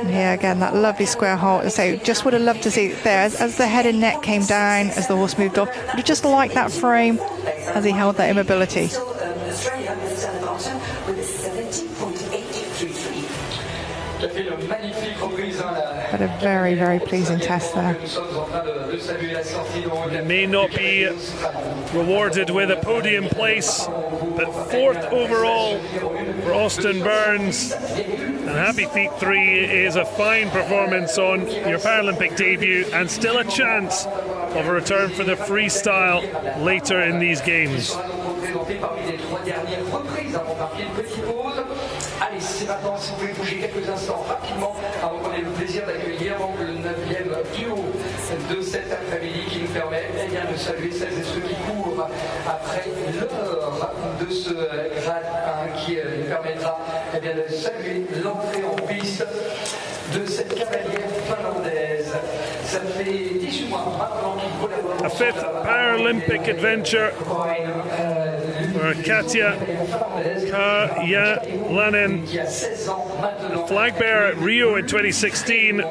Yeah, again, that lovely square halt. So just would have loved to see it there as the head and neck came down, as the horse moved off. Would have just liked that frame as he held that immobility. But a very, very pleasing test there. It may not be rewarded with a podium place, but 4th overall for Austin Burns. And Happy Feet 3 is a fine performance on your Paralympic debut, and still a chance of a return for the freestyle later in these games. Allez, c'est maintenant, si vous pouvez bouger quelques instants rapidement, avant qu'on ait le plaisir d'accueillir donc le 9e duo de cet après-midi qui nous permet de saluer celles et ceux qui courent après l'heure de ce grade 1 qui nous permettra de saluer l'entrée en piste de cette cavalière finlandaise. Ça fait 18 mois maintenant qu'il collabore. A 5th Paralympic adventure for Katja Karjalainen, flag bearer at Rio in 2016.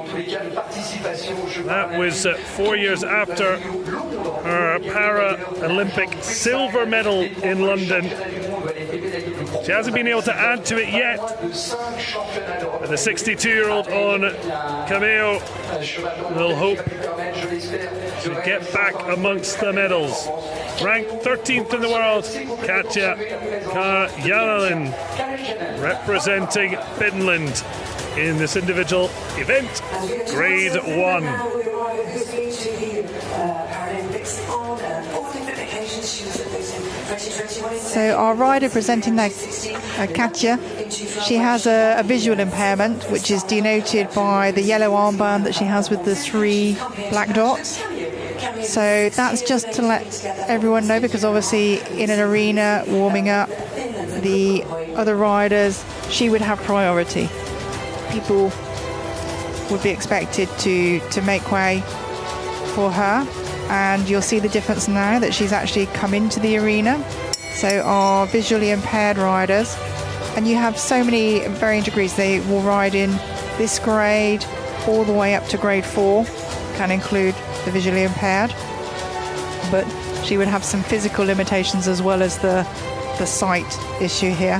That was 4 years after her Paralympic silver medal in London. She hasn't been able to add to it yet, but the 62-year-old on Cameo will hope to get back amongst the medals. Ranked 13th in the world, Katja Karjalainen, representing Finland in this individual event, Grade 1. So our rider presenting that, Katja, she has a visual impairment, which is denoted by the yellow armband that she has with the 3 black dots. So that's just to let everyone know, because obviously in an arena warming up, the other riders, she would have priority. People would be expected to make way for her, and you'll see the difference now that she's actually come into the arena. So our visually impaired riders, and you have so many varying degrees. They will ride in this grade all the way up to grade 4, can include the visually impaired, but she would have some physical limitations as well as the sight issue here.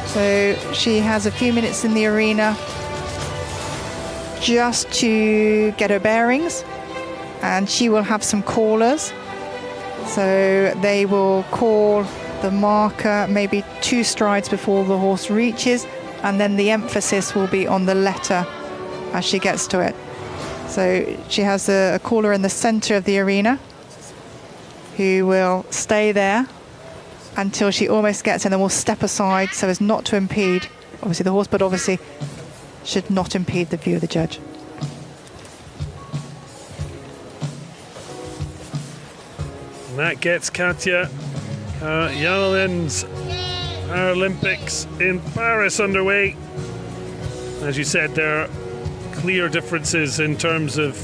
So she has a few minutes in the arena just to get her bearings, and she will have some callers. So they will call the marker maybe 2 strides before the horse reaches, and then the emphasis will be on the letter as she gets to it. So she has a caller in the center of the arena who will stay there until she almost gets, and then will step aside so as not to impede, obviously, the horse, but obviously should not impede the view of the judge. And that gets Katja Karjalainen's Paralympics in Paris underway. As you said, there are clear differences in terms of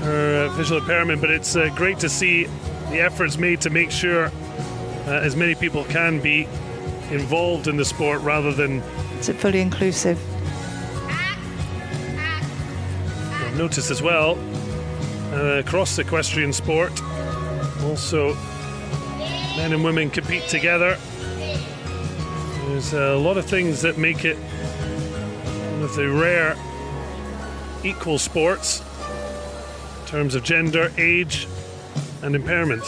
her visual impairment, but it's great to see the efforts made to make sure as many people can be involved in the sport rather than... Is it fully inclusive? I've noticed as well, across equestrian sport, also men and women compete together. There's a lot of things that make it one of the rare equal sports in terms of gender, age and impairment.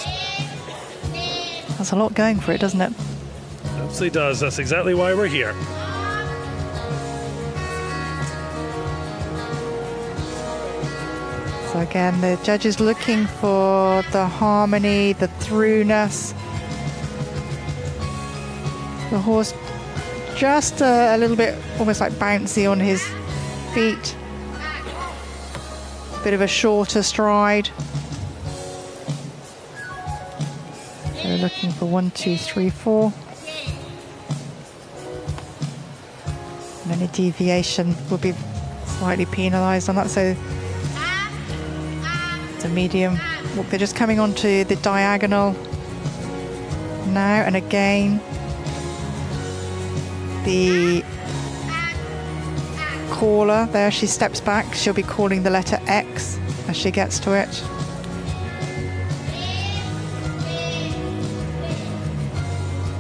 That's a lot going for it, doesn't it? Absolutely does. That's exactly why we're here. So again, the judge is looking for the harmony, the throughness. The horse just a little bit almost like bouncy on his feet. Bit of a shorter stride. So we're looking for 1, 2, 3, 4. And any deviation will be slightly penalised on that. So the medium, they're just coming onto the diagonal now, and again the caller there, she steps back, she'll be calling the letter X as she gets to it.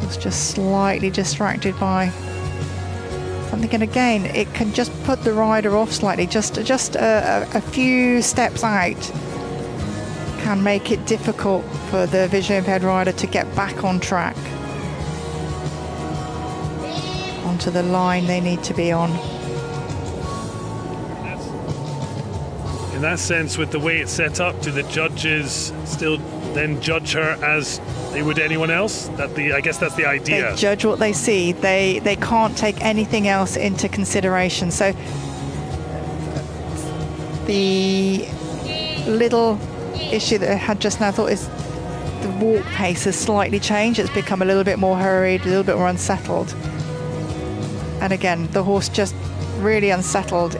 It's just slightly distracted by I'm thinking again, it can just put the rider off slightly, just a few steps out can make it difficult for the visually impaired rider to get back on track, onto the line they need to be on. In that sense, with the way it's set up, do the judges still then judge her as they would anyone else? I guess that's the idea. They judge what they see. They can't take anything else into consideration. So the little issue that I had just now, I thought, is the walk pace has slightly changed. It's become a little bit more hurried, a little bit more unsettled. And again, the horse just really unsettled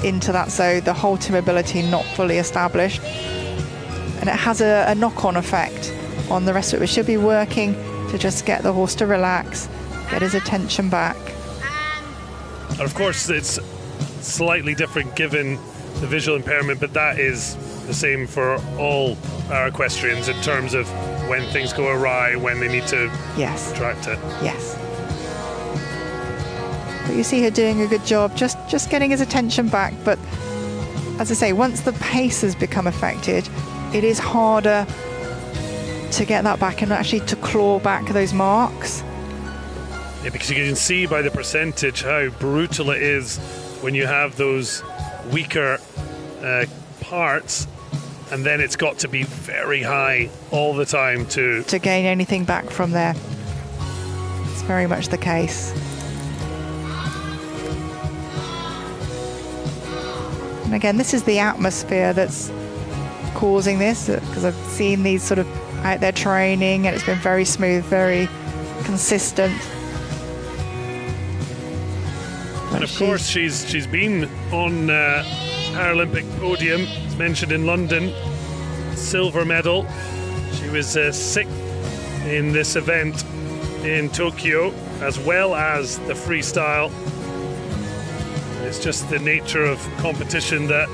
into that, so the halting mobility not fully established. And it has a knock-on effect on the rest of it. We should be working to just get the horse to relax, get his attention back. And of course, it's slightly different given the visual impairment, but that is the same for all our equestrians in terms of when things go awry, when they need to correct it. Yes. But you see her doing a good job, just getting his attention back. But as I say, once the pace has become affected, it is harder to get that back and actually to claw back those marks. Yeah, because you can see by the percentage how brutal it is when you have those weaker parts, and then it's got to be very high all the time to gain anything back from there. It's very much the case. And again, this is the atmosphere that's causing this, because I've seen these sort of out there training and it's been very smooth, very consistent. And of course she's been on Paralympic podium, as mentioned in London, silver medal. She was sixth in this event in Tokyo, as well as the freestyle. It's just the nature of competition that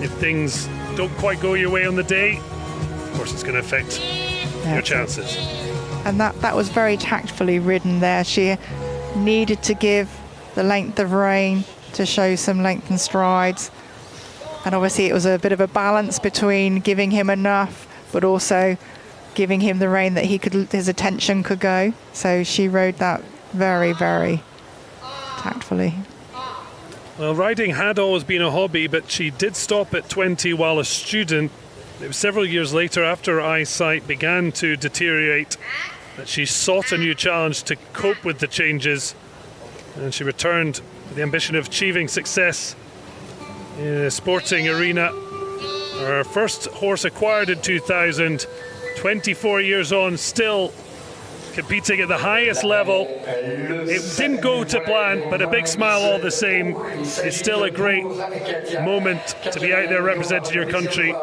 if things don't quite go your way on the day, of course it's going to affect your chances. And that was very tactfully ridden there. She needed to give the length of rein to show some length and strides. And obviously it was a bit of a balance between giving him enough, but also giving him the rein that his attention could go. So she rode that very, very tactfully. Well, riding had always been a hobby, but she did stop at 20 while a student. It was several years later, after her eyesight began to deteriorate, that she sought a new challenge to cope with the changes. And she returned with the ambition of achieving success in a sporting arena. Her first horse acquired in 2000, 24 years on, still competing at the highest level. It didn't go to plan, but a big smile all the same. It's still a great moment to be out there representing your country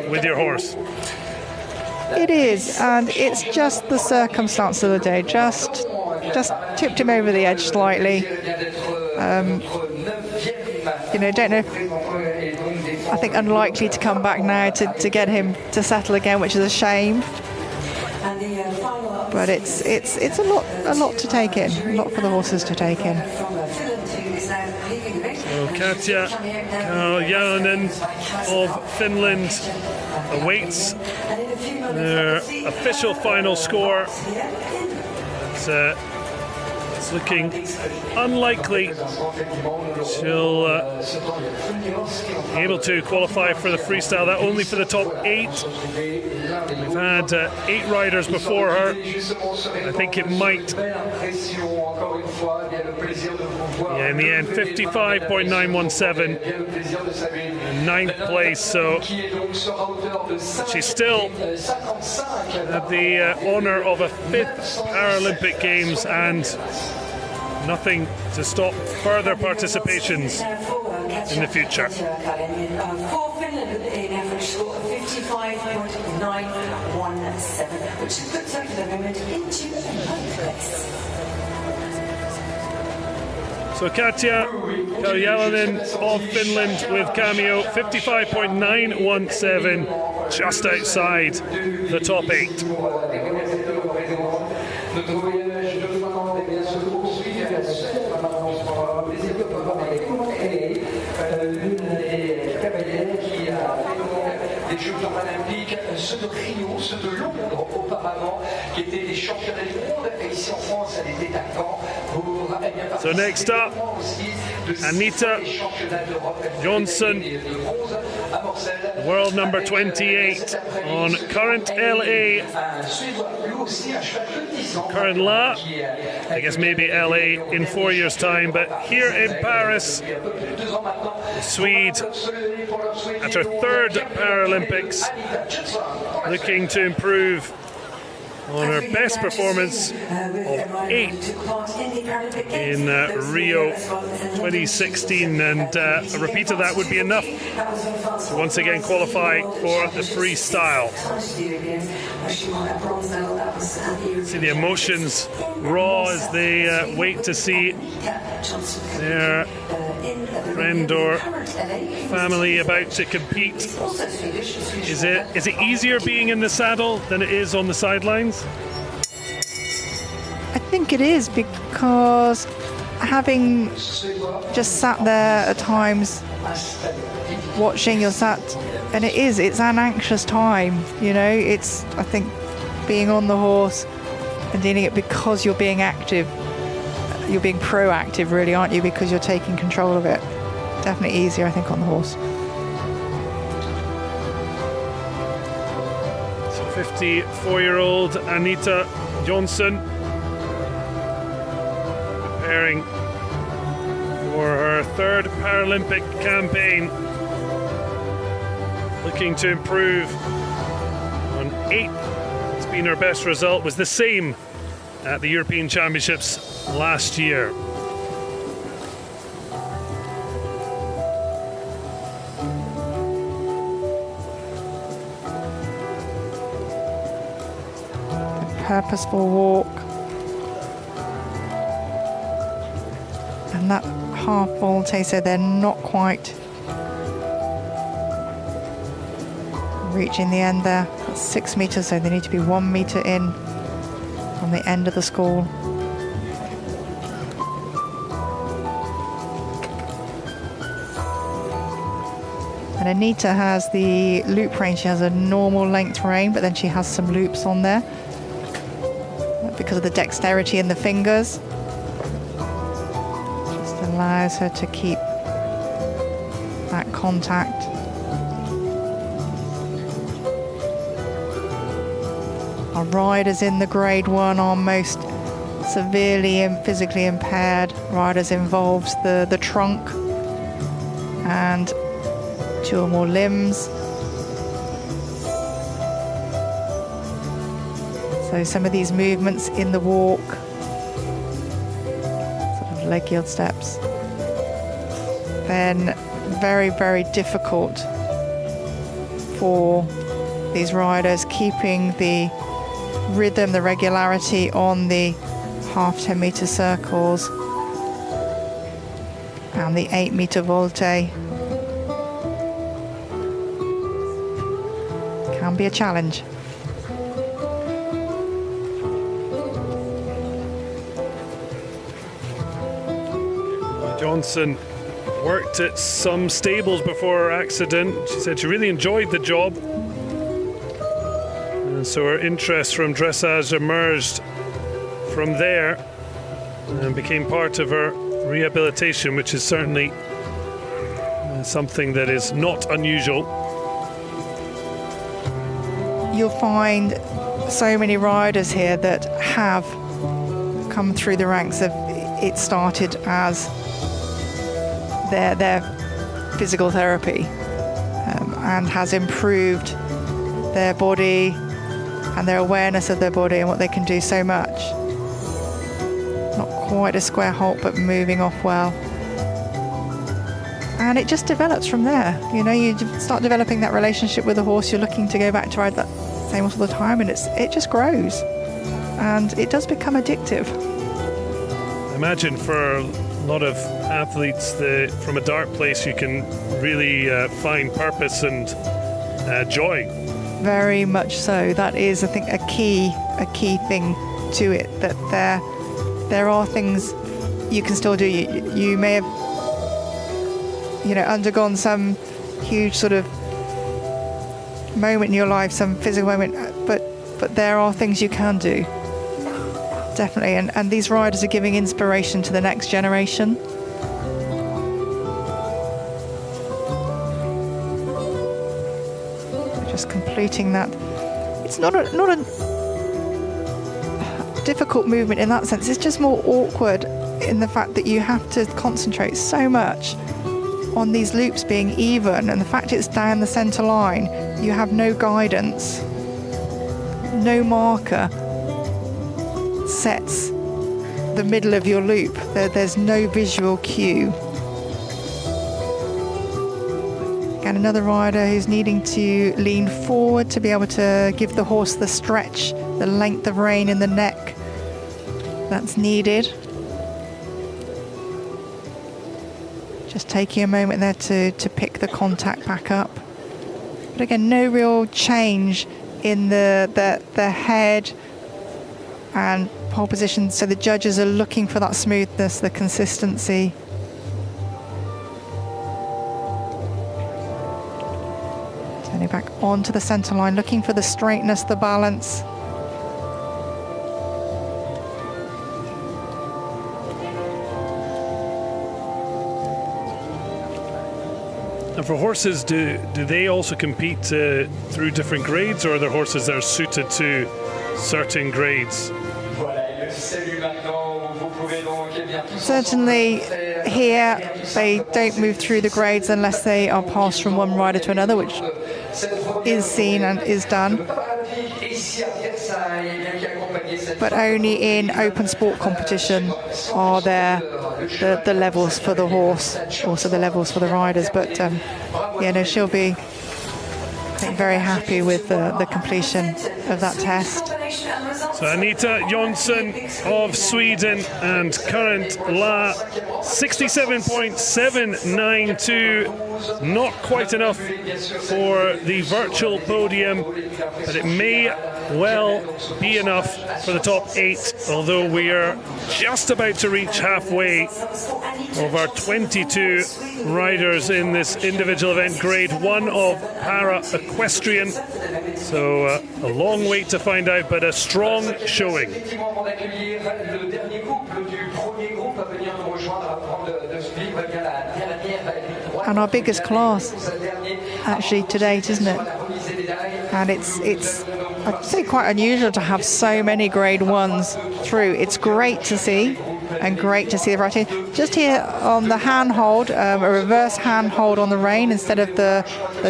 with your horse. It is, and it's just the circumstance of the day. Just tipped him over the edge slightly. Don't know. I think unlikely to come back now to get him to settle again, which is a shame. But it's a lot to take in, a lot for the horses to take in. So Katja Jalonen of Finland awaits their official final score. It's looking unlikely she'll be able to qualify for the freestyle. That only for the top 8. We've had 8 riders before her. I think it might. Yeah, in the end, 55.917, 9th place. So she's still at the honour of a 5th Paralympic Games, and nothing to stop further participations in the future. For Finland with an average score of 55.917, which puts her for the moment into 9th place. So Katja Jalonen of Finland with cameo, 55.917, just outside the top 8. les Jeux Paralympiques, ceux de Rio, ceux de Londres auparavant, qui étaient les championnats du monde. Et ici en France, elle était à Caen pour So next up, Anita Johnson, world number 28 on current LA, current La, I guess maybe LA in 4 years' time, but here in Paris, the Swede at her third Paralympics, looking to improve on her best performance of 8 in Rio 2016, and a repeat of that would be enough to once again qualify for the freestyle. See the emotions raw as they wait to see their friend or family about to compete. Is it easier being in the saddle than it is on the sidelines? I think it is, because having just sat there at times watching your sat, and it's an anxious time, you know. It's, I think, being on the horse and dealing it, because you're being active, you're being proactive really, aren't you, because you're taking control of it. Definitely easier, I think, on the horse. So 54-year-old Anita Johnson preparing for her third Paralympic campaign, looking to improve on 8th. It's been her best result, was the same at the European Championships last year. Purposeful walk, and that half volte, so they're not quite reaching the end there. That's 6 meters, so they need to be 1 meter in from the end of the school. And Anita has the loop rein. She has a normal length rein, but then she has some loops on there, because of the dexterity in the fingers. Just allows her to keep that contact. Our riders in the grade 1 are most severely and physically impaired riders. Involves the trunk and 2 or more limbs. So some of these movements in the walk, sort of leg yield steps, then very, very difficult for these riders, keeping the rhythm, the regularity on the half 10 meter circles and the 8 meter volte. Can be a challenge. Johnson worked at some stables before her accident. She said she really enjoyed the job, and so her interest from dressage emerged from there and became part of her rehabilitation, which is certainly something that is not unusual. You'll find so many riders here that have come through the ranks of, it started as their physical therapy, and has improved their body and their awareness of their body and what they can do so much. Not quite a square halt, but moving off well. And it just develops from there. You know, you start developing that relationship with the horse. You're looking to go back to ride that same horse all the time, and it just grows, and it does become addictive. Imagine for a lot of athletes, from a dark place you can really find purpose and joy. Very much so. That is, I think, a key thing to it, that there are things you can still do. You may have, you know, undergone some huge sort of moment in your life, some physical moment, but there are things you can do. Definitely, and these riders are giving inspiration to the next generation. Just completing that. It's not a difficult movement in that sense. It's just more awkward in the fact that you have to concentrate so much on these loops being even, and the fact it's down the centre line, you have no guidance. No marker sets the middle of your loop. There's no visual cue. And another rider who's needing to lean forward to be able to give the horse the stretch, the length of rein in the neck that's needed. Just taking a moment there to pick the contact back up. But again, no real change in the head and pole position, so the judges are looking for that smoothness, the consistency. Turning back onto the centre line, looking for the straightness, the balance. And for horses, do they also compete through different grades, or are there horses that are suited to certain grades? Certainly here they don't move through the grades unless they are passed from one rider to another, which is seen and is done. But only in open sport competition are there the levels for the horse, also the levels for the riders. But yeah, no, she'll be, I think, very happy with the completion of that test. So Anita Jonsson of Sweden and current La 67.792. Not quite enough for the virtual podium, but it may well be enough for the top 8, although we are just about to reach halfway of our 22 riders in this individual event, grade 1 of Para-Equestrian. So a long wait to find out, but a strong showing. And our biggest class, actually, to date, isn't it? And it's I'd say quite unusual to have so many grade 1s through. It's great to see, and great to see the writing. Just here on the handhold, a reverse handhold on the rein instead of the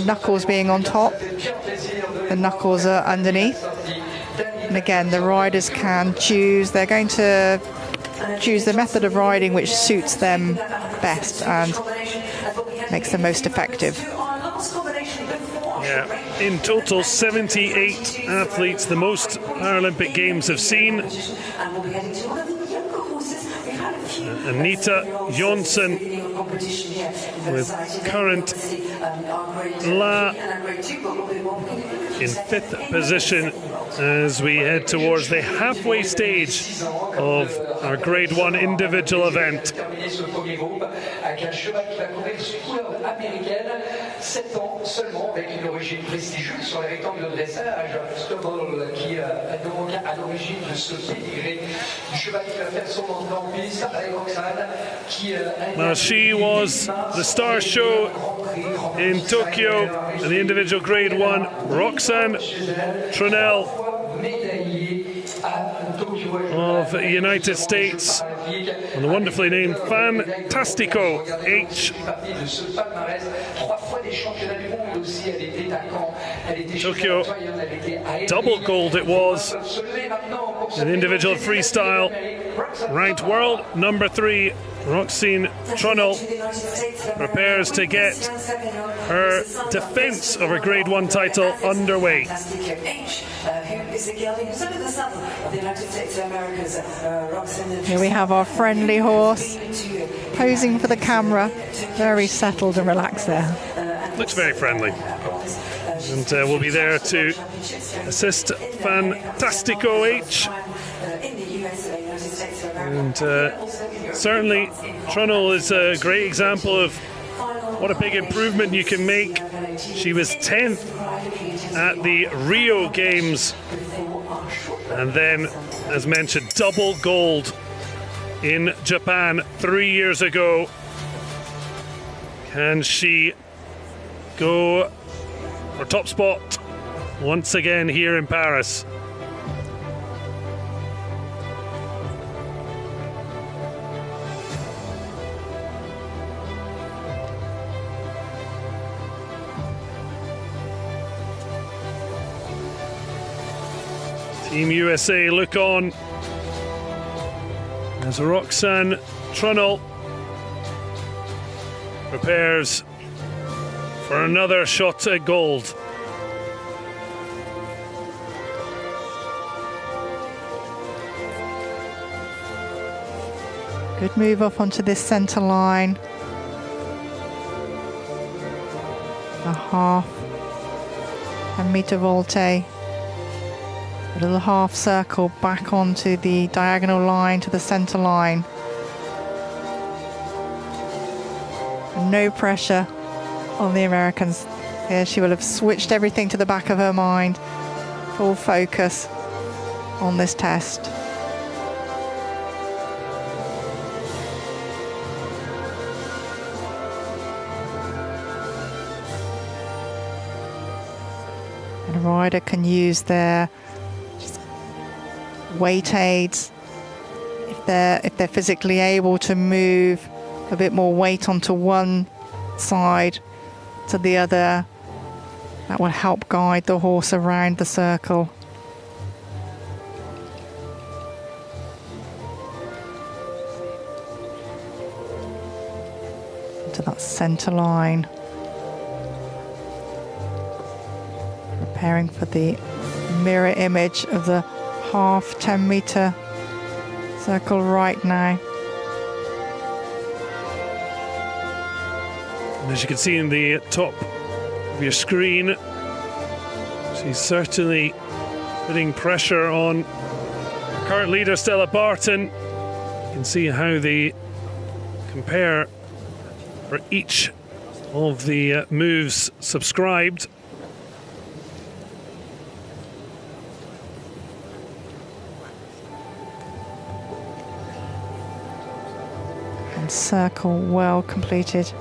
knuckles being on top. The knuckles are underneath. And again, the riders can choose. They're going to choose the method of riding which suits them best and makes them most effective. Yeah, in total 78 athletes, the most Paralympic Games have seen. Anita Jonsson with current La in 5th position as we head towards the halfway stage of our grade 1 individual event. 7 ans seulement, avec une origine prestigieuse sur les rectangles de dressage, Stobol qui est donc à l'origine de ce pédigré du cheval qui va faire son entrée en piste avec Roxane qui Well, she was the star show in Tokyo in the individual grade 1. Roxane Tronell of the United States on the wonderfully named Fantastico H. Tokyo double gold it was in individual freestyle. Ranked world number 3, Roxane Tronell prepares to get her defence of her grade 1 title underway. Here we have our friendly horse posing for the camera, very settled and relaxed there. Looks very friendly. And we'll be there to assist Fantastico H. And certainly Tronell is a great example of what a big improvement you can make. She was 10th at the Rio Games, and then, as mentioned, double gold in Japan 3 years ago. Can she go for top spot once again here in Paris? Team USA look on as Roxanne Trunnell prepares for another shot at gold. Good move off onto this centre line. A half 10-metre volte. A little half circle back onto the diagonal line to the centre line. No pressure on the Americans. Here she will have switched everything to the back of her mind. Full focus on this test. And a rider can use their weight aids if they're physically able to move a bit more weight onto one side to the other. That will help guide the horse around the circle. To that centre line. Preparing for the mirror image of the half 10-metre circle right now. And as you can see in the top of your screen, she's certainly putting pressure on current leader Stella Barton. You can see how they compare for each of the moves subscribed. And circle well completed.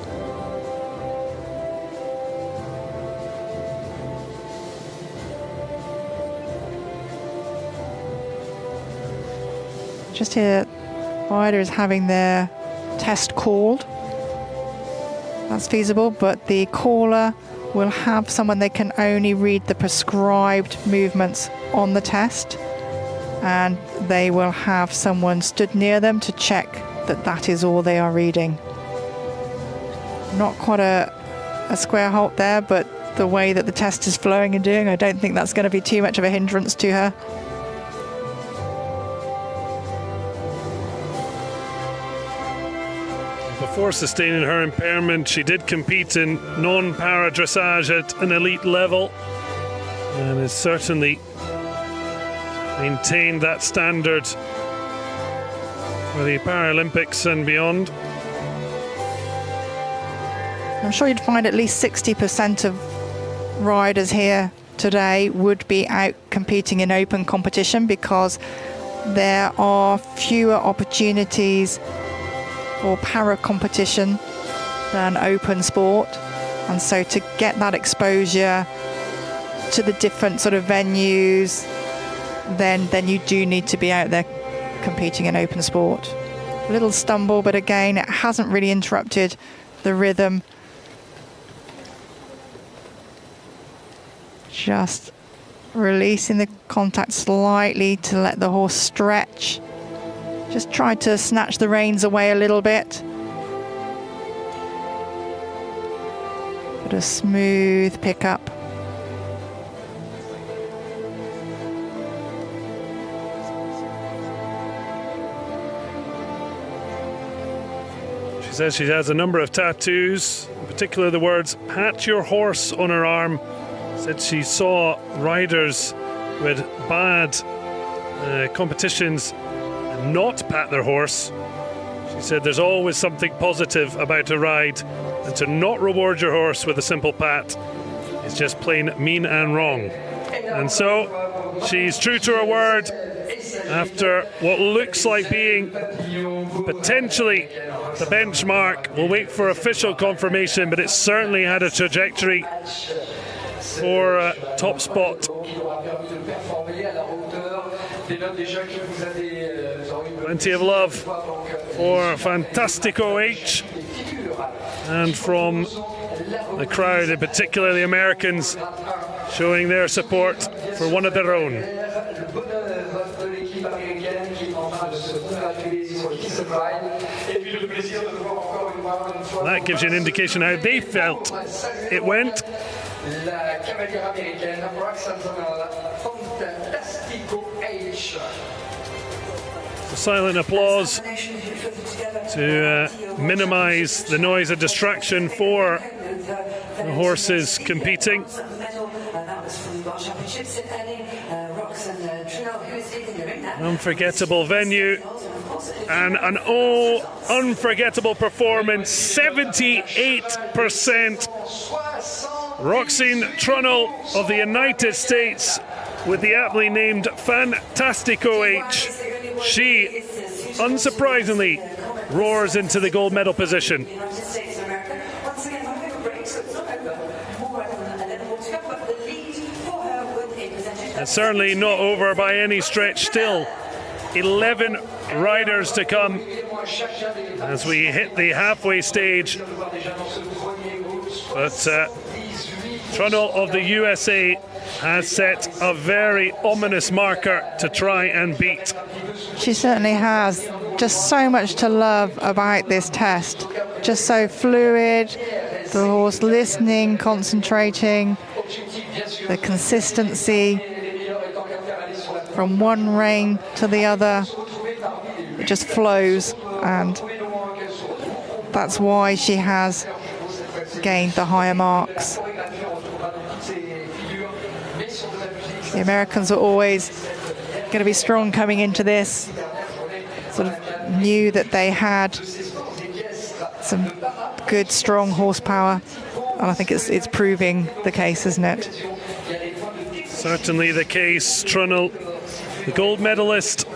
Just here, rider is having their test called. That's feasible, but the caller will have someone they can only read the prescribed movements on the test, and they will have someone stood near them to check that that is all they are reading. Not quite a square halt there, but the way that the test is flowing and doing, I don't think that's going to be too much of a hindrance to her. Before sustaining her impairment, she did compete in non-para dressage at an elite level and has certainly maintained that standard for the Paralympics and beyond. I'm sure you'd find at least 60% of riders here today would be out competing in open competition because there are fewer opportunities for para competition than open sport, and so to get that exposure to the different sort of venues, then you do need to be out there competing in open sport. A little stumble, but again, it hasn't really interrupted the rhythm. Just releasing the contact slightly to let the horse stretch. Just try to snatch the reins away a little bit. But a smooth pickup. She says she has a number of tattoos, in particular the words "pat your horse" on her arm. Said she saw riders with bad competitions not pat their horse. She said there's always something positive about a ride, and to not reward your horse with a simple pat is just plain mean and wrong. And so she's true to her word after what looks like being potentially the benchmark. We'll wait for official confirmation, but it certainly had a trajectory for a top spot. Plenty of love for Fantastico H, and from the crowd, in particular the Americans, showing their support for one of their own. That gives you an indication how they felt it went. Silent applause to minimize the noise and distraction for the horses competing. Unforgettable venue and an unforgettable performance. 78%. Roxane Trunnell of the United States with the aptly named Fantastico H. She, unsurprisingly, roars into the gold medal position. And certainly not over by any stretch. Still 11 riders to come as we hit the halfway stage. But Trunnell of the USA has set a very ominous marker to try and beat. She certainly has. Just so much to love about this test. Just so fluid, the horse listening, concentrating, the consistency from one rein to the other. It just flows, and that's why she has gained the higher marks. The Americans are always going to be strong coming into this. Sort of knew that they had some good, strong horsepower, and I think it's proving the case, isn't it? Certainly the case. Trunnell, the gold medalist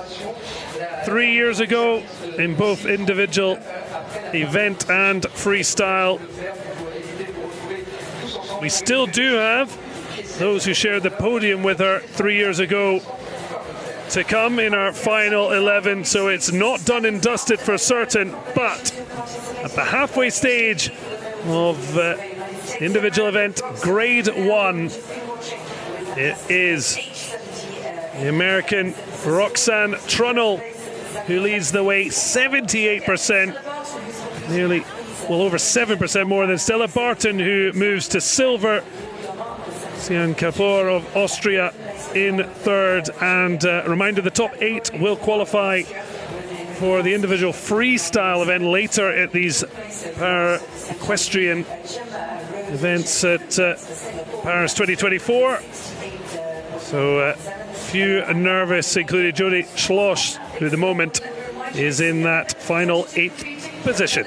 3 years ago in both individual event and freestyle. We still do have those who shared the podium with her 3 years ago to come in our final 11, so it's not done and dusted for certain. But at the halfway stage of the individual event grade 1, it is the American Roxane Trunnell who leads the way. 78%, nearly, well, over 7% more than Stella Barton, who moves to silver. Sian Kapor of Austria in third, and reminder, the top 8 will qualify for the individual freestyle event later at these Equestrian events at Paris 2024. So few nervous, including Jody Schloss, who at the moment is in that final 8th position.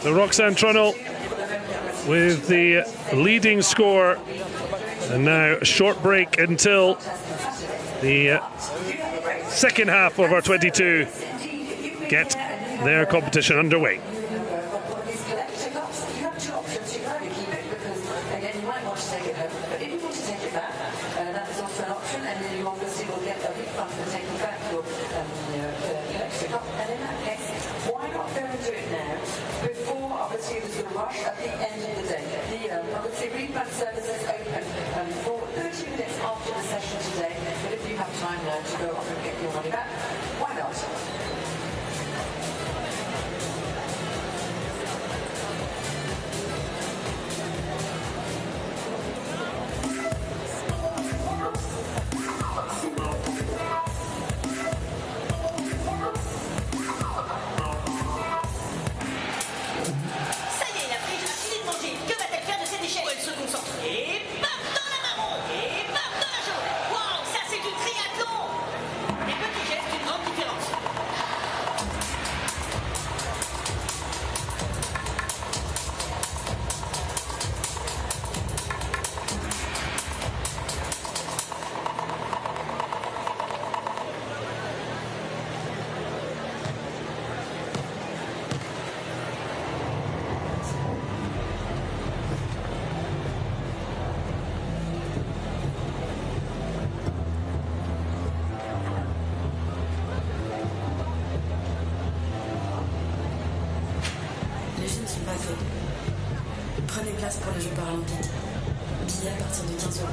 So Roxane Trunnell with the leading score, and now a short break until the second half of our 22 get their competition underway. trophées. Prenez place pour les Jeux Paralympiques. Billets à partir de 15 €.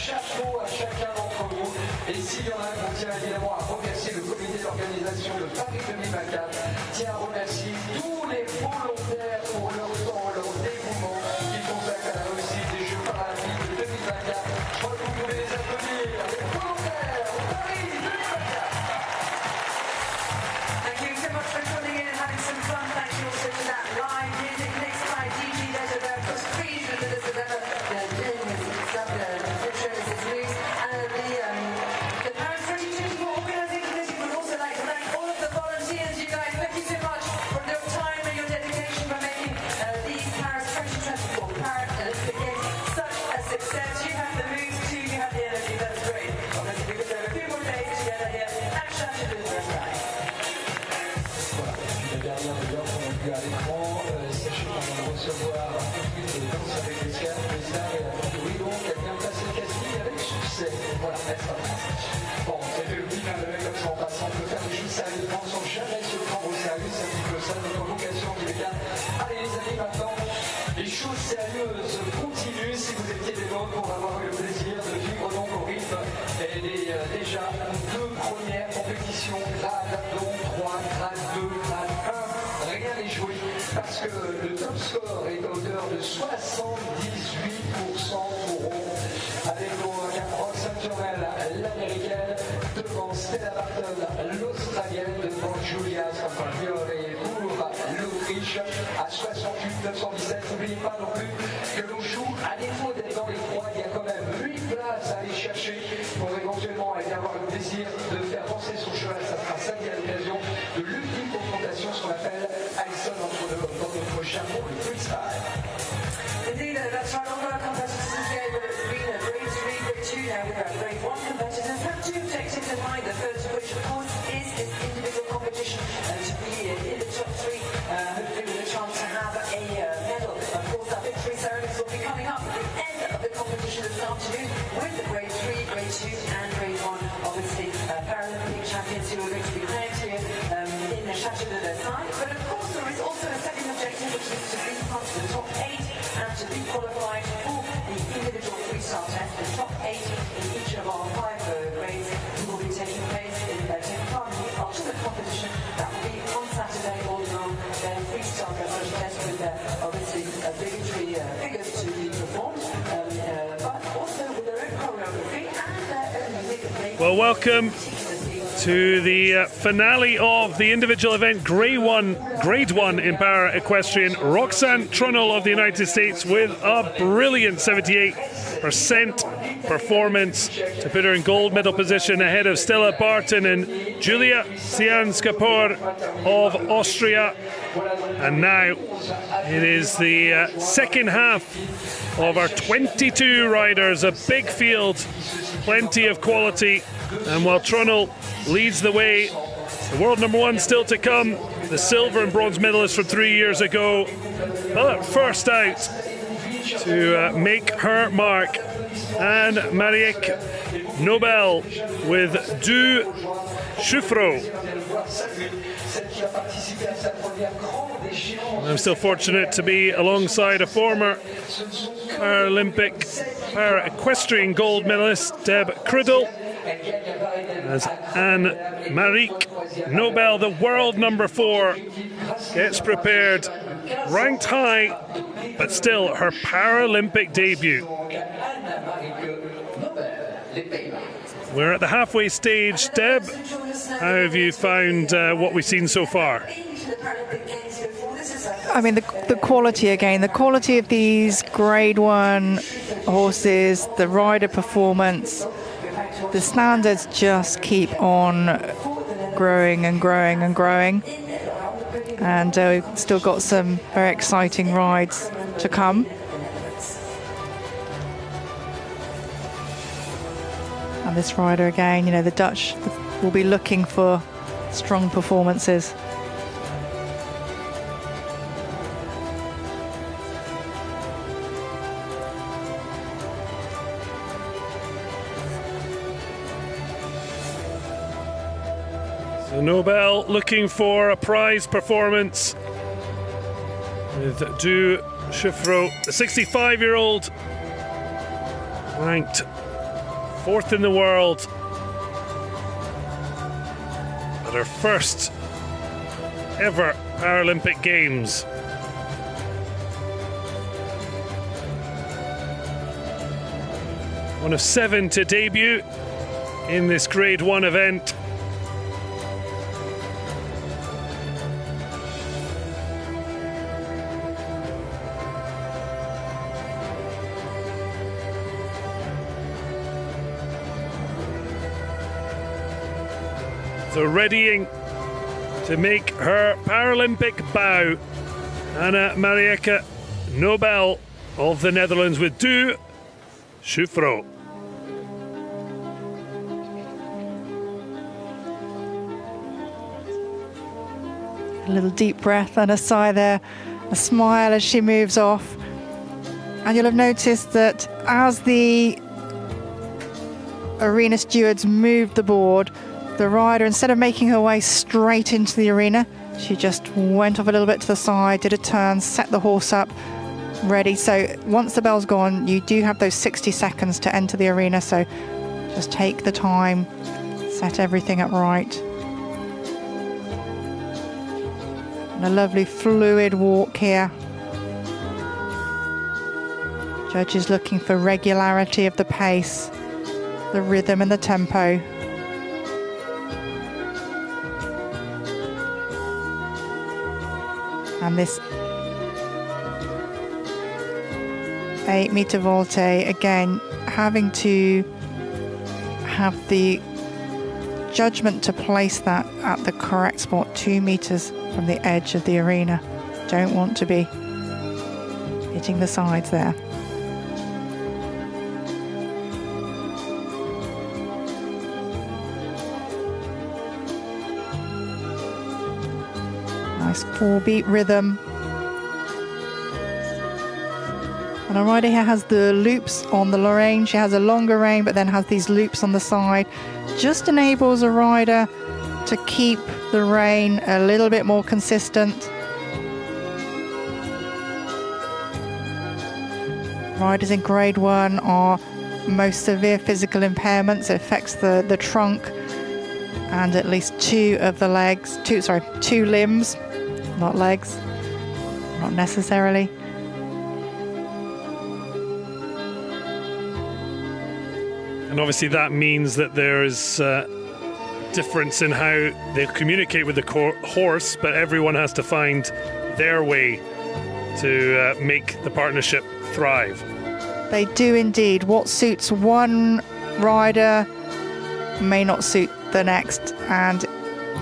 Chapeau à chacun d'entre vous. Et s'il y en a un qu'on tient évidemment à remercier le comité d'organisation de Paris 2024, tient à remercier tous les volontaires pour leur temps, leur dévouement qui consacrent à la réussite des Jeux Paralympiques de 2024. Je crois que vous pouvez les applaudir, les volontaires de Paris 2024. Thank you so much for coming in and having some fun. Thank you also to that live music mixed by DJ Dressage. Please visit us at the Paris 2024 Organising Committee would also like to thank all of the volunteers. You guys, thank you so much for your time and your dedication for making these Paris 2024 Paralympic Games such a success. You have the moves too, you have the energy, that's great. Obviously, we could have a few more days together here at Chateau de Versailles. Voilà, derrière d'ailleurs, on a vu à l'écran, sachez qu'on va recevoir tout de suite dans sa bénéficiaire, et a priori donc elle vient passer le casting avec succès. Voilà, elle sera bon, c'est le petit clin d'œil comme ça en passant, on peut faire des choses sérieusement sans jamais se prendre au sérieux, c'est un petit peu ça notre vocation en tous les cas. Allez les amis, maintenant, les choses sérieuses continuent. Si vous étiez des nôtres pour avoir eu le plaisir de vivre donc au rythme et déjà deux premières compétitions, grade 3, grade 2, grade 1, rien n'est joué parce que le top score est à hauteur de 78% pour Ron, avec Roland-Garros Stadium, l'américaine, devant Stella Barton, l'australienne, devant Julia Scampaglione pour l'Autriche à 68 917. N'oubliez pas non plus que l'on joue, à défaut d'être dans les trois, il y a quand même 8 places à aller chercher pour éventuellement aller avoir le plaisir de faire penser son cheval. Ça sera samedi à l'occasion de l'ultime confrontation sur l'appel Alison entre notre chapeau, le freestyle. Indeed, that's right. All our competitors gave it been a grade 3, grade 2 now with our grade 1 competitors have two objectives in mind. The first of which, of course, is this individual competition to be in the top 3, hopefully with a chance to have a medal. Of course, our victory ceremonies will be coming up at the end of the competition this afternoon with the grade 3, grade 2 and grade 1, obviously Paralympic champions who are going to be crowned here in the Chateau de Versailles. But of course, there is also a second objective, which is to be part of the top 8 and to be qualified for the individual freestyle test. The top 8 in each of our 5 grades will be taking place in taking part in the ultimate competition that will be on Saturday, holding on their freestyle dressage test with obviously obligatory figures to be performed, but also with their own choreography and their own music. Well, welcome to the finale of the individual event, Grade 1 in Para Equestrian. Roxanne Trunnell of the United States with a brilliant 78% performance to put her in gold medal position ahead of Stella Barton and Julia Sianskapor of Austria. And now it is the second half of our 22 riders, a big field, plenty of quality. And while Trunnell leads the way, the world number one still to come, the silver and bronze medalist from 3 years ago. But first out to make her mark, and Marieke Nobel with Du Chauffreau. I'm still fortunate to be alongside a former Paralympic para-equestrian gold medalist, Deb Criddle, as Anne-Marieke Nobel, the world number 4, gets prepared, ranked high, but still her Paralympic debut. We're at the halfway stage. Deb, how have you found what we've seen so far? I mean, the quality again, the quality of these Grade 1 horses, the rider performance, the standards just keep on growing and growing and growing. And we've still got some very exciting rides to come. And this rider again, you know, the Dutch will be looking for strong performances. So Nobel looking for a prize performance with Du Chauffreau, the 65-year-old, ranked 4th in the world at her first ever Paralympic Games. One of 7 to debut in this Grade 1 event. So readying to make her Paralympic bow, Anne-Marieke Nobel of the Netherlands with Du Chauffreau. A little deep breath and a sigh there, a smile as she moves off. And you'll have noticed that as the arena stewards moved the board, the rider, instead of making her way straight into the arena, she just went off a little bit to the side, did a turn, set the horse up, ready. So once the bell's gone, you do have those 60 seconds to enter the arena. So just take the time, set everything up right. And a lovely fluid walk here. Judges looking for regularity of the pace, the rhythm and the tempo. And this 8-meter volte, again, having to have the judgment to place that at the correct spot, 2 meters from the edge of the arena. Don't want to be hitting the sides there. Nice 4-beat rhythm. And our rider here has the loops on the rein. She has a longer rein, but then has these loops on the side. Just enables a rider to keep the rein a little bit more consistent. Riders in Grade 1 are most severe physical impairments. It affects the trunk and at least 2 of the legs, 2 limbs. Not legs, not necessarily. And obviously that means that there is difference in how they communicate with the horse, but everyone has to find their way to make the partnership thrive. They do indeed. What suits one rider may not suit the next, and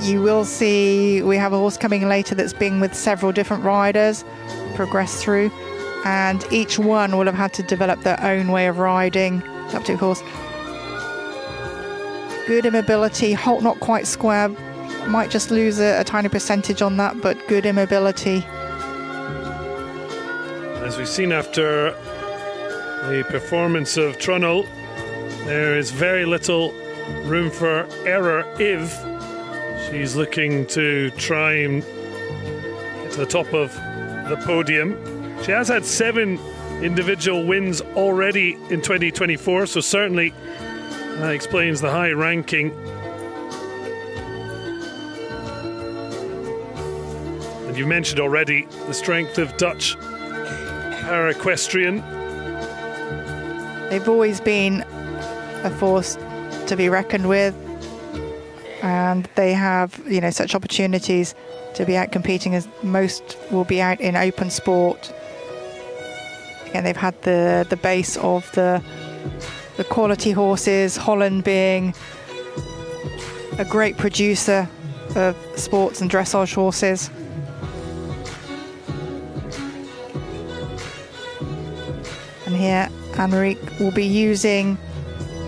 you will see we have a horse coming later that's been with several different riders, progress through, and each one will have had to develop their own way of riding up to horse. Good immobility, halt not quite square, might just lose a tiny percentage on that, but good immobility. As we've seen after the performance of Trunnell, there is very little room for error if she's looking to try and get to the top of the podium. She has had 7 individual wins already in 2024, so certainly that explains the high ranking. And you mentioned already the strength of Dutch Equestrian. They've always been a force to be reckoned with, and they have, you know, such opportunities to be out competing, as most will be out in open sport. Again, they've had the base of the quality horses, Holland being a great producer of sports and dressage horses. And here Anne-Marieke will be using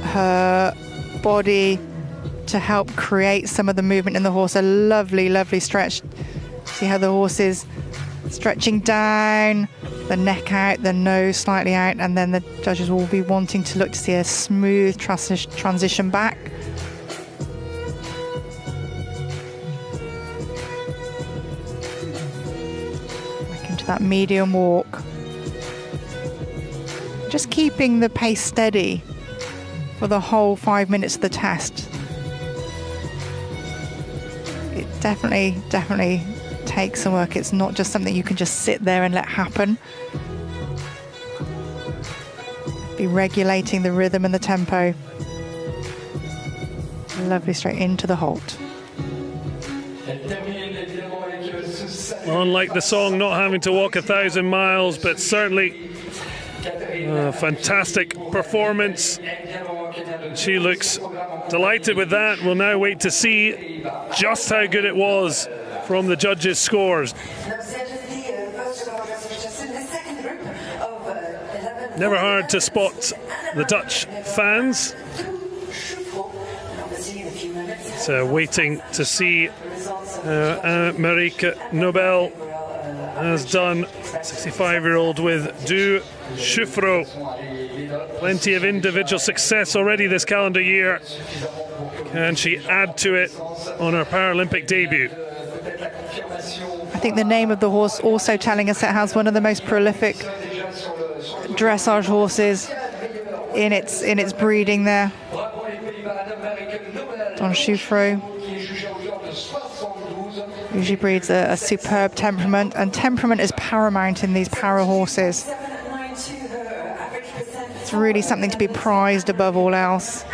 her body to help create some of the movement in the horse. A lovely, lovely stretch. See how the horse is stretching down, the neck out, the nose slightly out, and then the judges will be wanting to look to see a smooth transition back. Back into that medium walk. Just keeping the pace steady for the whole 5 minutes of the test. It definitely takes some work. It's not just something you can just sit there and let happen. Be regulating the rhythm and the tempo. Lovely straight into the halt. Unlike the song, not having to walk 1,000 miles, but certainly a fantastic performance. She looks delighted with that. We'll now wait to see just how good it was from the judges' scores. Never hard to spot the Dutch fans. So waiting to see Anne-Marieke Nobel has done. 65-year-old with Du Chufro. Plenty of individual success already this calendar year. Can she add to it on her Paralympic debut? I think the name of the horse also telling us it has one of the most prolific dressage horses in its breeding there. Don Chufro usually breeds a superb temperament, and temperament is paramount in these para horses. It's really something to be prized above all else.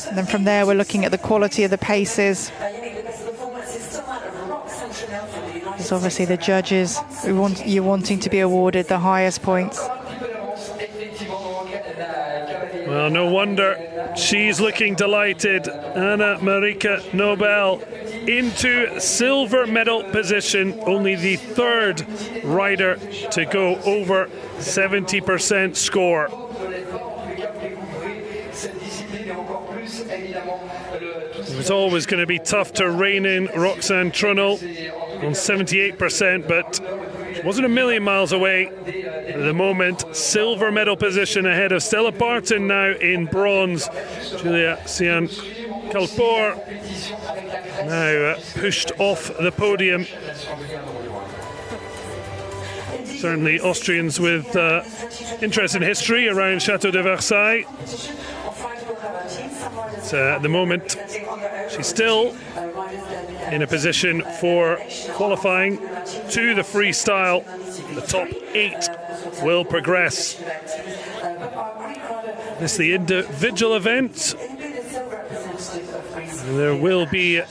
And then from there we're looking at the quality of the paces. There's obviously the judges you're wanting to be awarded the highest points. Well, no wonder she's looking delighted. Anne-Marieke Nobel into silver medal position, only the 3rd rider to go over 70% score. It was always going to be tough to rein in Roxanne Trunnell on 78%, but it wasn't a million miles away. At the moment, silver medal position ahead of Stella Barton now in bronze. Julia Sian-Kalpour now pushed off the podium. Certainly Austrians with interesting history around Chateau de Versailles. At the moment, she's still in a position for qualifying to the freestyle. The top 8 will progress. This is the individual event. And there will be a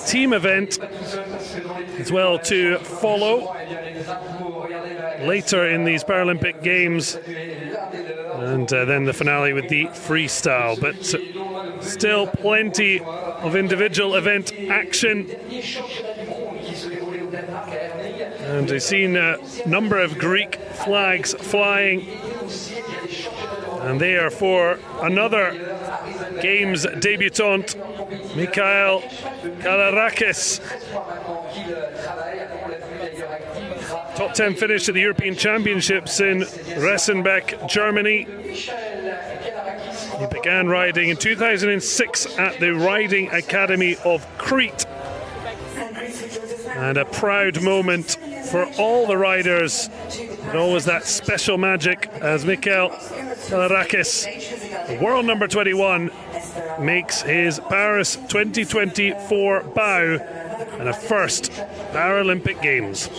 team event as well to follow later in these Paralympic Games, and then the finale with the freestyle. But still plenty of individual event action. And we've seen a number of Greek flags flying, and they are for another Games debutant, Mikhail Kalarakis. Top 10 finish at the European Championships in Resenbeck, Germany. He began riding in 2006 at the Riding Academy of Crete. And a proud moment for all the riders. And always that special magic as Mikhail Kalarakis, the world number 21, makes his Paris 2024 bow and a first Paralympic Games.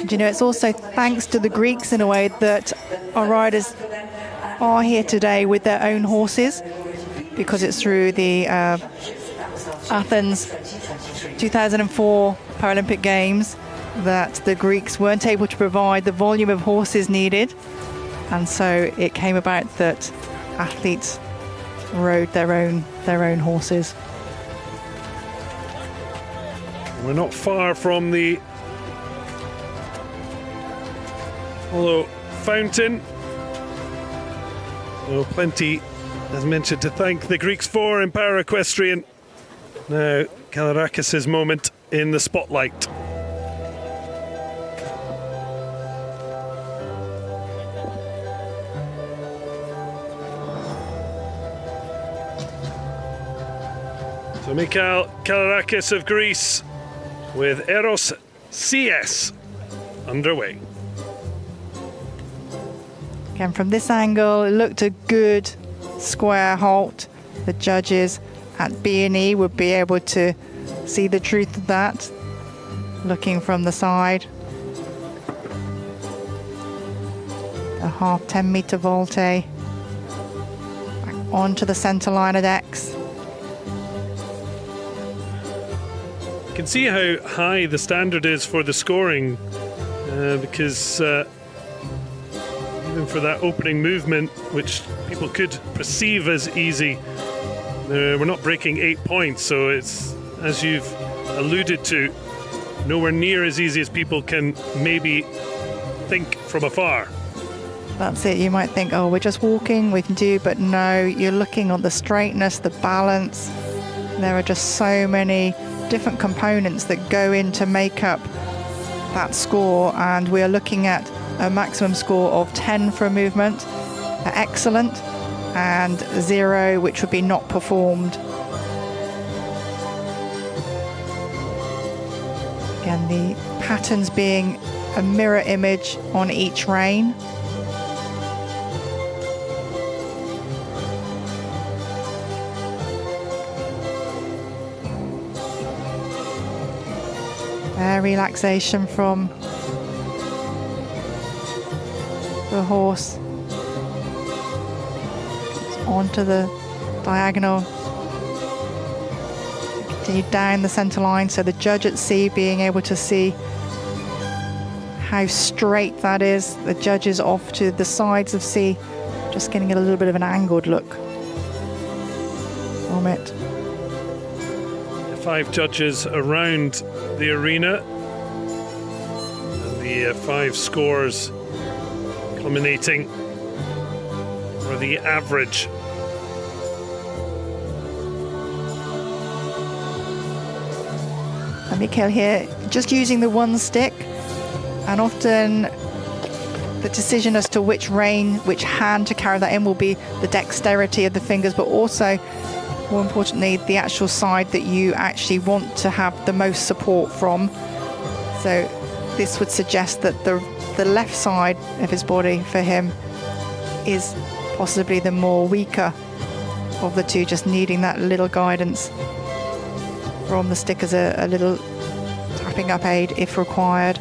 Do you know, it's also thanks to the Greeks in a way that our riders are here today with their own horses, because it's through the Athens 2004 Paralympic Games that the Greeks weren't able to provide the volume of horses needed, and so it came about that athletes rode their own horses. We're not far from the Apollo fountain. So plenty, as mentioned, to thank the Greeks for in para-equestrian. Now Kalarakis' moment in the spotlight. So Mikhail Kalarakis of Greece with Eros CS underway. Again, from this angle, it looked a good square halt. The judges at B&E would be able to see the truth of that, looking from the side. A half 10-meter volte back onto the centre line of decks. You can see how high the standard is for the scoring, because even for that opening movement, which people could perceive as easy, we're not breaking 8 points, so it's, as you've alluded to, nowhere near as easy as people can maybe think from afar. That's it. You might think, oh, we're just walking, we can do, but no, you're looking at the straightness, the balance. There are just so many different components that go in to make up that score, and we are looking at a maximum score of 10 for a movement, excellent, and 0, which would be not performed. Again, the patterns being a mirror image on each rein. Relaxation from the horse onto the diagonal, continue down the centre line, so the judge at C being able to see how straight that is. The judge is off to the sides of C, just getting a little bit of an angled look from it. 5 judges around the arena, and the 5 scores culminating for the average. And Mikhail here just using the one stick, and often the decision as to which rein, which hand to carry that in will be the dexterity of the fingers, but also more importantly the actual side that you actually want to have the most support from. So this would suggest that the left side of his body for him is possibly the more weaker of the two, just needing that little guidance from the stick as a little tapping up aid if required.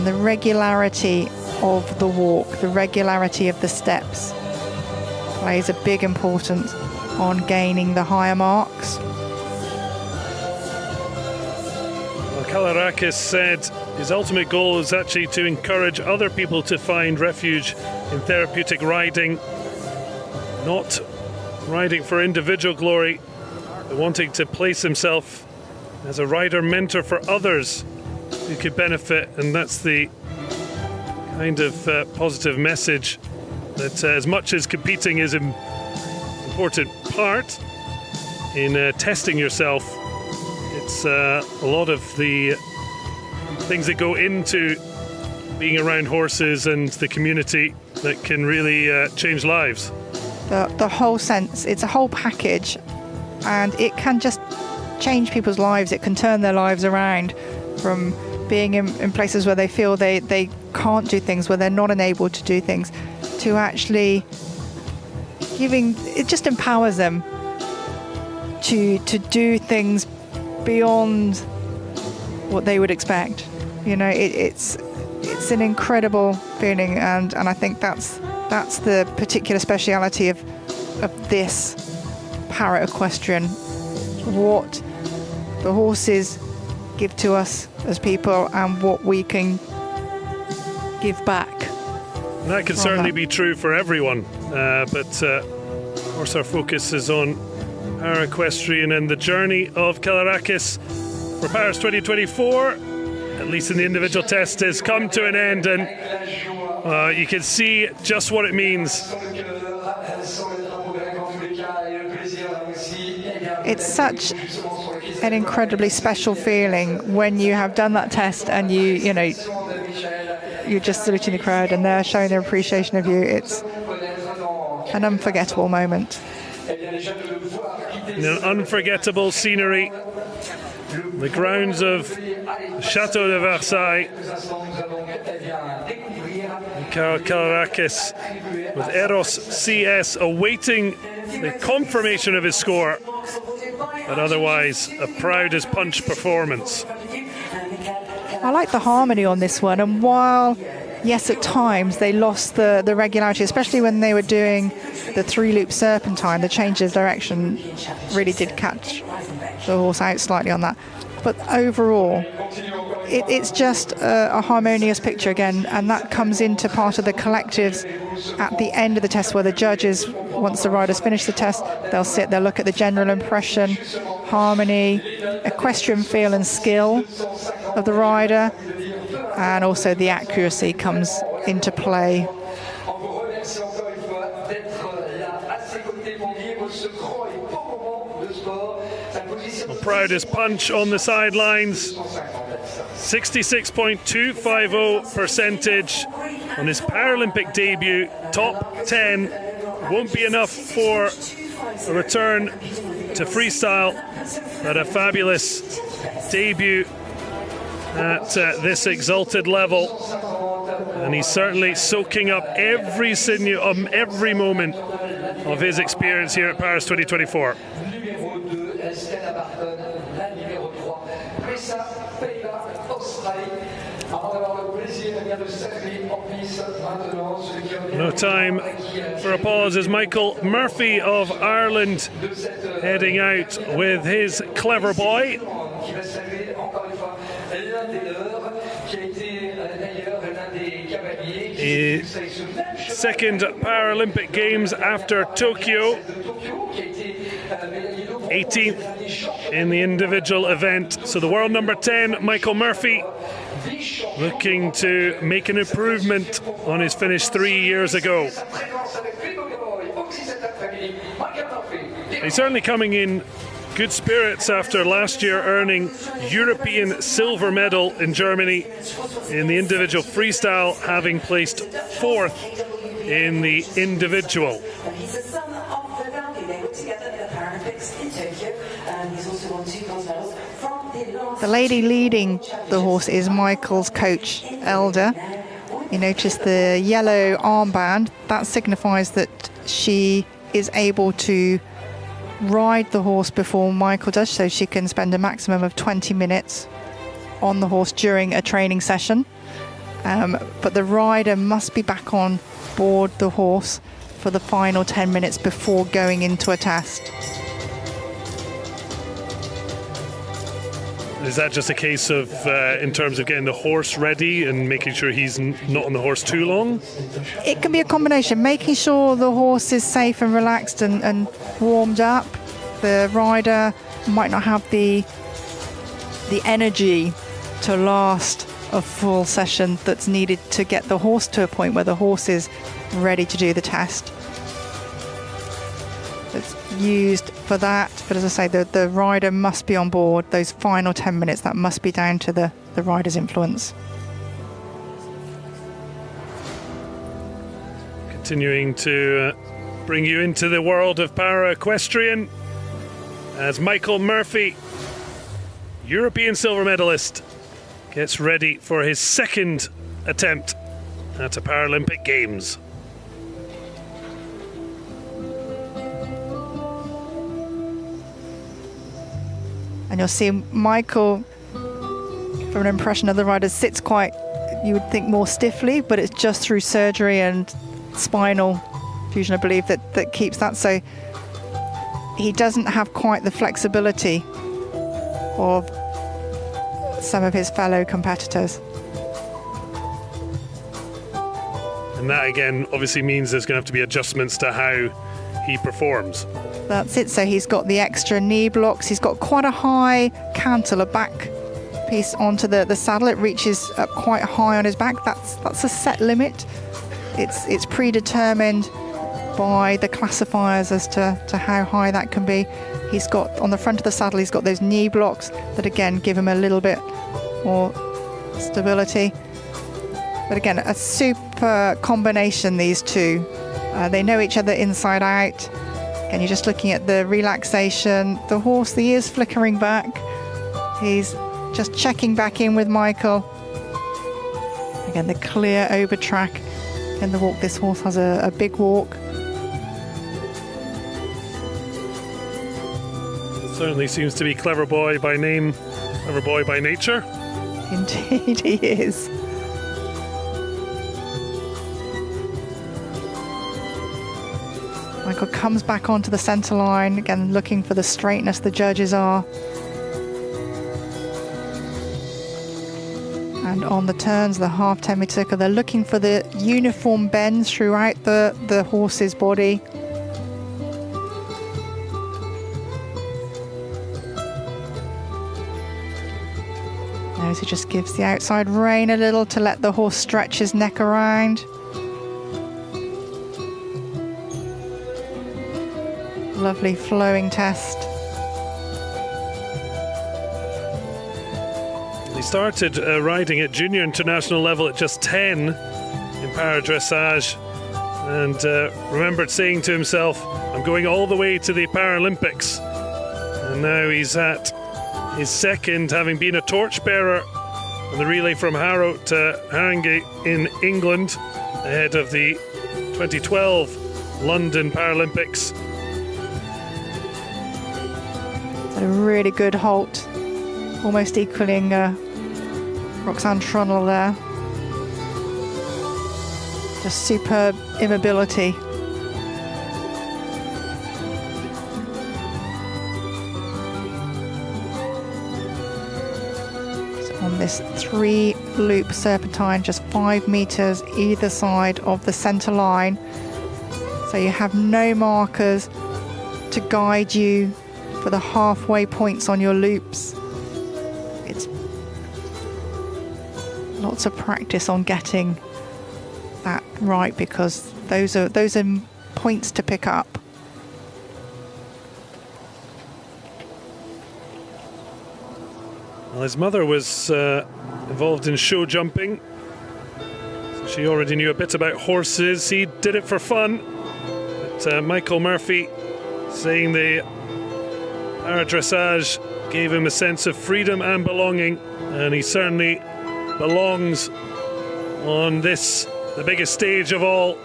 the regularity of the walk, the regularity of the steps plays a big importance on gaining the higher marks. Well, Kalarakis said his ultimate goal is actually to encourage other people to find refuge in therapeutic riding, not riding for individual glory, but wanting to place himself as a rider mentor for others who could benefit. And that's the kind of positive message that as much as competing is an important part in testing yourself, it's a lot of the things that go into being around horses and the community that can really change lives. The whole sense, it's a whole package, and it can just change people's lives. It can turn their lives around from being in places where they feel they can't do things, where they're not enabled to do things, to actually giving, it just empowers them to do things beyond what they would expect. You know, it's an incredible feeling, and I think that's the particular speciality of this para-equestrian, what the horses give to us as people and what we can give back. And that can certainly be true for everyone, but of course our focus is on para-equestrian and the journey of Kalarakis for Paris 2024, at least in the individual test, has come to an end, and you can see just what it means. It's such an incredibly special feeling when you have done that test and you're just saluting the crowd and they're showing their appreciation of you. It's an unforgettable moment. In an unforgettable scenery, the grounds of Chateau de Versailles. Kalarakis with Eros CS awaiting the confirmation of his score, but otherwise a proud as punch performance. I like the harmony on this one, and while yes at times they lost the regularity, especially when they were doing the 3-loop serpentine, the change of direction really did catch the horse out slightly on that, but overall it's just a harmonious picture again, and that comes into part of the collectives at the end of the test, where the judges, once the riders finish the test, they'll sit, they'll look at the general impression, harmony, equestrian feel and skill of the rider, and also the accuracy comes into play. Proudest punch on the sidelines, 66.250 percentage on his Paralympic debut, top 10. Won't be enough for a return to freestyle, but a fabulous debut at this exalted level, and he's certainly soaking up every sinew, every moment of his experience here at Paris 2024. No time for apologies. Michael Murphy of Ireland heading out with his clever boy. Second Paralympic Games after Tokyo, 18th in the individual event. So the world number 10, Michael Murphy, looking to make an improvement on his finish 3 years ago. He's certainly coming in good spirits after last year earning European silver medal in Germany in the individual freestyle, having placed 4th in the individual. He's the son of the family. They were together at the Paralympics in Tokyo, and he's also won 2 bronze medals from the last. The lady leading the horse is Michael's coach, Elder. You notice the yellow armband. That signifies that she is able to ride the horse before Michael does, so she can spend a maximum of 20 minutes on the horse during a training session. but the rider must be back on board the horse for the final 10 minutes before going into a test. Is that just a case of, in terms of getting the horse ready and making sure he's not on the horse too long? It can be a combination, making sure the horse is safe and relaxed and warmed up. The rider might not have the energy to last a full session that's needed to get the horse to a point where the horse is ready to do the test. It's used for that, but as I say, the rider must be on board. Those final 10 minutes, that must be down to the rider's influence. Continuing to bring you into the world of para-equestrian as Michael Murphy, European silver medalist, gets ready for his second attempt at a Paralympic Games. And you'll see Michael, from an impression of the rider, sits quite, you would think, more stiffly, but it's just through surgery and spinal fusion, I believe, that keeps that. So he doesn't have quite the flexibility of some of his fellow competitors. And that again obviously means there's going to have to be adjustments to how he performs. That's it. So he's got the extra knee blocks. He's got quite a high cantle, a back piece onto the saddle. It reaches up quite high on his back. That's a set limit. It's predetermined by the classifiers as to how high that can be. He's got, on the front of the saddle, he's got those knee blocks that again give him a little bit more stability. But again, a super combination, these two. They know each other inside out. And you're just looking at the relaxation. The horse, the ears flickering back. He's just checking back in with Michael. Again, the clear over track in the walk. This horse has a big walk. Certainly seems to be clever boy by name, clever boy by nature. Indeed he is. Michael comes back onto the centre line, again looking for the straightness the judges are. And on the turns, the half semicircle, they're looking for the uniform bends throughout the horse's body. Notice he just gives the outside rein a little to let the horse stretch his neck around. Lovely flowing test. He started riding at junior international level at just 10 in para dressage, and remembered saying to himself, I'm going all the way to the Paralympics. And now he's at his second, having been a torchbearer on the relay from Harrow to Haringey in England ahead of the 2012 London Paralympics. A really good halt, almost equaling Roxanne Tronnell there. Just superb immobility. So on this 3-loop serpentine, just 5 meters either side of the centre line. So you have no markers to guide you for the halfway points on your loops. It's lots of practice on getting that right, because those are points to pick up. Well, his mother was involved in show jumping, so she already knew a bit about horses. He did it for fun, but Michael Murphy saying the para dressage gave him a sense of freedom and belonging, and he certainly belongs on this, the biggest stage of all.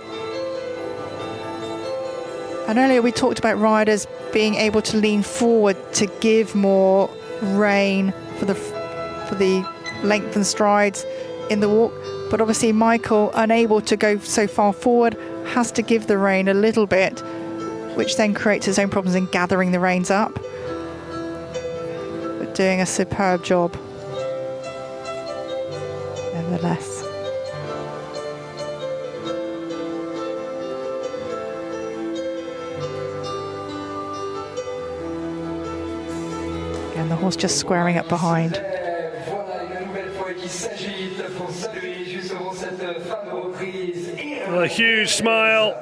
And earlier we talked about riders being able to lean forward to give more rein for the length and strides in the walk, But obviously Michael, unable to go so far forward, has to give the rein a little bit, which then creates his own problems in gathering the reins up. But doing a superb job, nevertheless. Again, the horse just squaring up behind. Well, a huge smile.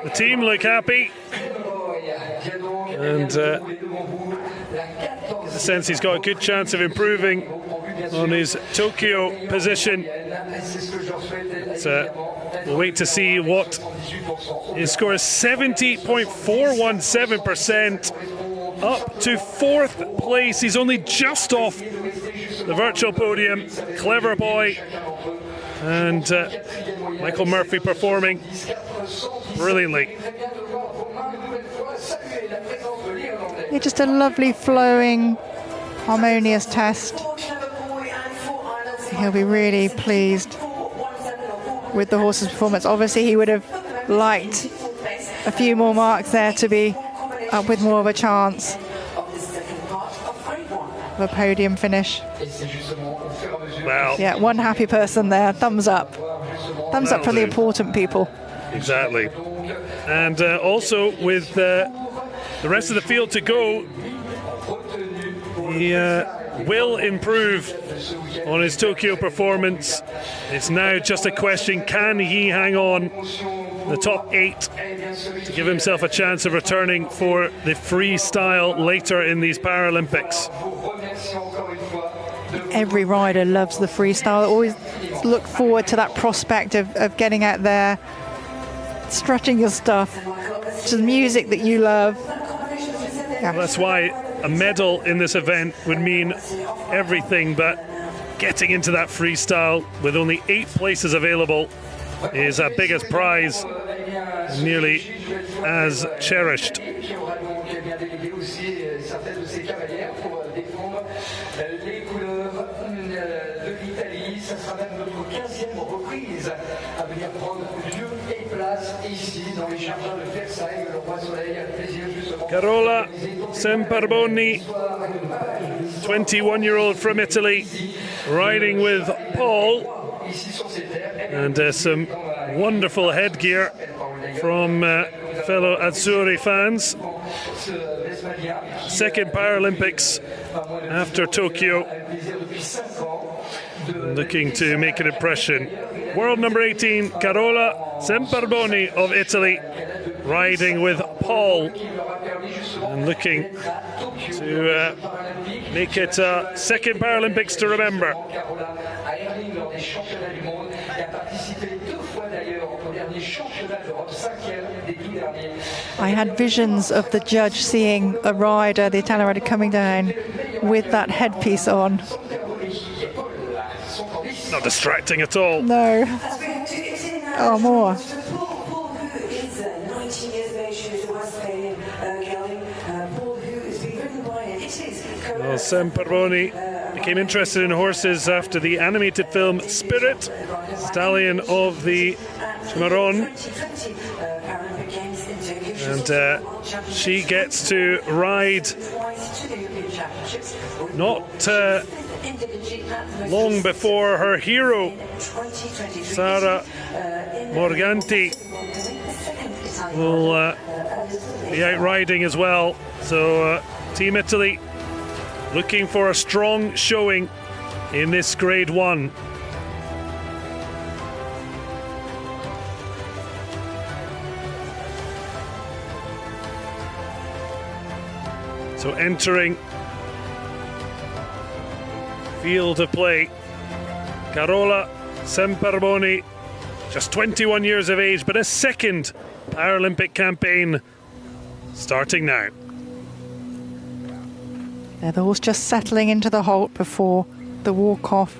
The team look happy. And get the sense he's got a good chance of improving on his Tokyo position. So we'll wait to see what his score is. 70.417%, up to 4th place. He's only just off the virtual podium. Clever boy. And Michael Murphy performing brilliantly. Yeah, just a lovely, flowing, harmonious test. He'll be really pleased with the horse's performance. Obviously, he would have liked a few more marks there to be up with more of a chance of a podium finish. Well, yeah, one happy person there. Thumbs up. Thumbs up for the important people. Exactly. And also with the rest of the field to go, he will improve on his Tokyo performance. It's now just a question, can he hang on the top 8 to give himself a chance of returning for the freestyle later in these Paralympics? Every rider loves the freestyle. Always look forward to that prospect of getting out there, strutting your stuff to the music that you love. Yeah. Well, that's why a medal in this event would mean everything, but getting into that freestyle with only 8 places available is our biggest prize, nearly as cherished. Carola Semperboni, 21-year-old from Italy, riding with Paul, and some wonderful headgear from fellow Azzurri fans. Second Paralympics after Tokyo, looking to make an impression. World number 18, Carola Semperboni of Italy, riding with Paul and looking to make it second Paralympics to remember. I had visions of the judge seeing a rider, the Italian rider, coming down with that headpiece on. Not distracting at all. No. Oh, more. Well, Semperboni became interested in horses after the animated film Spirit, stallion of the Cimarron. And she gets to ride not long before her hero, Sara Morganti, will be out riding as well. So Team Italy looking for a strong showing in this Grade 1. So entering field of play, Carola Semperboni, just 21 years of age, but a second Paralympic campaign starting now. There, the horse just settling into the halt before the walk off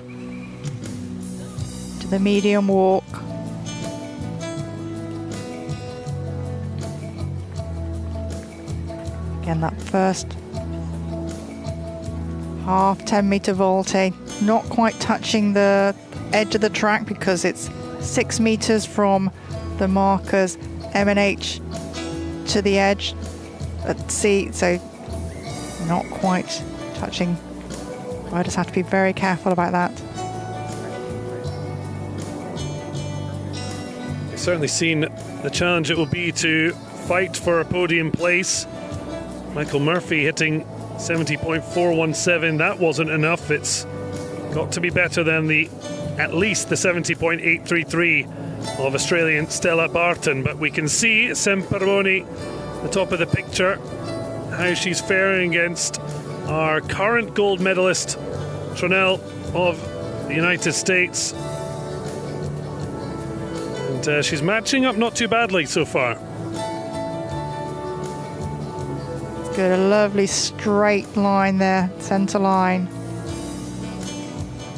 to the medium walk. Again, that first half 10-meter volte, not quite touching the edge of the track because it's 6 meters from the markers M&H to the edge at C, so not quite touching. Riders have to be very careful about that. We've certainly seen the challenge it will be to fight for a podium place. Michael Murphy hitting 70.417. That wasn't enough. It's got to be better than at least the 70.833 of Australian Stella Barton. But we can see Semperboni, the top of the picture, how she's faring against our current gold medalist, Tronell of the United States. And she's matching up not too badly so far. Good, a lovely straight line there, centre line.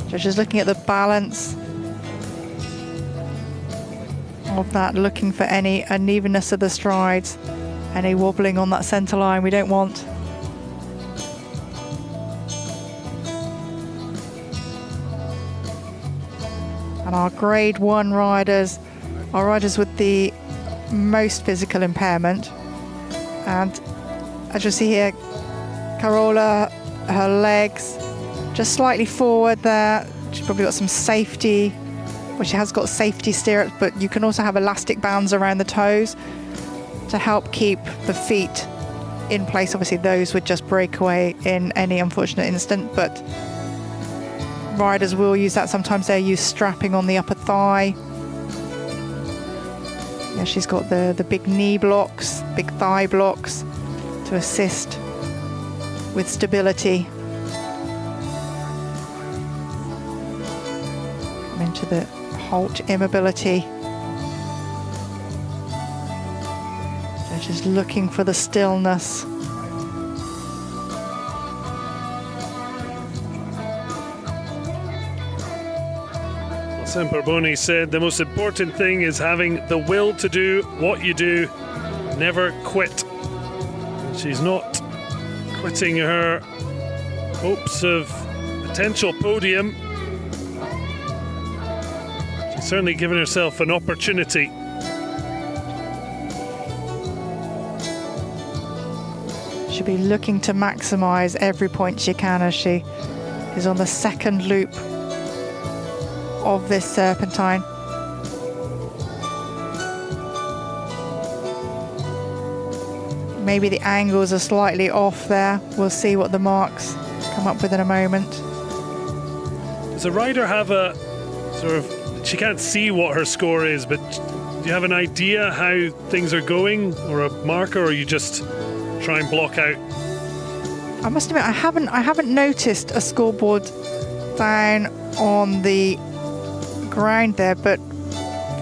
Just looking at the balance of that, looking for any unevenness of the strides, any wobbling on that centre line we don't want. And our grade 1 riders are riders with the most physical impairment. And as you see here, Carola, her legs just slightly forward there. She's probably got some safety, well, she has got safety stirrups, but you can also have elastic bands around the toes to help keep the feet in place. Obviously those would just break away in any unfortunate instant, but riders will use that. Sometimes they use strapping on the upper thigh. Yeah, she's got the big knee blocks, big thigh blocks to assist with stability. Come into the halt immobility. So just looking for the stillness. Semperboni said the most important thing is having the will to do what you do, never quit. She's not quitting her hopes of potential podium. She's certainly given herself an opportunity. She'll be looking to maximise every point she can as she is on the second loop of this serpentine. Maybe the angles are slightly off there. We'll see what the marks come up with in a moment. Does a rider have a sort of, she can't see what her score is, but do you have an idea how things are going, or a marker, or you just try and block out? I must admit, I haven't noticed a scoreboard down on the ground there, but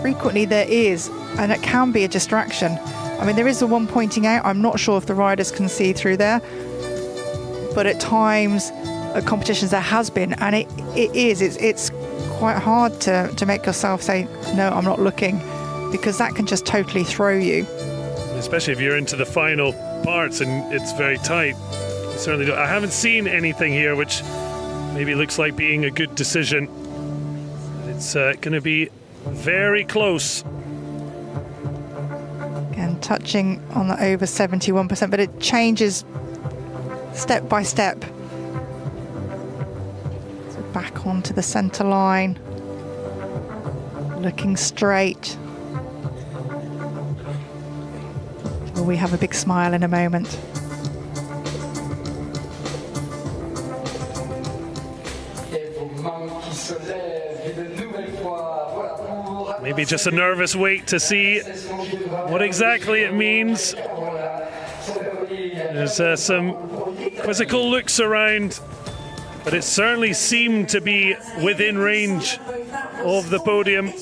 frequently there is, and it can be a distraction. I mean, there is the one pointing out. I'm not sure if the riders can see through there, but at times at competitions there has been, and it's quite hard to make yourself say, no, I'm not looking, because that can just totally throw you. Especially if you're into the final parts and it's very tight. You certainly don't. I haven't seen anything here which maybe looks like being a good decision. It's going to be very close. Again, touching on the over 71%, but it changes step by step. So back onto the centre line, looking straight. Will we have a big smile in a moment? Maybe just a nervous wait to see what exactly it means. There's some quizzical looks around, but it certainly seemed to be within range of the podium.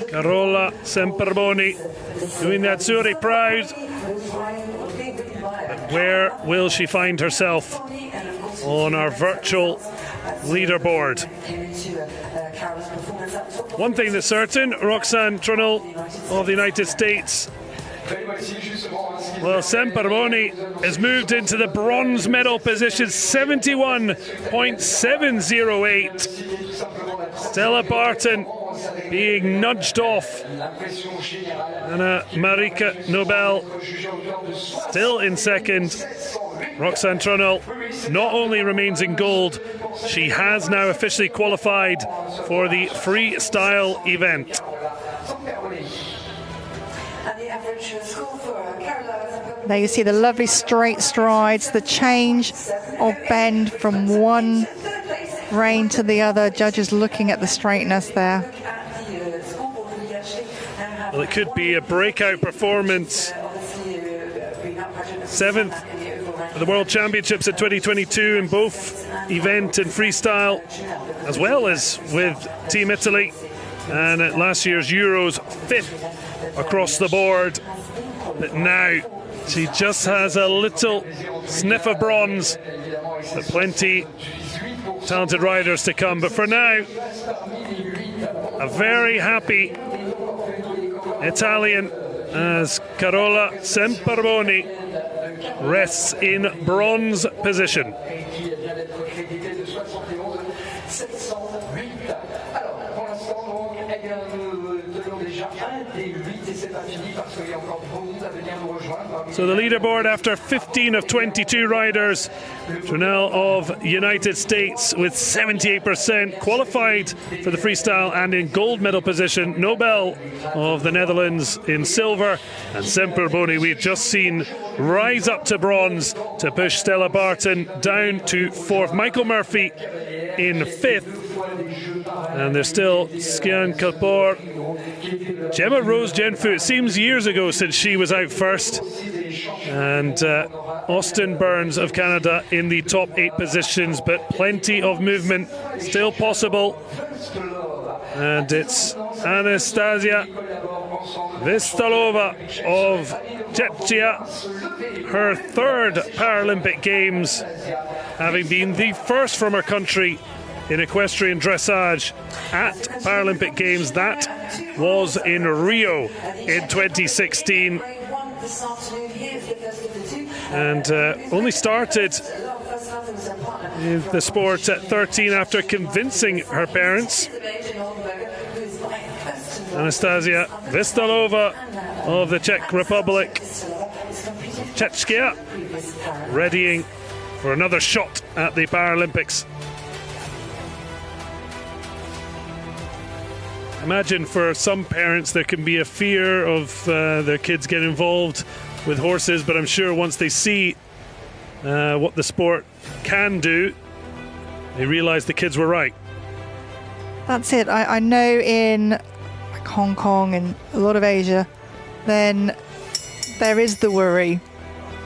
Carola Semperboni doing the Azzurri proud. But where will she find herself on our virtual leaderboard? One thing that's certain, Roxanne Tronell of the United States Well, Semperboni has moved into the bronze medal position, 71.708. Stella Barton being nudged off. Anna Marika Nobel still in second. Roxanne Trunnell not only remains in gold, she has now officially qualified for the freestyle event. There you see the lovely straight strides, the change of bend from one rein to the other. Judges looking at the straightness there. Well, it could be a breakout performance. 7th at the World Championships in 2022 in both event and freestyle, as well as with Team Italy. And at last year's Euros, 5th across the board. But now she just has a little sniff of bronze, but plenty talented riders to come. But for now, a very happy Italian as Carola Semperboni rests in bronze position. So the leaderboard after 15 of 22 riders, Trunnell of United States with 78% qualified for the freestyle and in gold medal position. Nobel of the Netherlands in silver, and Semperboni we've just seen rise up to bronze to push Stella Barton down to 4th. Michael Murphy in 5th. And there's still Skian Kapoor, Gemma Rose Genfu. It seems years ago since she was out first. And Austin Burns of Canada in the top 8 positions, but plenty of movement still possible. And it's Anastasia Vestalova of Czechia, her 3rd Paralympic Games, having been the first from her country in equestrian dressage at Paralympic Games. That was in Rio in 2016. And only started in the sport at 13 after convincing her parents. Anastasia Vestalova of the Czech Republic, Czechia, readying for another shot at the Paralympics. Imagine for some parents there can be a fear of their kids getting involved with horses, but I'm sure once they see what the sport can do, they realise the kids were right. That's it. I know in like Hong Kong and a lot of Asia, then there is the worry.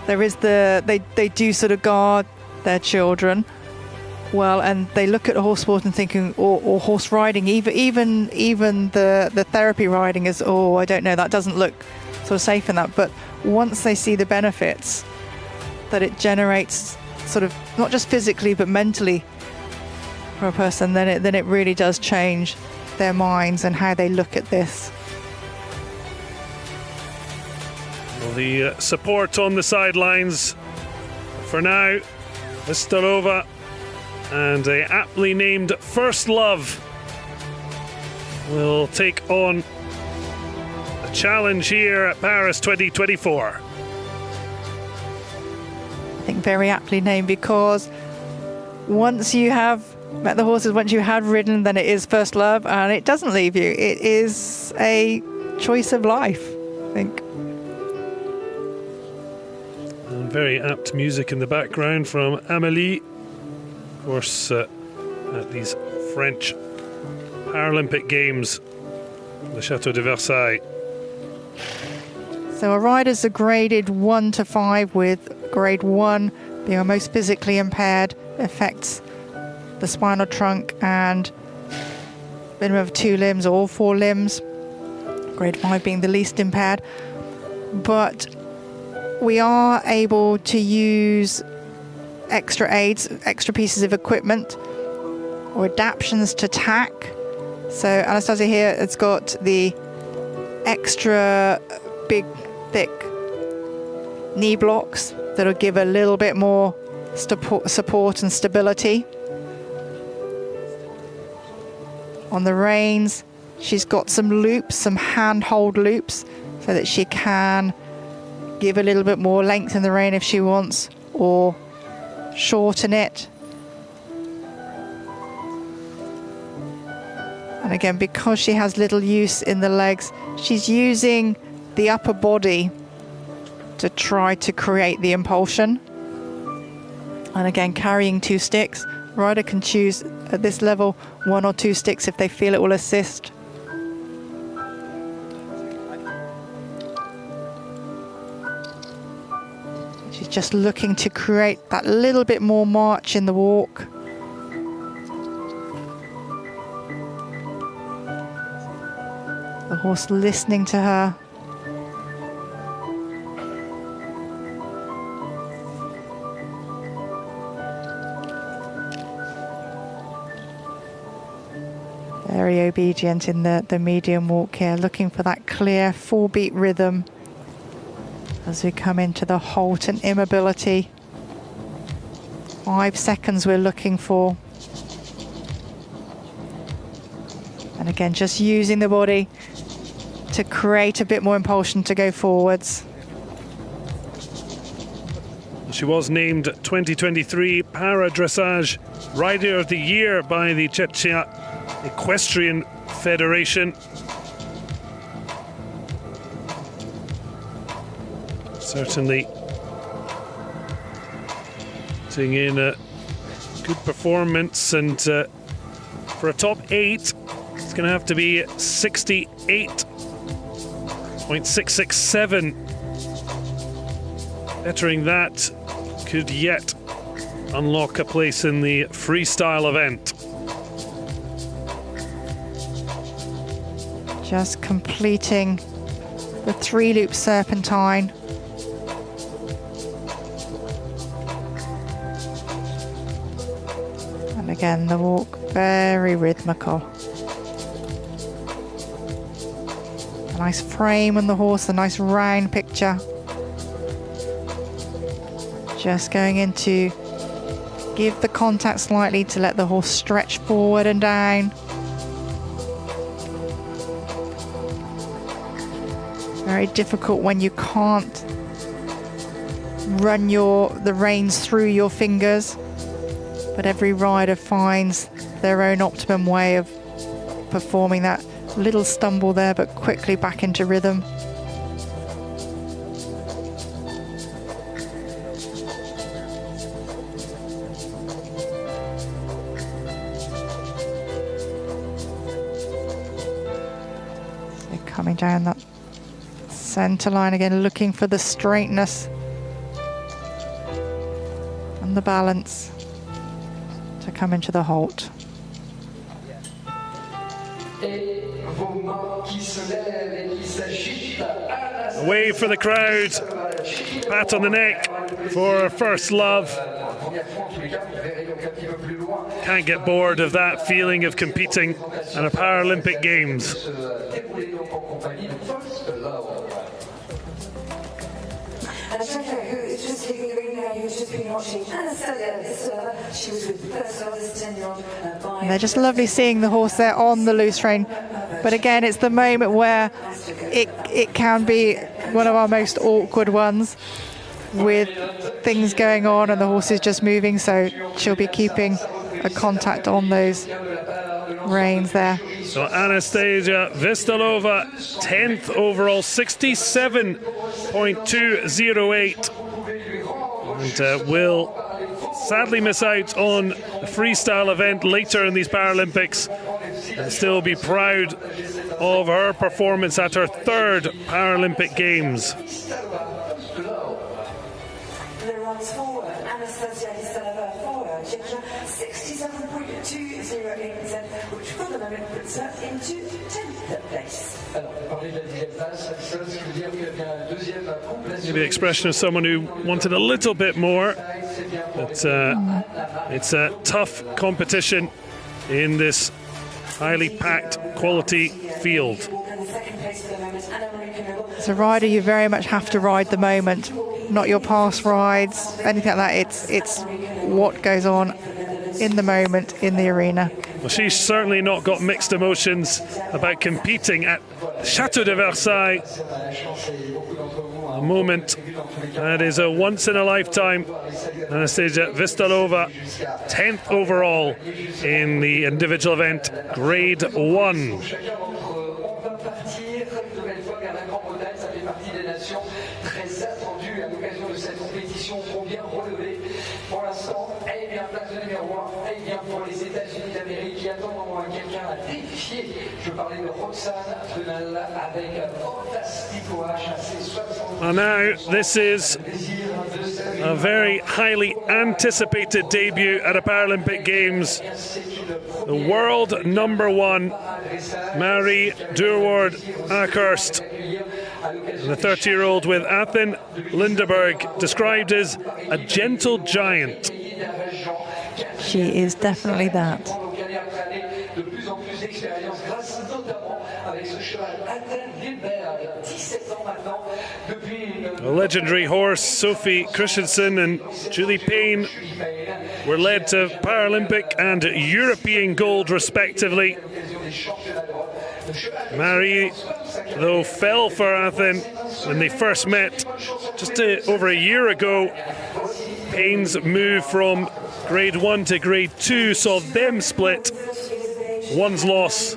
There is they do sort of guard their children well, and they look at horse sport and thinking, or horse riding, even the therapy riding is, I don't know, that doesn't look sort of safe in that. But once they see the benefits that it generates, sort of not just physically but mentally for a person, then it really does change their minds and how they look at this. Well, the support on the sidelines for now, Vestalova and a aptly named First Love will take on the challenge here at Paris 2024. I think very aptly named, because once you have met the horses, once you have ridden, then it is First Love, and it doesn't leave you. It is a choice of life, I think. And very apt music in the background from Amélie, of course, at these French Paralympic Games, the Chateau de Versailles. So our riders are graded 1 to 5, with grade 1 being our most physically impaired, affects the spinal trunk and minimum of 2 limbs or all 4 limbs. Grade 5 being the least impaired. But we are able to use extra aids, extra pieces of equipment or adaptations to tack. So Anastasia here has got the extra big thick knee blocks that'll give a little bit more support and stability. On the reins, she's got some loops, some handhold loops, so that she can give a little bit more length in the rein if she wants, or shorten it. And again, because she has little use in the legs, she's using the upper body to try to create the impulsion. And again, carrying 2 sticks. Rider can choose at this level 1 or 2 sticks if they feel it will assist. She's just looking to create that little bit more march in the walk. The horse listening to her. Very obedient in the medium walk here, looking for that clear 4-beat rhythm as we come into the halt and immobility. 5 seconds we're looking for. And again, just using the body to create a bit more impulsion to go forwards. She was named 2023 Para Dressage Rider of the Year by the Czechia Equestrian Federation. Certainly putting in a good performance, and for a top 8 it's going to have to be 68.667. Bettering that could yet unlock a place in the freestyle event. Just completing the 3-loop serpentine. And again, the walk very rhythmical. A nice frame on the horse, a nice round picture. Just going in to give the contact slightly to let the horse stretch forward and down. Very difficult when you can't run the reins through your fingers, but every rider finds their own optimum way of performing that. Little stumble there, but quickly back into rhythm. So coming down that center line again, looking for the straightness and the balance to come into the halt. Away for the crowd, pat on the neck for First Love. Can't get bored of that feeling of competing at a Paralympic Games. And Chateau, who is just leaving the ring now, who's just been watching Anastasia. She was with First Love, this 10-year-old. And they're just lovely seeing the horse there on the loose rein. But again, it's the moment where it can be one of our most awkward ones, with things going on and the horse is just moving, so she'll be keeping a contact on those reins there. So Anastasia Vestalova, 10th overall, 67.208, and will sadly miss out on the freestyle event later in these Paralympics, and still be proud of her performance at her 3rd Paralympic Games. The runs forward, Anastasia Vestalova forward, 67.208%, which for the moment puts her into 10th place. Maybe the expression of someone who wanted a little bit more, but it's a tough competition in this highly packed quality field. As a rider, you very much have to ride the moment, not your past rides, anything like that. It's what goes on in the moment in the arena. Well, she's certainly not got mixed emotions about competing at Chateau de Versailles. A moment that is a once-in-a-lifetime. Anastasia Vistalova, 10th overall in the individual event, Grade 1. And now this is a very highly anticipated debut at a Paralympic Games. The world number 1, Marie Durward-Akhurst, the 30-year-old with Athen Lindeberg, described as a gentle giant. She is definitely that. A legendary horse, Sophie Christensen and Julie Payne, were led to Paralympic and European gold respectively. Marie, though, fell for Athen when they first met just over a year ago. Payne's move from Grade 1 to Grade 2 saw them split. One's loss,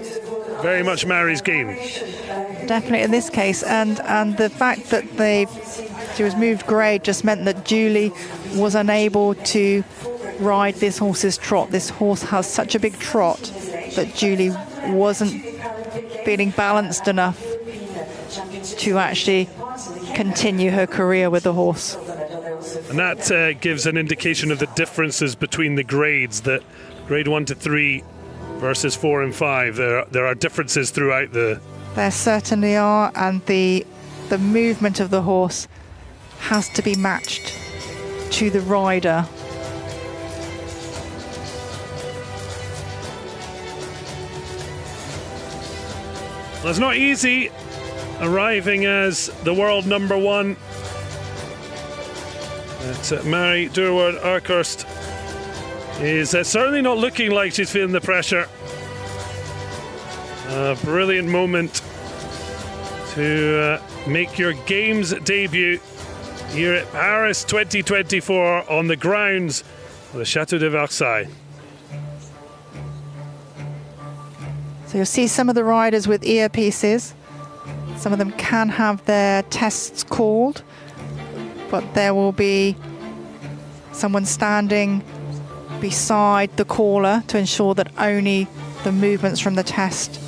very much Marie's game. Definitely in this case, and the fact that she was moved grade just meant that Julie was unable to ride this horse's trot. This horse has such a big trot that Julie wasn't feeling balanced enough to actually continue her career with the horse. And that gives an indication of the differences between the grades, that Grade 1 to 3 versus 4 and 5. There are differences throughout the... There certainly are, and the movement of the horse has to be matched to the rider. Well, it's not easy arriving as the world number 1. It's Marie Durward-Akhurst is certainly not looking like she's feeling the pressure. A brilliant moment to make your Games debut here at Paris 2024 on the grounds of the Chateau de Versailles. So you'll see some of the riders with earpieces. Some of them can have their tests called, but there will be someone standing beside the caller to ensure that only the movements from the test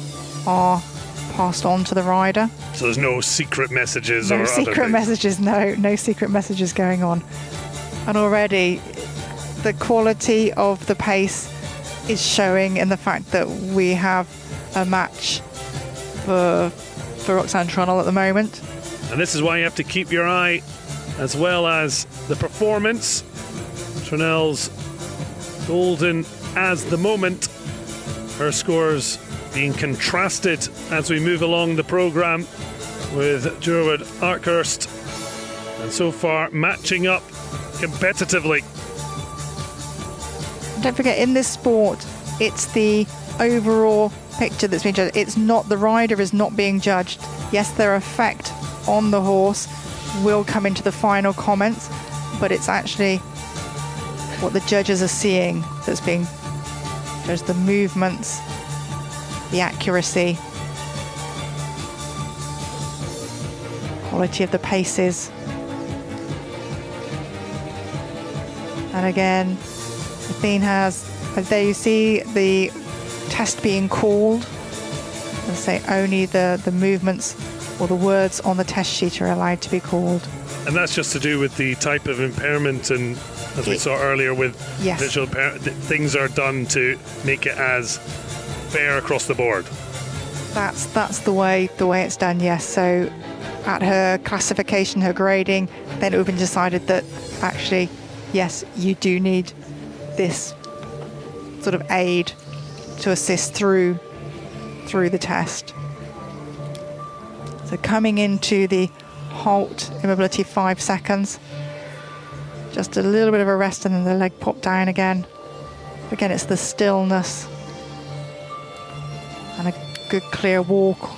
are passed on to the rider. So there's no secret messages or other things? No secret messages going on. And already the quality of the pace is showing in the fact that we have a match for Roxane Tronel at the moment. And this is why you have to keep your eye, as well as the performance. Tronel's golden as the moment. Her scores being contrasted as we move along the programme with Durward-Akhurst, and so far matching up competitively. Don't forget, in this sport, it's the overall picture that's being judged. It's not, the rider is not being judged. Yes, their effect on the horse will come into the final comments, but it's actually what the judges are seeing that's being judged: the movements, the accuracy, quality of the paces. And again, Athene has, there you see the test being called. And say only the movements or the words on the test sheet are allowed to be called. And that's just to do with the type of impairment, and as we saw earlier with visual impairment, things are done to make it as fair across the board. That's the way it's done, yes. So at her classification, her grading, then it would have been decided that actually, yes, you do need this sort of aid to assist through through the test. So coming into the halt immobility 5 seconds. Just a little bit of a rest and then the leg popped down again. Again, it's the stillness and a good clear walk,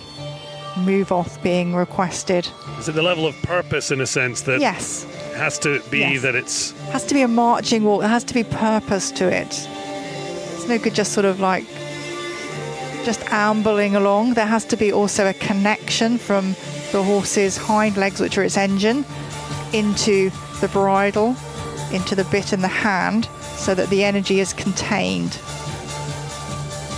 move off being requested. Is it the level of purpose in a sense that yes, has to be yes. that it's... has to be a marching walk, there has to be purpose to it. It's no good just sort of like just ambling along. There has to be also a connection from the horse's hind legs, which are its engine, into the bridle, into the bit in the hand, so that the energy is contained.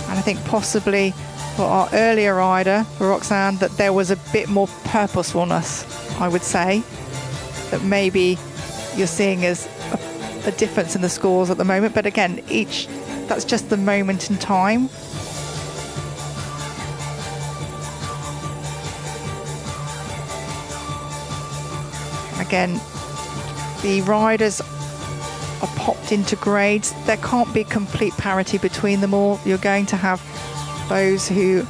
And I think possibly for our earlier rider, for Roxanne, that there was a bit more purposefulness, I would say, that maybe you're seeing as a difference in the scores at the moment. But again, that's just the moment in time. Again, the riders are popped into grades. There can't be complete parity between them all. You're going to have those who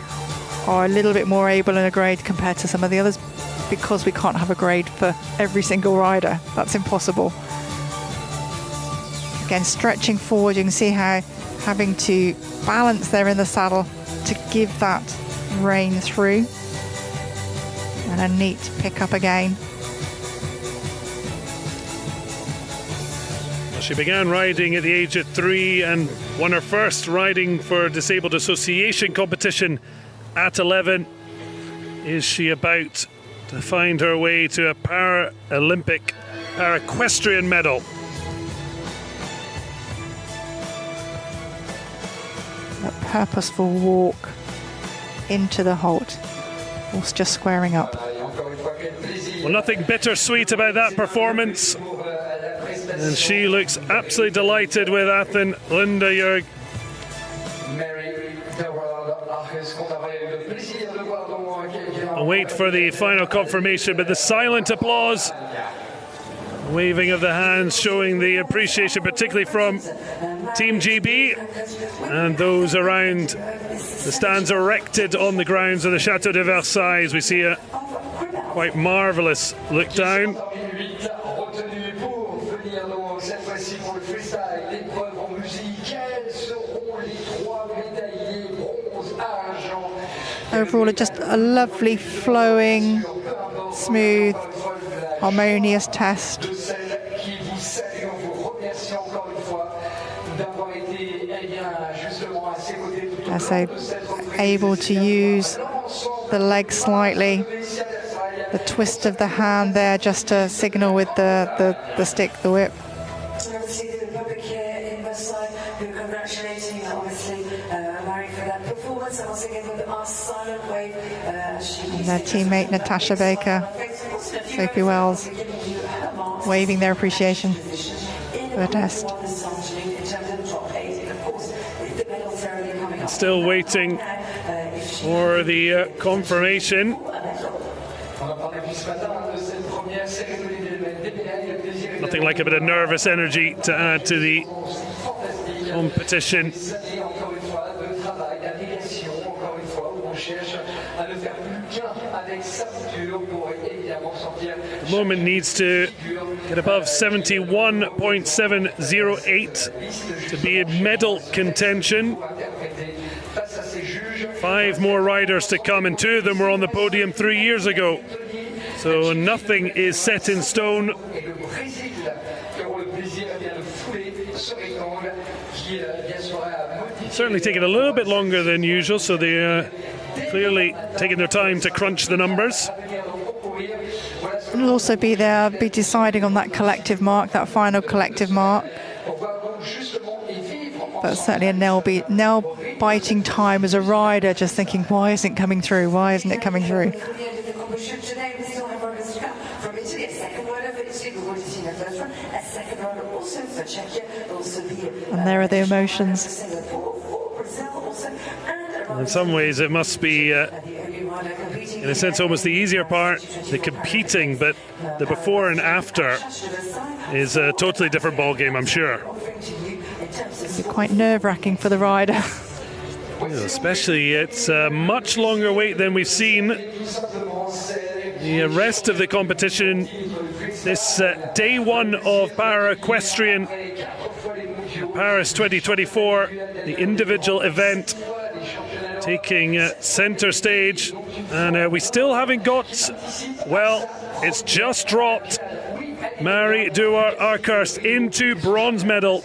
are a little bit more able in a grade compared to some of the others, because we can't have a grade for every single rider. That's impossible. Again, stretching forward, you can see how having to balance there in the saddle to give that rein through. And a neat pick up again. She began riding at the age of 3 and won her first riding for Disabled Association competition at 11. Is she about to find her way to a Paralympic Equestrian medal? A purposeful walk into the halt, horse just squaring up. Well, nothing bittersweet about that performance. And she looks absolutely delighted with Athen, Linda Jurg. I'll wait for the final confirmation, but the silent applause, waving of the hands, showing the appreciation, particularly from Team GB and those around. The stands erected on the grounds of the Chateau de Versailles. We see a quite marvellous look down. Overall, just a lovely, flowing, smooth, harmonious test. So able to use the leg slightly, the twist of the hand there just to signal with the stick, the whip. Obviously, the Republic here in Versailles, who are congratulating, obviously, Mary for that performance. And once again, with our silent wave, and their teammate Natasha Baker, Sophie Wells, waving their appreciation for the test. Still waiting for the confirmation. Nothing like a bit of nervous energy to add to the competition. The moment needs to get above 71.708 to be in medal contention. 5 more riders to come, and 2 of them were on the podium 3 years ago. So nothing is set in stone. Certainly taking a little bit longer than usual, so they're clearly taking their time to crunch the numbers. It'll also be deciding on that collective mark, that final collective mark. But certainly a nail-biting time as a rider, just thinking, why isn't it coming through? Why isn't it coming through? And there are the emotions. In some ways, it must be, in a sense, almost the easier part, the competing, but the before and after is a totally different ballgame, I'm sure. It's quite nerve-wracking for the rider. Especially, it's a much longer wait than we've seen the rest of the competition. This day one of Para-Equestrian Paris 2024, the individual event taking center stage, and we still haven't got, well, it's just dropped Marie Duarte-Arkhurst into bronze medal.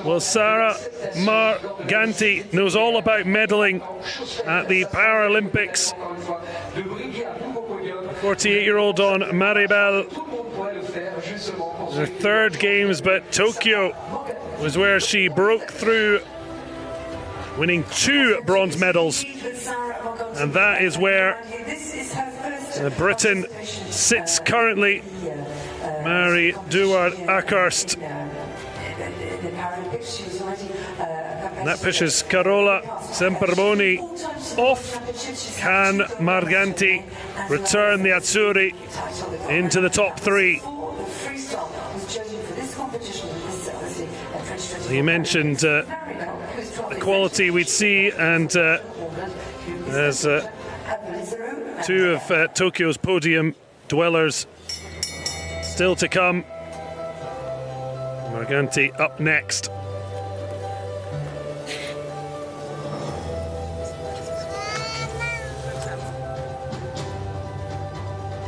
Well, Sarah Marganti knows all about medaling at the Paralympics. 48-year-old on Maribel, her third games, but Tokyo was where she broke through, winning 2 bronze medals, and that is where Britain sits currently. Marie Duarte-Arkhurst. And that pushes Carola Semperboni off. Can Marganti return the Azzurri into the top 3? You mentioned the quality we'd see, and there's 2 of Tokyo's podium dwellers still to come. Marganti up next.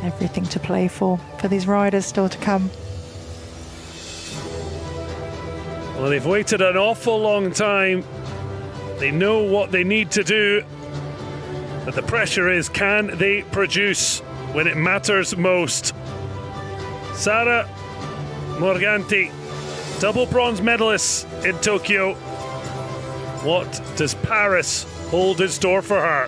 Everything to play for these riders still to come. Well, they've waited an awful long time. They know what they need to do, but the pressure is, can they produce when it matters most? Sara Morganti, double bronze medalist in Tokyo. What does Paris hold in store for her?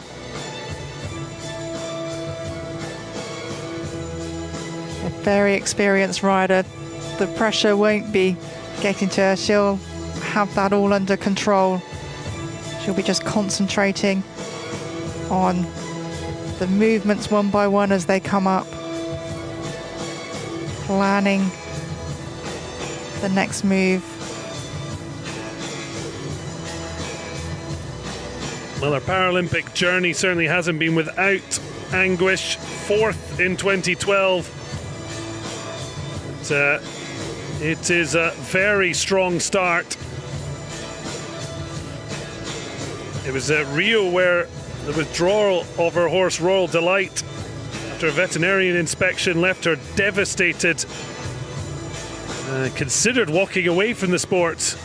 A very experienced rider. The pressure won't be getting to her. She'll have that all under control. She'll be just concentrating on the movements one by one as they come up, planning the next move. Well, her Paralympic journey certainly hasn't been without anguish. 4th in 2012. It is a very strong start. It was at Rio where the withdrawal of her horse Royal Delight after a veterinarian inspection left her devastated. Considered walking away from the sport.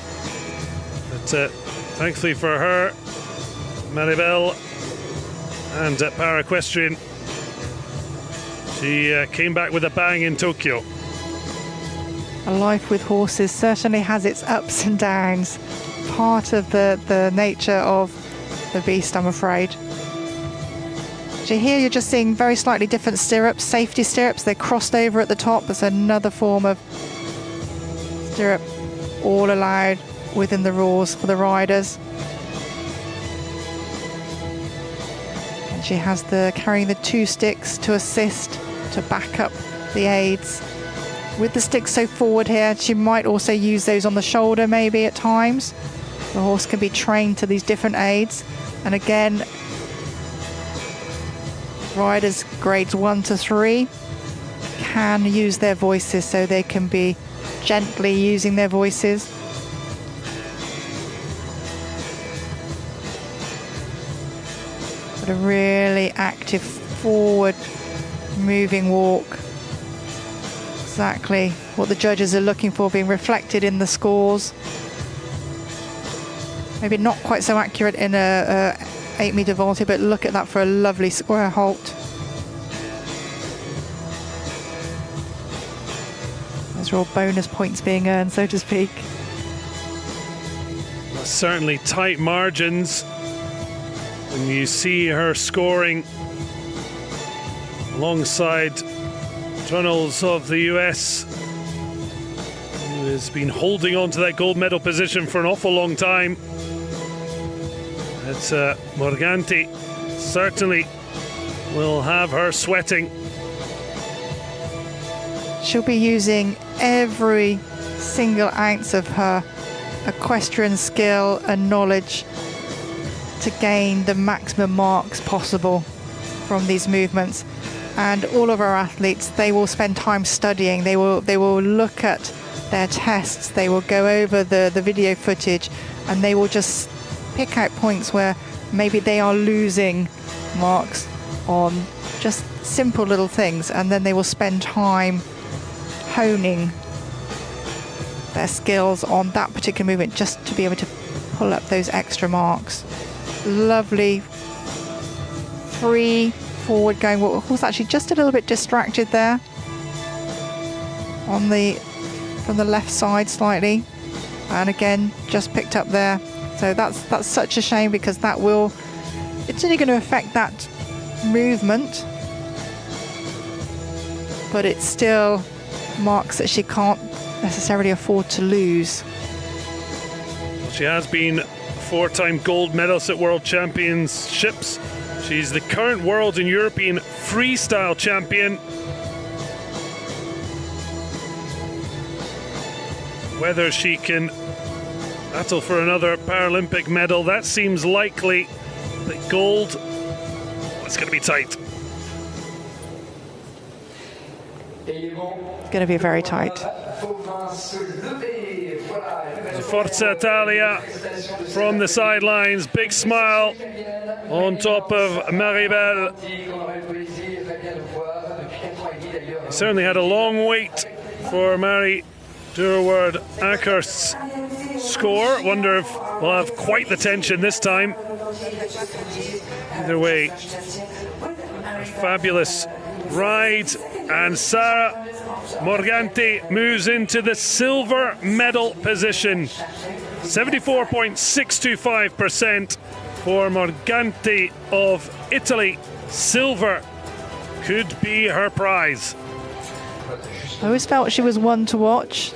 But thankfully for her, Maribel and Para-Equestrian, she came back with a bang in Tokyo. A life with horses certainly has its ups and downs. Part of the nature of the beast, I'm afraid. So here you're just seeing very slightly different stirrups, safety stirrups. They're crossed over at the top. There's another form of stirrup, all allowed within the rules for the riders. And she has carrying the 2 sticks to assist, to back up the aids. With the sticks so forward here, she might also use those on the shoulder maybe at times. The horse can be trained to these different aids. And again, riders grades 1 to 3 can use their voices, so they can be gently using their voices. But a really active forward moving walk. Exactly what the judges are looking for, being reflected in the scores. Maybe not quite so accurate in a 8-meter vault, but look at that for a lovely square halt. Those are all bonus points being earned, so to speak. Certainly tight margins. When you see her scoring alongside Tunnels of the US, who has been holding on to that gold medal position for an awful long time. It's Morganti certainly will have her sweating. She'll be using every single ounce of her equestrian skill and knowledge to gain the maximum marks possible from these movements. And all of our athletes, they will spend time studying. They will look at their tests. They will go over the video footage, and they will just pick out points where maybe they are losing marks on just simple little things, and then they will spend time honing their skills on that particular movement just to be able to pull up those extra marks. Lovely free forward going walk. Was actually just a little bit distracted there on from the left side slightly, and again just picked up there. So that's such a shame, because it's only going to affect that movement, but it's still marks that she can't necessarily afford to lose. She has been 4-time gold medalist at World Championships. She's the current world and European freestyle champion. Whether she can battle for another Paralympic medal, that seems likely. But gold, it's going to be tight. It's going to be very tight. Forza Italia from the sidelines, big smile on top of Maribel. Certainly had a long wait for Mary Durward-Akerst's score. Wonder if we'll have quite the tension this time. Either way, a fabulous ride, and Sara Morganti moves into the silver medal position. 74.625% for Morganti of Italy. Silver could be her prize. I always felt she was one to watch.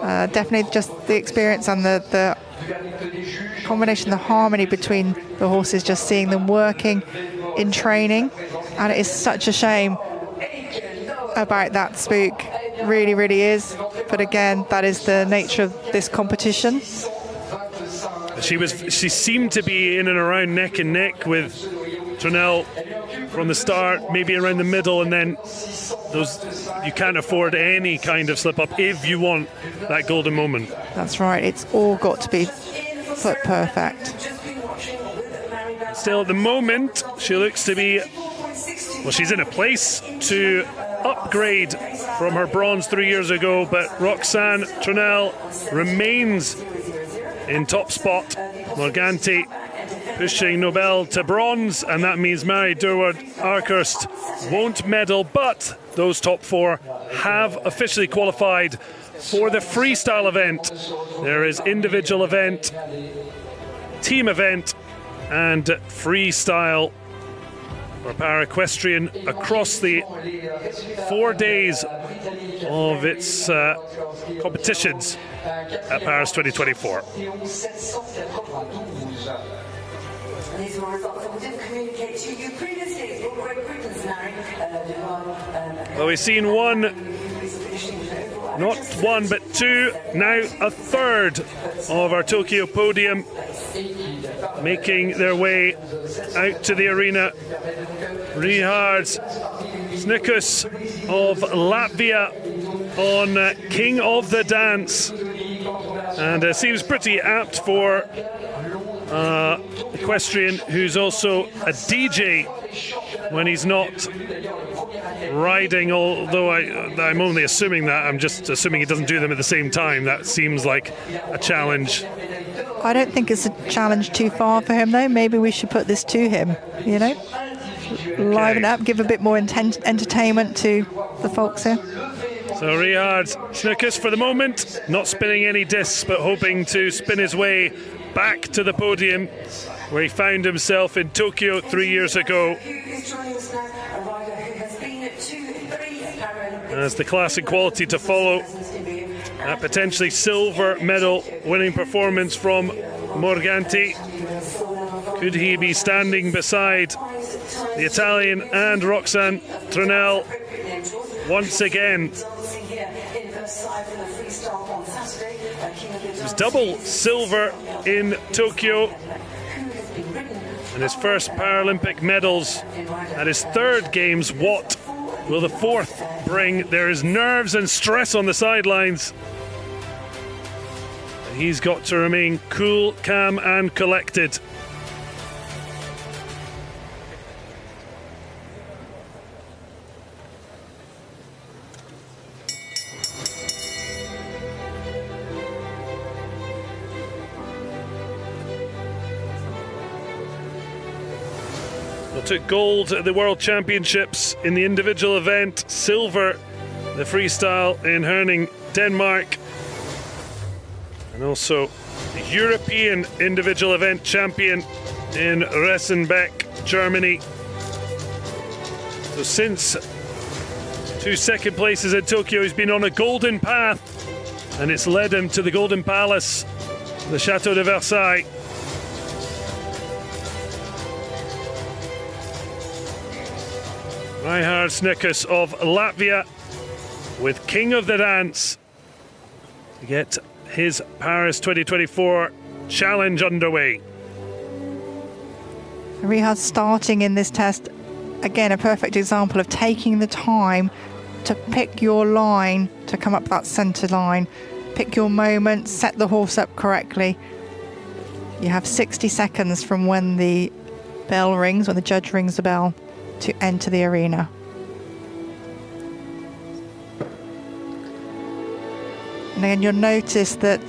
Definitely just the experience and the combination, the harmony between the horses, just seeing them working in training. And it is such a shame about that spook. Really, really is. But again, that is the nature of this competition. She seemed to be in and around neck and neck with Turnell from the start, maybe around the middle, and then you can't afford any kind of slip up if you want that golden moment. That's right. It's all got to be foot perfect. Still, at the moment, she looks to be, well, she's in a place to upgrade from her bronze 3 years ago, but Roxane Turnell remains in top spot. Morganti pushing Nobel to bronze, and that means Mary Durward-Akerst won't medal, but those top four have officially qualified for the freestyle event. There is individual event, team event, and freestyle for para-equestrian across the 4 days of its competitions at Paris 2024. These were results that we didn't communicate to you previously. Great Britain's well, we've seen one, not one, but two, now a third of our Tokyo podium making their way out to the arena. Richard Snikus of Latvia on King of the Dance, and seems pretty apt for equestrian who's also a DJ when he's not riding, although I'm only assuming that. I'm just assuming he doesn't do them at the same time. That seems like a challenge. I don't think it's a challenge too far for him, though. Maybe we should put this to him, you know? Liven up, give a bit more entertainment to the folks here. So Richard Snikus for the moment, not spinning any discs, but hoping to spin his way back to the podium where he found himself in Tokyo 3 years ago. As the classic quality to follow, a potentially silver medal winning performance from Morganti. Could he be standing beside the Italian and Roxane Turnell once again? It was double silver in Tokyo. and his first Paralympic medals at his third Games. What will the fourth bring? There is nerves and stress on the sidelines. He's got to remain cool, calm and collected. Took gold at the World Championships in the individual event, silver the freestyle in Herning, Denmark, and also the European individual event champion in Ressenbeck, Germany. So since 2 second places in Tokyo, he's been on a golden path, and it's led him to the Golden Palace, the Chateau de Versailles. Reinhard Snickers of Latvia with King of the Dance to get his Paris 2024 challenge underway. Reinhard starting in this test, again a perfect example of taking the time to pick your line, to come up that centre line, pick your moment, set the horse up correctly. You have 60 seconds from when the bell rings, when the judge rings the bell, to enter the arena. And again, you'll notice that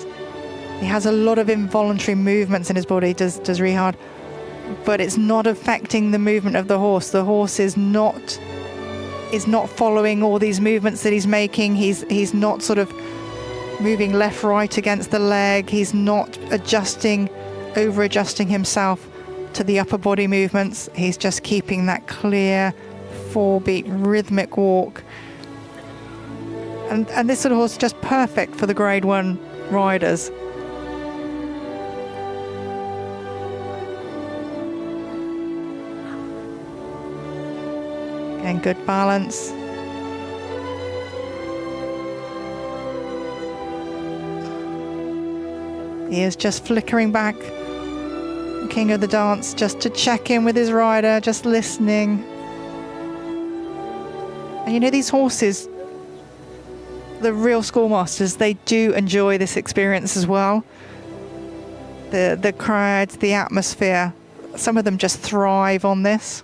he has a lot of involuntary movements in his body, does Reinhard, but it's not affecting the movement of the horse. The horse is not following all these movements that he's making. He's not sort of moving left, right against the leg. He's not over adjusting himself to the upper body movements. He's just keeping that clear 4-beat rhythmic walk, and this sort of horse is just perfect for the Grade 1 riders. Again, good balance. He is just flickering back, King of the Dance, just to check in with his rider, just listening. And you know, these horses, the real schoolmasters, they do enjoy this experience as well. The crowds, the atmosphere, some of them just thrive on this.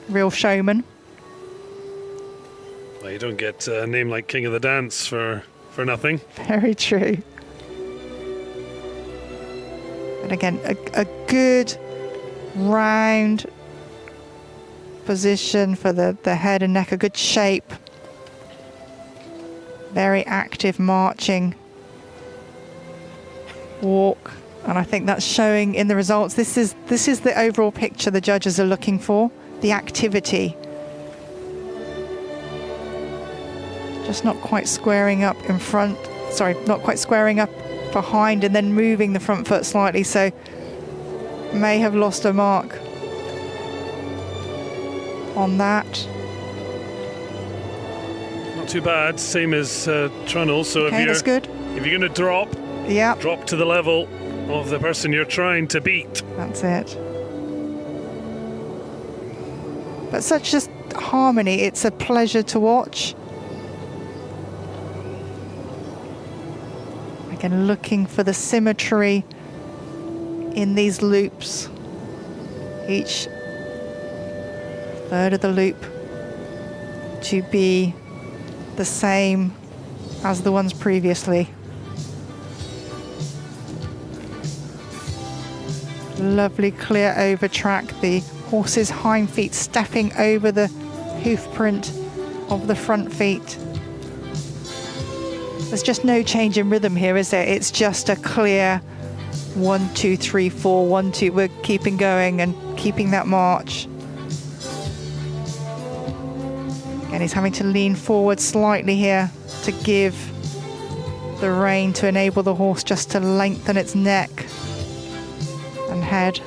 Real showman. Well, you don't get a name like King of the Dance for nothing. Very true. And again, a good round position for the head and neck, a good shape. Very active marching walk, and I think that's showing in the results. This is the overall picture the judges are looking for, the activity. Just not quite squaring up in front, sorry, not quite squaring up behind and then moving the front foot slightly, so may have lost a mark on that. Not too bad, same as Trunnell, so Okay, that's good. If you're going to drop, Yeah, drop to the level of the person you're trying to beat. that's it. But such just harmony, it's a pleasure to watch. Again, looking for the symmetry in these loops. Each third of the loop to be the same as the ones previously. Lovely clear over track, the horse's hind feet stepping over the hoof print of the front feet. There's just no change in rhythm here, is there? It's just a clear 1, 2, 3, 4, 1, 2. We're keeping going and keeping that march. And he's having to lean forward slightly here to give the rein to enable the horse just to lengthen its neck and head.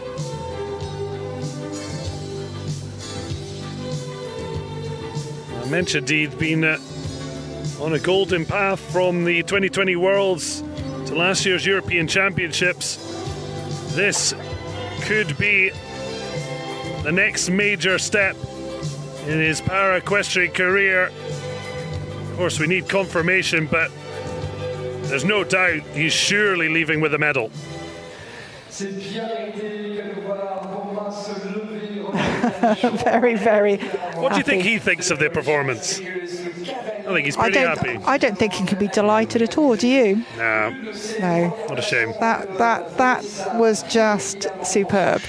I mentioned he'd been on a golden path from the 2020 Worlds to last year's European Championships. This could be the next major step in his para-equestrian career. Of course, we need confirmation, but there's no doubt he's surely leaving with a medal. Very, very. What do you think he thinks of the performance? I think he's pretty happy. I don't think he can be delighted at all. Do you? No. No. What a shame. That was just superb.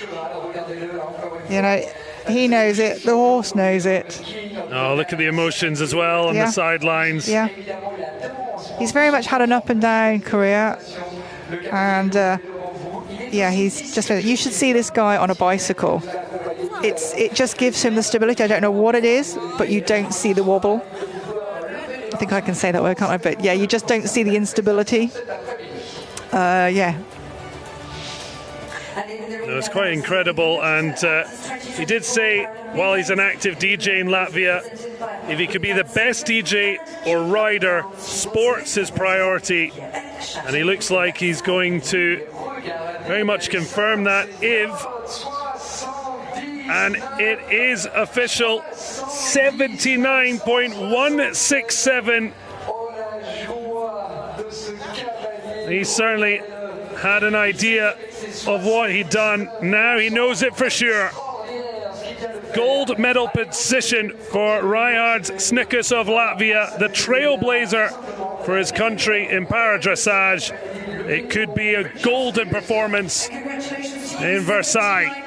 You know, he knows it. The horse knows it. Oh, look at the emotions as well on the sidelines. Yeah. He's very much had an up and down career, and yeah, he's just. You should see this guy on a bicycle. It just gives him the stability. I don't know what it is, but you don't see the wobble. I think I can say that word, can't I? But yeah, you just don't see the instability. Yeah. No, it's quite incredible, and he did say while he's an active DJ in Latvia, if he could be the best DJ or rider, sports his priority, and he looks like he's going to very much confirm that and it is official, 79.167. He certainly had an idea of what he'd done. Now he knows it for sure. Gold medal position for Rajards Snikus of Latvia, the trailblazer for his country in para-dressage. It could be a golden performance in Versailles.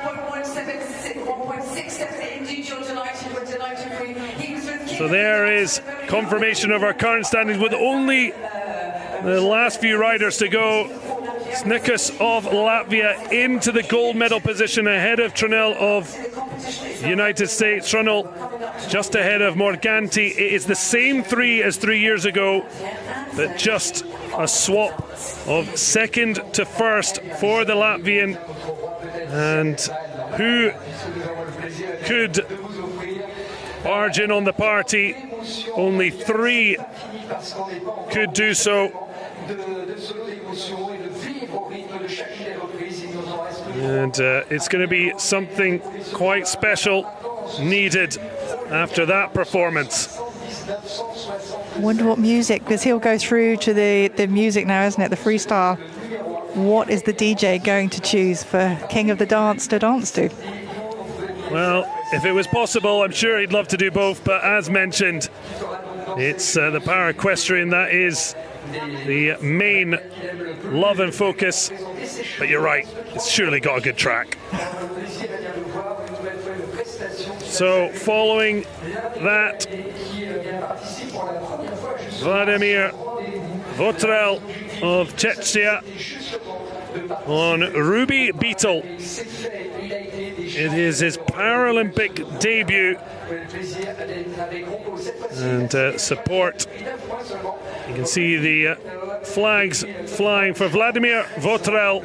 So there is confirmation of our current standings with only the last few riders to go. Snikus of Latvia into the gold medal position ahead of Trinell of United States. Trinell just ahead of Morganti. It is the same three as 3 years ago, but just a swap of second to first for the Latvian. And who could barge in on the party? Only three could do so. And it's going to be something quite special needed after that performance. I wonder what music, because he'll go through to the music now, isn't it? The freestyle. What is the DJ going to choose for King of the Dance to dance to? Well, if it was possible, I'm sure he'd love to do both, but as mentioned, it's the para-equestrian that is the main love and focus. But you're right, it's surely got a good track. So following that, Vladimir Votrel of Czechia on Ruby Beetle. It is his Paralympic debut, and support. You can see the flags flying for Vladimir Votrel,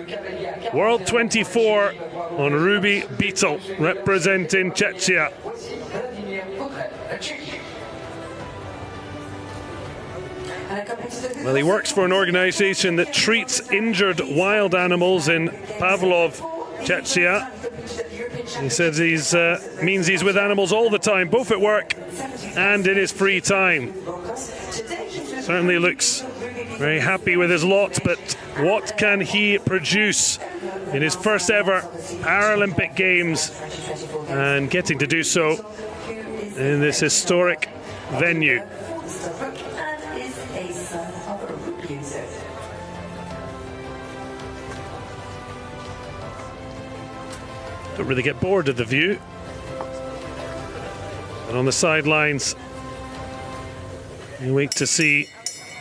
World 24 on Ruby Beetle, representing Czechia. Well, he works for an organisation that treats injured wild animals in Pavlov, Czechia. He says means he's with animals all the time, both at work and in his free time. Certainly looks very happy with his lot, but what can he produce in his first ever Paralympic Games, and getting to do so in this historic venue? Don't really get bored of the view. And on the sidelines, you wait to see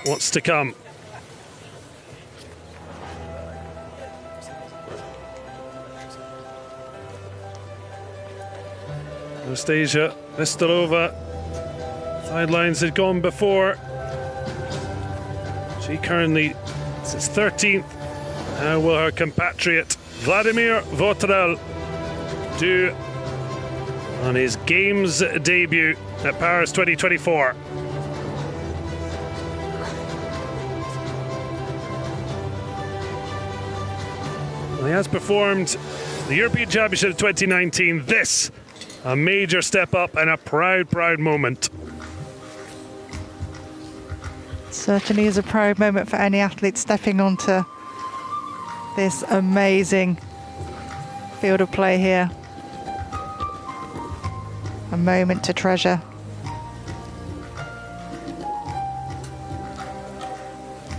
what's to come. Anastasia Vestelova, sidelines had gone before. She currently sits 13th. How will her compatriot Vladimir Votrel do on his Games debut at Paris 2024? He has performed the European Championship of 2019. This, a major step up and a proud, proud moment. Certainly is a proud moment for any athlete stepping onto this amazing field of play here. A moment to treasure.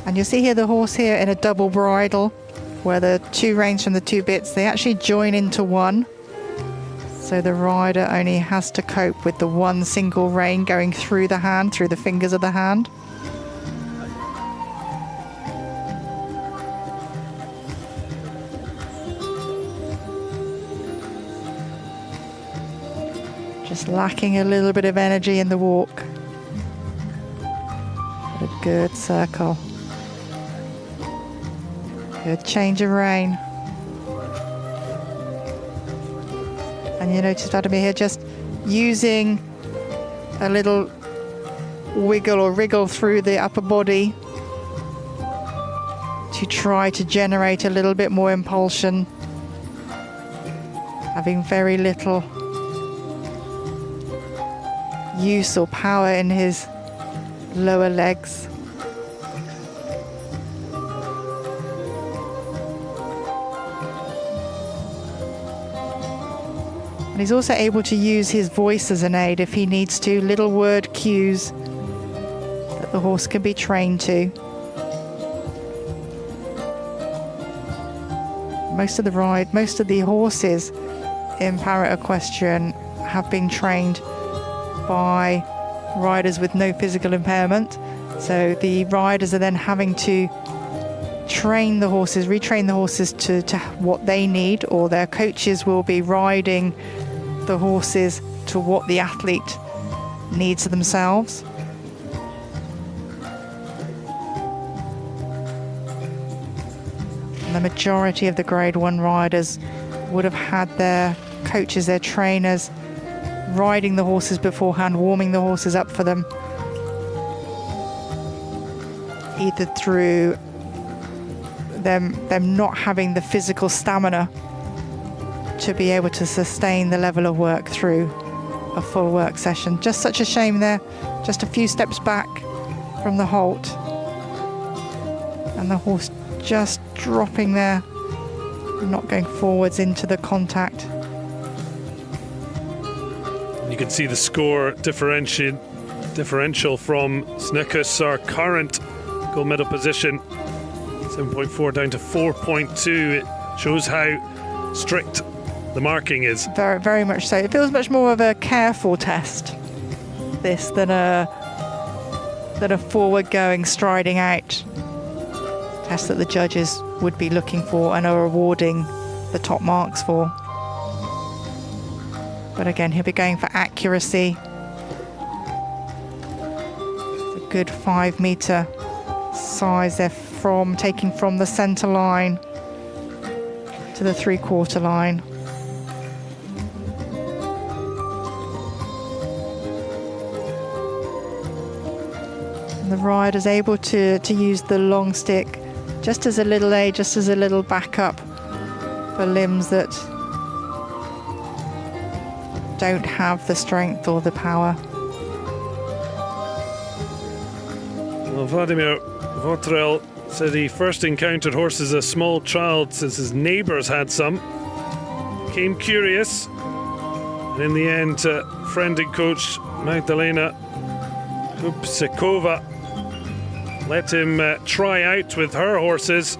And you'll see here the horse here in a double bridle, where the two reins from the two bits, they actually join into one. So the rider only has to cope with the one single rein going through the hand, through the fingers of the hand. Just lacking a little bit of energy in the walk. But a good circle. Good change of rein. And you notice Vladimir here just using a little wiggle or wriggle through the upper body to try to generate a little bit more impulsion, having very little use or power in his lower legs. And he's also able to use his voice as an aid if he needs to, little word cues that the horse can be trained to. Most of the horses in para-equestrian have been trained by riders with no physical impairment. So the riders are then having to train the horses, retrain the horses to what they need, or their coaches will be riding the horses to what the athlete needs themselves. And the majority of the Grade 1 riders would have had their coaches, their trainers, riding the horses beforehand, warming the horses up for them, either through them not having the physical stamina to be able to sustain the level of work through a full work session. Just such a shame there, just a few steps back from the halt, and the horse just dropping there, not going forwards into the contact. You can see the score differential from Snikus, our current gold medal position, 7.4 down to 4.2. It shows how strict the marking is. Very, very much so. It feels much more of a careful test, this, than a forward-going, striding out test that the judges would be looking for and are awarding the top marks for. But again, he'll be going for accuracy. It's a good 5 metre size there, taking from the centre line to the 3/4 line. And the rider's able to use the long stick just as a little aid, just as a little backup for limbs that don't have the strength or the power. Well, Vladimir Votrel said he first encountered horses as a small child since his neighbours had some. Became curious, and in the end, friend and coach Magdalena Kupsikova let him try out with her horses.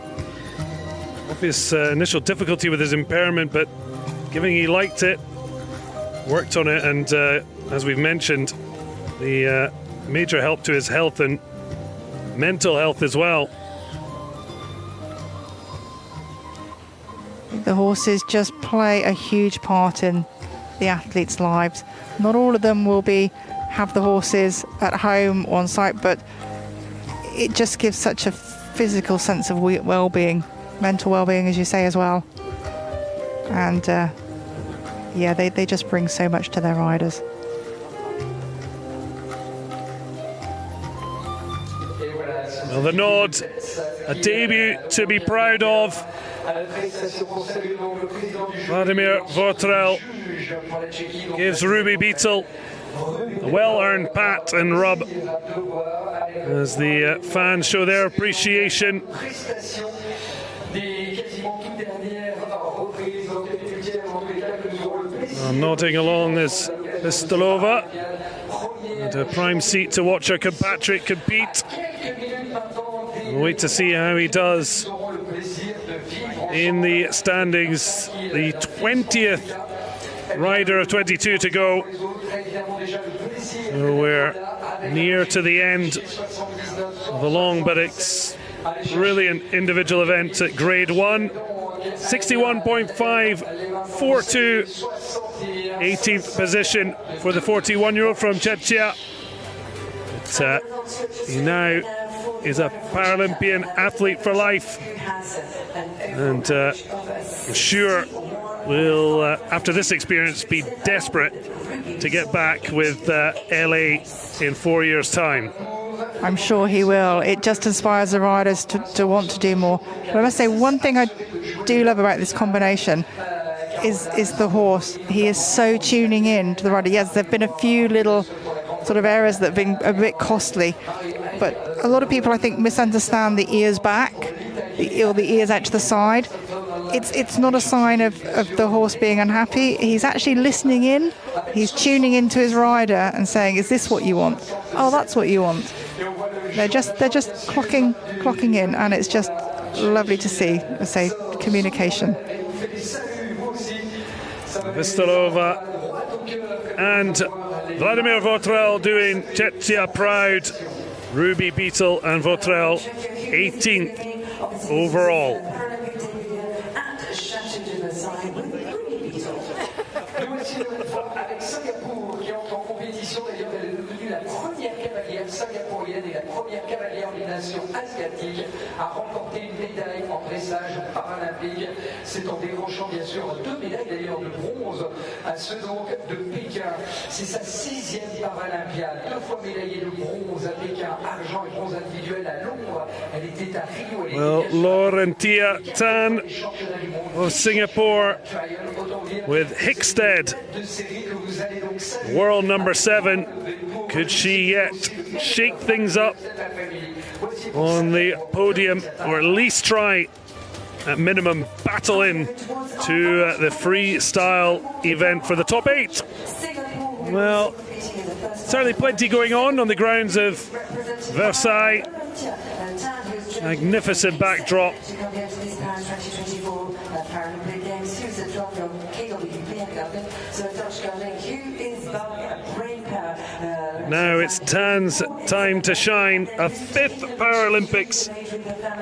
Obvious initial difficulty with his impairment, but given he liked it, worked on it, and as we've mentioned, the major help to his health and mental health as well. The horses just play a huge part in the athletes' lives. Not all of them will have the horses at home on site, but it just gives such a physical sense of well-being, mental well-being, as you say, as well. And yeah, they just bring so much to their riders. Well, the nod, a debut to be proud of, Vladimir Votrel gives Ruby Beetle a well-earned pat and rub as the fans show their appreciation. Nodding along as Pistolova at a prime seat to watch her compatriot compete. We'll wait to see how he does in the standings. The 20th rider of 22 to go. So we're near to the end of a long but brilliant individual event at grade 1. 61.542, 18th position for the 41-year-old from Czechia. But he now is a Paralympian athlete for life, and I'm sure will, after this experience, be desperate to get back with LA in 4 years' time. I'm sure he will. It just inspires the riders to want to do more. But I must say, one thing I do love about this combination is the horse. He is so tuning in to the rider. Yes, there have been a few little sort of errors that have been a bit costly, but a lot of people, I think, misunderstand the ears back, or the ears out to the side. It's not a sign of the horse being unhappy. He's actually listening in. He's tuning into his rider and saying, "Is this what you want? Oh, that's what you want." They're just clocking in, and it's just lovely to see. I say communication. Pistolova and Vladimir Votrel doing Czechia proud. Ruby Beetle and Votrel 18th overall. Singapourienne et la première cavalière des nations asiatiques à remporter une médaille en dressage paralympique. C'est en décrochant bien sûr 2 médailles d'ailleurs de bronze à ceux donc de Pékin. C'est sa 6e Paralympiade, 2 fois médaillée de bronze à Pékin, argent et bronze individuel à Londres. Elle était à Rio. Well, Laurentia Tan of Singapore with Hickstead, world number 7. Could she yet shake things up on the podium, or at least try, at minimum, battle in to the freestyle event for the top 8? Well, certainly plenty going on the grounds of Versailles. Magnificent backdrop. Paralympic Games, who's a drop from so Dutch Garling, who is brain power. Now it's Tan's time to shine. A 5th Paralympics,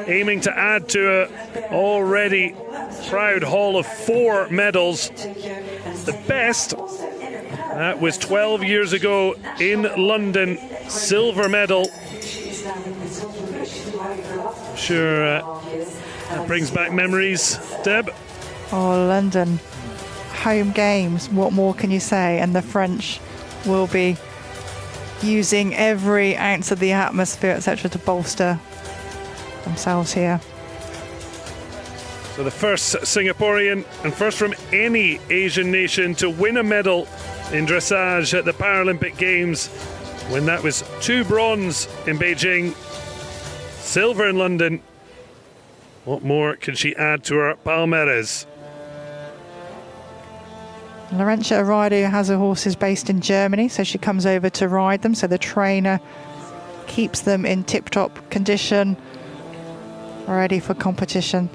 aiming to add to an already proud haul of 4 medals. The best, that was 12 years ago in London, silver medal. Sure, that brings back memories. Deb? Oh, London. Home games, what more can you say? And the French will be using every ounce of the atmosphere, etc., to bolster themselves here. So the first Singaporean and first from any Asian nation to win a medal in dressage at the Paralympic Games, when that was 2 bronze in Beijing, silver in London. What more can she add to her palmarès? Laurentia, a rider who has her horses based in Germany, so she comes over to ride them, so the trainer keeps them in tip-top condition, ready for competition.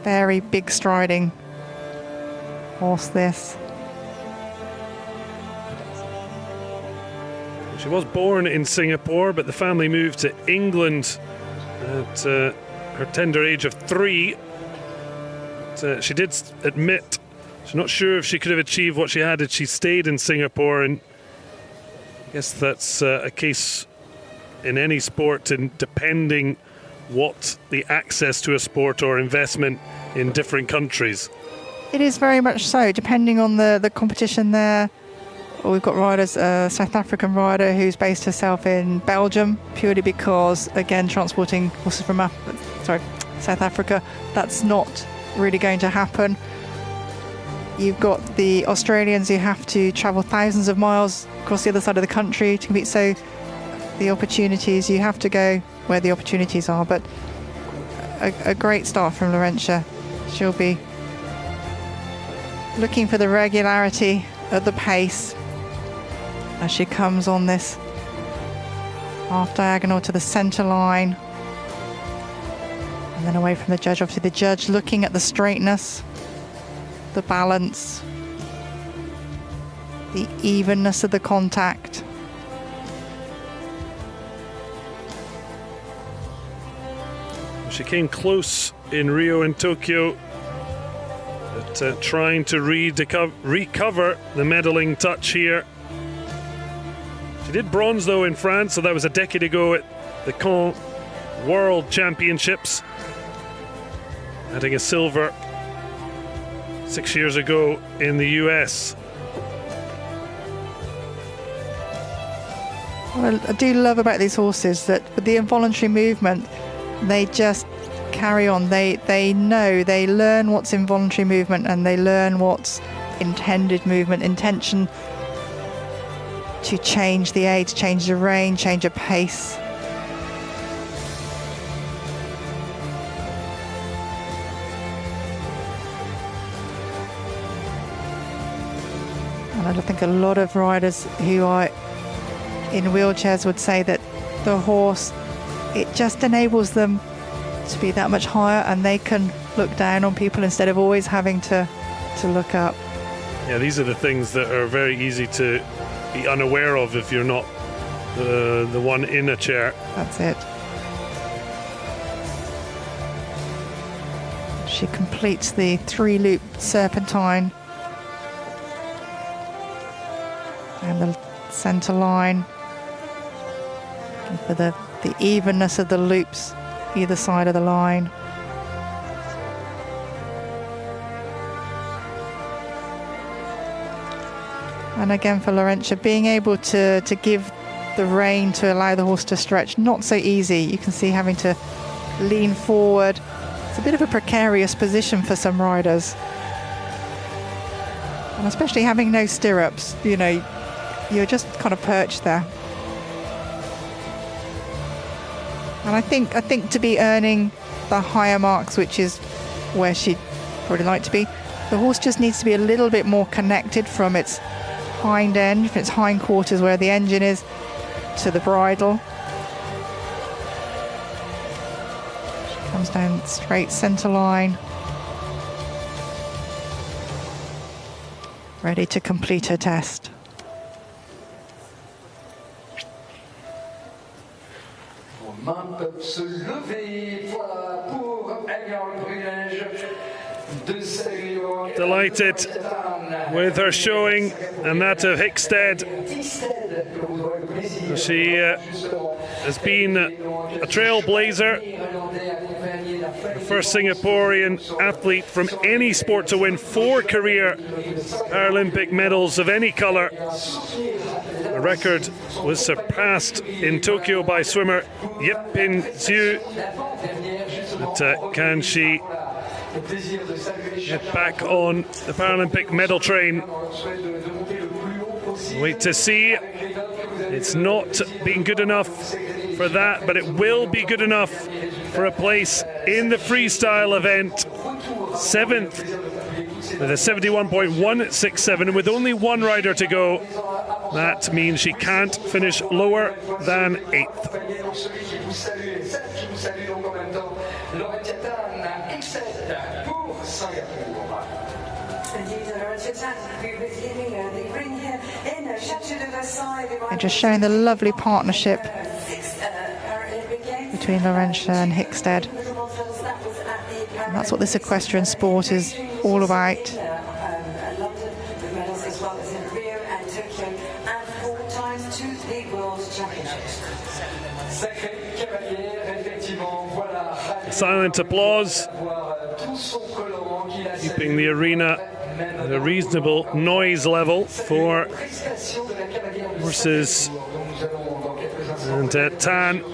Very big striding horse this. She was born in Singapore, but the family moved to England at her tender age of 3. She did admit she's not sure if she could have achieved what she had if she stayed in Singapore, and I guess that's a case in any sport, and depending what the access to a sport or investment in different countries. It is very much so, depending on the competition there. We've got riders, a South African rider who's based herself in Belgium, purely because, again, transporting horses from South Africa, that's not really going to happen. You've got the Australians who have to travel thousands of miles across the other side of the country to compete, so the opportunities, you have to go where the opportunities are. But a great start from Laurentia. She'll be looking for the regularity at the pace as she comes on this half diagonal to the centre line. And then away from the judge. Obviously the judge looking at the straightness, the balance, the evenness of the contact. She came close in Rio and Tokyo, but trying to recover the medaling touch here. She did bronze though in France, so that was a decade ago at the Caen World Championships, adding a silver 6 years ago in the US. What I do love about these horses that with the involuntary movement, they just carry on. They know, they learn what's involuntary movement and they learn what's intended movement, intention to change the age, change the rein, change a pace. And I think a lot of riders who are in wheelchairs would say that the horse, it just enables them to be that much higher and they can look down on people instead of always having to look up. Yeah, these are the things that are very easy to be unaware of if you're not the one in a chair. That's it. She completes the 3-loop serpentine and the centre line for the evenness of the loops either side of the line. And again for Laurentia, being able to give the rein to allow the horse to stretch, not so easy. You can see having to lean forward. It's a bit of a precarious position for some riders. And especially having no stirrups, you know, you're just kind of perched there. And I think to be earning the higher marks, which is where she'd probably like to be, the horse just needs to be a little bit more connected from its hind end, from its hind quarters where the engine is, to the bridle. She comes down straight centre line, ready to complete her test. Mains peuvent se lever, voilà pour Egan de Serio. Delighted with her showing and that of Hickstead. She has been a trailblazer, the first Singaporean athlete from any sport to win 4 career Paralympic medals of any colour. The record was surpassed in Tokyo by swimmer Yip Pin Zhu. But can she get back on the Paralympic medal train? Wait to see. It's not been good enough for that, but it will be good enough for a place in the freestyle event. 7th with a 71.167, and with only one rider to go, that means she can't finish lower than 8th. And just showing the lovely partnership between Laurentia and Hickstead. And that's what this equestrian sport is all about. Silent applause, keeping the arena at a reasonable noise level for horses. And Tan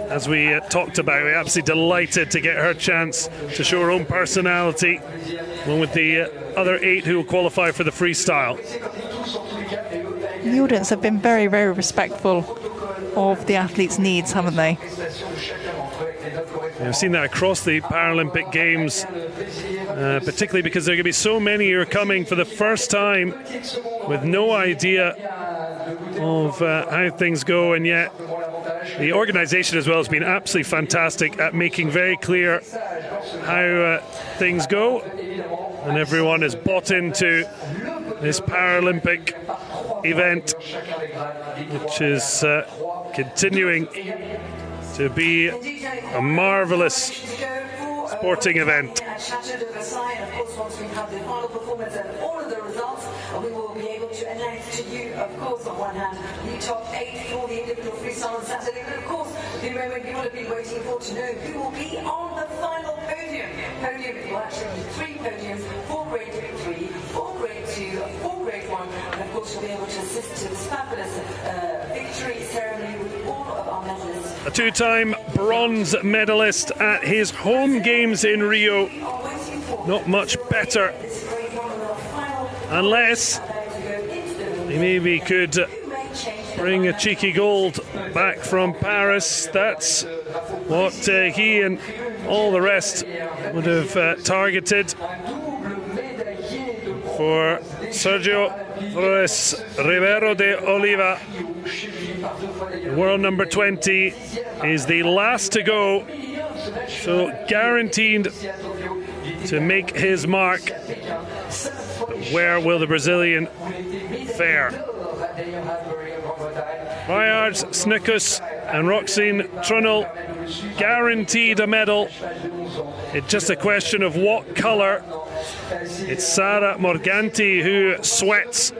as we talked about, we're absolutely delighted to get her chance to show her own personality, along with the other 8 who will qualify for the freestyle. The audience have been very, very respectful of the athletes' needs, haven't they? We've seen that across the Paralympic Games, particularly because there are going to be so many who are coming for the first time with no idea of how things go, and yet the organisation as well has been absolutely fantastic at making very clear how things go, and everyone is bought into this Paralympic event, which is continuing to be a marvellous sporting event. At Chateau de Versailles, and of course, once we have the final performance and all of the results, we will be able to announce to you, of course, on one hand, the top 8 for the individual freestyle on Saturday, but of course, the moment you will have been waiting for to know who will be on the final podium. Podium will actually be 3 podiums, 4 grade 3, 4 grade 2, 4 grade 1, and of course, you'll be able to assist to this fabulous victory ceremony with all of our medalists. A 2-time bronze medalist at his home games in Rio. Not much better, unless he maybe could bring a cheeky gold back from Paris. That's what he and all the rest would have targeted for Sergio Flores Ribeiro de Oliva. World number 20 is the last to go, so guaranteed to make his mark. But where will the Brazilian fare? Ryards, Snikus and Roxine Trunnell guaranteed a medal. It's just a question of what colour. It's Sara Morganti who sweats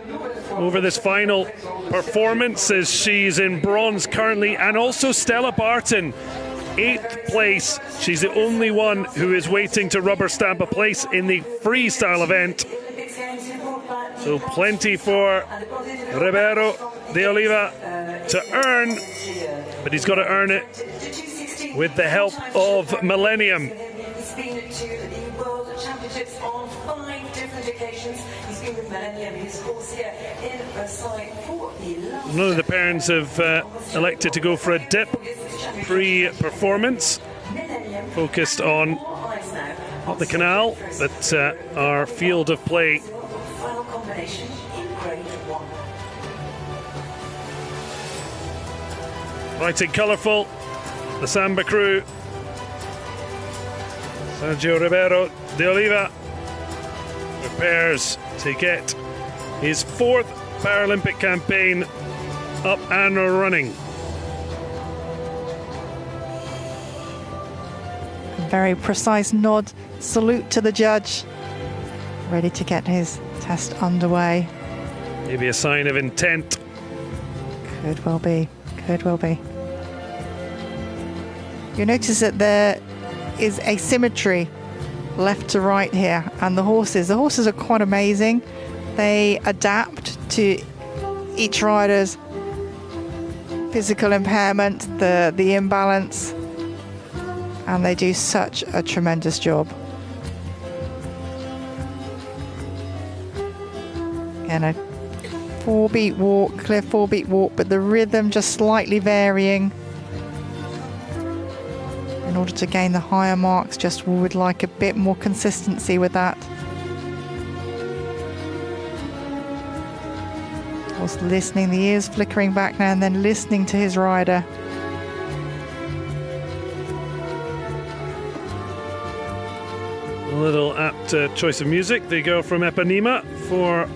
over this final performance, as she's in bronze currently, and also Stella Barton, 8th place. She's the only one who is waiting to rubber stamp a place in the freestyle event. So plenty for Ribeiro de Oliva to earn, but he's got to earn it with the help of Millennium. He's been to the World Championships on 5 different occasions. He's been with Millennium, his course here in Versailles for the last. None of the parents have elected to go for a dip pre-performance, focused on not the canal, but our field of play. Final combination in grade 1. Bright and colourful, the Samba crew. Sergio Ribeiro de Oliva prepares to get his 4th Paralympic campaign up and running. Very precise nod, salute to the judge, ready to get his test underway. Maybe a sign of intent. Could well be, could well be. You'll notice that there is asymmetry left to right here, and the horses are quite amazing. They adapt to each rider's physical impairment, the imbalance, and they do such a tremendous job. And a 4-beat walk, clear 4-beat walk, but the rhythm just slightly varying in order to gain the higher marks. Just would like a bit more consistency with that. Also listening, the ears flickering back now and then, listening to his rider. A little apt choice of music. They go from Ipanema for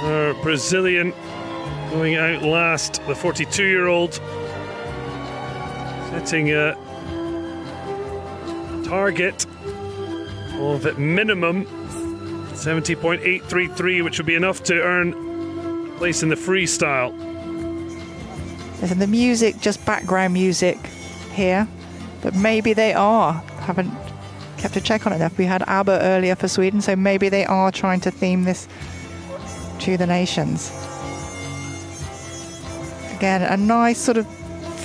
our Brazilian, going out last, the 42-year-old, setting a target of at minimum 70.833, which would be enough to earn a place in the freestyle. Listen, the music, just background music here, but maybe they are. Haven't kept a check on it enough. We had ABBA earlier for Sweden, so maybe they are trying to theme this to the nations. Again, a nice sort of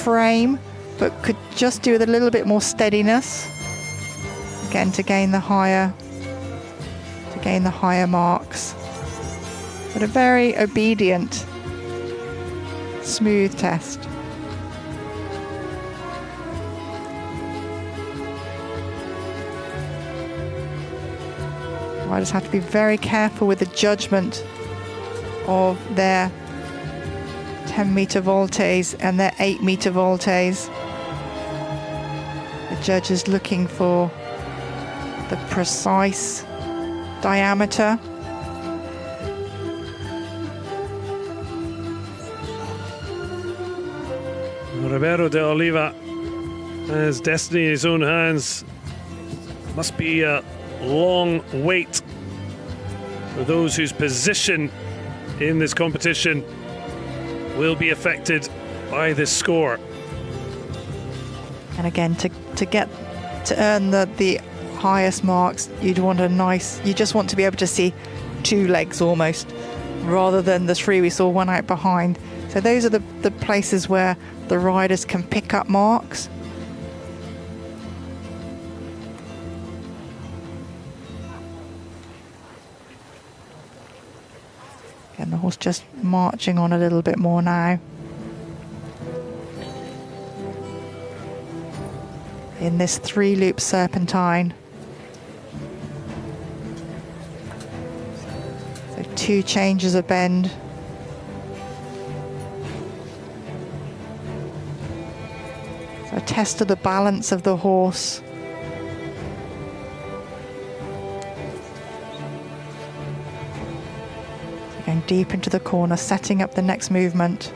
frame, but could just do with a little bit more steadiness. Again, to gain the higher marks. But a very obedient, smooth test. Riders have to be very careful with the judgment of their 10-meter voltes and their 8-meter voltes. The judge is looking for the precise diameter. Ribeiro de Oliva has destiny in his own hands. Must be a long wait for those whose position in this competition will be affected by this score. And again, to earn the highest marks, you just want to be able to see two legs almost, rather than the three we saw one out behind. So those are the places where the riders can pick up marks. And the horse just marching on a little bit more now. In this 3-loop serpentine. So 2 changes of bend. So a test of the balance of the horse. Going deep into the corner, setting up the next movement.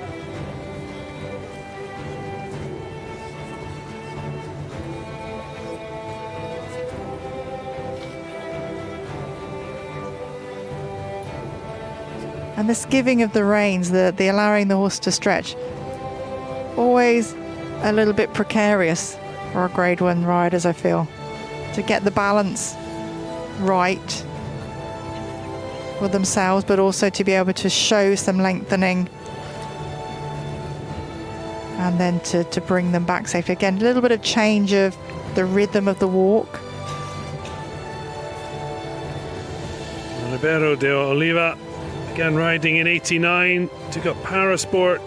And this giving of the reins, the allowing the horse to stretch, always a little bit precarious for our Grade 1 riders, I feel, to get the balance right for themselves, but also to be able to show some lengthening and then to bring them back safely. Again, a little bit of change of the rhythm of the walk. Ribeiro de Oliva began riding in '89, took up Parasport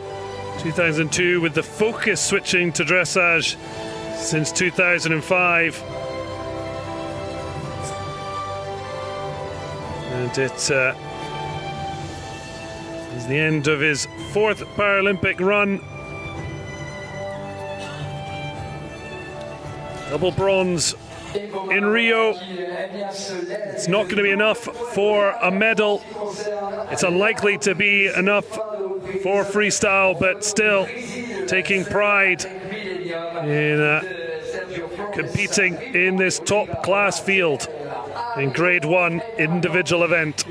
2002 with the focus switching to dressage since 2005. And it is the end of his 4th Paralympic run. Double bronze in Rio. It's not going to be enough for a medal. It's unlikely to be enough for freestyle, but still taking pride in competing in this top class field in Grade 1 individual event.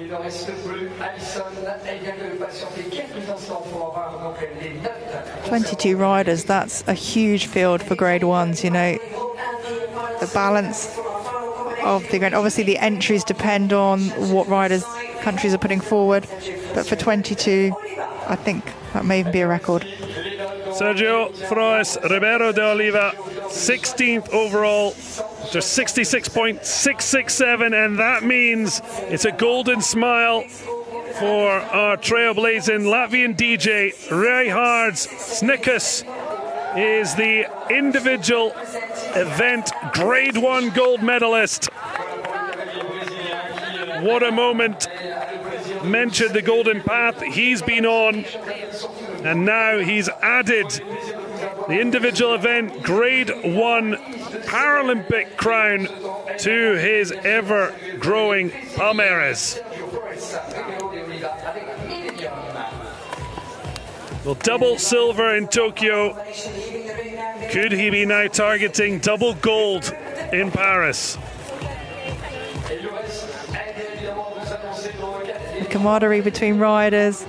22 riders, that's a huge field for Grade 1s, you know. The balance of the event, obviously the entries depend on what countries are putting forward, but for 22, I think that may even be a record. Sergio Froes Ribeiro de Oliva, 16th overall, after 66.667, and that means it's a golden smile for our trailblazing Latvian DJ. Reihards Snikus is the individual event Grade 1 gold medalist. What a moment. Mentioned the golden path he's been on, and now he's added the individual event Grade 1 Paralympic crown to his ever-growing palmarès. Well, double silver in Tokyo. Could he be now targeting double gold in Paris? The camaraderie between riders.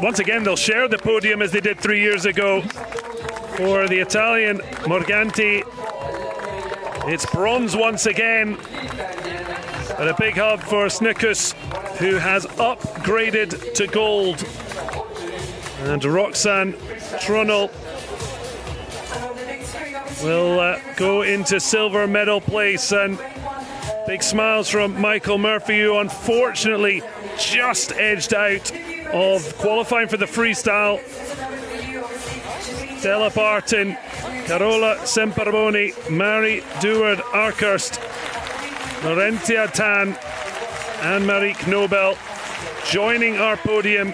Once again, they'll share the podium as they did 3 years ago. For the Italian Morganti, it's bronze once again. But a big hug for Snikus, who has upgraded to gold And Roxanne Trunnell will go into silver medal place, and big smiles from Michael Murphy, who unfortunately just edged out of qualifying for the freestyle. Stella Parton, Carola Semperboni, Mary Deward-Arkhurst, Laurentia Tan and Marieke Nobel joining our podium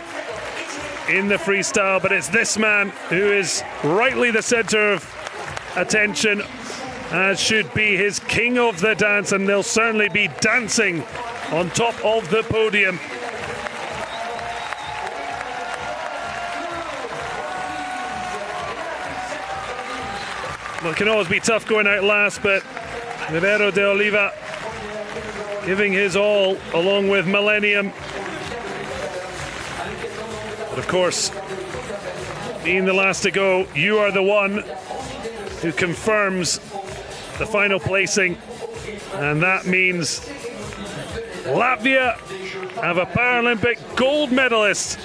in the freestyle, but it's this man who is rightly the centre of attention, as should be his king of the dance, and they'll certainly be dancing on top of the podium. Well, it can always be tough going out last, but Ribeiro de Oliva giving his all along with Millennium. But of course, being the last to go, you are the one who confirms the final placing, and that means Latvia have a Paralympic gold medalist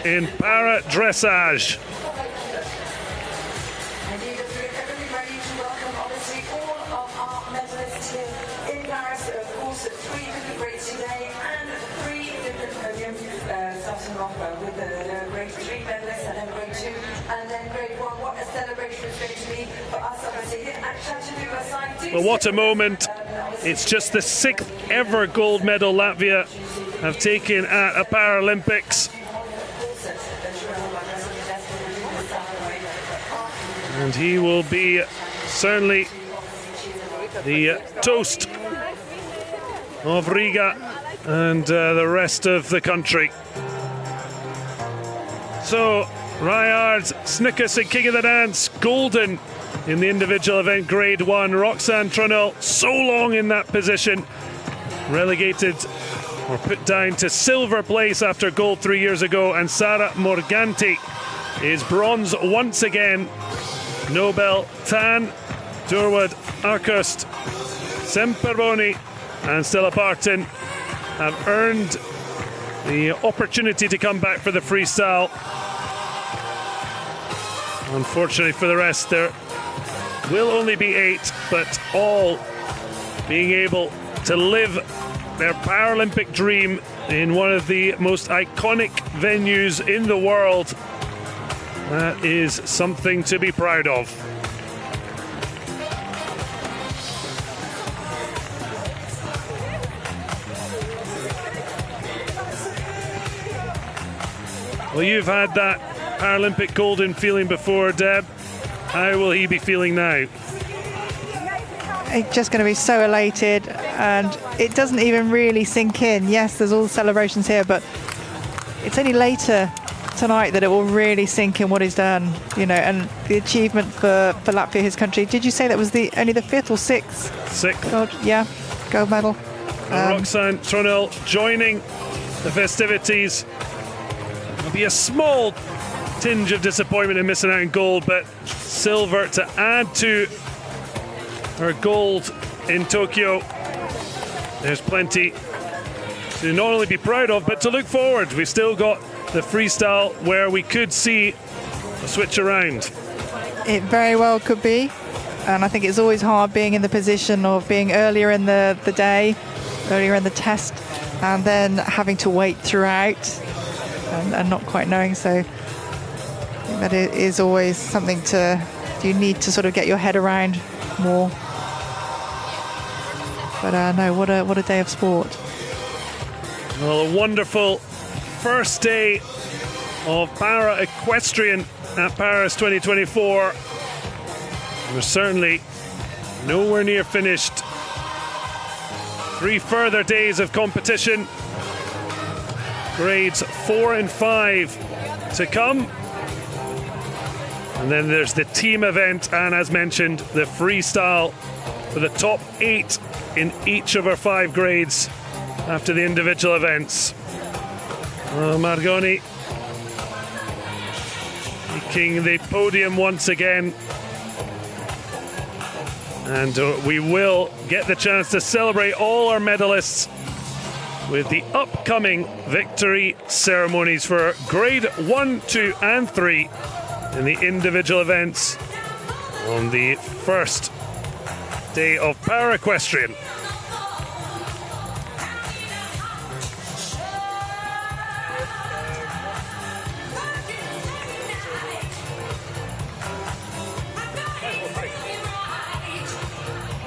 in para dressage. Well, what a moment. It's just the 6th ever gold medal Latvia have taken at a Paralympics. And he will be certainly the toast of Riga and the rest of the country. So, Ryard Snickerson, King of the Dance, golden in the individual event Grade 1. Roxanne Trunnell, so long in that position, relegated or put down to silver place after gold 3 years ago. And Sara Morganti is bronze once again. Nobel, Tan, Durwood, Arkhurst, Semperboni and Stella Parton have earned the opportunity to come back for the freestyle. Unfortunately for the rest, there will only be 8, but all being able to live their Paralympic dream in one of the most iconic venues in the world. That is something to be proud of. Well, you've had that Paralympic golden feeling before, Deb. How will he be feeling now? He's just going to be so elated, and it doesn't even really sink in. Yes, there's all the celebrations here, but it's only later tonight that it will really sink in what he's done, you know, and the achievement for Latvia, his country. Did you say that was only the 5th or 6th? 6th. Gold medal. Roxanne Trunnell joining the festivities. There'll be a small tinge of disappointment in missing out on gold, but silver to add to her gold in Tokyo. There's plenty to not only be proud of, but to look forward. We've still got the freestyle where we could see a switch around. It very well could be, and I think it's always hard being in the position of being earlier in the day, earlier in the test, and then having to wait throughout and not quite knowing. So that is always something you need to sort of get your head around more. But no, what a day of sport. Well, a wonderful first day of para equestrian at Paris 2024. We're certainly nowhere near finished. 3 further days of competition. Grades 4 and 5 to come. And then there's the team event, and as mentioned, the freestyle for the top 8 in each of our 5 grades after the individual events. Margoni taking the podium once again. And we will get the chance to celebrate all our medalists with the upcoming victory ceremonies for grade 1, 2 and 3 in the individual events on the first day of Para-Equestrian.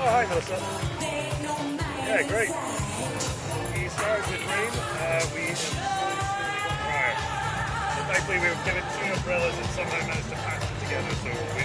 Oh, hi, Melissa. Yeah, great. He started with rain. We prior. So thankfully we were given 2 umbrellas and somehow managed to patch it together, so we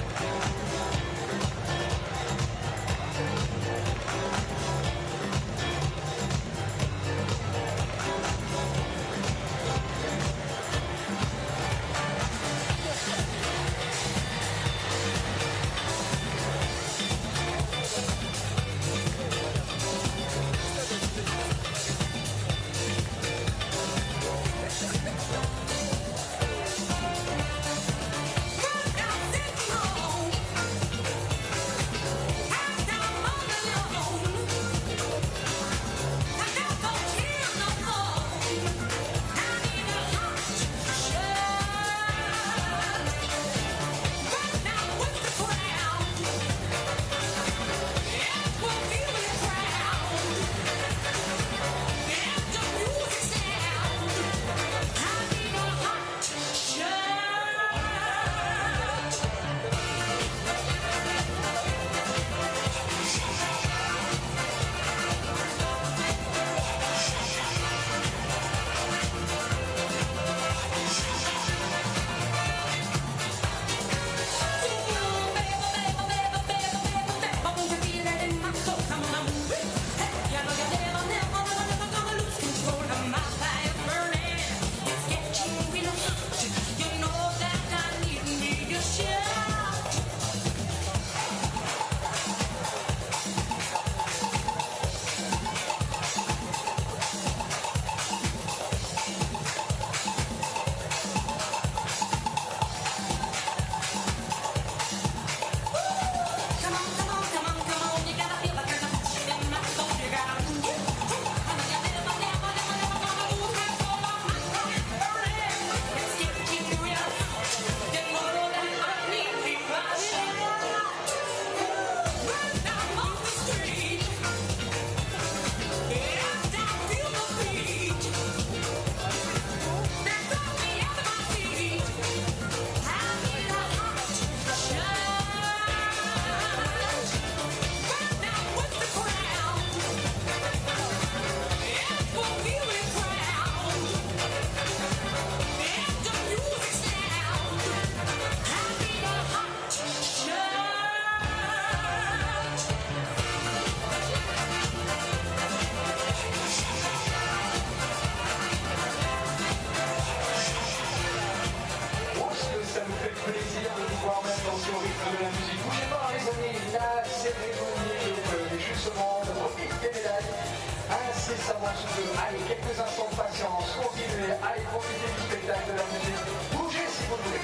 Allez, quelques instants de patience, continuez, allez profiter du spectacle de la musique. Bougez si vous voulez.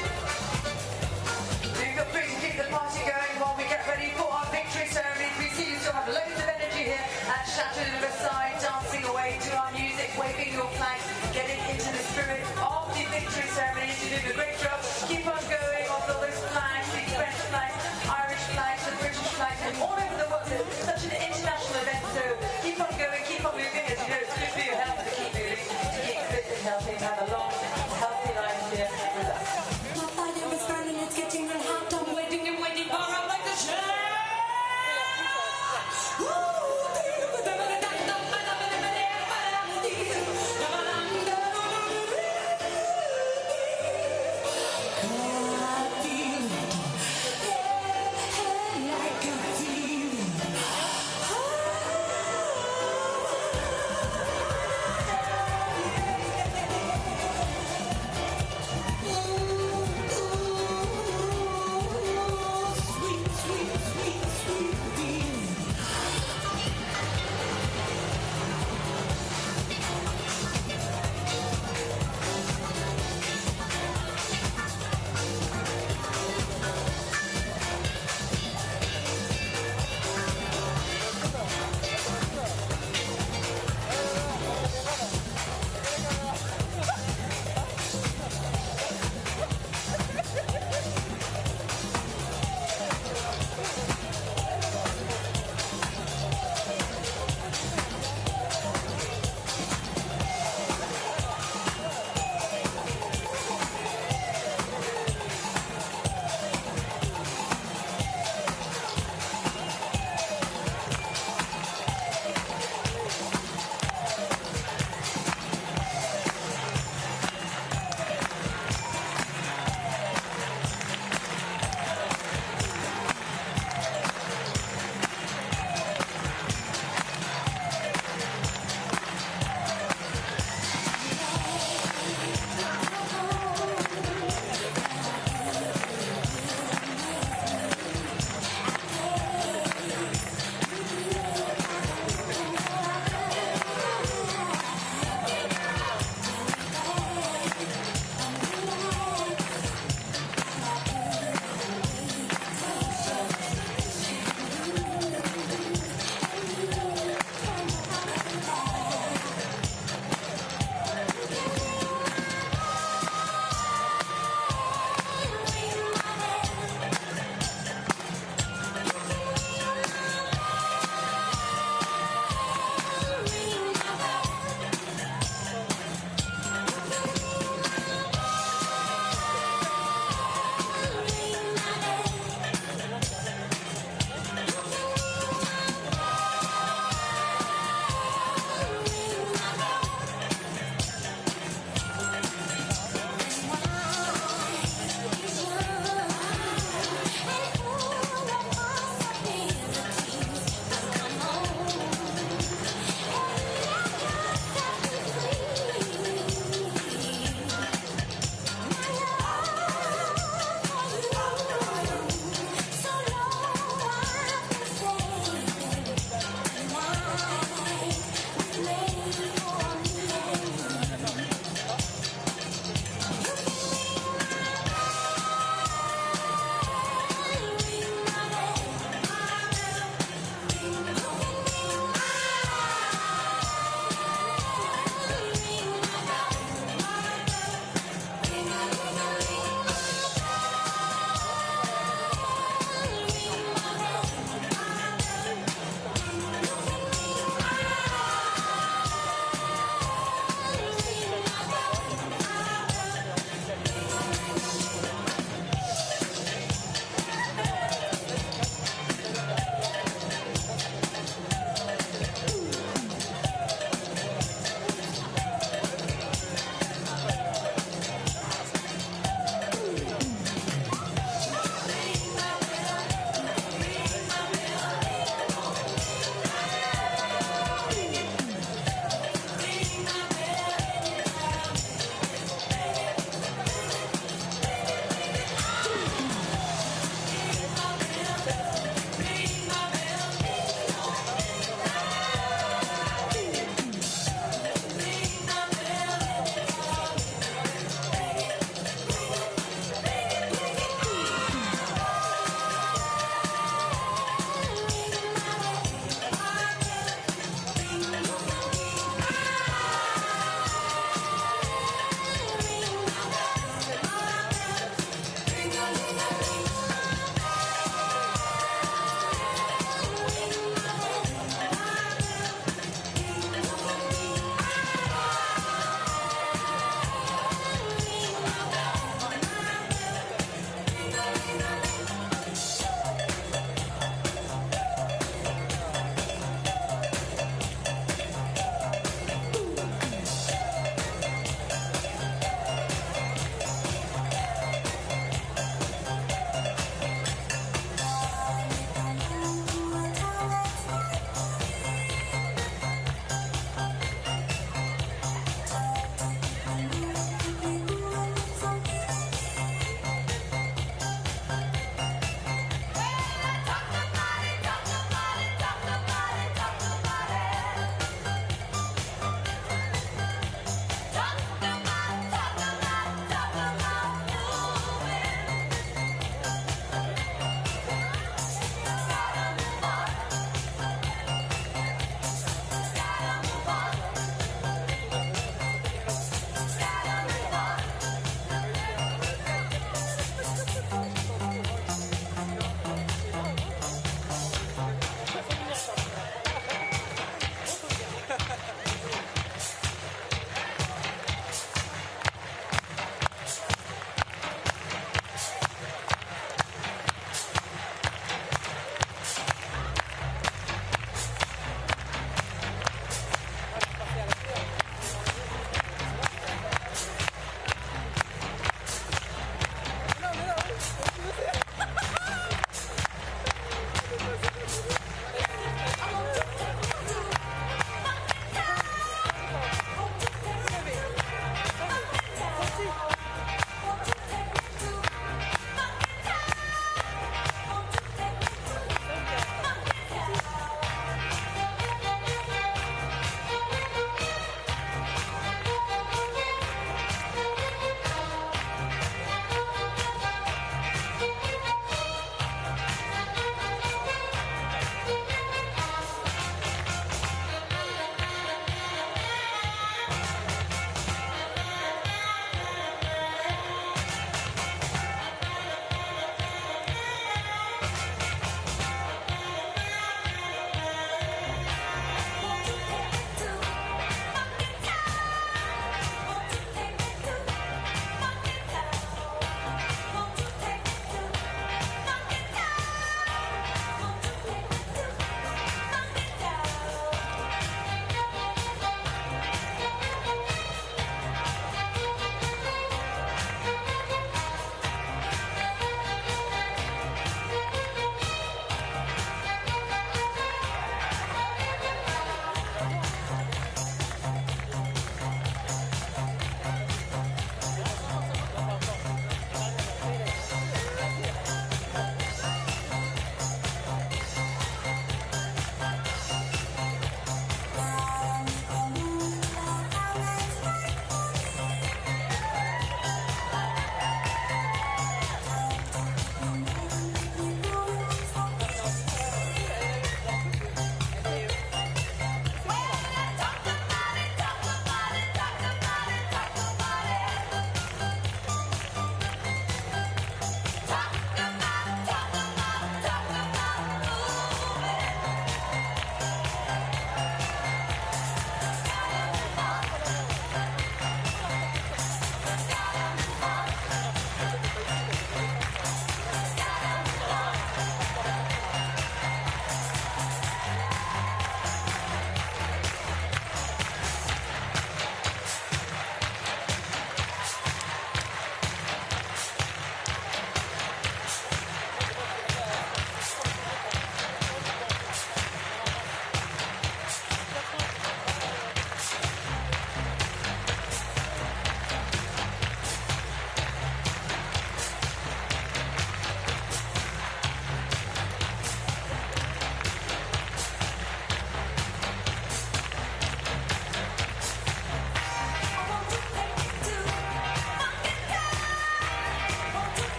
Keep the beat, keep the party going while we get ready for our victory ceremony. We see you still have loads of energy here at Chateau de Versailles, dancing away to our music, waving your flags, getting into the spirit of the victory ceremony. You're doing a great job. Keep on going on those flags, the French flags, Irish flags, the British flags, and all over the world. It's such an international event, so keep on going, keep on moving. As you know, it's good for your health to keep moving, to keep fit and healthy, and have a long, healthy life here with us. My fire is burning, it's getting real hot. I'm waiting and waiting for a like the shell.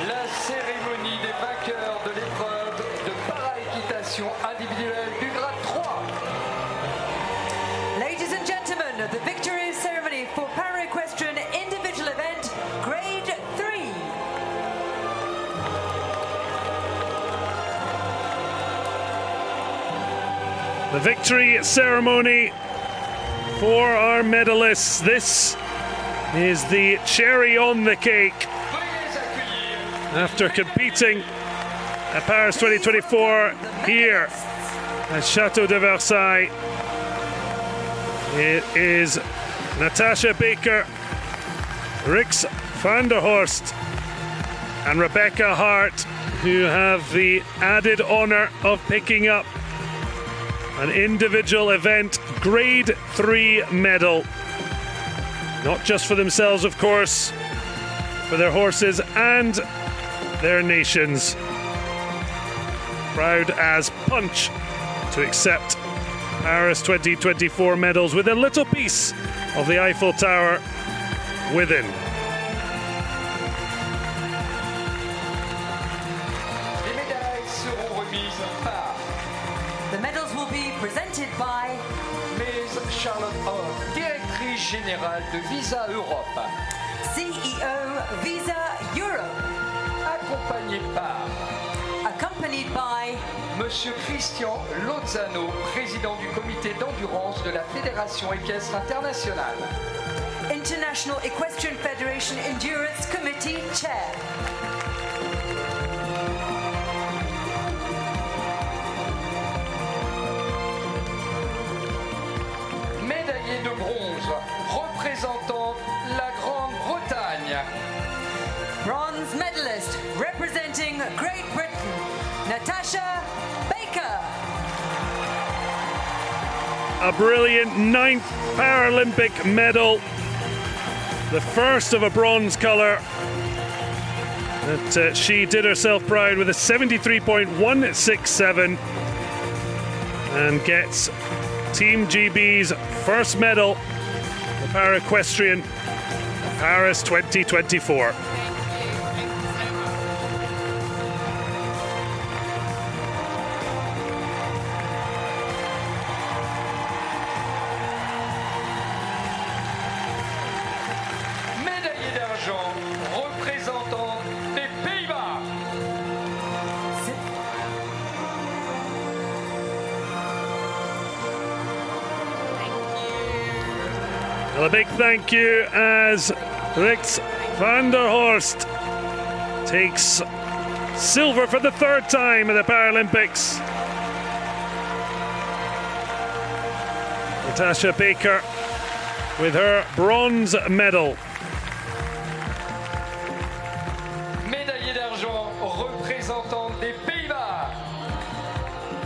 la cérémonie des vainqueurs de l'épreuve de para-équitation individuelle du grade 3. Ladies and gentlemen, the victory ceremony for para-equestrian individual event, grade 3. The victory ceremony for our medalists. This is the cherry on the cake. After competing at Paris 2024 here at Chateau de Versailles, it is Natasha Baker, Rix van der Horst and Rebecca Hart who have the added honour of picking up an individual event grade 3 medal. Not just for themselves, of course, for their horses and their nations. Proud as punch to accept Paris 2024 medals with a little piece of the Eiffel Tower within. The medals will be presented by Ms. Charlotte Hoff, directrice générale de Visa Europe. CEO Visa Europe. Accompanied by Monsieur Christian Lozano, président du comité d'endurance de la Fédération équestre internationale. International Equestrian Federation Endurance Committee Chair. Médaillé de bronze, représentant la Grande-Bretagne. Bronze medalist representing Great Britain, Natasha Baker. A brilliant 9th Paralympic medal, the first of a bronze colour that she did herself proud with a 73.167 and gets Team GB's first medal, the para-equestrian Paris 2024. Médaillé d'argent, représentant des Pays-Bas. Well, a big thank you as Rix van der Horst takes silver for the 3rd time at the Paralympics. Natasha Baker with her bronze medal. Médaillé d'argent, représentant des Pays-Bas.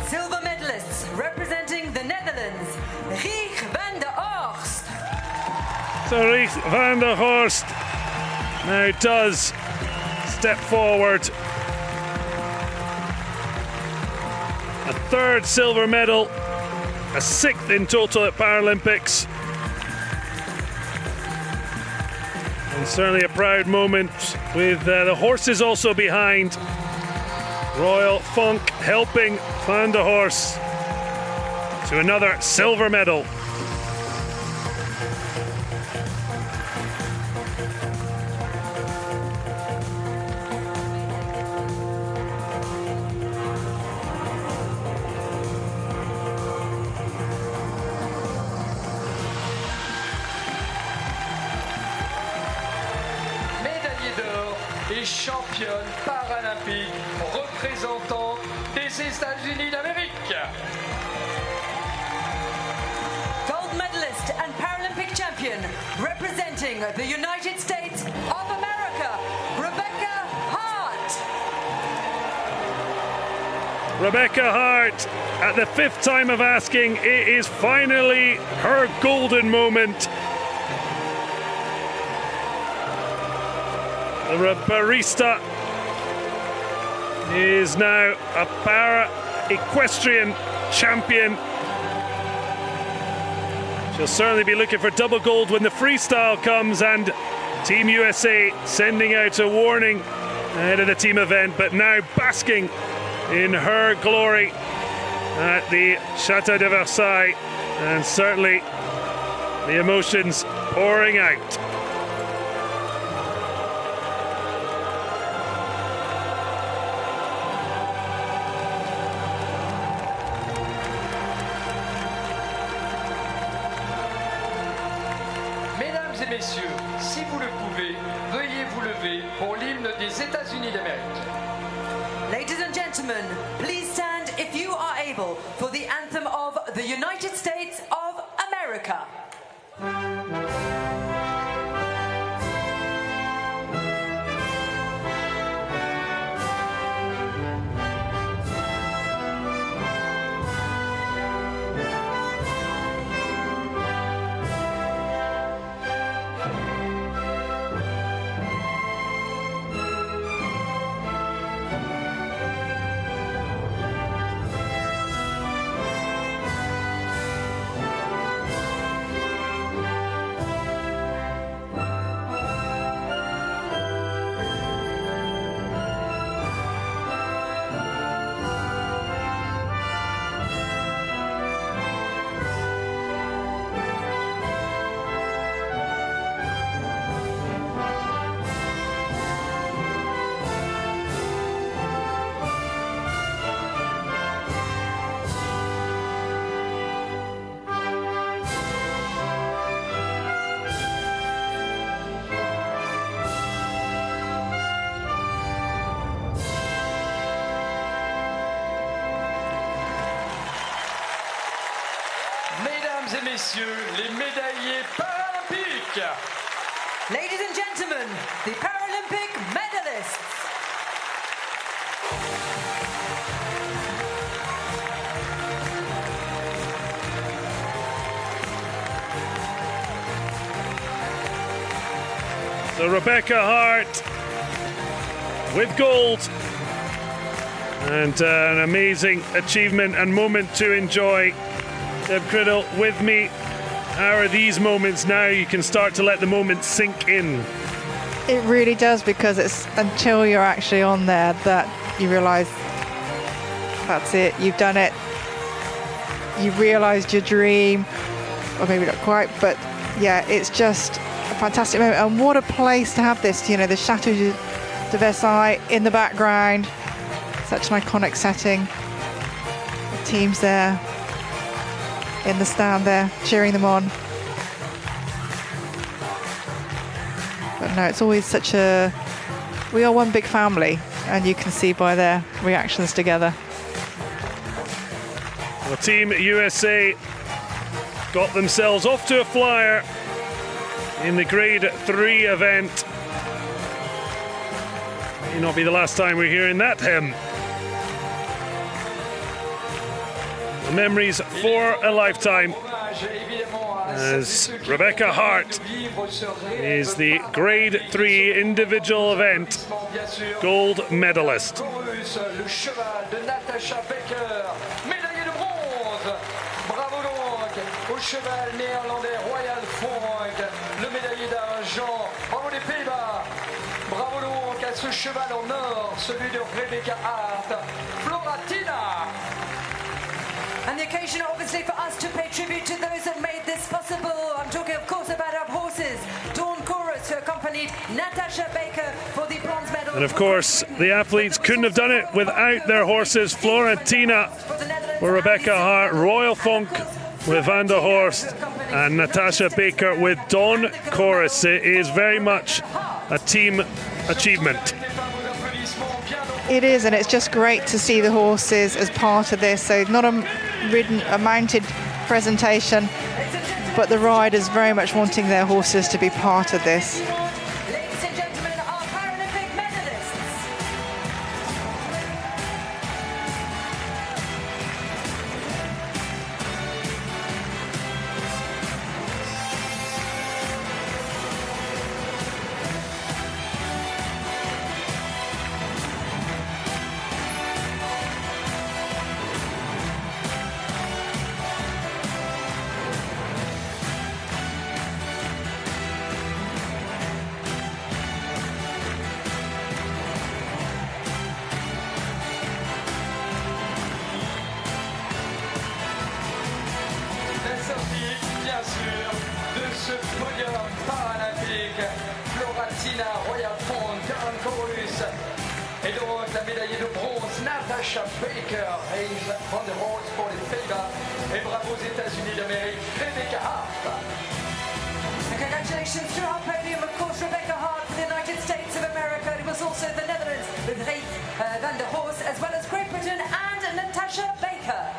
Silver medalists representing the Netherlands, Rix van der Horst. So Rix van der Horst now does step forward. A 3rd silver medal, a 6th in total at Paralympics. And certainly a proud moment with the horses also behind. Royal Funk helping Van der Horst to another silver medal. Et championne paralympique représentant des États-Unis d'Amérique. Gold medalist and Paralympic champion representing the United States of America, Rebecca Hart. Rebecca Hart, at the 5th time of asking, it is finally her golden moment. The barista is now a para-equestrian champion. She'll certainly be looking for double gold when the freestyle comes, and Team USA sending out a warning ahead of the team event, but now basking in her glory at the Chateau de Versailles, and certainly the emotions pouring out. Mesdames et messieurs, si vous le pouvez, veuillez vous lever pour l'hymne des États-Unis d'Amérique. Ladies and gentlemen, please stand if you are able for the anthem of the United States of America. Mesdames et messieurs, les médaillés paralympiques. Ladies and gentlemen, the Paralympic medalists. So Rebecca Hart with gold, and an amazing achievement and moment to enjoy. Deb Criddle with me. How are these moments now? You can start to let the moment sink in. It really does, because it's until you're actually on there that you realise that's it, you've done it. You've realised your dream, or maybe not quite, but yeah, it's just a fantastic moment. And what a place to have this, you know, the Chateau de Versailles in the background, such an iconic setting. The team's there in the stand there, cheering them on. But no, it's always such a... We are one big family, and you can see by their reactions together. Well, Team USA got themselves off to a flyer in the Grade 3 event. May not be the last time we're hearing that hymn. Memories for a lifetime, as Rebecca Hart is the Grade 3 individual event gold medalist. Le cheval de Natasha Baker, médaillé de bronze. Bravo donc au cheval néerlandais Royal Frank, le médaillé d'argent. Bravo les Pays-Bas. Bravo donc à ce cheval en or, celui de Rebecca Hart. Floratina. And the occasion, obviously, for us to pay tribute to those that made this possible. I'm talking, of course, about our horses. Dawn Chorus, who accompanied Natasha Baker for the bronze medal. And of course, the athletes couldn't have done it without their horses. Florentina for Rebecca Hart, Royal Funk with Van der Horst, and Natasha Baker with Dawn Chorus. It is very much a team achievement. It is, and it's just great to see the horses as part of this. So not a mounted presentation, but the riders very much wanting their horses to be part of this. Ladies and gentlemen, our Paralympic medalists. Argentina, Royal Font, Karen Chorus. Et donc la médaillée de bronze, Natasha Baker, Hayes van der Rohe pour les Pays-Bas. Et bravo aux États-Unis d'Amérique, Rebecca Hart. And congratulations to our podium, of course, Rebecca Hart for the United States of America. It was also the Netherlands with Ray van der Horst, as well as Great Britain and Natasha Baker.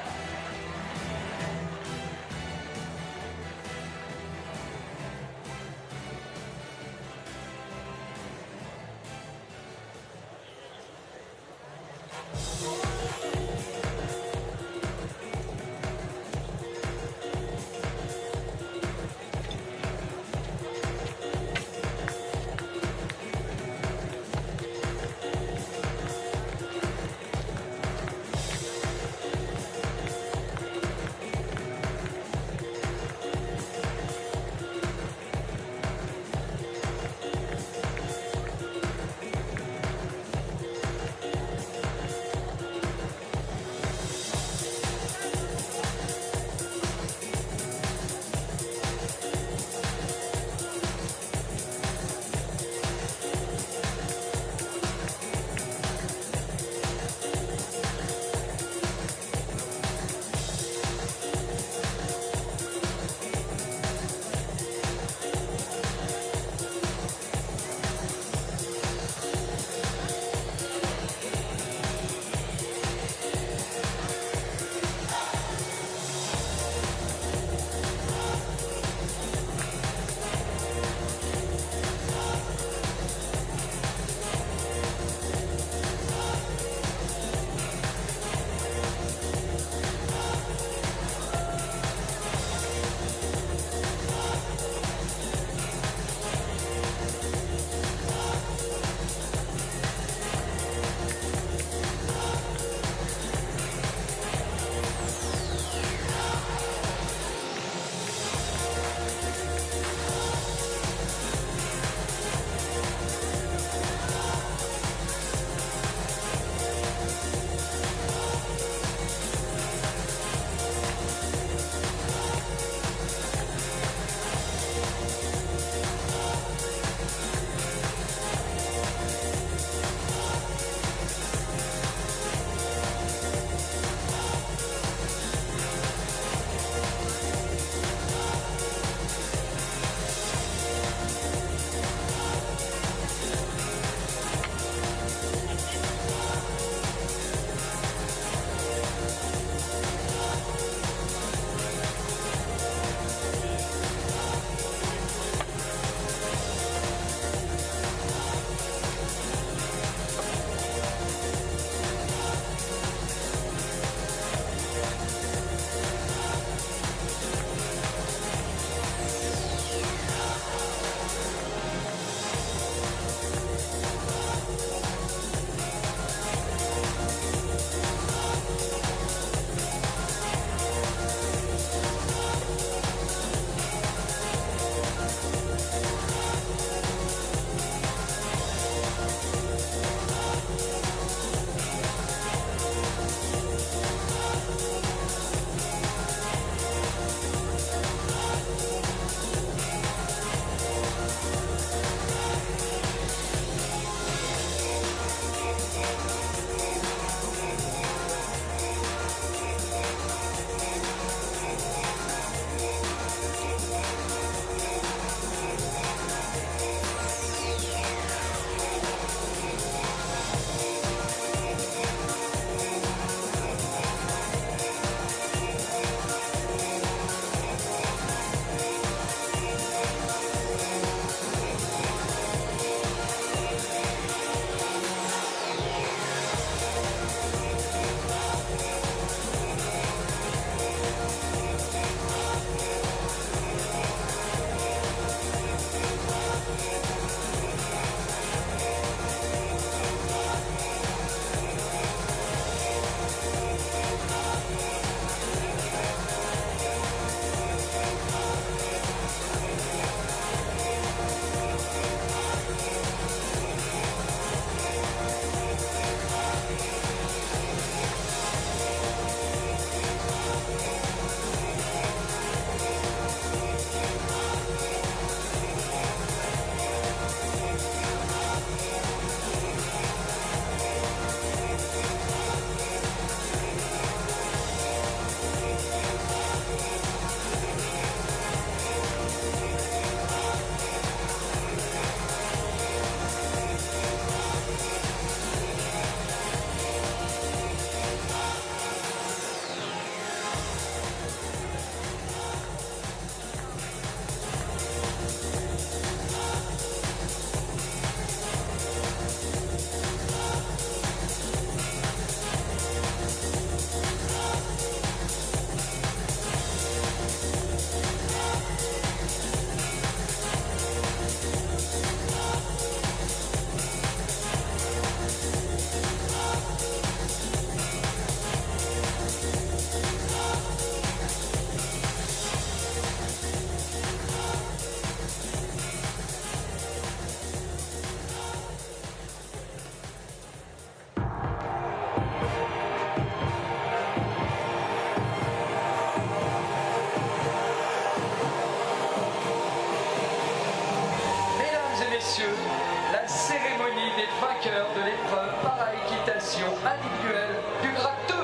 compétition individuelle du grade 2.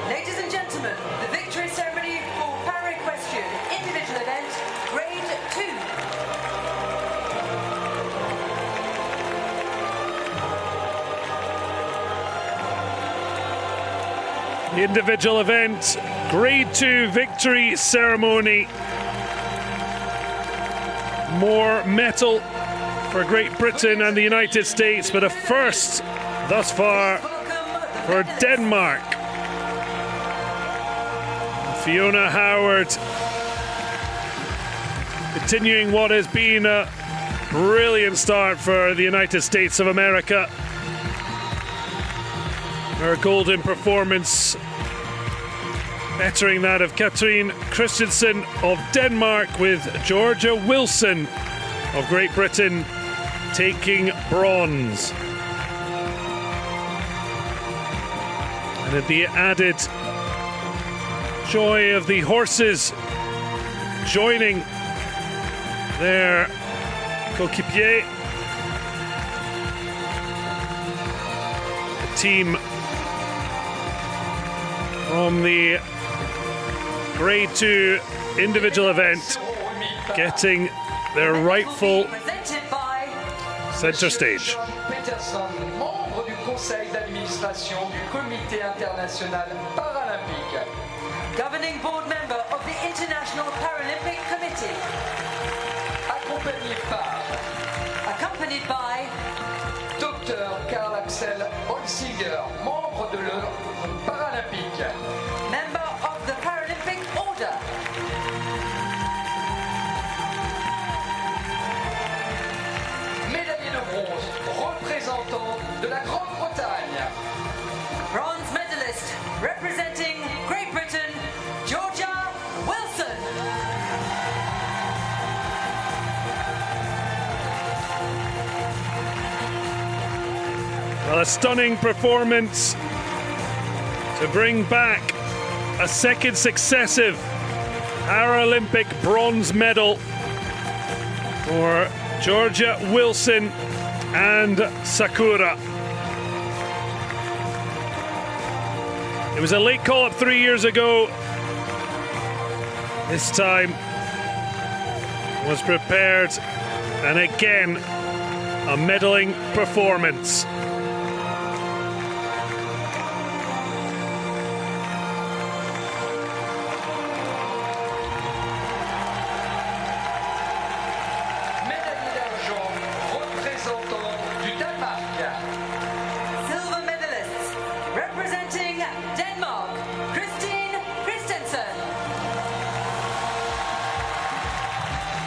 Ladies and gentlemen, the victory ceremony for Para-Equestrian individual event, grade 2. The individual event, grade 2 victory ceremony. More metal for Great Britain and the United States, but a first thus far for Denmark. Fiona Howard continuing what has been a brilliant start for the United States of America. Her golden performance bettering that of Katrine Christensen of Denmark, with Georgia Wilson of Great Britain taking bronze. And at the added joy of the horses joining their coéquipier, the team from the grade 2 individual event getting their rightful center stage. Peterson, membre du conseil d'administration du Comité international paralympique. Governing board member of the International Paralympic Committee. Accompanied by Dr Karl Axel Holzinger, membre de l'ordre paralympique. Member of the Paralympic Order. Médaillé de bronze, représentant de la Grande-Bretagne. Bronze medalist, representing Great Britain, Georgia Wilson. Well, a stunning performance to bring back a second successive Paralympic bronze medal for Georgia Wilson and Sakura. It was a late call-up 3 years ago. This time was prepared, and again, a medaling performance.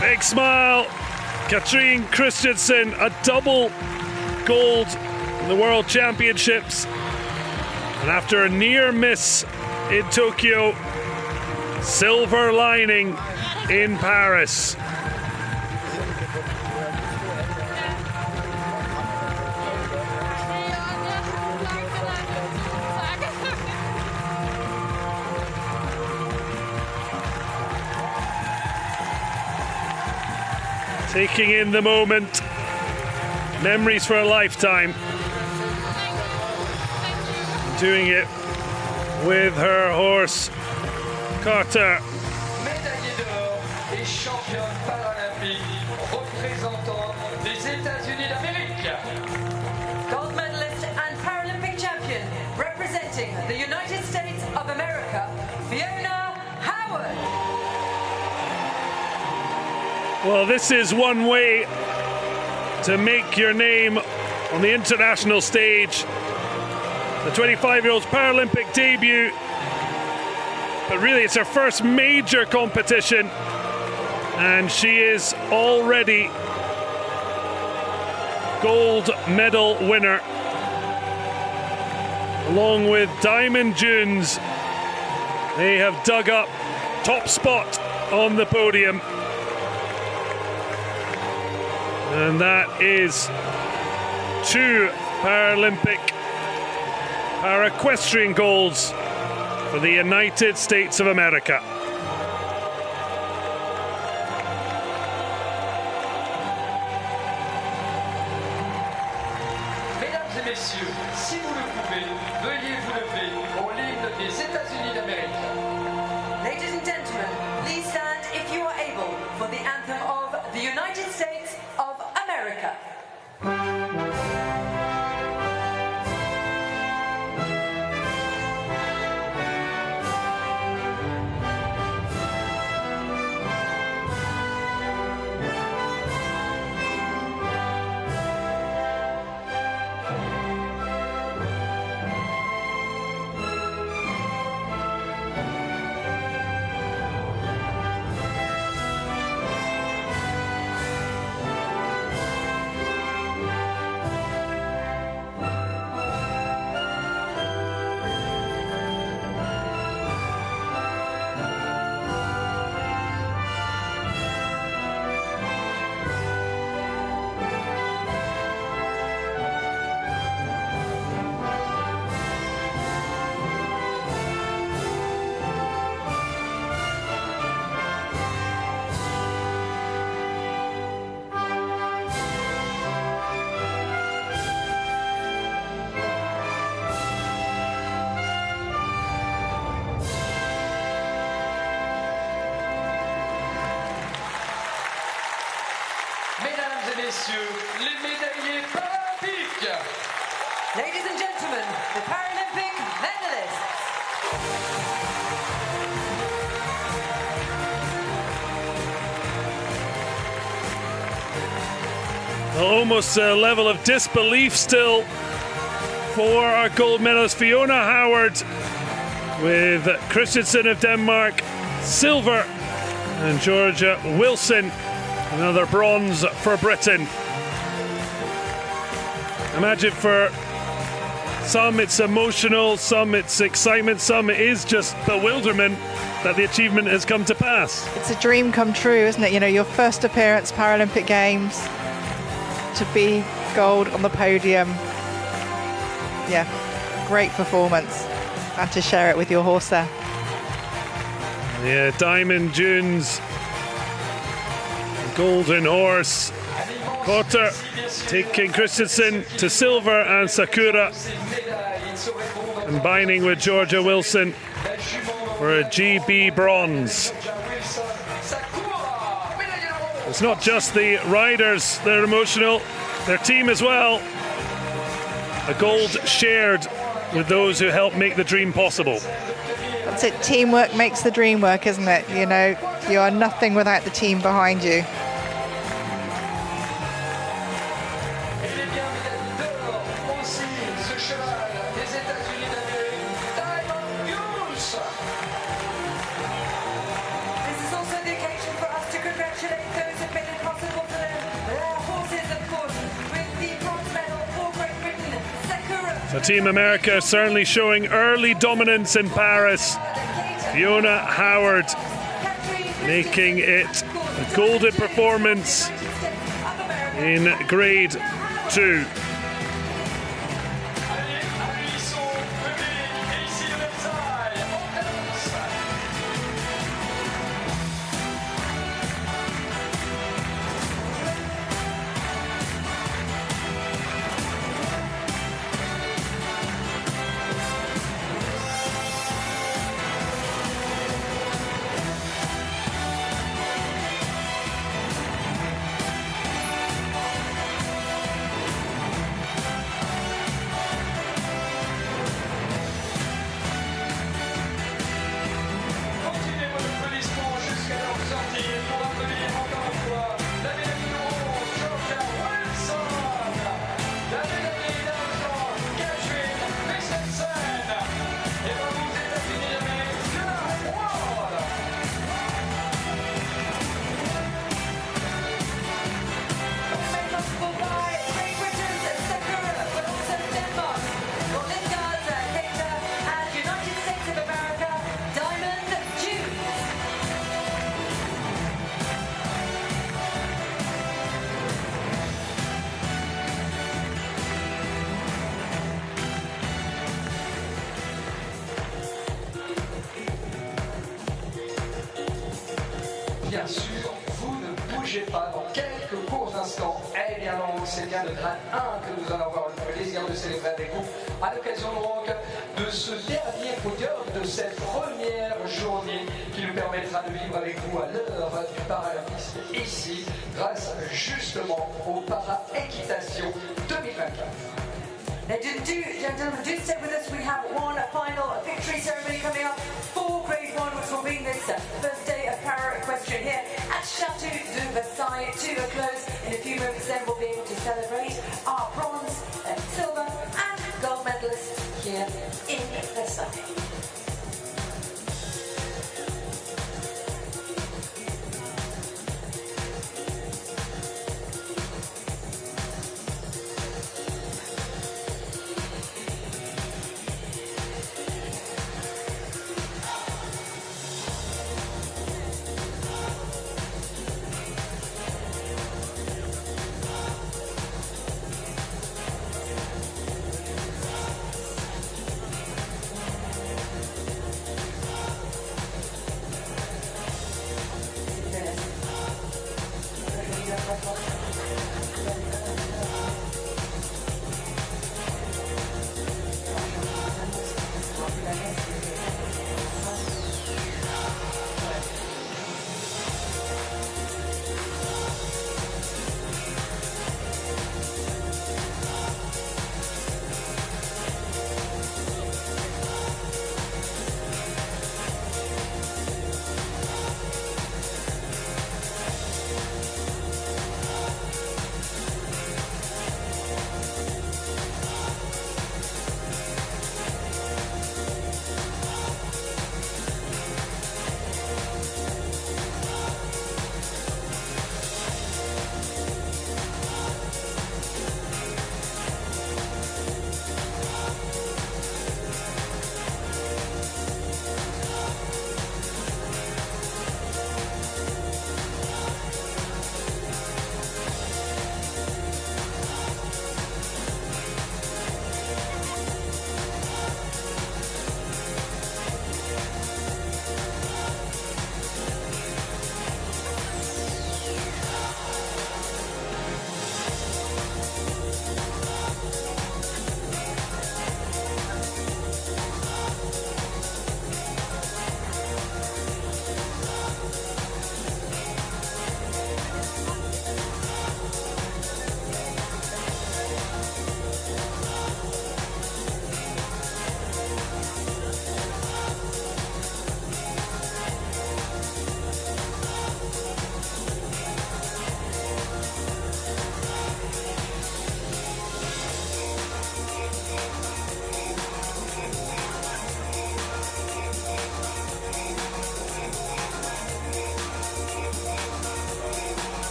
Big smile, Katrine Christensen, a double gold in the World Championships. And after a near miss in Tokyo, silver lining in Paris. Taking in the moment, memories for a lifetime. Doing it with her horse, Carter. Médaillée d'or et championne paralympique, représentant les États-Unis d'Amérique. Gold medalist and Paralympic champion, representing the United States of America, Fiona Howard. Well, this is one way to make your name on the international stage. The 25-year-old's Paralympic debut, but really it's her first major competition, and she is already gold medal winner. Along with Diamond Dunes, they have dug up top spot on the podium. And that is 2 Paralympic para-equestrian golds for the United States of America. Mesdames et messieurs, si vous le pouvez, veuillez vous lever au l'hymne des États-Unis d'Amérique. Ladies and gentlemen, please stand if you are able for the anthem of the United States of America. Mesdames et messieurs, les médaillés paralympiques. Ladies and gentlemen, the Paralympic medalists. Almost a level of disbelief still for our gold medalist Fiona Howard, with Christensen of Denmark silver and Georgia Wilson another bronze for Britain. Imagine for some it's emotional, some it's excitement, some it is just bewilderment that the achievement has come to pass. It's a dream come true, isn't it? You know, your first appearance, Paralympic Games, to be gold on the podium. Yeah, great performance. And to share it with your horse there. Yeah, Diamond Dunes, Golden Horse, Potter taking Christensen to silver and Sakura combining with Georgia Wilson for a GB bronze. It's not just the riders, they're emotional, their team as well. A gold shared with those who helped make the dream possible. That's it, teamwork makes the dream work, isn't it? You know, you are nothing without the team behind you. So Team America certainly showing early dominance in Paris. Fiona Howard making it a golden performance in grade 2. Bien sûr, vous ne bougez pas dans quelques courts instants. Eh bien non, c'est bien le grade 1 que nous allons voir le plaisir de célébrer avec vous à l'occasion donc de ce dernier podium de cette première journée qui nous permettra de vivre avec vous à l'heure du paralympisme ici grâce justement au para-équitation 2024. Ladies and gentlemen, do stay with us. We have one final victory ceremony coming up for Grade 1, which will bring this first day of Para-Equestrian here at Chateau de Versailles to a close. In a few moments then we'll be able to celebrate our bronze, silver and gold medalists here in Versailles.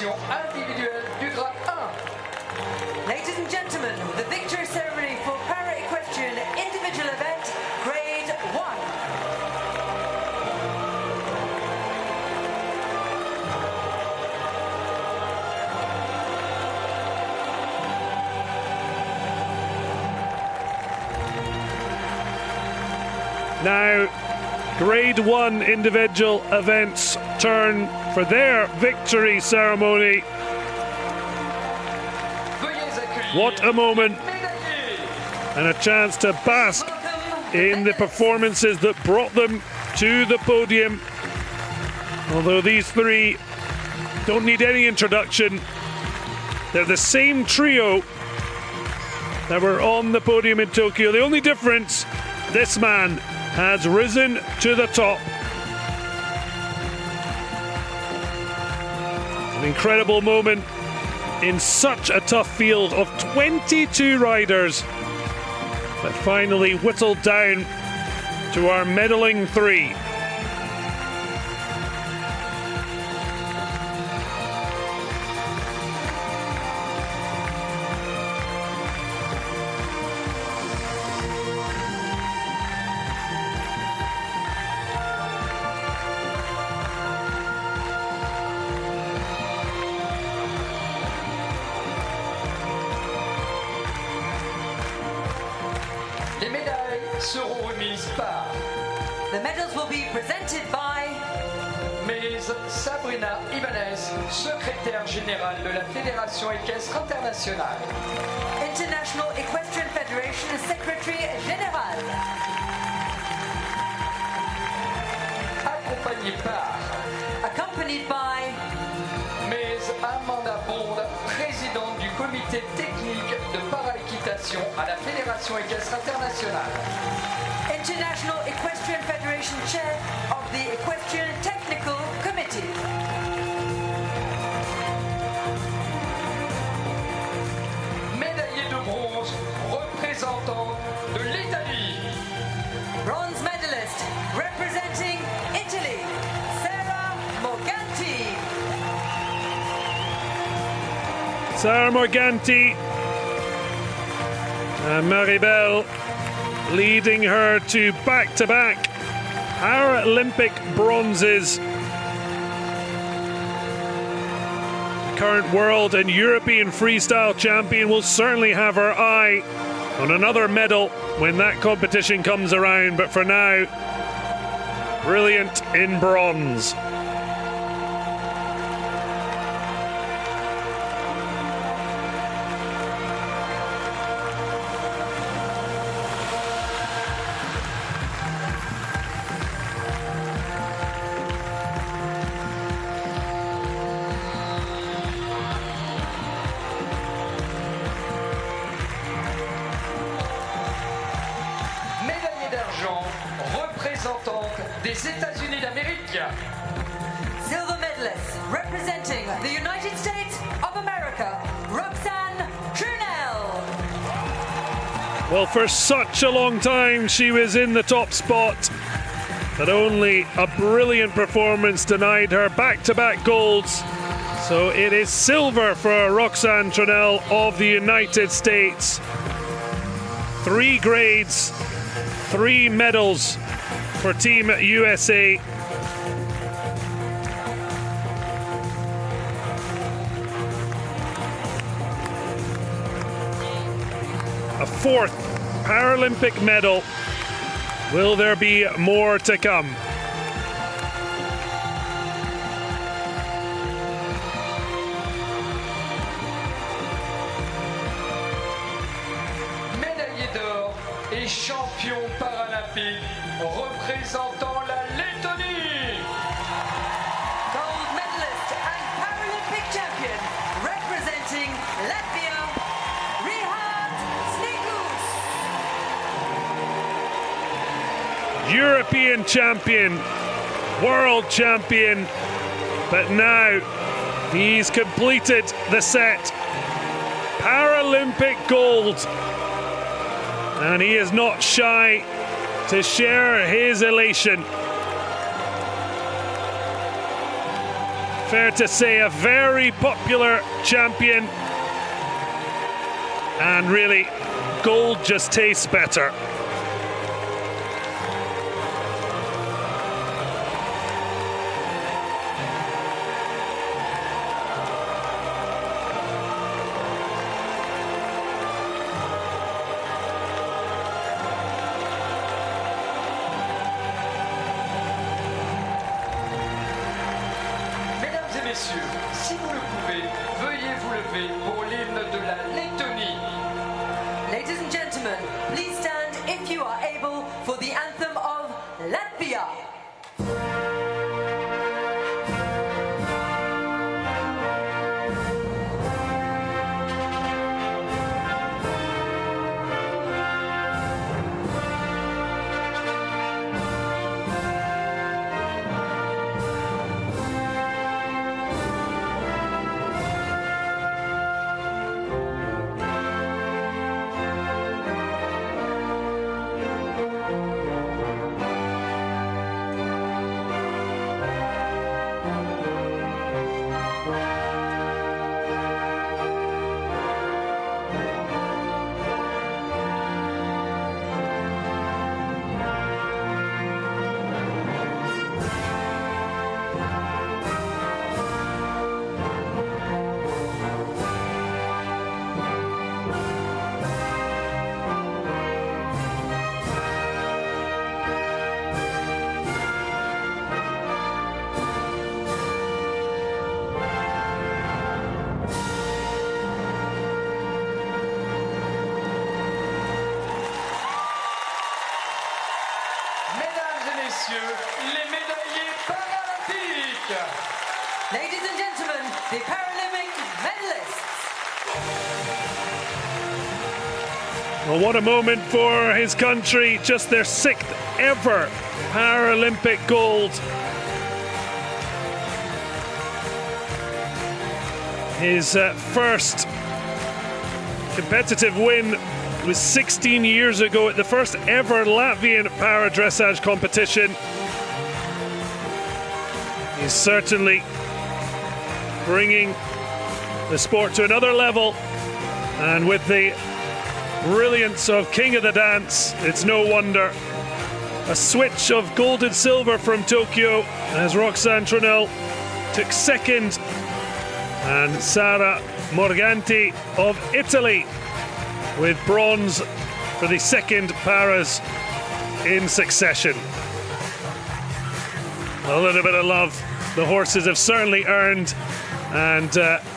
compétition individuelle du grade 1. Ladies and gentlemen, the victory ceremony for Para-Equestrian individual event, grade 1. Now, grade 1 individual events turn for their victory ceremony. What a moment, and a chance to bask in the performances that brought them to the podium. Although these three don't need any introduction, they're the same trio that were on the podium in Tokyo. The only difference, this man has risen to the top. An incredible moment in such a tough field of 22 riders that finally whittled down to our medaling three. Les médailles seront remises par The medals will be presented by Ms. Sabrina Ibanez, secrétaire générale de la Fédération équestre internationale. International Equestrian Federation Secretary General. Accompagnée par Accompanied by Ms. Amanda Bond, présidente du comité technique de para-équitation à la Fédération équestre internationale. International Equestrian Federation Chair of the Equestrian Technical Committee. Médaillée de bronze, représentante de l'Italie. Bronze medalist representing Italy, Sarah Morganti. Sarah Morganti and Maribel leading her to back-to-back Paralympic bronzes. The current world and European freestyle champion will certainly have her eye on another medal when that competition comes around, but for now, brilliant in bronze. Médaillée d'argent, représentante des États-Unis d'Amérique. Silver medalist representing the United States of America, Roxanne Trunell. Well, for such a long time, she was in the top spot, but only a brilliant performance denied her back-to-back golds. So it is silver for Roxanne Trunell of the United States. 3 grades, 3 medals for Team USA. A 4th Paralympic medal. Will there be more to come? Médaillé d'or et champion paralympique représentant la Lettonie. Gold medalist and Paralympic champion representing Latvia, Rihard Snikus. European champion, world champion, but now he's completed the set. Paralympic gold, and he is not shy to share his elation. Fair to say, a very popular champion. And really, gold just tastes better. Si vous le pouvez, veuillez vous lever pour l'hymne de la Lettonie. Ladies and gentlemen, please stand if you are able for the anthem of Latvia. Les médaillés paralympiques. Ladies and gentlemen, the Paralympic medalists. Well, what a moment for his country. Just their 6th ever Paralympic gold. His first competitive win was 16 years ago at the first ever Latvian para dressage competition. He's certainly bringing the sport to another level, and with the brilliance of King of the Dance, it's no wonder. A switch of gold and silver from Tokyo as Roxane Tronel took second, and Sara Morganti of Italy with bronze for the second paras in succession. A little bit of love the horses have certainly earned, and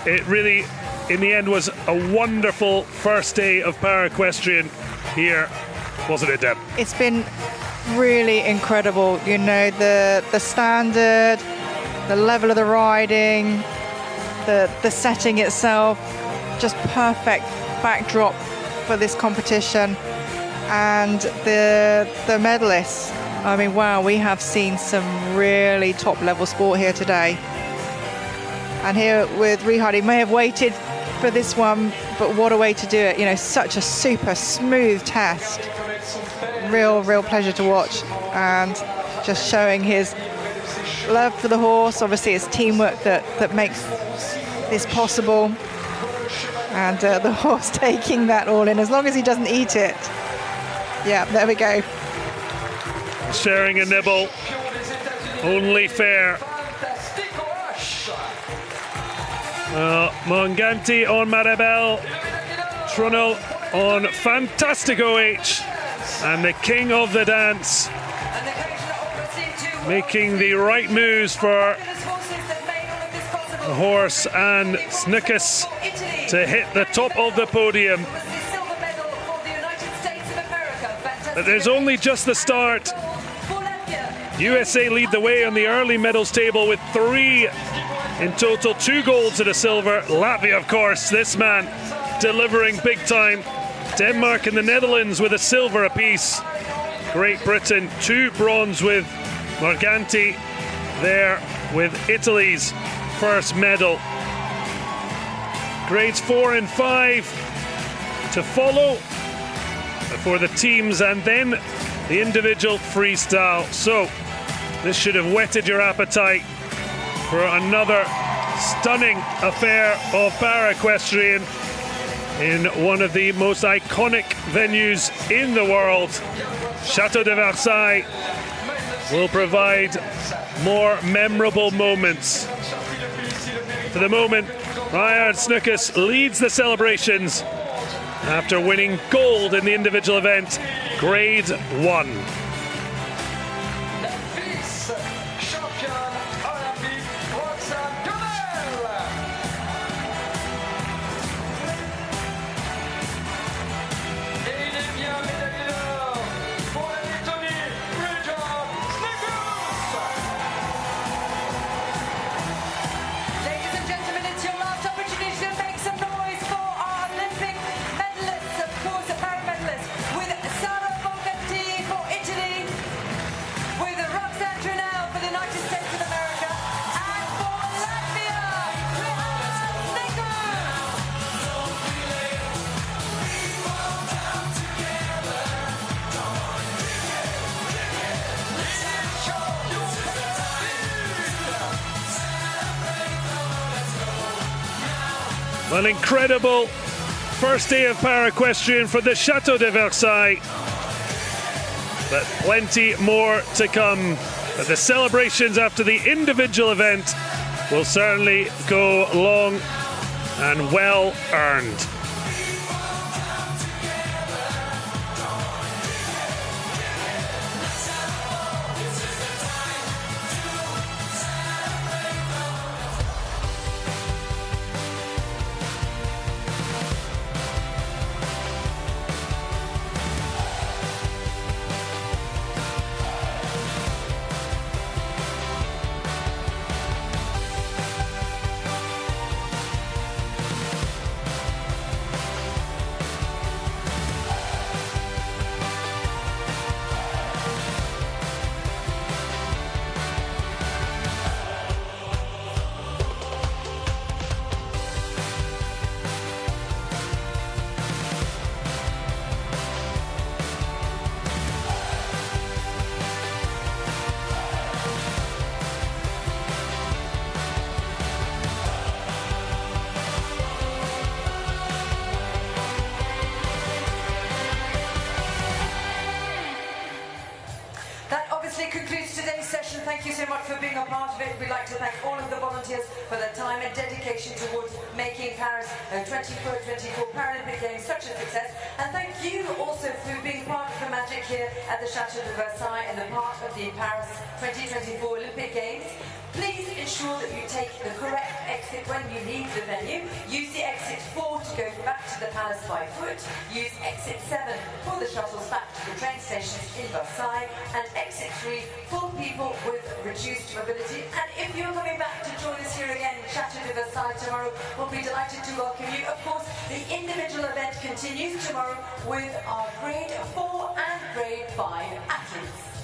it really, in the end, was a wonderful first day of para-equestrian here, wasn't it, Deb? It's been really incredible, you know, the standard, the level of the riding, the setting itself, just perfect backdrop for this competition. And the medalists, I mean, wow, we have seen some really top level sport here today. And here with Rihard, he may have waited for this one, but what a way to do it. You know, such a super smooth test. Real pleasure to watch, and just showing his love for the horse. Obviously it's teamwork that makes this possible, and the horse taking that all in, as long as he doesn't eat it. Yeah, there we go. Sharing a nibble, only fair. Morganti on Maribel, Tronel on Fantastico H, and the King of the Dance making the right moves for the horse and Snikas to hit the top of the podium. But there's only just the start. USA lead the way on the early medals table with 3 in total, 2 golds and a silver. Latvia, of course, this man delivering big time. Denmark and the Netherlands with a silver apiece. Great Britain, 2 bronze with Morganti there with Italy's first medal. Grades 4 and 5 to follow for the teams, and then the individual freestyle. So this should have whetted your appetite for another stunning affair of para-equestrian in one of the most iconic venues in the world. Chateau de Versailles will provide more memorable moments. For the moment, Ryan Snukas leads the celebrations after winning gold in the individual event, Grade 1. An incredible first day of para-equestrian for the Chateau de Versailles, but plenty more to come. But the celebrations after the individual event will certainly go long and well earned. Concludes today's session. Thank you so much for being a part of it. We'd like to thank all of the volunteers for their time and dedication towards making Paris 2024 Paralympic Games such a success. And thank you also for being part of the magic here at the Chateau de Versailles and the part of the Paris 2024 Olympic Games. Please ensure that you take the correct exit when you leave the venue. Use the exit 4 to go back to the Palace by foot. Use exit 7 for the shuttles back to the train stations in Versailles. And exit 3 for people with reduced mobility. And if you're coming back to join us here again in Chateau de Versailles tomorrow, we'll be delighted to welcome you. Of course, the individual event continues tomorrow with our Grade 4 and Grade 5 athletes.